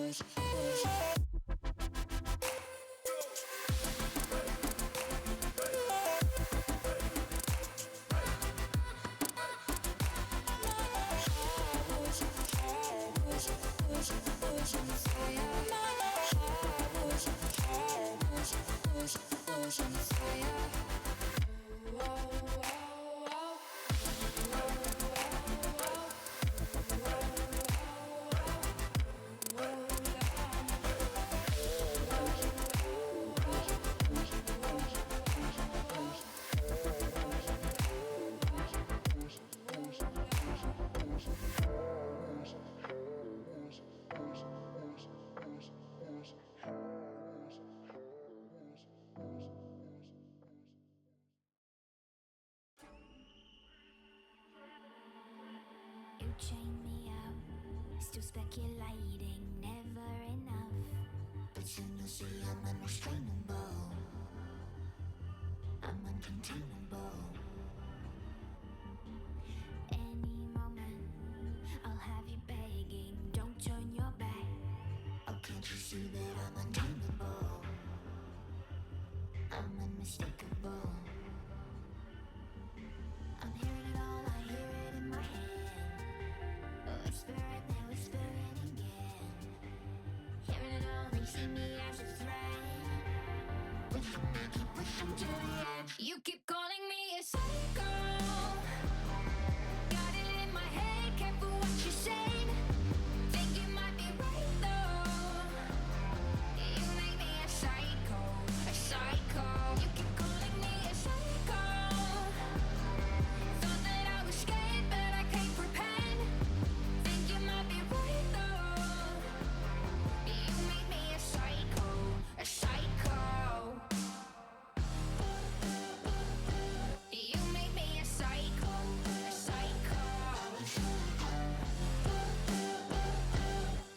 A: You chain me out, still speculating, never enough. But soon you'll see I'm unrestrainable, I'm uncontainable. Any moment, I'll have you begging, don't turn your back. Oh, can't you see that I'm untamable? I'm unmistakable. I'm hearing it all, I hear it in my head. Whispering and whispering again. Hearing it all, they see me as a threat. Wishing they keep pushing to the edge. You keep calling me a psycho. Got it in my head, careful what you say. Think you might be right though. You make me a psycho, a psycho. You keep calling me a psycho. Thought that I was scared, but I can't pretend. Think you might be right though. You make me a psycho, a psycho. You make me a psycho, a psycho.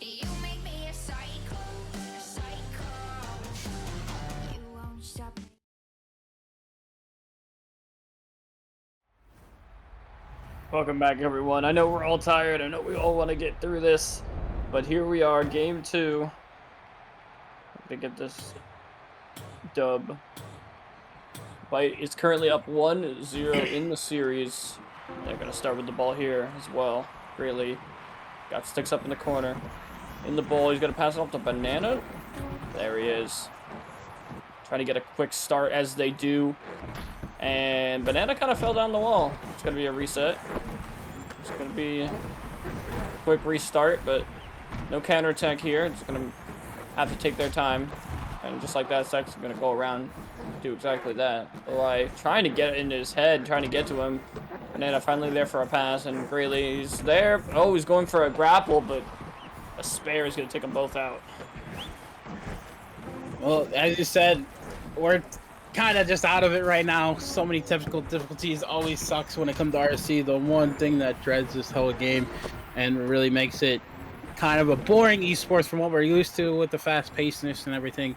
A: You make me a psycho, a psycho. You won't stop.
D: Welcome back, everyone. I know we're all tired. I know we all want to get through this, but here we are, game 2. To get this dub. Bite is currently up 1-0 in the series. They're gonna start with the ball here as well. Greatly got sticks up in the corner. In the ball, he's gonna pass it off to Banana. There he is. Trying to get a quick start as they do. And Banana kind of fell down the wall. It's gonna be a reset. It's gonna be a quick restart, but no counterattack here. It's gonna have to take their time. And just like that, Sex is gonna go around and do exactly that. Like trying to get into his head, trying to get to him. Banana finally there for a pass, and Greeley's there. Oh, he's going for a grapple, but a spare is gonna take them both out.
H: Well, as you said, we're kind of just out of it right now. So many technical difficulties. Always sucks when it comes to RC. The one thing that dreads this whole game and really makes it kind of a boring esports from what we're used to with the fast pacedness and everything.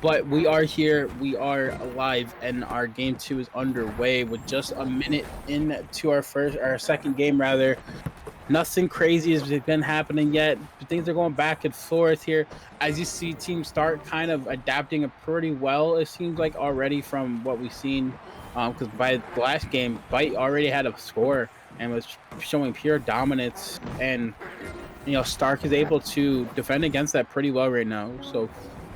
H: But we are here, we are alive, and our game 2 is underway with just a minute into our second game rather. Nothing crazy has been happening yet. Things are going back and forth here. As you see, teams start kind of adapting pretty well, it seems like, already from what we've seen. Because by the last game, Bite already had a score and was showing pure dominance. And, you know, Stark is able to defend against that pretty well right now. So,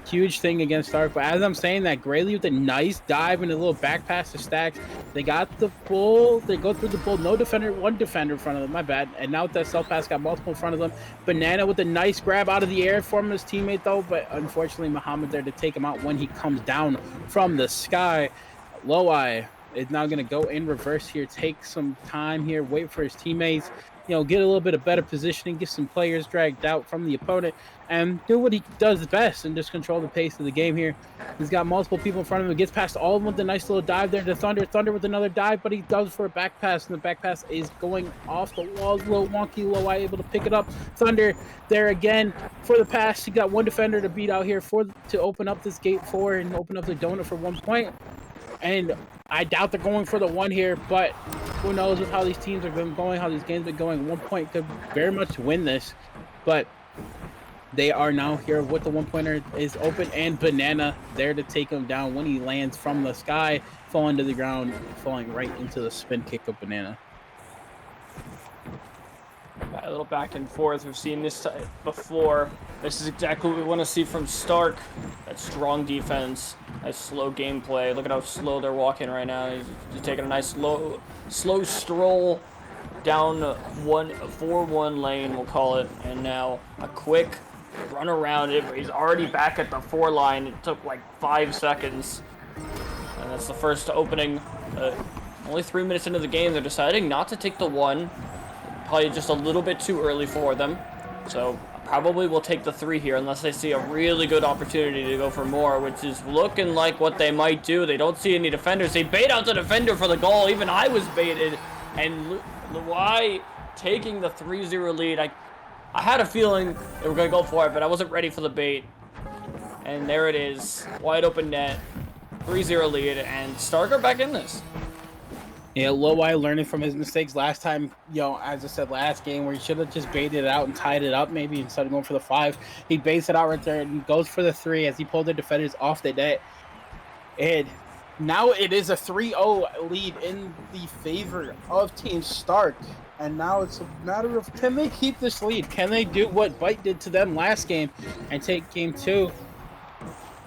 H: huge thing against Stark. But as I'm saying that, Grayley with a nice dive and a little back pass to Stacks. They got the bull. They go through the bull. No defender. One defender in front of them. My bad. And now with that self pass, got multiple in front of them. Banana with a nice grab out of the air from his teammate, though. But unfortunately, Muhammad there to take him out when he comes down from the sky. Loweye is now going to go in reverse here. Take some time here. Wait for his teammates. You know, get a little bit of better positioning. Get some players dragged out from the opponent. And do what he does best and just control the pace of the game here. He's got multiple people in front of him. He gets past all of them with a nice little dive there to Thunder. Thunder with another dive, but he does for a back pass, and the back pass is going off the walls. A little wonky. Loweye able to pick it up. Thunder there again for the pass. He got one defender to beat out here to open up this gate 4 and open up the donut for 1 point. And I doubt they're going for the 1 here, but who knows with how these teams are going, how these games are going. 1 point could very much win this, but They are now here with the one-pointer is open, and Banana there to take him down when he lands from the sky, falling to the ground, falling right into the spin kick of Banana.
D: Got a little back and forth. We've seen this before. This is exactly what we want to see from Stark. That strong defense, nice slow gameplay. Look at how slow they're walking right now. He's taking a nice slow stroll down 4-1 lane, we'll call it, and now a quick run around it. He's already back at the 4 line. It took like 5 seconds, and that's the first opening. Only 3 minutes into the game, they're deciding not to take the 1. Probably just a little bit too early for them. So probably will take the 3 here unless they see a really good opportunity to go for more, which is looking like what they might do. They don't see any defenders. They bait out the defender for the goal. Even I was baited. And Luai taking the 3-0 lead. I had a feeling they were going to go for it, but I wasn't ready for the bait. And there it is. Wide open net. 3-0 lead. And Stark are back in this.
H: Yeah, Loweye learning from his mistakes last time, as I said last game, where he should have just baited it out and tied it up maybe instead of going for the 5. He baits it out right there and goes for the 3 as he pulled the defenders off the net. And now it is a 3-0 lead in the favor of Team Stark. And now it's a matter of, can they keep this lead? Can they do what Bite did to them last game and take game 2?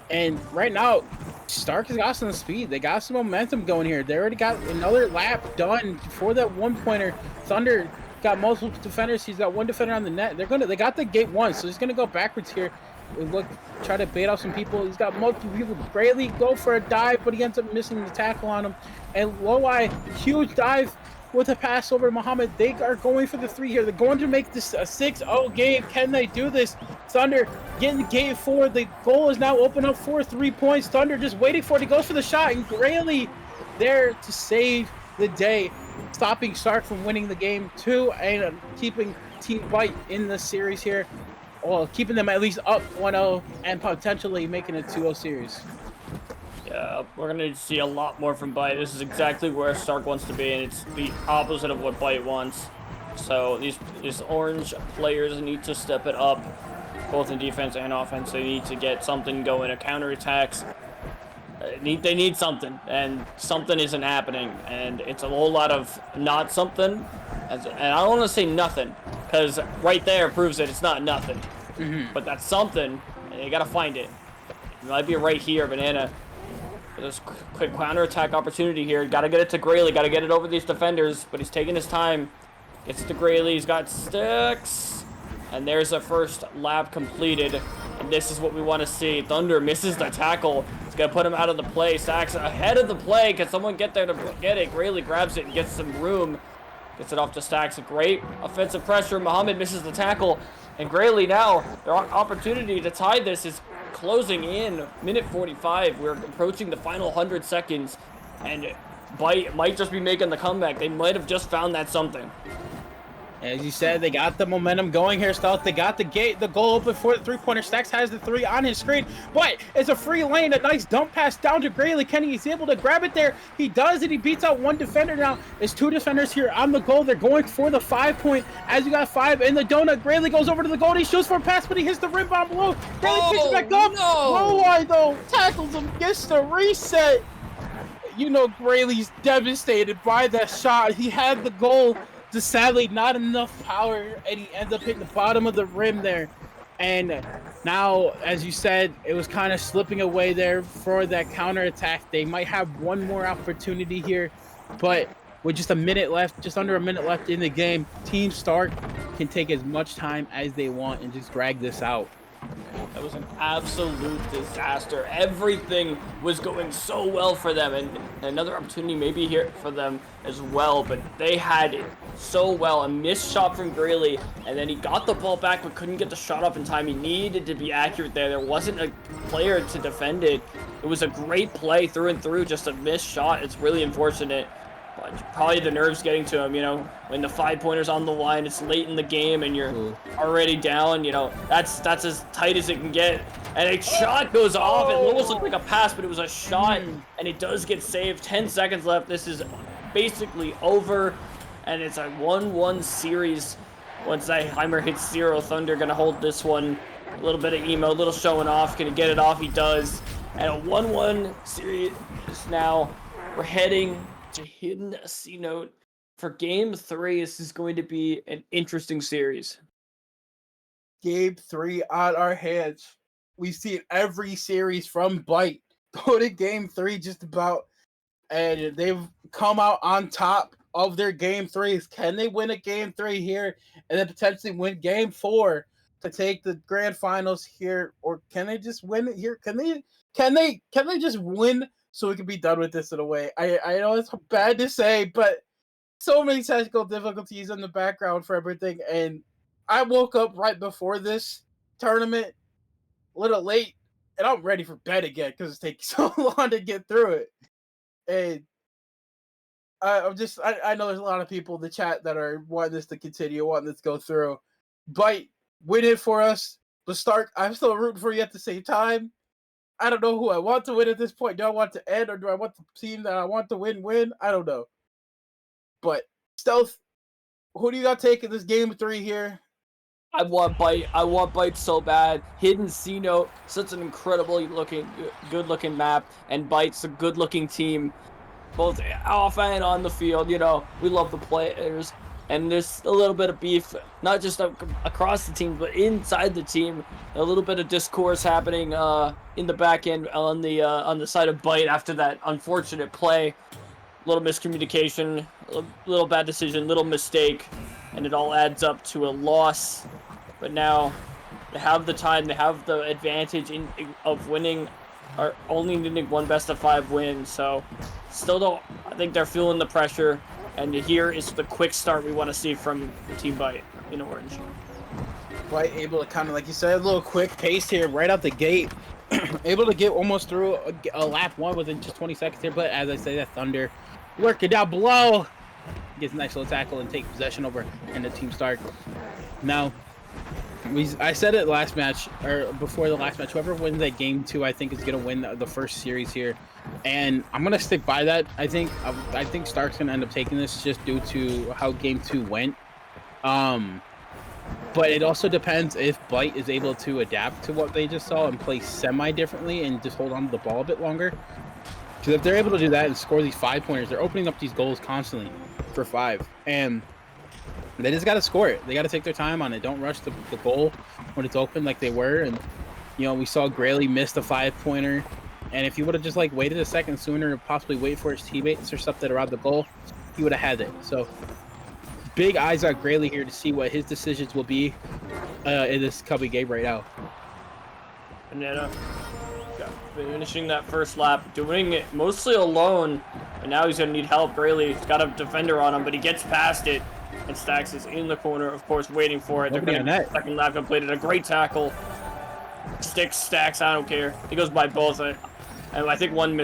H: And right now, Stark has got some speed. They got some momentum going here. They already got another lap done for that one-pointer. Thunder got multiple defenders. He's got 1 defender on the net. They got the gate 1, so he's gonna go backwards here. Look, try to bait out some people. He's got multiple people. Braley go for a dive, but he ends up missing the tackle on him. And Loweye, huge dive with a pass over to Muhammad. They are going for the 3 here. They're going to make this a 6-0 game. Can they do this? Thunder getting game 4. The goal is now open up for 3 points. Thunder just waiting for it. He goes for the shot, and Graylee there to save the day, stopping Stark from winning the game 2 and keeping Team Bite in the series here. Well, keeping them at least up 1-0 and potentially making a 2-0 series.
D: Yeah, we're going to see a lot more from Bite. This is exactly where Stark wants to be, and it's the opposite of what Bite wants. So these orange players need to step it up, both in defense and offense. They need to get something going, a counterattacks. They need something, and something isn't happening. And it's a whole lot of not something. And I don't want to say nothing, because right there proves that it's not nothing. But that's something, and you got to find it. It might be right here, Banana. There's quick counterattack opportunity here. Got to get it to Graylee. Got to get it over these defenders, but he's taking his time. Gets it to Graylee. He's got sticks. And there's a first lap completed. And this is what we want to see. Thunder misses the tackle. It's going to put him out of the play. Sachs ahead of the play. Can someone get there to get it? Graylee grabs it and gets some room. Gets it off to Stacks. A great offensive pressure. Muhammad misses the tackle. And Graylee now, their opportunity to tie this is closing in. Minute 45. We're approaching the final 100 seconds. And Bite might just be making the comeback. They might have just found that something.
H: As you said, they got the momentum going here, Stealth. They got the goal open for the 3-pointer. Stacks has the 3 on his screen, but it's a free lane. A nice dump pass down to Graylee. Kenny is able to grab it there. He does it. He beats out 1 defender now. There's 2 defenders here on the goal. They're going for the 5-point. As you got 5 in the donut, Graylee goes over to the goal. He shoots for a pass, but he hits the rim bomb below. Graylee picks it back up. Loweye, though, tackles him, gets the reset. You know Graylee's devastated by that shot. He had the goal. Just sadly not enough power, and he ends up hitting the bottom of the rim there. And now, as you said, it was kind of slipping away there for that counterattack. They might have one more opportunity here, but with just a minute left, just under a minute left in the game, Team Stark can take as much time as they want and just drag this out.
D: That was an absolute disaster. Everything was going so well for them, and another opportunity maybe here for them as well, but they had it so well. A missed shot from Graylee, and then he got the ball back but couldn't get the shot up in time. He needed to be accurate there. There wasn't a player to defend it. It was a great play through and through, just a missed shot. It's really unfortunate. But probably the nerves getting to him, when the 5-pointer's on the line, it's late in the game and you're already down, that's as tight as it can get. And a shot goes off. It almost looked like a pass, but it was a shot, and it does get saved. 10 seconds left. This is basically over, and it's a 1-1 series. Once Heimer hits 0, Thunder gonna hold this one A little bit of emo, a little showing off. Can he get it off? He does. And a 1-1 series now. We're heading to Hidden C Note for Game 3. This is going to be an interesting series.
H: Game 3 on our hands. We've seen every series from Bite go to Game 3 just about, and they've come out on top of their Game 3s. Can they win a Game 3 here and then potentially win Game 4 to take the grand finals here, or can they just win it here? Can they just win so we can be done with this in a way? I know it's bad to say, but so many technical difficulties in the background for everything, and I woke up right before this tournament, a little late, and I'm ready for bed again because it's taking so long to get through it. And I know there's a lot of people in the chat that are wanting this to continue, wanting this to go through. Bite, win it for us. But Stark, I'm still rooting for you at the same time. I don't know who I want to win at this point. Do I want to end, or do I want the team that I want to win? I don't know. But Stealth, who do you got taking this Game 3 here?
D: I want Bite. I want Bite so bad. Hidden C Note, such an incredibly good looking map, and Bite's a good looking team, both off and on the field. You know, we love the players, and there's a little bit of beef, not just across the team, but inside the team. A little bit of discourse happening in the back end on the side of Bite after that unfortunate play. A little miscommunication, a little bad decision, little mistake, and it all adds up to a loss. But now they have the time, they have the advantage of winning, are only needing one best of 5 win. So still don't, I think they're feeling the pressure, and here is the quick start we want to see from Team Bite in orange.
H: Bite able to kind of, like you said, a little quick pace here right out the gate. Able to get almost through a lap 1 within just 20 seconds here, but as I say, that Thunder working down below gets a nice little tackle and take possession over, and the team start. Now, I said it last match, or before the last match, whoever wins that Game 2, I think is going to win the first series here, and I'm going to stick by that. I think Stark's going to end up taking this just due to how Game 2 went. But it also depends if Bite is able to adapt to what they just saw and play semi-differently and just hold on to the ball a bit longer. Because if they're able to do that and score these 5-pointers, they're opening up these goals constantly for 5. And they just got to score it. They got to take their time on it. Don't rush the goal when it's open like they were. And, you know, we saw Grayley miss the 5-pointer. And if he would have just, like, waited a second sooner and possibly wait for his teammates or something around the goal, he would have had it. So big eyes on Grayley here to see what his decisions will be in this coming game right now.
D: Banana finishing that first lap, doing it mostly alone, and now he's going to need help. Grayley's got a defender on him, but he gets past it, and Stacks is in the corner, of course, waiting for it. They're going to get the second lap completed. A great tackle. Sticks, Stacks, I don't care. He goes by both, and I think one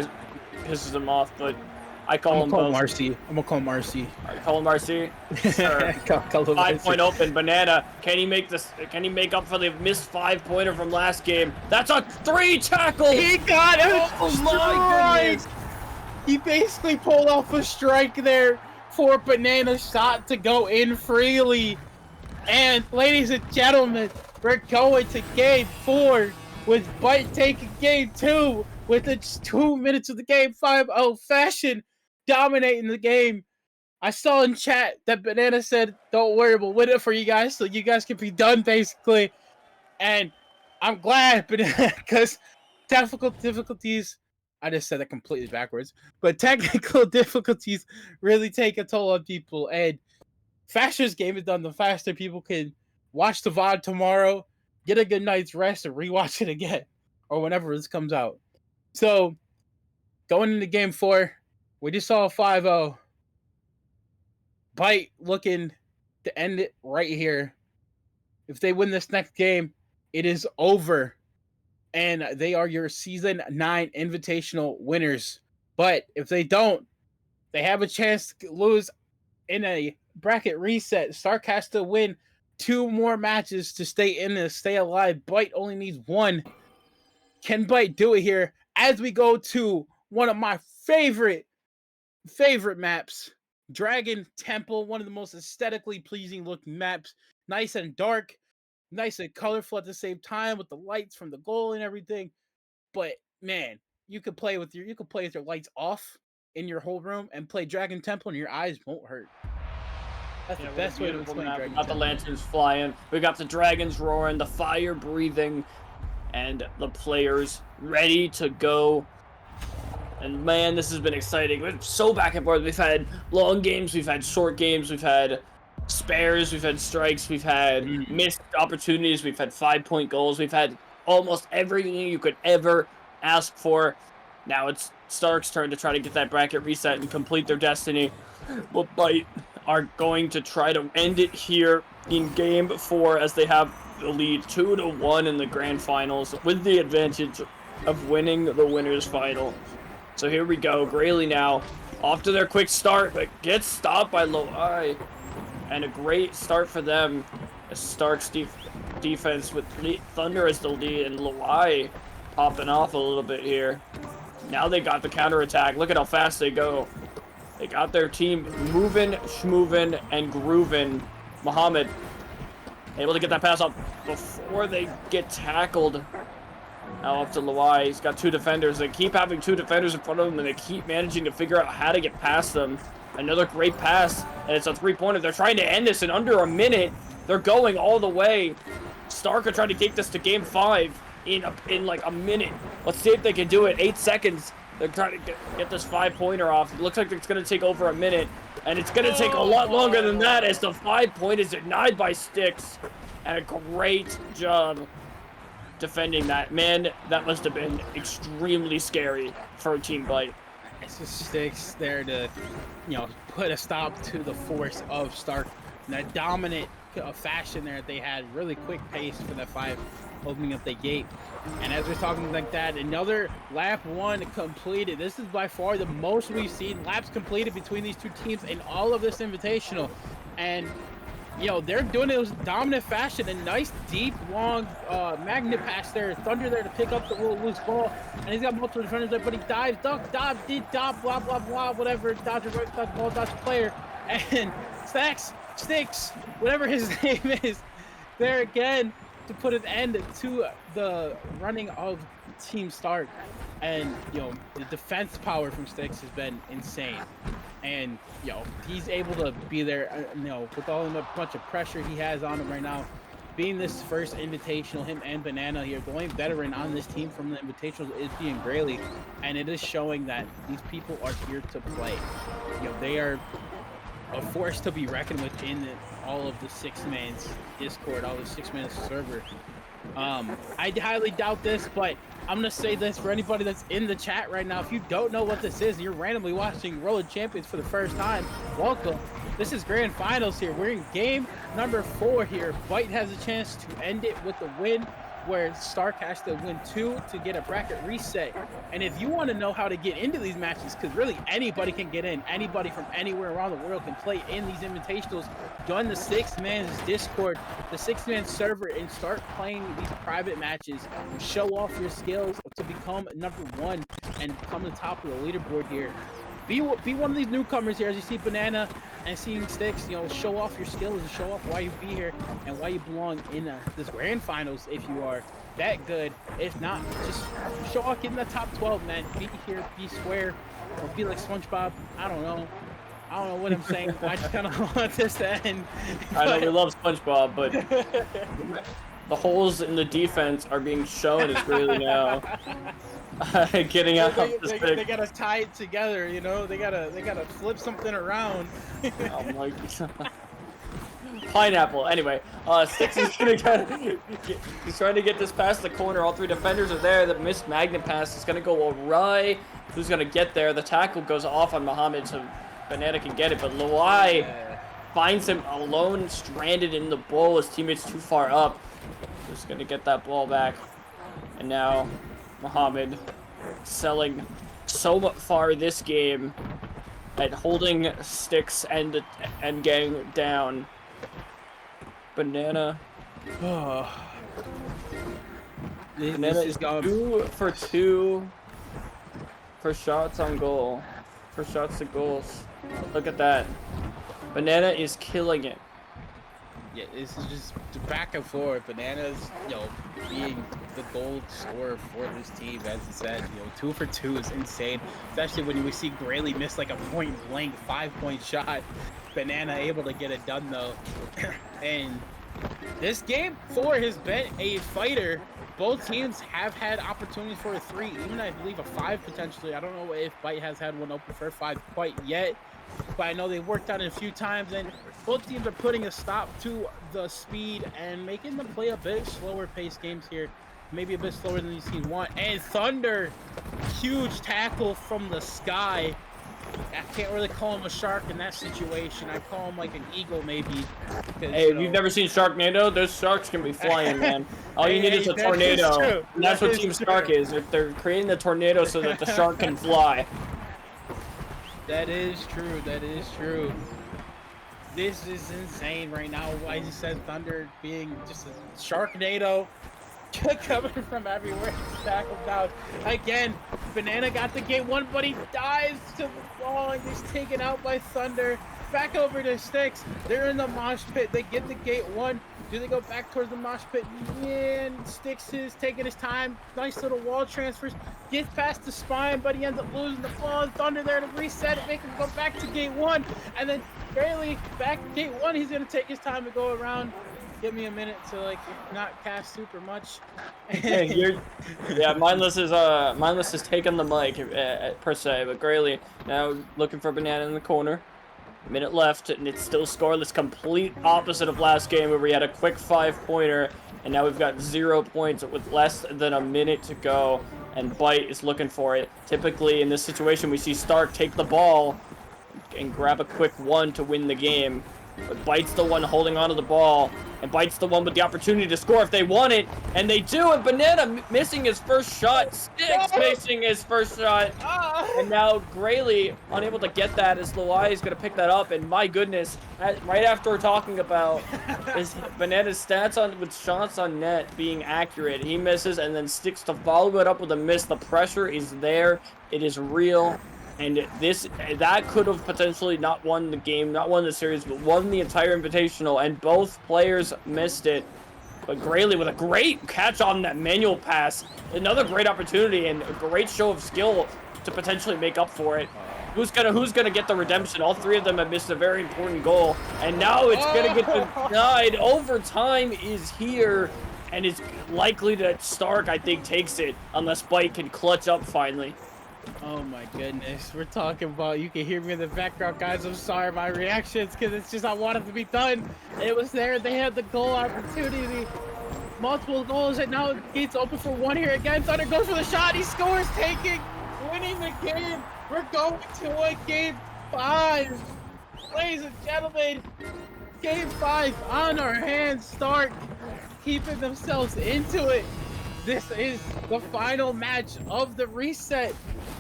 D: pisses him off, but I call him both.
H: Marcy. I'm gonna call him Marcy.
D: I call him Marcy. Sure.
H: Call him
D: 5-point open. Banana. Can he make this? Can he make up for the missed 5-pointer from last game? That's a 3 tackle.
H: He got it.
D: Oh my goodness.
H: He basically pulled off a strike there for Banana shot to go in freely. And ladies and gentlemen, we're going to Game 4 with Bite taking Game 2 within just 2 minutes of the game. 5-0 fashion, dominating the game. I saw in chat that Banana said, don't worry, we'll win it for you guys so you guys can be done, basically. And I'm glad, because technical difficulties, I just said that completely backwards, but technical difficulties really take a toll on people. And faster game is done, the faster people can watch the VOD tomorrow, get a good night's rest, and rewatch it again, or whenever this comes out. So, going into Game 4, we just saw a 5-0. Bite looking to end it right here. If they win this next game, it is over. And they are your Season 9 Invitational winners. But if they don't, they have a chance to lose in a bracket reset. Stark has to win 2 more matches to stay in this, stay alive. Bite only needs 1. Can Bite do it here? As we go to one of my favorite maps, Dragon Temple, one of the most aesthetically pleasing looking maps. Nice and dark. nice and colorful at the same time with the lights from the goal and everything. But man, you could play with your lights off in your whole room and play Dragon Temple, and your eyes won't hurt. That's the best way to explain
D: We
H: Dragon
D: got the
H: Temple.
D: lanterns flying. We got the dragons roaring, the fire breathing, and the players ready to go. And man, this has been exciting. We're so back and forth. We've had long games, we've had short games, we've had spares, we've had strikes, we've had missed opportunities, we've had 5-point goals, we've had almost everything you could ever ask for. Now it's Stark's turn to try to get that bracket reset and complete their destiny. But Bite are going to try to end it here in game 4 as they have the lead 2-1 in the grand finals with the advantage of winning the winners final. So here we go. Grayley now off to their quick start, but gets stopped by Loai. And a great start for them as Stark's defense with Thunder as the lead and Loai popping off a little bit here. Now they got the counterattack. Look at how fast they go. They got their team moving, schmoving, and grooving. Muhammad able to get that pass off before they get tackled. Now up to Loai. He's got 2 defenders. They keep having 2 defenders in front of them, and they keep managing to figure out how to get past them. Another great pass, and it's a 3-pointer. They're trying to end this in under a minute. They're going all the way. Stark are trying to take this to game 5 in like a minute. Let's see if they can do it. 8 seconds. They're trying to get this 5-pointer off. It looks like it's going to take over a minute, and it's going to take a lot longer than that as the 5-point is denied by Sticks. And a great job defending that. Man, that must have been extremely scary for Team Bite.
H: It's just Sticks there to, put a stop to the force of Stark. In that dominant fashion there, they had really quick pace for that 5 opening up the gate. And as we're talking like that, another lap 1 completed. This is by far the most we've seen laps completed between these 2 teams in all of this invitational. And they're doing it in dominant fashion. A nice, deep, long magnet pass there. Thunder there to pick up the loose ball. And he's got multiple defenders there, but he dives, duck, dodge, deep, dodge, blah, blah, blah, whatever. Dodge a right, dodge ball, dodge player. And Sticks, whatever his name is, there again to put an end to the running of Team Stark. And, the defense power from Sticks has been insane. And, he's able to be there, with all the bunch of pressure he has on him right now. Being this first invitational, him and Banana here, the only veteran on this team from the invitationals is being Grayley. And it is showing that these people are here to play. They are a force to be reckoned with in all of the 6-man's Discord, all the 6-man server. I highly doubt this, but I'm gonna say this for anybody that's in the chat right now. If you don't know what this is and you're randomly watching Roller Champions for the first time, welcome. This is grand finals here. We're in game number 4 here. Bite has a chance to end it with a win, where Stark has to win 2 to get a bracket reset. And if you want to know how to get into these matches, because really anybody can get in, anybody from anywhere around the world can play in these invitationals, join the 6-man's Discord, the 6-man server, and start playing these private matches. Show off your skills to become number 1 and become the top of the leaderboard here. Be one of these newcomers here. As you see Banana and seeing Sticks, show off your skills and show off why you be here and why you belong in this grand finals if you are that good. If not, just show off, get in the top 12, man. Be here, be square, or be like SpongeBob. I don't know what I'm saying. I just kind of want this to end.
D: I know we love SpongeBob, but the holes in the defense are being shown as really now. Getting out
H: they gotta tie it together, they gotta flip something around.
D: Oh my God. Pineapple. Anyway, Sticks is gonna he's trying to get this past the corner. All 3 defenders are there. The missed magnet pass is gonna go awry. Who's gonna get there? The tackle goes off on Muhammad, so Banana can get it, but Loai finds him alone, stranded in the bowl. His teammate's too far up. Who's gonna get that ball back? And now Muhammad selling so far this game at holding Sticks and getting down. Banana. Banana is 2 for 2 for shots on goal. For shots to goals. Look at that. Banana is killing it.
H: Yeah, this is just back and forth. Bananas, being the gold scorer for this team, as you said, 2 for 2 is insane. Especially when we see Grayley miss like a point blank 5-point shot. Banana able to get it done though. And this game 4 has been a fighter. Both teams have had opportunities for a 3, even I believe a 5 potentially. I don't know if Bite has had one open for a 5 quite yet, but I know they worked on it a few times, and both teams are putting a stop to the speed and making them play a bit slower paced games here. Maybe a bit slower than these teams want. And Thunder, huge tackle from the sky. I can't really call him a shark in that situation. I call him like an eagle, maybe.
D: Hey, if you've never seen Sharknado, those sharks can be flying, man. All you need is a tornado. And that's what Team Stark is. They're creating the tornado so that the shark can fly.
H: That is true. That is true. This is insane right now. As you said, Thunder being just a Sharknado. Coming from everywhere, tackled down. Again, Banana got the gate 1, but he dives to the ball and gets taken out by Thunder. Back over to Sticks. They're in the mosh pit. They get the gate 1. Do they go back towards the mosh pit? Yeah, and Sticks is taking his time. Nice little wall transfers. Gets past the spine, but he ends up losing the ball. Thunder there to reset it, make him go back to gate 1. And then barely back to gate 1. He's going to take his time to go around. Give me a minute to not cast super much.
D: Mindless is taking the mic per se, but Grayley now looking for Banana in the corner. A minute left, and it's still scoreless. Complete opposite of last game where we had a quick 5-pointer, and now we've got 0 points with less than a minute to go. And Bite is looking for it. Typically in this situation, we see Stark take the ball and grab a quick 1 to win the game. But Bite's the one holding onto the ball, and Bite's the one with the opportunity to score if they want it, and they do. And Banana missing his first shot, Sticks missing his first shot, and now Grayley unable to get that as Luai is going to pick that up. And my goodness, right after we're talking about is Banana's stats with shots on net being accurate, he misses and then Sticks to follow it up with a miss. The pressure is there, it is real. And that could have potentially not won the game, not won the series, but won the entire Invitational, and both players missed it. But Grayley with a great catch on that manual pass, another great opportunity and a great show of skill to potentially make up for it. Who's gonna get the redemption? All 3 of them have missed a very important goal, and now it's gonna get denied. Overtime is here, and it's likely that Stark, I think, takes it unless Bite can clutch up finally.
H: Oh my goodness, we're talking about, you can hear me in the background, guys. I'm sorry, my reactions, because it's just, I want it to be done. It was there, they had the goal opportunity, multiple goals, and now gates open for 1 here again. Thunder goes for the shot, he scores, winning the game. We're going to a game 5. Ladies and gentlemen, game 5 on our hands. Stark keeping themselves into it. This is the final match of the reset.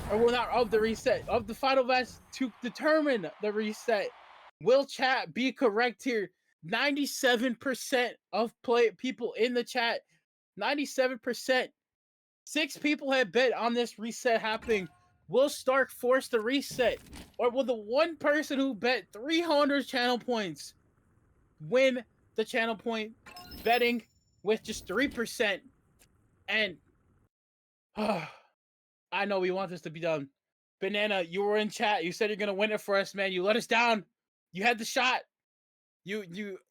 H: Or well, not of the reset, of the final match to determine the reset. Will chat be correct here? 97% of people in the chat, 97%. 6 people have bet on this reset happening. Will Stark force the reset? Or will the one person who bet 300 channel points win the channel point betting with just 3%? And I know we want this to be done. Banana, you were in chat. You said you're gonna win it for us, man. You let us down. You had the shot. You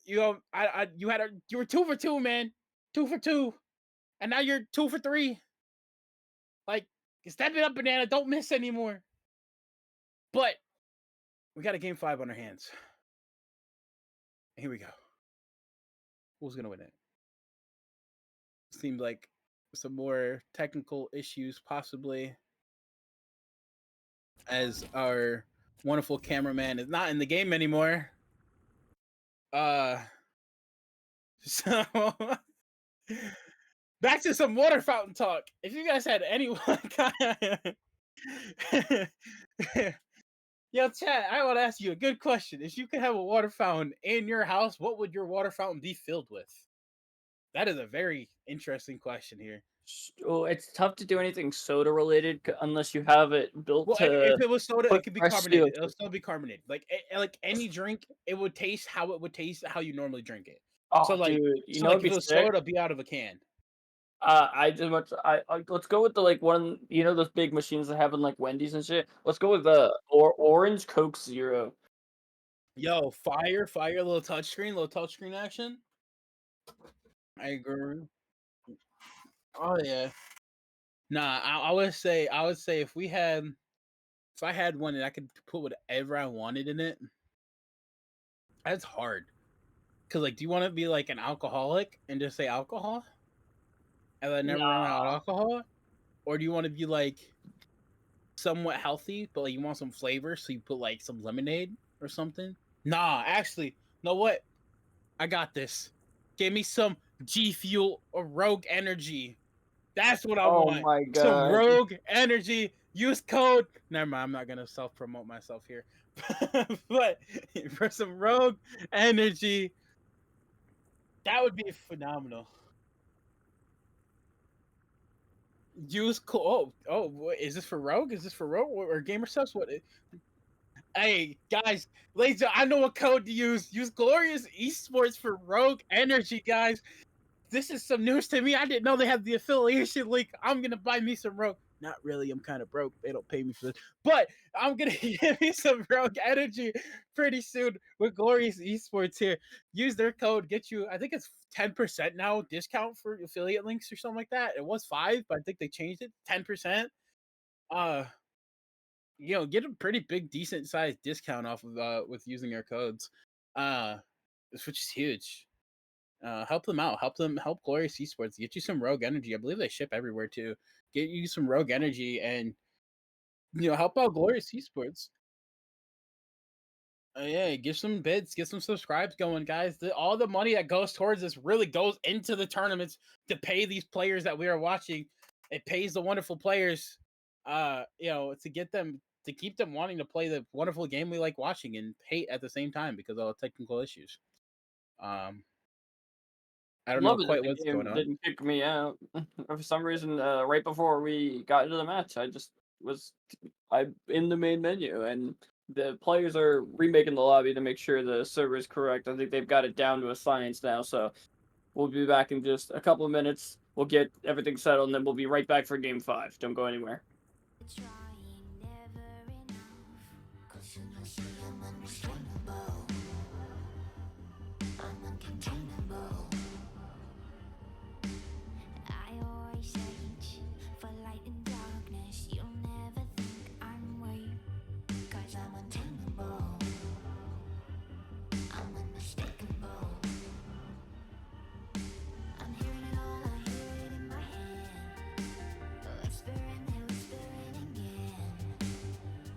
H: were 2 for 2, man. 2 for 2, and now you're 2 for 3. Step it up, Banana. Don't miss anymore. But we got a game 5 on our hands. Here we go. Who's gonna win it? Seems like some more technical issues, possibly, as our wonderful cameraman is not in the game anymore. So back to some water fountain talk. If you guys had anyone Yo, chat, I want to ask you a good question. If you could have a water fountain in your house, what would your water fountain be filled with? That is a very interesting question here.
D: Oh, it's tough to do anything soda related unless you have it built to.
H: If it was soda, it could be
D: fresh
H: carbonated.
D: CO2.
H: It'll still be carbonated. Like any drink, it would taste how it would taste how you normally drink it.
D: Oh,
H: So like,
D: dude, you
H: so
D: know
H: like
D: it'd
H: if
D: be
H: it was
D: sick.
H: soda, be out of a can.
D: Let's go with the like one. You know those big machines that have in like Wendy's and shit. Let's go with the orange Coke Zero.
H: Yo, fire, little touchscreen action. I agree. Oh yeah. Nah, I would say if I had one and I could put whatever I wanted in it, that's hard. Cause like, do you want to be like an alcoholic and just say alcohol and then never run out of
D: Nah.
H: alcohol, or do you want to be like somewhat healthy, but like you want some flavor, so you put like some lemonade or something? Nah, actually, know what? I got this. Give me some G Fuel or Rogue Energy. That's what I
D: Oh
H: want.
D: my
H: Some
D: god.
H: Rogue Energy. Use code. Never mind. I'm not gonna self promote myself here. But for some Rogue Energy, that would be phenomenal. Use code. Is this for Rogue? Is this for Rogue or Gamer Subs? What? Hey guys, ladies, I know what code to use. Use Glorious Esports for Rogue Energy, guys. This is some news to me. I didn't know they had the affiliation link. I'm gonna buy me some Rogue. Not really. I'm kind of broke. They don't pay me for this, but I'm gonna give me some Rogue Energy pretty soon with Glorious Esports here. Use their code. Get you. I think it's 10% now discount for affiliate links or something like that. It was 5, but I think they changed it 10%. Uh, get a pretty big, decent sized discount off of with using their codes. Uh, which is huge. Help them out. Help Glorious Esports. Get you some Rogue Energy. I believe they ship everywhere too. Get you some Rogue Energy and help out Glorious Esports. Yeah, get some bids, get some subscribes going, guys. All the money that goes towards this really goes into the tournaments to pay these players that we are watching. It pays the wonderful players, to get them to keep them wanting to play the wonderful game we like watching and hate at the same time because of all the technical issues. I don't know
D: Love it that
H: quite
D: the
H: what's
D: game
H: going on.
D: didn't kick me out. For some reason, right before we got into the match, I in the main menu, and the players are remaking the lobby to make sure the server is correct. I think they've got it down to a science now, so we'll be back in just a couple of minutes. We'll get everything settled, and then we'll be right back for game 5. Don't go anywhere.
A: Trying never enough. 'Cause you know, see, I'm unrestrainable. I'm uncontainable. I always search for light in darkness. You'll never think I'm weak. 'Cause I'm untamable. I'm unmistakable. I'm hearing it all, I hear it in my head. Whispering, they're whispering again.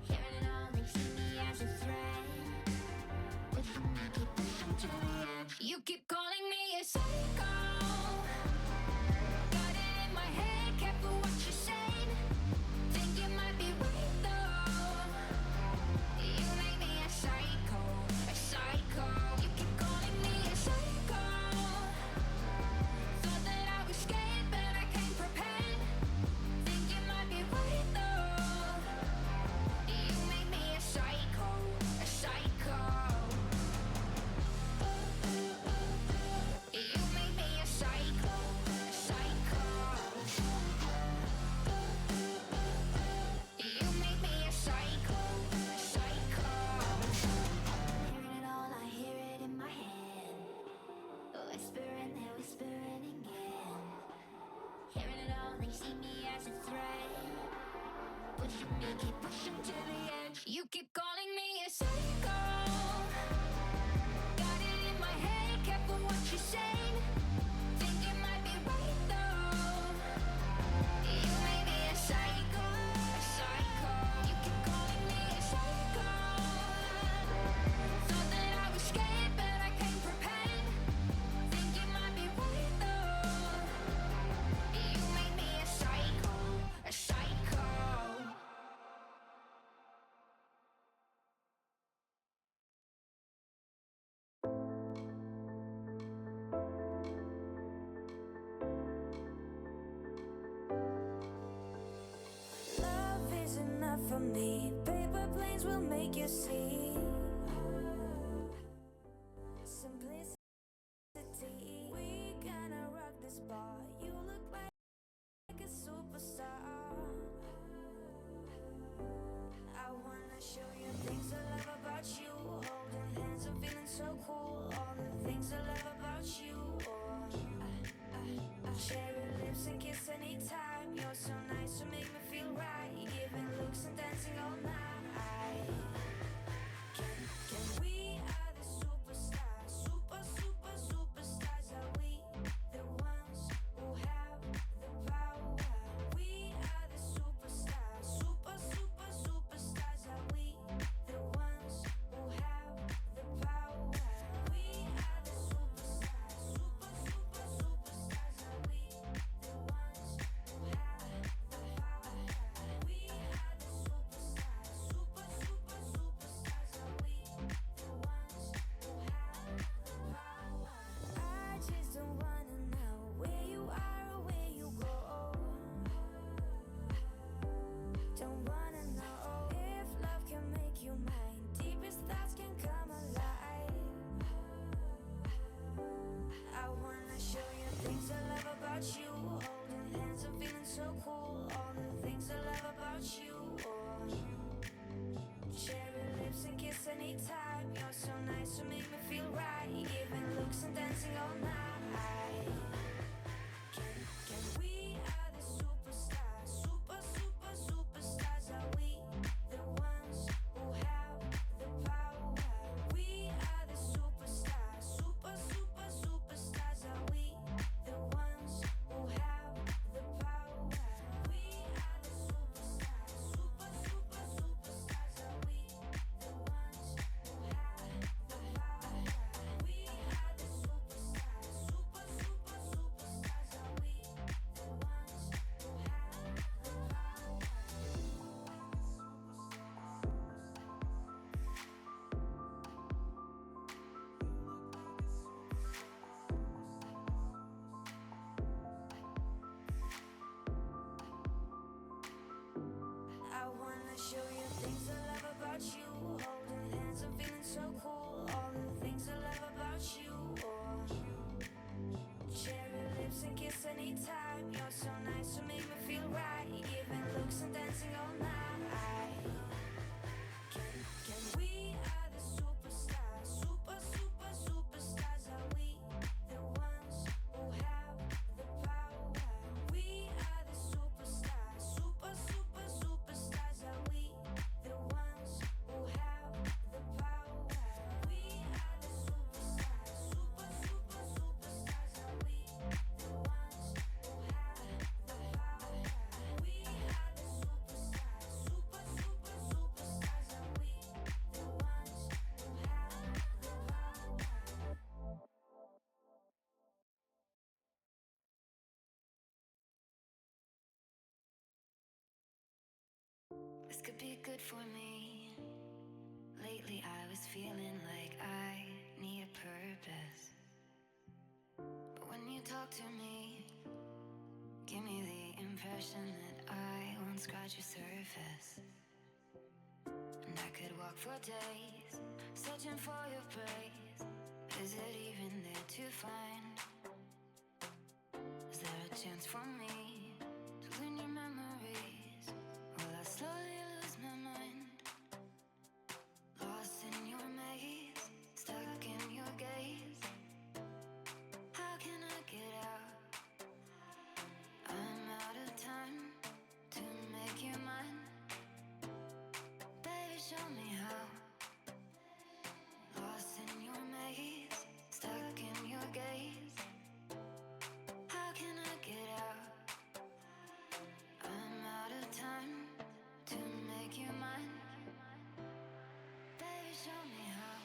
A: Hearing it all, they see me as a threat. Pushing me, keep pushing to the edge. You keep calling me a psycho. Got it in my head, careful what you said. Think you might be right though. You make me a psycho, a psycho. You keep calling me a psycho. Thought that I was scared, but I came prepared. Think you might be right though. You make me a psycho, a psycho. You make me a psycho, a psycho. You make me a psycho, a psycho. Hearing it all, I hear it in my head. Whispering, they're whispering again. Hearing it all, they see me as a threat. Pushing me, keep pushing to the edge. You keep calling me a psycho. Got it in my head, careful what you say. Think you might be right though. You may be a psycho, a psycho. You keep calling me a psycho. Thought that I was scared, but I came prepared. Think you might be right though. You made me a psycho, a psycho. Love is enough for me. Paper planes will make you see. Simplicity.
C: about you. Holding hands, I'm feeling so cool. All the things I love about you. Cherry lips and kiss anytime. You're so nice to make me feel right. Giving looks and dancing all night. Can we are the superstars, superstars? Are we the ones who have the power? We are the superstars, superstars. Are we the ones who have the power? We are the superstars, superstars. Are we the ones who have the power? We are the superstars, superstars. Are we the ones who have the power?
G: This could be good for me. Lately I was feeling like I need a purpose. But when you talk to me, give me the impression that I won't scratch your surface. And I could walk for days, searching for your praise. Is it even there to find? Is there a chance for me to win your memories? Will I slowly lose my mind? Lost in your maze, stuck in your gaze. How can I get out? I'm out of time to make you mine. Baby, show me how. Lost in your maze, stuck in your gaze. How can I get out? I'm out of time to make you mine. Baby, show me how.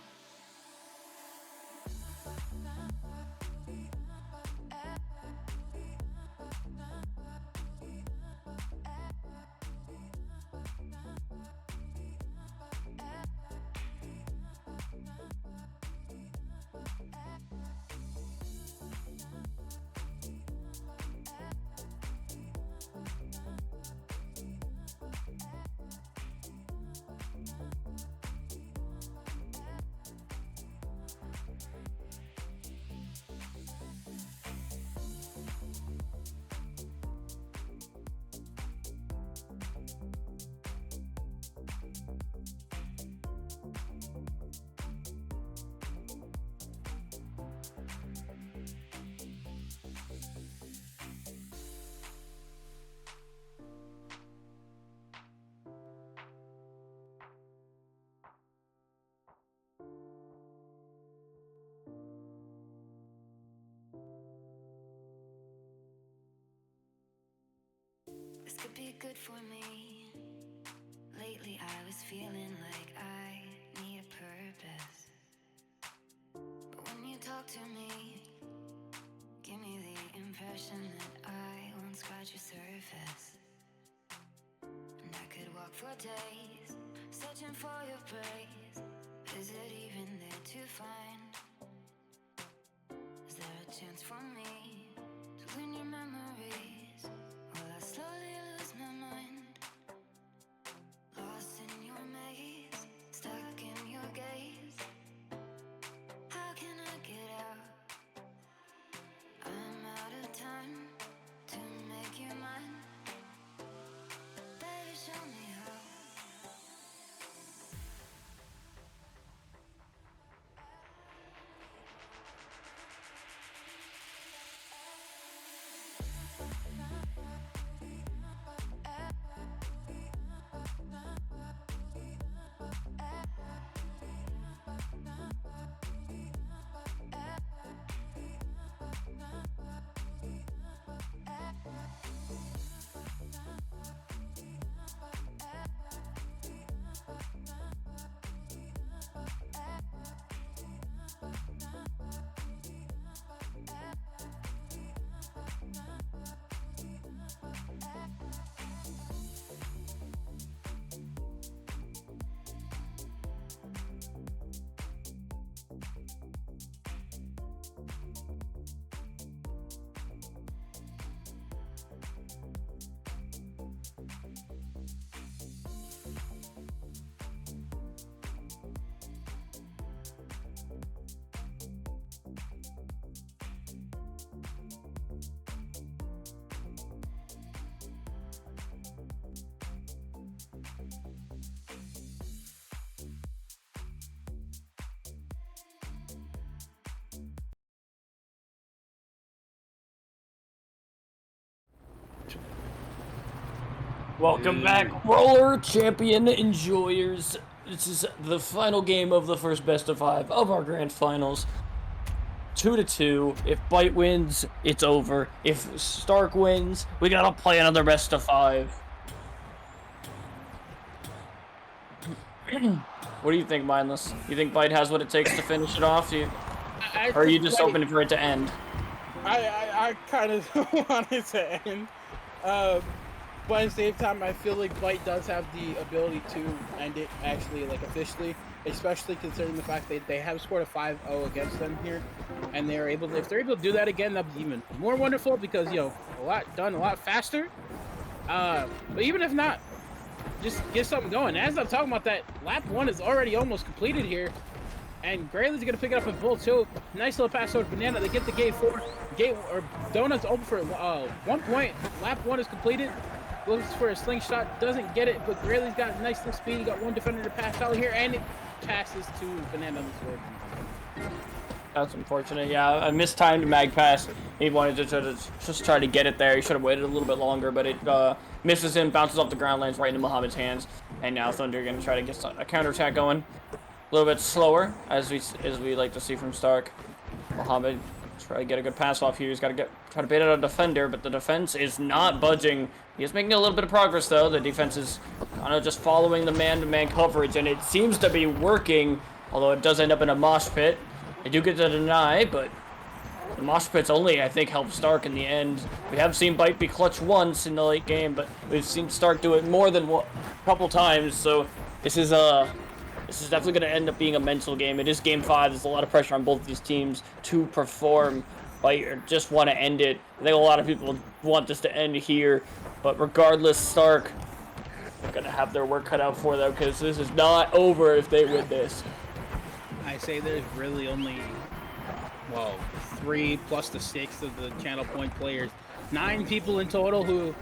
G: This could be good for me. Lately I was feeling like I need a purpose. But when you talk to me, give me the impression that I won't scratch your surface. And I could walk for days, searching for your praise. Is it even there to find? Is there a chance for me to win your memories? Will I slowly lose my mind? Lost in your maze, stuck in your gaze. How can I get out? I'm out of time to make you mine. Baby, show me how.
D: Welcome back, roller champion enjoyers. This is the final game of the first best of 5 of our grand finals. 2-2. If Bite wins, it's over. If Stark wins, we gotta play another best of 5. What do you think, Mindless? You think Bite has what it takes to finish it off? Or are you just hoping for it to end?
H: I kind of want it to end. But at the same time, I feel like Bite does have the ability to end it actually, like officially, especially considering the fact that they have scored a 5-0 against them here, and they're able to, if they're able to do that again, that'd be even more wonderful because a lot faster. But even if not, just get something going. As I'm talking about that, lap 1 is already almost completed here, and Grayley's gonna pick it up in bull 2. Nice little pass over to Banana. They get the gate 4. Donuts open for 1 point. Lap 1 is completed. Looks for a slingshot, doesn't get it, but Grayley's got nice little speed. He got one defender to pass out here, and it passes to Banana on the sword.
D: That's unfortunate. Yeah, a mistimed mag pass. He wanted to just try to get it there. He should have waited a little bit longer, but it misses him, bounces off the ground, lands right into Muhammad's hands. And now Thunder going to try to get a counterattack going. A little bit slower, as we like to see from Stark. Muhammad try to get a good pass off here. He's got to try to bait out a defender, but the defense is not budging. He is making a little bit of progress, though. The defense is kind of just following the man-to-man coverage, and it seems to be working, although it does end up in a mosh pit. They do get to deny, but the mosh pit's only, I think, helped Stark in the end. We have seen Bite be clutch once in the late game, but we've seen Stark do it more than a couple times, so this is definitely going to end up being a mental game. It is game 5. There's a lot of pressure on both these teams to perform. Bite just want to end it. I think a lot of people want this to end here, but regardless, Stark are going to have their work cut out for them because this is not over if they win this.
H: I say there's really only, 3 plus the 6 of the channel point players. 9 people in total who,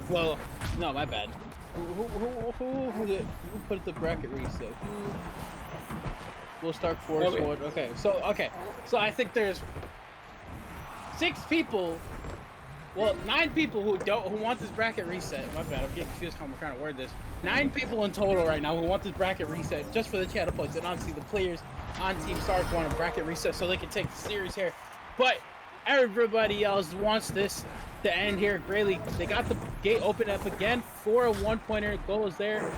H: no, my bad. Who put the bracket reset? We'll start force forward. Okay, so I think there's 6 people. 9 people who want this bracket reset. My bad, I'm getting confused how I'm trying to word this. 9 people in total right now who want this bracket reset just for the channel points, and honestly, the players on Team Stark want a bracket reset so they can take the series here. But everybody else wants this to end here. Grayley, they got the gate open up again for a 1-pointer. Goal is there.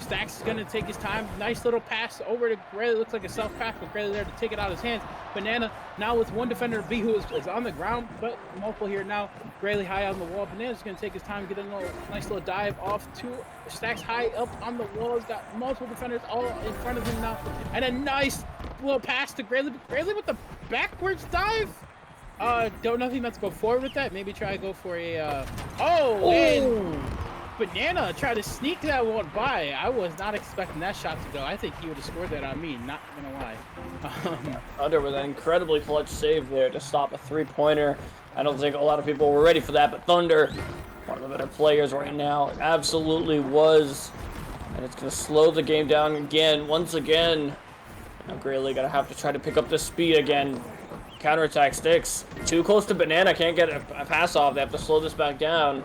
H: Stacks is going to take his time. Nice little pass over to Grayley. Looks like a self-pass, but Grayley there to take it out of his hands. Banana now with one defender, B, who is on the ground, but multiple here now. Grayley high on the wall. Banana's going to take his time, get a nice little dive off to Stacks high up on the wall. He's got multiple defenders all in front of him now. And a nice little pass to Grayley. Grayley with the backwards dive. Don't know if he meant to go forward with that. Maybe try to go for a, and Banana tried to sneak that one by. I was not expecting that shot to go. I think he would have scored that on me, not gonna lie.
D: Thunder with an incredibly clutch save there to stop a 3-pointer. I don't think a lot of people were ready for that, but Thunder, one of the better players right now, absolutely was. And it's gonna slow the game down again, once again. Now Grayley gonna have to try to pick up the speed again. Counterattack sticks. Too close to Banana, can't get a pass off. They have to slow this back down.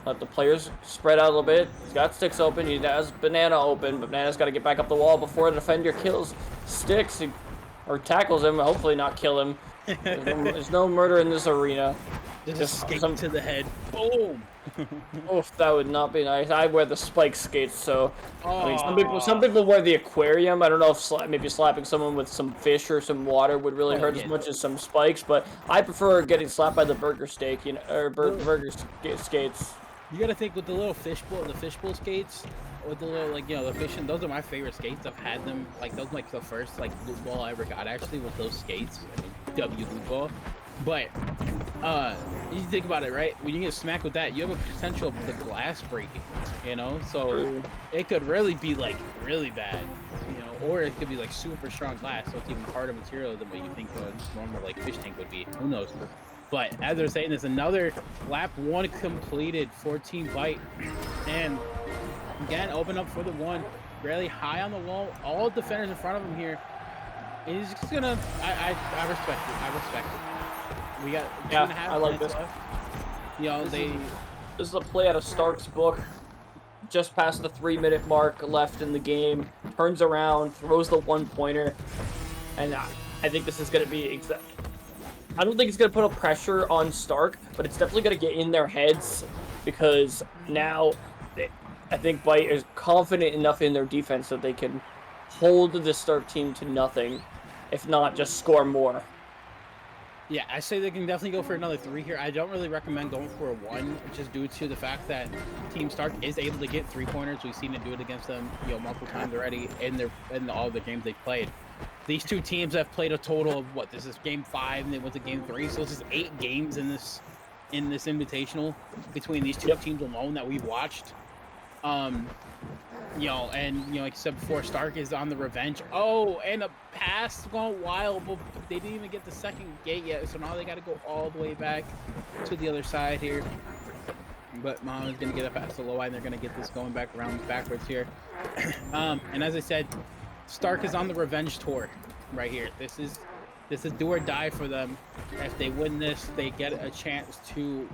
D: Let the players spread out a little bit. He's got Sticks open. He has Banana open, but Banana's got to get back up the wall before the defender kills Sticks or tackles him. Hopefully not kill him. There's no murder in this arena.
H: Just skate to the head. Boom.
D: Oof, that would not be nice. I wear the spike skates, so I mean, some people wear the aquarium. I don't know if maybe slapping someone with some fish or some water would really hurt as much as some spikes, but I prefer getting slapped by the burger steak, or burger skates.
H: You gotta think with the little fishbowl skates, with the little, the fishing, those are my favorite skates. I've had them, those are the first, blue ball I ever got, actually, with those skates. I mean, W blue ball. But, you think about it, right? When you get smacked with that, you have a potential of the glass breaking, So, it could really be, really bad, or it could be, super strong glass, so it's even harder material than what you think a normal, fish tank would be. Who knows? But as they're saying, there's another lap 1 completed for Team Bite. And again, open up for the 1. Really high on the wall. All defenders in front of him here. And he's just gonna. I respect it. I respect it. We got 2.5
D: I like
H: minutes
D: this.
H: left.
D: This is a play out of Stark's book. Just past the 3-minute mark left in the game. Turns around, throws the 1-pointer. And I think this is going to be I don't think it's going to put a pressure on Stark, but it's definitely going to get in their heads because now I think Bite is confident enough in their defense that they can hold the Stark team to nothing, if not just score more.
H: Yeah, I say they can definitely go for another 3 here. I don't really recommend going for a 1, just due to the fact that Team Stark is able to get 3-pointers. We've seen it do it against them, multiple times already in all the games they've played. These two teams have played a total of what? This is game 5, and they went to game 3, so this is 8 games in this invitational between these two teams alone that we've watched. Like I said before, Stark is on the revenge. Oh, and a pass going wild, but they didn't even get the second gate yet, so now they got to go all the way back to the other side here. But Mohamed's going to get up past the low line. They're going to get this going back around backwards here. And as I said, Stark is on the revenge tour right here. This is do or die for them. If they win this, they get a chance to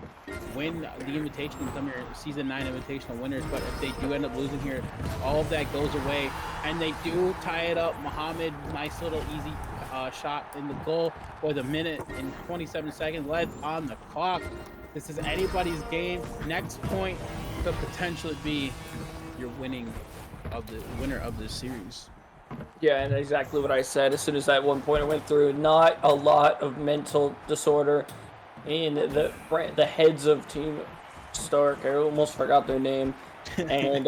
H: win the invitation and become your season 9 invitational winners. But if they do end up losing here, all of that goes away, and they do tie it up. Mohamed, nice little easy shot in the goal with 1 minute and 27 seconds left on the clock. This is anybody's game. Next point could potentially be your winner of the series.
D: Yeah, and exactly what I said. As soon as that 1-pointer went through, not a lot of mental disorder in the heads of Team Stark. I almost forgot their name. And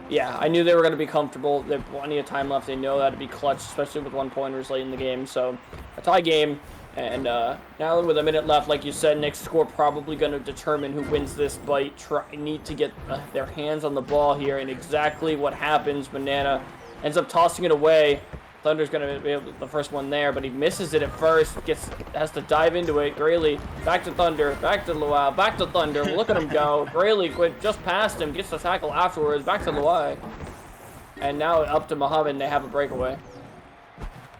D: yeah, I knew they were going to be comfortable. They have plenty of time left. They know how to be clutch, especially with 1-pointers late in the game. So a tie game. And now with 1 minute left, like you said, next score probably going to determine who wins this Bite. Need to get their hands on the ball here, and exactly what happens. Banana ends up tossing it away. Thunder's going to be the first one there, but he misses it at first. Has to dive into it. Grayley back to Thunder, back to Luau, back to Thunder. Look at him go. Grayley just past him, gets the tackle afterwards. Back to Luau. And now up to Mohamed, and they have a breakaway.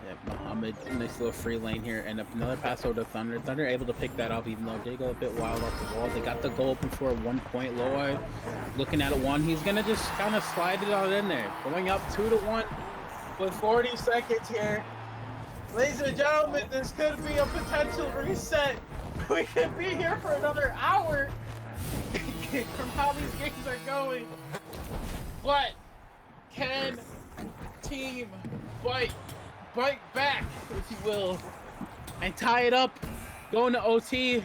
H: Yeah, Mohamed, nice little free lane here, and another pass over to Thunder. Thunder able to pick that up, even though they go a bit wild off the wall. They got the goal open for a 1-point. Luau looking at a 1. He's going to just kind of slide it on in there. Going up 2-1 with 40 seconds here. Ladies and gentlemen, this could be a potential reset. We could be here for another hour from how these games are going. But can Team Bite back, if you will, and tie it up, going to OT,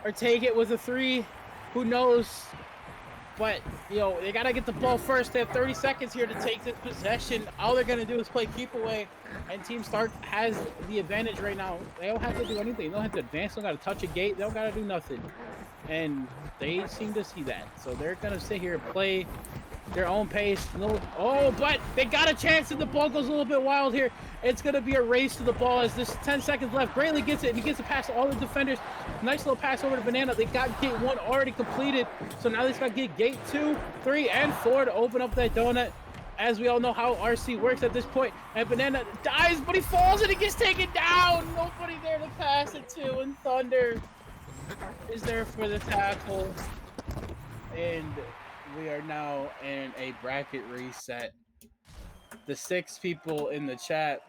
H: or take it with a 3? Who knows? But, they got to get the ball first. They have 30 seconds here to take this possession. All they're going to do is play keep away, and Team Stark has the advantage right now. They don't have to do anything. They don't have to advance. They don't got to touch a gate. They don't got to do nothing. And they seem to see that. So they're going to sit here and play their own pace. But they got a chance, and the ball goes a little bit wild here. It's going to be a race to the ball as there's 10 seconds left. Grayley gets it, and he gets a pass to all the defenders. Nice little pass over to Banana. They got gate 1 already completed, so now they just got to get gate 2, 3, and 4 to open up that donut. As we all know how RC works at this point. And Banana dies, but he falls, and he gets taken down. Nobody there to pass it to, and Thunder is there for the tackle. And we are now in a bracket reset. The 6 people in the chat,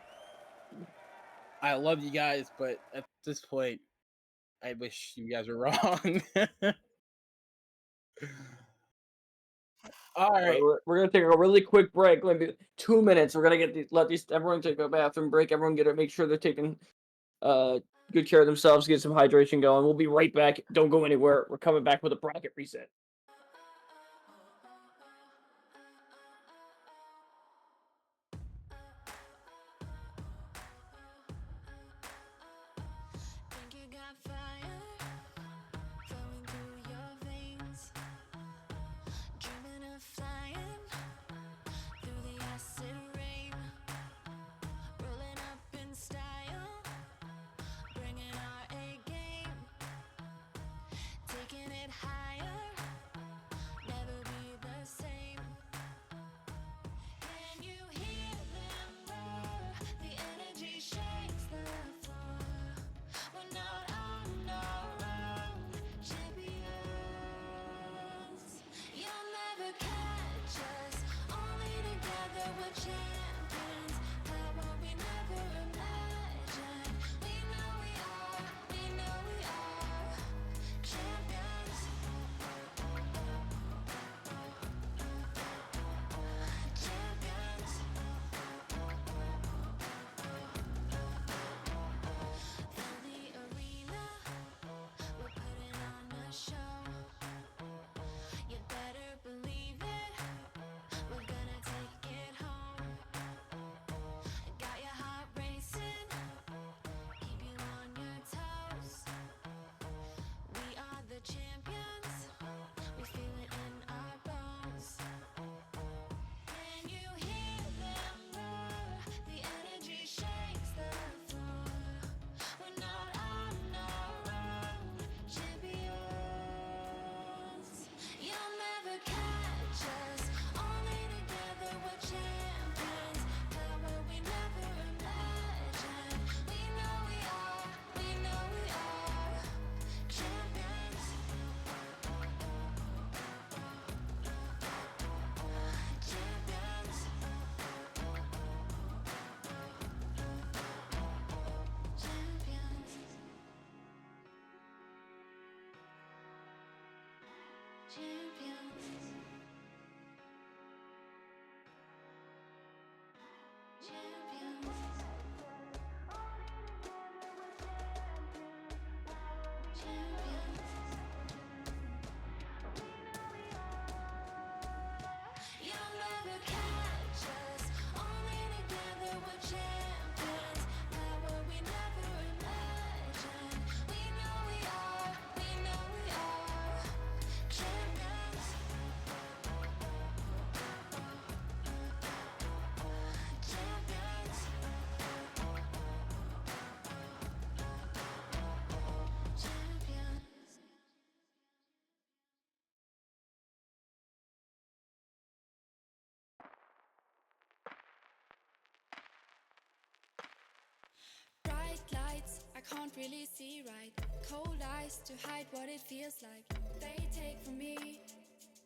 H: I love you guys, but at this point, I wish you guys were wrong. All right.
D: We're going to take a really quick break, maybe 2 minutes. We're going to let everyone take a bathroom break. Everyone make sure they're taking good care of themselves, get some hydration going. We'll be right back. Don't go anywhere. We're coming back with a bracket reset.
A: Think you got fire flowing through your veins, dreaming of flying through the acid rain, rolling up in style, bringing our A game, taking it higher, never be the same. Can you hear them roar? The energy shakes the floor. We're not on our own, champions. You'll never catch us. Only together we're champions. Power we never imagined. We know we are champions. Champions. Champions.
B: Bright lights, I can't really see right. Cold eyes to hide what it feels like. They take from me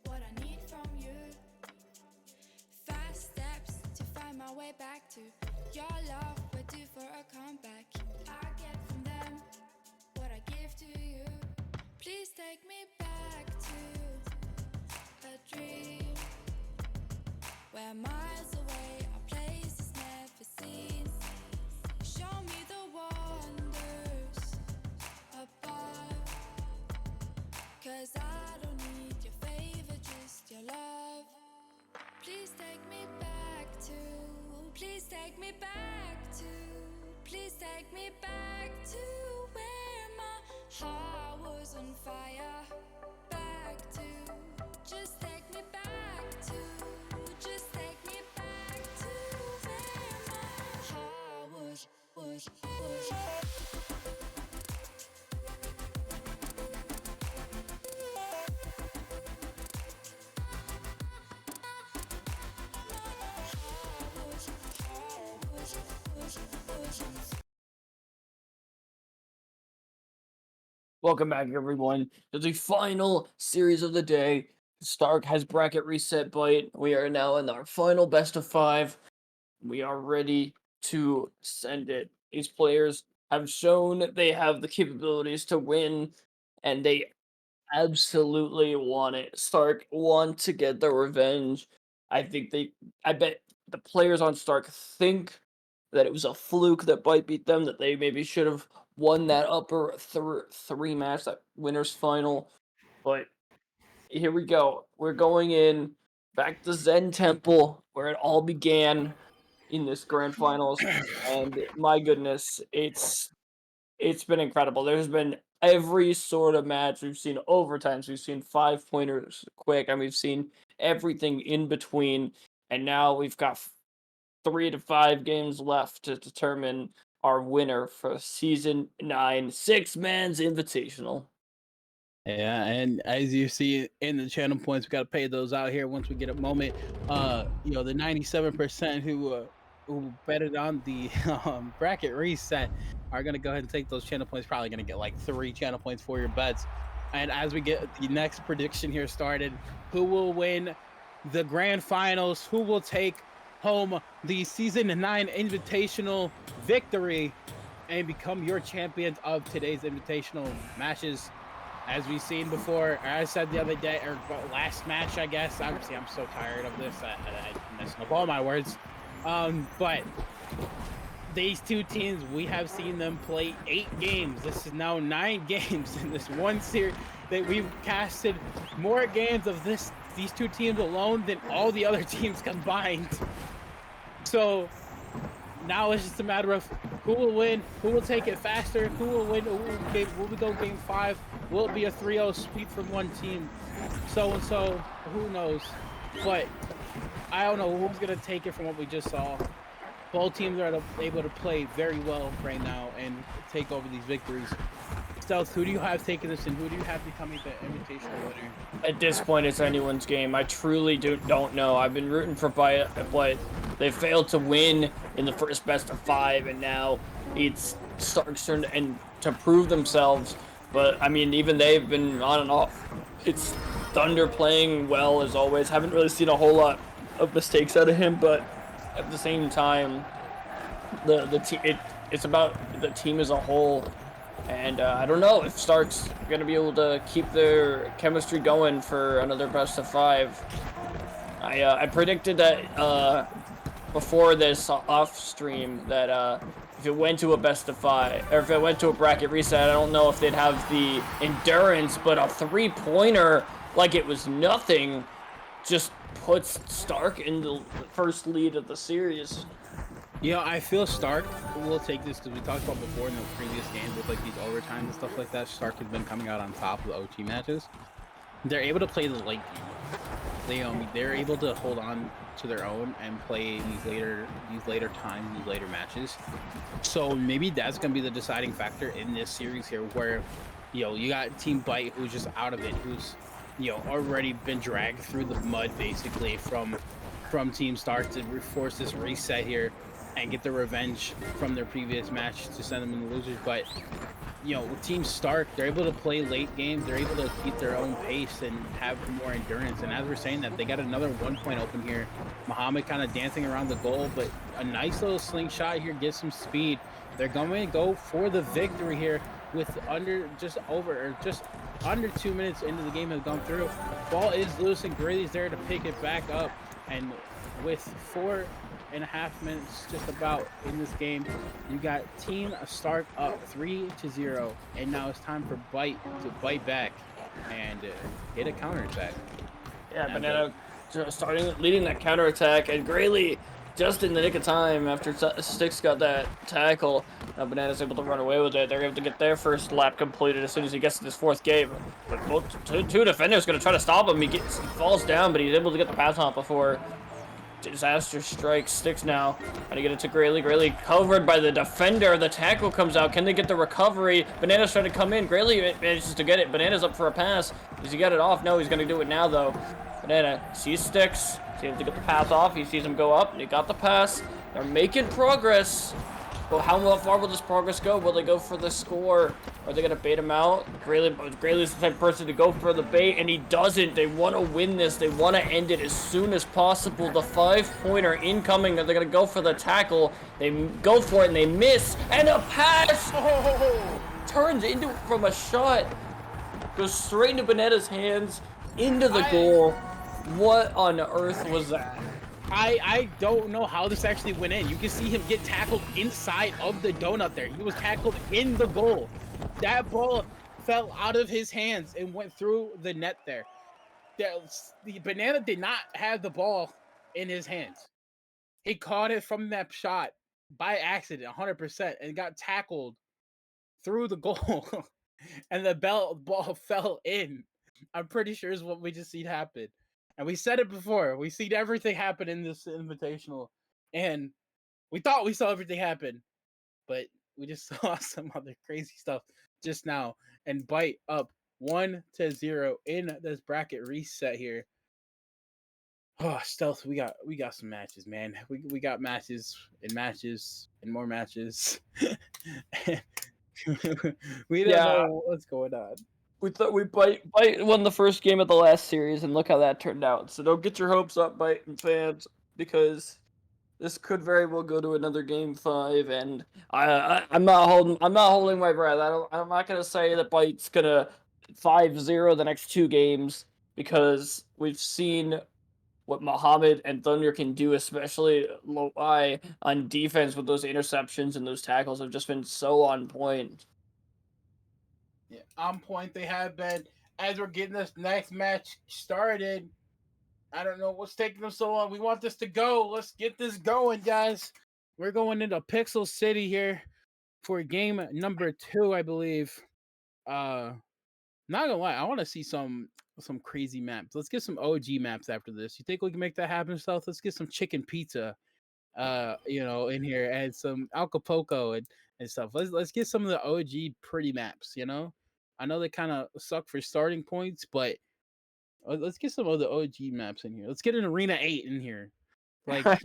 B: what I need from you. Fast steps to find my way back to your love. We're due for a comeback. I get from them what I give to you. Please take me back to a dream where miles away are places never seen. Show me the wonders above, 'cause I don't need your favor, just your love. Please take me back to, please take me back to, please take me back to where my heart was on fire. Back to, just take me back to, just take me back to where my heart was.
D: Welcome back, everyone, to the final series of the day. Stark has bracket reset bite. We are now in our final best of 5. We are ready to send it. These players have shown they have the capabilities to win, and they absolutely want it. Stark want to get their revenge. I bet the players on Stark think that it was a fluke that Bite beat them, that they maybe should have won that upper three match, that winners final. But here we go. We're going in back to Zen Temple, where it all began in this grand finals. And my goodness, it's been incredible. There's been every sort of match. We've seen overtimes, we've seen 5-pointers quick, and we've seen everything in between. And now we've got 3 to 5 games left to determine our winner for season 9 6-man's invitational.
H: Yeah, and as you see in the channel points, we got to pay those out here once we get a moment. You know, the 97% who betted on the bracket reset are gonna go ahead and take those channel points. Probably gonna get like 3 channel points for your bets. And as we get the next prediction here started, who will win the grand finals? Who will take home the season 9 invitational victory and become your champions of today's invitational matches? As we've seen before, or I said the other day, or last match, I guess. Obviously, I'm so tired of this. I'm messing up all my words. But these two teams, we have seen them play 8 games. This is now 9 games in this one series. That we've casted more games of these two teams alone than all the other teams combined. So now it's just a matter of who will win, who will take it faster, who will win, will we go game 5? Will it be a 3-0 sweep from one team? So, who knows? But I don't know who's going to take it from what we just saw. Both teams are able to play very well right now and take over these victories. Stealth, who do you have taking this, and who do you have becoming the invitational winner?
D: At this point, it's anyone's game. I truly don't know. I've been rooting for Bite, but they failed to win in the first best of 5, and now it's Stark's turn and to prove themselves. But I mean, even they've been on and off. It's Thunder playing well as always. Haven't really seen a whole lot of mistakes out of him, but at the same time, it's about the team as a whole. And I don't know if Stark's going to be able to keep their chemistry going for another best of 5. I predicted that before this off stream that if it went to a best of 5, or if it went to a bracket reset, I don't know if they'd have the endurance, but a 3-pointer like it was nothing just puts Stark in the first lead of the series.
H: I feel Stark will take this because we talked about before in the previous games with like these overtime and stuff like that. Stark has been coming out on top of the OT matches. They're able to play the late game. They're able to hold on to their own and play these later times, these later matches. So maybe that's gonna be the deciding factor in this series here, where you got Team Bite who's just out of it, who's already been dragged through the mud basically from Team Stark to force this reset here and get the revenge from their previous match to send them in the losers. But with Team Stark, they're able to play late games. They're able to keep their own pace and have more endurance. And as we're saying that, they got another 1 point open here. Muhammad kind of dancing around the goal, but a nice little slingshot here gets some speed. They're going to go for the victory here with just under 2 minutes into the game has gone through. Ball is loose and Gray's there to pick it back up. And with 4.5 minutes just about in this game, you got Team Stark up 3-0, and now it's time for Bite to bite back and hit a counterattack.
D: Yeah, Banana leading that counterattack, and Grayley just in the nick of time after Sticks got that tackle. Banana's able to run away with it. They're able to get their first lap completed as soon as he gets to this 4th game. But two defenders going to try to stop him. He falls down, but he's able to get the pass on before disaster strikes. Sticks now trying to get it to Grayley. Grayley covered by the defender. The tackle comes out. Can they get the recovery? Banana's trying to come in. Grayley manages to get it. Banana's up for a pass. Does he get it off? No, he's going to do it now, though. Banana sees Sticks. He's able to get the pass off. He sees him go up, and he got the pass. They're making progress. But how far will this progress go? Will they go for the score? Are they going to bait him out? Grayley's the type of person to go for the bait, and he doesn't. They want to win this. They want to end it as soon as possible. The 5-pointer incoming. They're going to go for the tackle. They go for it, and they miss. And a pass! Oh, turns into from a shot. Goes straight into Banana's hands, into the goal. What on earth was that?
H: I don't know how this actually went in. You can see him get tackled inside of the donut there. He was tackled in the goal. That ball fell out of his hands and went through the net there. The Banana did not have the ball in his hands. He caught it from that shot by accident, 100%, and got tackled through the goal. And the ball fell in. I'm pretty sure is what we just seen happen. And we said it before. We seen everything happen in this invitational. And we thought we saw everything happen. But we just saw some other crazy stuff just now. And Bite up 1-0 in this bracket reset here. Oh, Stealth, we got some matches, man. We got matches and more matches. We don't know what's going on.
D: We thought Bite won the first game of the last series, and look how that turned out. So don't get your hopes up, Bite fans, because this could very well go to another game 5. And I'm not holding my breath. I'm not gonna say that Bite's gonna 5-0 the next 2 games, because we've seen what Muhammad and Thunder can do, especially low-I on defense with those interceptions and those tackles have just been so on point.
H: Yeah, on point they have been. As we're getting this next match started, I don't know what's taking them so long. We want this to go. Let's get this going, guys. We're going into Pixel City here for game number 2, I believe. Not gonna lie, I want to see some crazy maps. Let's get some OG maps after this. You think we can make that happen, South? Let's get some chicken pizza, in here, and some Acapulco and stuff. Let's get some of the OG pretty maps. I know they kind of suck for starting points, but let's get some of the OG maps in here. Let's get an Arena 8 in here. Like, like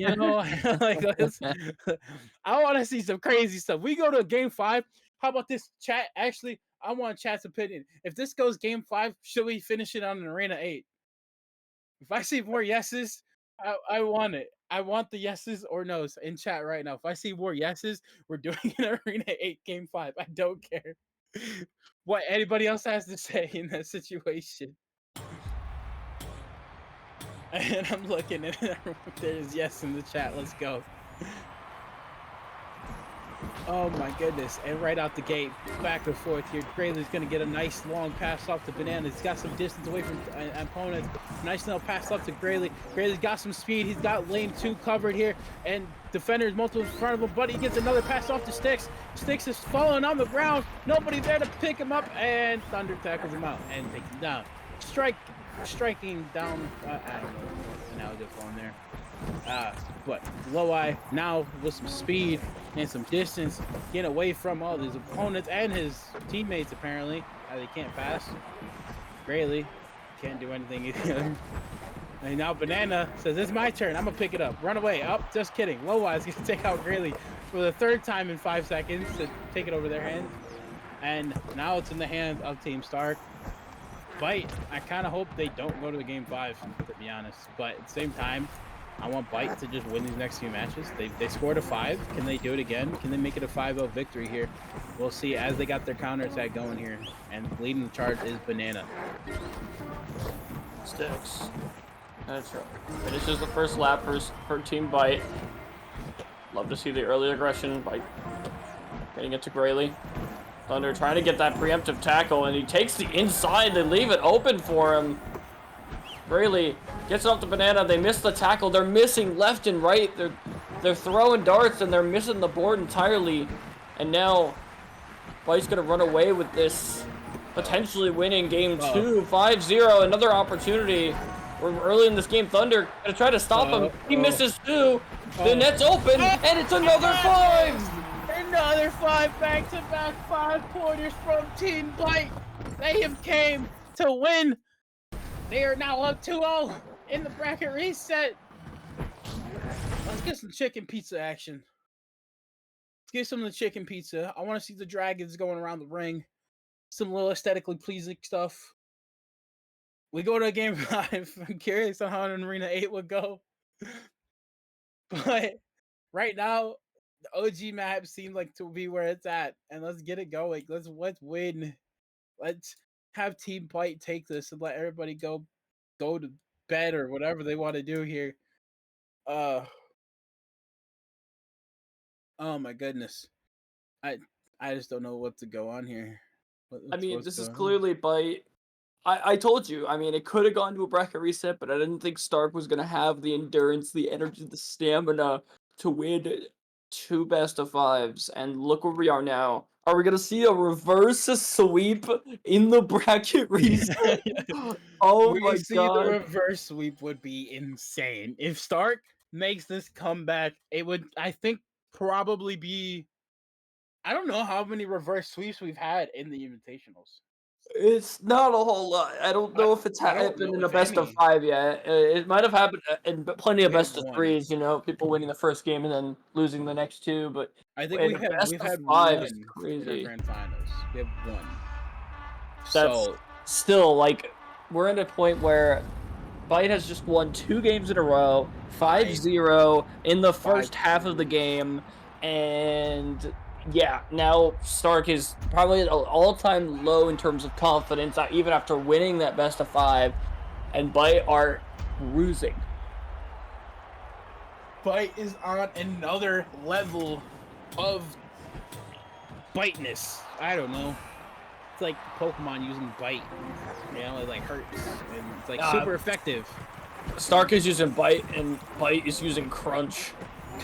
H: I want to see some crazy stuff. We go to game 5. How about this, chat? Actually, I want chat's opinion. If this goes game 5, should we finish it on an Arena 8? If I see more yeses, I want it. I want the yeses or nos in chat right now. If I see more yeses, we're doing an Arena 8 game 5. I don't care. what anybody else has to say in that situation. And I'm looking and there's yes in the chat. Let's go. Oh my goodness. And right out the gate, back and forth here. Grayle's going to get a nice long pass off to Banana. He's got some distance away from opponents. Nice little pass off to Grayley. Grayley's got some speed. He's got lane 2 covered here. And defenders multiple in front of him, but he gets another pass off to Styx. Styx is falling on the ground. Nobody there to pick him up. And Thunder tackles him out and takes him down. Striking down, I don't know what analogy on there. But Low Eye now with some speed and some distance, getting away from all his opponents and his teammates apparently. They can't pass. Grayley can't do anything either. And now Banana says, it's my turn. I'm going to pick it up. Run away. Oh, just kidding. Low Eye is going to take out Grayley for the 3rd time in 5 seconds to take it over their hands. And now it's in the hands of Team Stark. Bite, I kind of hope they don't go to a game 5, to be honest. But at the same time, I want Bite to just win these next few matches. They scored a 5. Can they do it again? Can they make it a 5-0 victory here? We'll see as they got their counterattack going here. And leading the charge is Banana.
D: Styx. That's right. Finishes the first lap for Team Bite. Love to see the early aggression. Bite getting it to Grayley. Thunder trying to get that preemptive tackle, and he takes the inside. They leave it open for him. Grayley gets off the Banana. They miss the tackle. They're missing left and right. They're throwing darts, and they're missing the board entirely. And now Bite's going to run away with this, potentially winning game 2, 5-0. Another opportunity. We're early in this game. Thunder going to try to stop him. He misses 2. The net's open, and it's another 5.
H: Another 5 back-to-back 5-pointers from Team Bite. They have came to win. They are now up 2-0 in the bracket reset. Let's get some chicken pizza action. Let's get some of the chicken pizza. I want to see the dragons going around the ring. Some little aesthetically pleasing stuff. We go to game 5. I'm curious on how an Arena 8 would go. But right now, the OG map seems like to be where it's at, and let's get it going. Let's win. Let's have Team Bite take this and let everybody go to bed or whatever they want to do here. Oh my goodness, I just don't know what to go on here.
D: I mean, this is clearly Bite. I told you. I mean, it could have gone to a bracket reset, but I didn't think Stark was gonna have the endurance, the energy, the stamina to win 2 best-of-5s, and look where we are now. Are we gonna see a reverse sweep in the bracket reset? Oh my
H: see
D: god!
H: The reverse sweep would be insane. If Stark makes this comeback, it would, I think, probably be. I don't know how many reverse sweeps we've had in the Invitationals.
D: It's not a whole lot. I don't know if it's happened in a best-of-5 yet. It might have happened in plenty of best-of-3s. You know, people winning the first game and then losing the next 2. But
H: I think we've had
D: one is
H: in
D: crazy.
H: our grand finals. We have 1.
D: That's
H: So
D: still like we're at a point where Bite has just won 2 games in a row, 5-0 in the first half of the game, and yeah, now Stark is probably at an all-time low in terms of confidence, even after winning that best-of-5, and Bite are cruising.
H: Bite is on another level of biteness. I don't know. It's like Pokemon using Bite. You know, it like hurts. And it's like super effective.
D: Stark is using Bite, and Bite is using Crunch.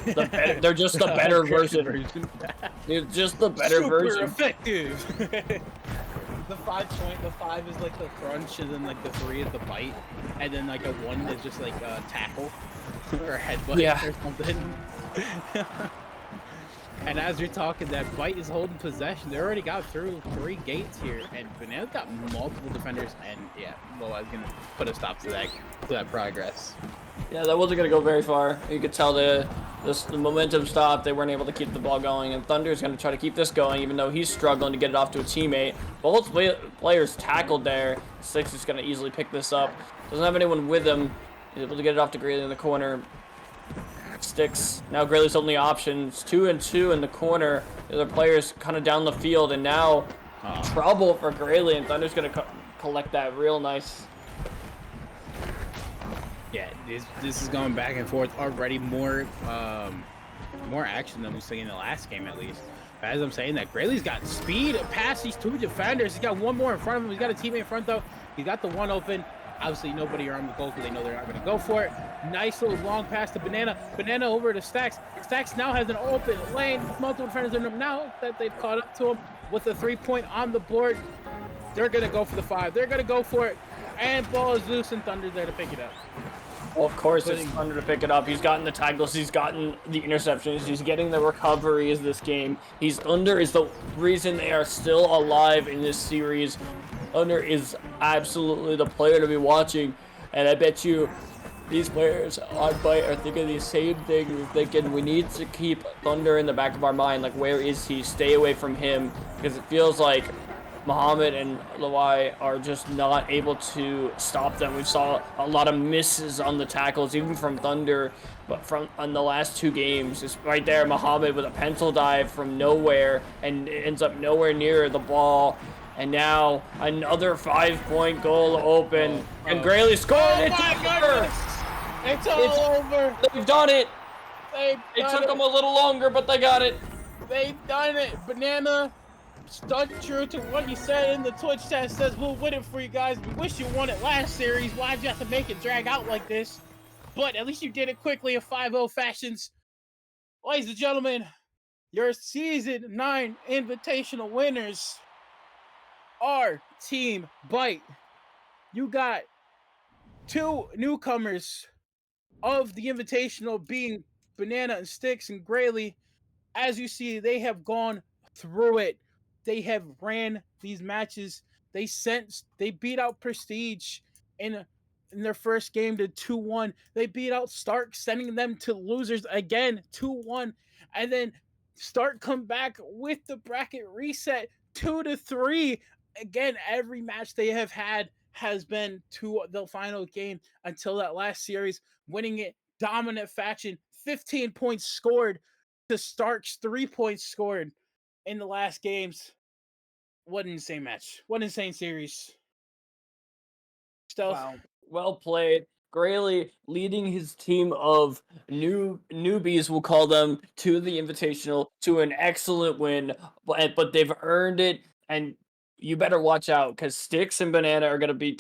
D: They're just the better version. They're just the better version.
H: Super effective. The 5 is like the Crunch, and then like the 3 is the Bite, and then like a 1 is just like a tackle or headbutt or something. And as you're talking, that Bite is holding possession. They already got through 3 gates here, and Banana's got multiple defenders, and yeah, Loa's gonna put a stop to that progress.
D: Yeah, that wasn't gonna go very far. You could tell the momentum stopped. They weren't able to keep the ball going, and Thunder's gonna try to keep this going, even though he's struggling to get it off to a teammate. Both players tackled there. Styx is gonna easily pick this up. Doesn't have anyone with him. He's able to get it off to Grayley in the corner. Styx. Now Grayley's only option. It's 2-2 in the corner. The other players kind of down the field, and now trouble for Grayley, and Thunder's gonna collect that real nice.
H: Yeah, this is going back and forth already. More action than we saw in the last game, at least. But as I'm saying that, Grayley's got speed past these two defenders. He's got one more in front of him. He's got a teammate in front, though. He's got the one open. Obviously, nobody around the goal because they know they're not going to go for it. Nice little long pass to Banana. Banana over to Stacks. Stacks now has an open lane. Multiple defenders in him now that they've caught up to him with a 3-point on the board. They're going to go for the 5. They're going to go for it. And ball is loose, and Thunder's there to pick it up.
D: Well, of course, it's Thunder to pick it up. He's gotten the tackles. He's gotten the interceptions. He's getting the recoveries this game. Thunder is the reason they are still alive in this series. Thunder is absolutely the player to be watching. And I bet you these players on Byte are thinking the same thing. They're thinking we need to keep Thunder in the back of our mind. Like, where is he? Stay away from him. Because it feels like Muhammad and Lawai are just not able to stop them. We saw a lot of misses on the tackles, even from Thunder, but on the last 2 games. It's right there, Muhammad with a pencil dive from nowhere, and it ends up nowhere near the ball. And now another 5-point goal open, and Grayley scored.
H: Oh my goodness! It's all over.
D: They've done it.
H: It
D: took them a little longer, but they got it.
H: They've done it. Banana stuck true to what he said in the Twitch chat. Says we'll win it for you guys. We wish you won it last series. Why'd you have to make it drag out like this? But at least you did it quickly in 5-0 fashions. Ladies and gentlemen, your season 9 invitational winners are Team Byte. You got 2 newcomers of the invitational, being Banana and Sticks and Grayley. As you see, they have gone through it. They have ran these matches. They beat out Prestige in their first game to 2-1. They beat out Stark, sending them to losers again, 2-1. And then Stark come back with the bracket reset, 2-3. Again, every match they have had has been to the final game until that last series, winning it dominant fashion. 15 points scored to Stark's 3 points scored in the last games. What an insane match. What an insane series. Stealth.
D: Wow. Well played. Grayley leading his team of newbies, we'll call them, to the Invitational, to an excellent win. But they've earned it, and you better watch out, because Sticks and Banana are going to be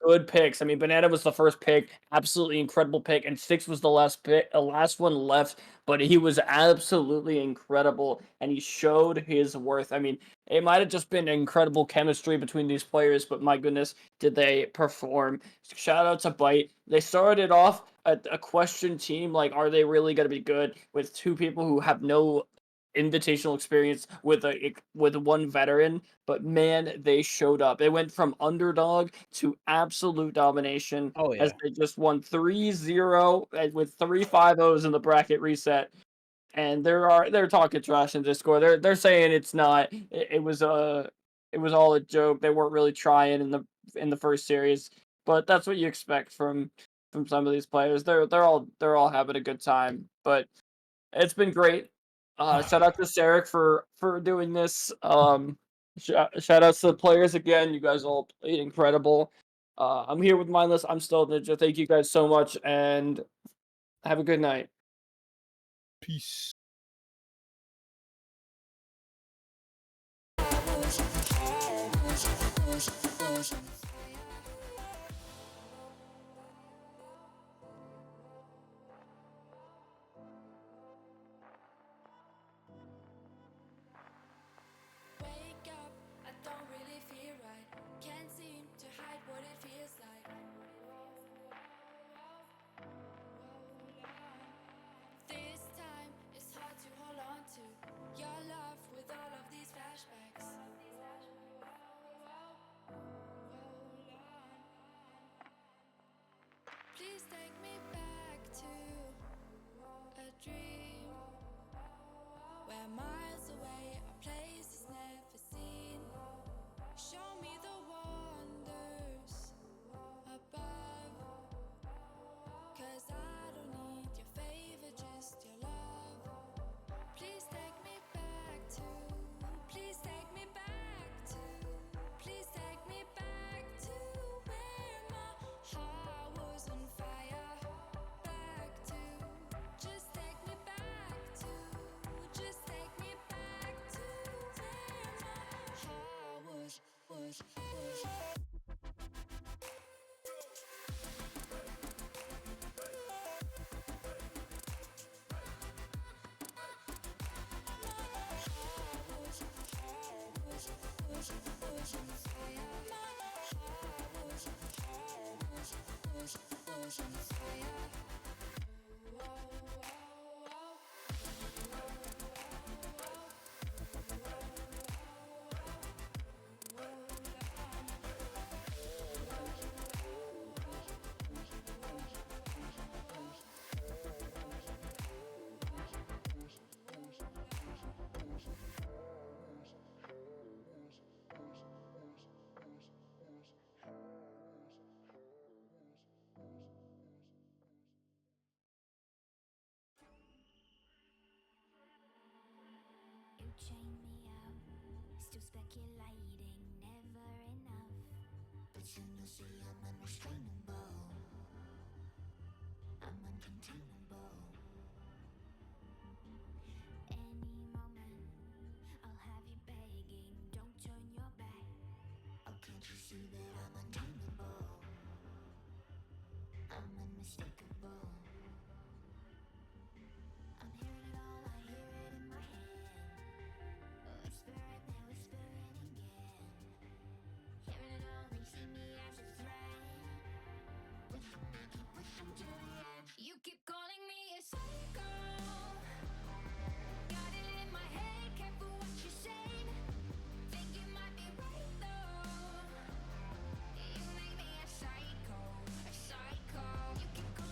D: good picks. I mean, Banana was the first pick, absolutely incredible pick, and Sticks was the last one left, but he was absolutely incredible, and he showed his worth. I mean, it might have just been incredible chemistry between these players, but my goodness, did they perform. Shout out to Byte. They started off a question team, like, are they really going to be good, with 2 people who have no invitational experience with one veteran, but man, they showed up. It went from underdog to absolute domination.
H: Oh, yeah.
D: As they just won 3-0 with 3 5-0s in the bracket reset. And they're talking trash in Discord. They're saying it's not. It was all a joke. They weren't really trying in the first series. But that's what you expect from some of these players. They're all having a good time. But it's been great. Shout out to Sarek for doing this. Shout outs to the players again. You guys all played incredible. I'm here with Mindless. I'm still Ninja. Thank you guys so much, and have a good night.
H: Peace.
B: Wake up, I don't really feel right. Can't seem to hide what it feels like. This time it's hard to hold on to your love with all of these flashbacks. Please take me back to a dream where miles away are places never seen. Show me the wonders above, 'cause I don't need your favor, just your love. Please take me back to ocean fire. Whoa, whoa, whoa.
A: You chain me up, still speculating, never enough. But soon you'll see I'm unrestrainable, I'm uncontainable. Any moment, I'll have you begging, don't turn your back. Oh, can't you see that I'm untamable? I'm unmistakable. I'm hearing it all, I hear it in my head. Whispering and whispering again. Hearing it all, they see me as a threat. Pushing me, keep pushing to the edge. You keep calling me a psycho. Got it in my head, careful what you say. Think you might be right though. You make me a psycho, a psycho. You keep calling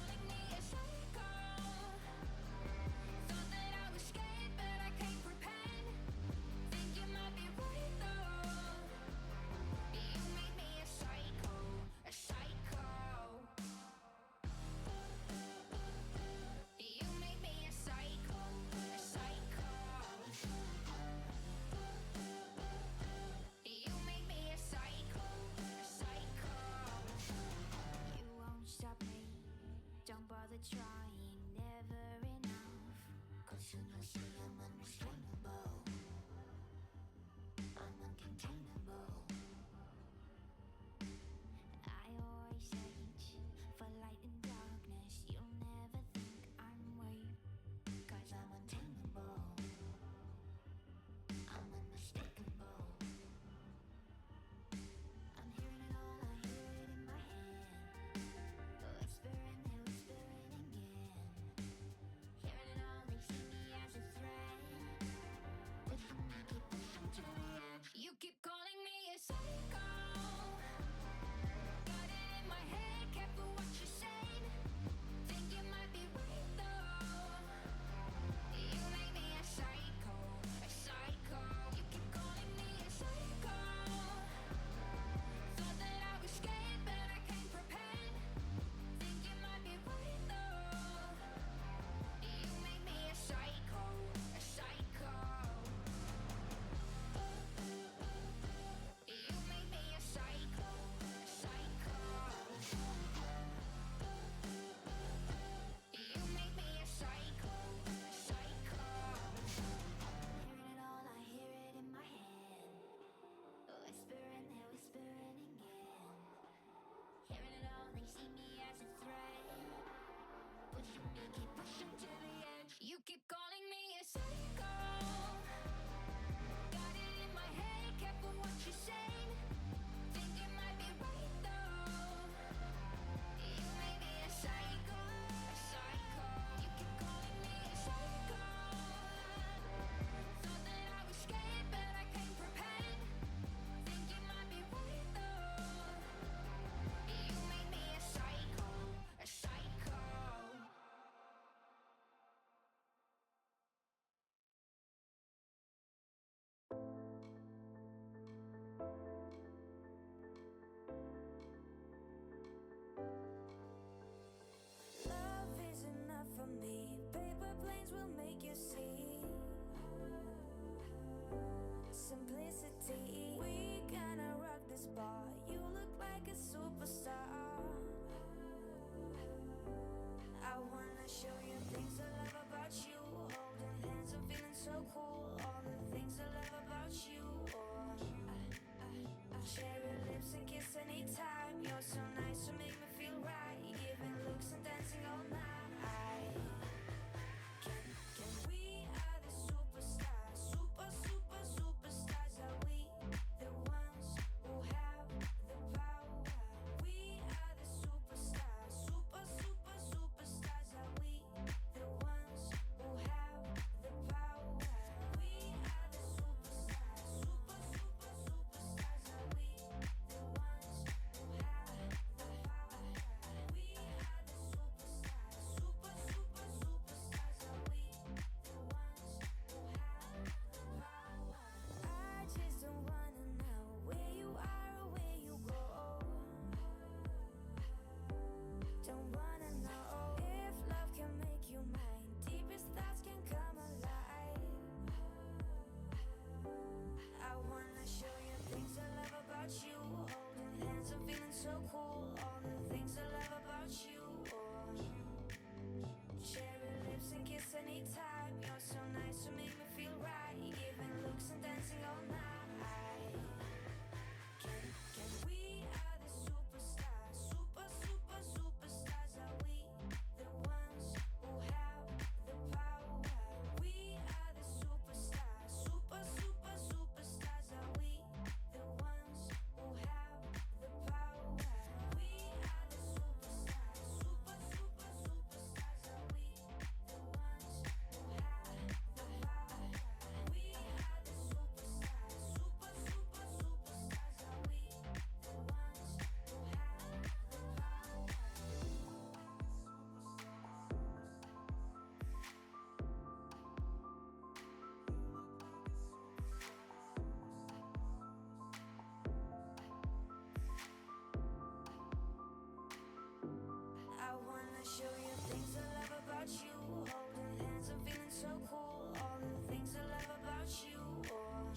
C: show you things I love about you. Holding hands, I'm feeling so cool. All the things I love about you. Oh.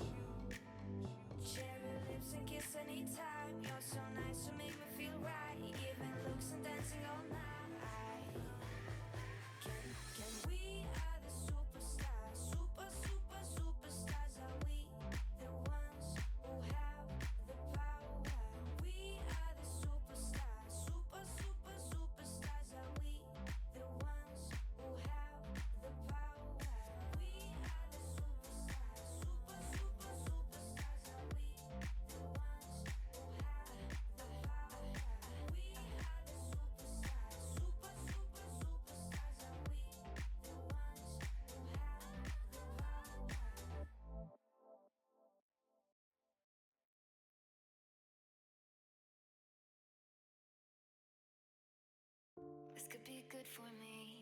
C: Cherry lips and kiss anytime. You're so nice to make me feel right. Giving looks and dancing all night. Can we are the superstars, superstars? Are we the ones who have the power? We are the superstars, superstars. Are we the ones who have the power? We are the superstars, superstars. Are we the ones who have the power? We are the superstars, superstars. Are we the ones who have the power?
A: This could be good for me.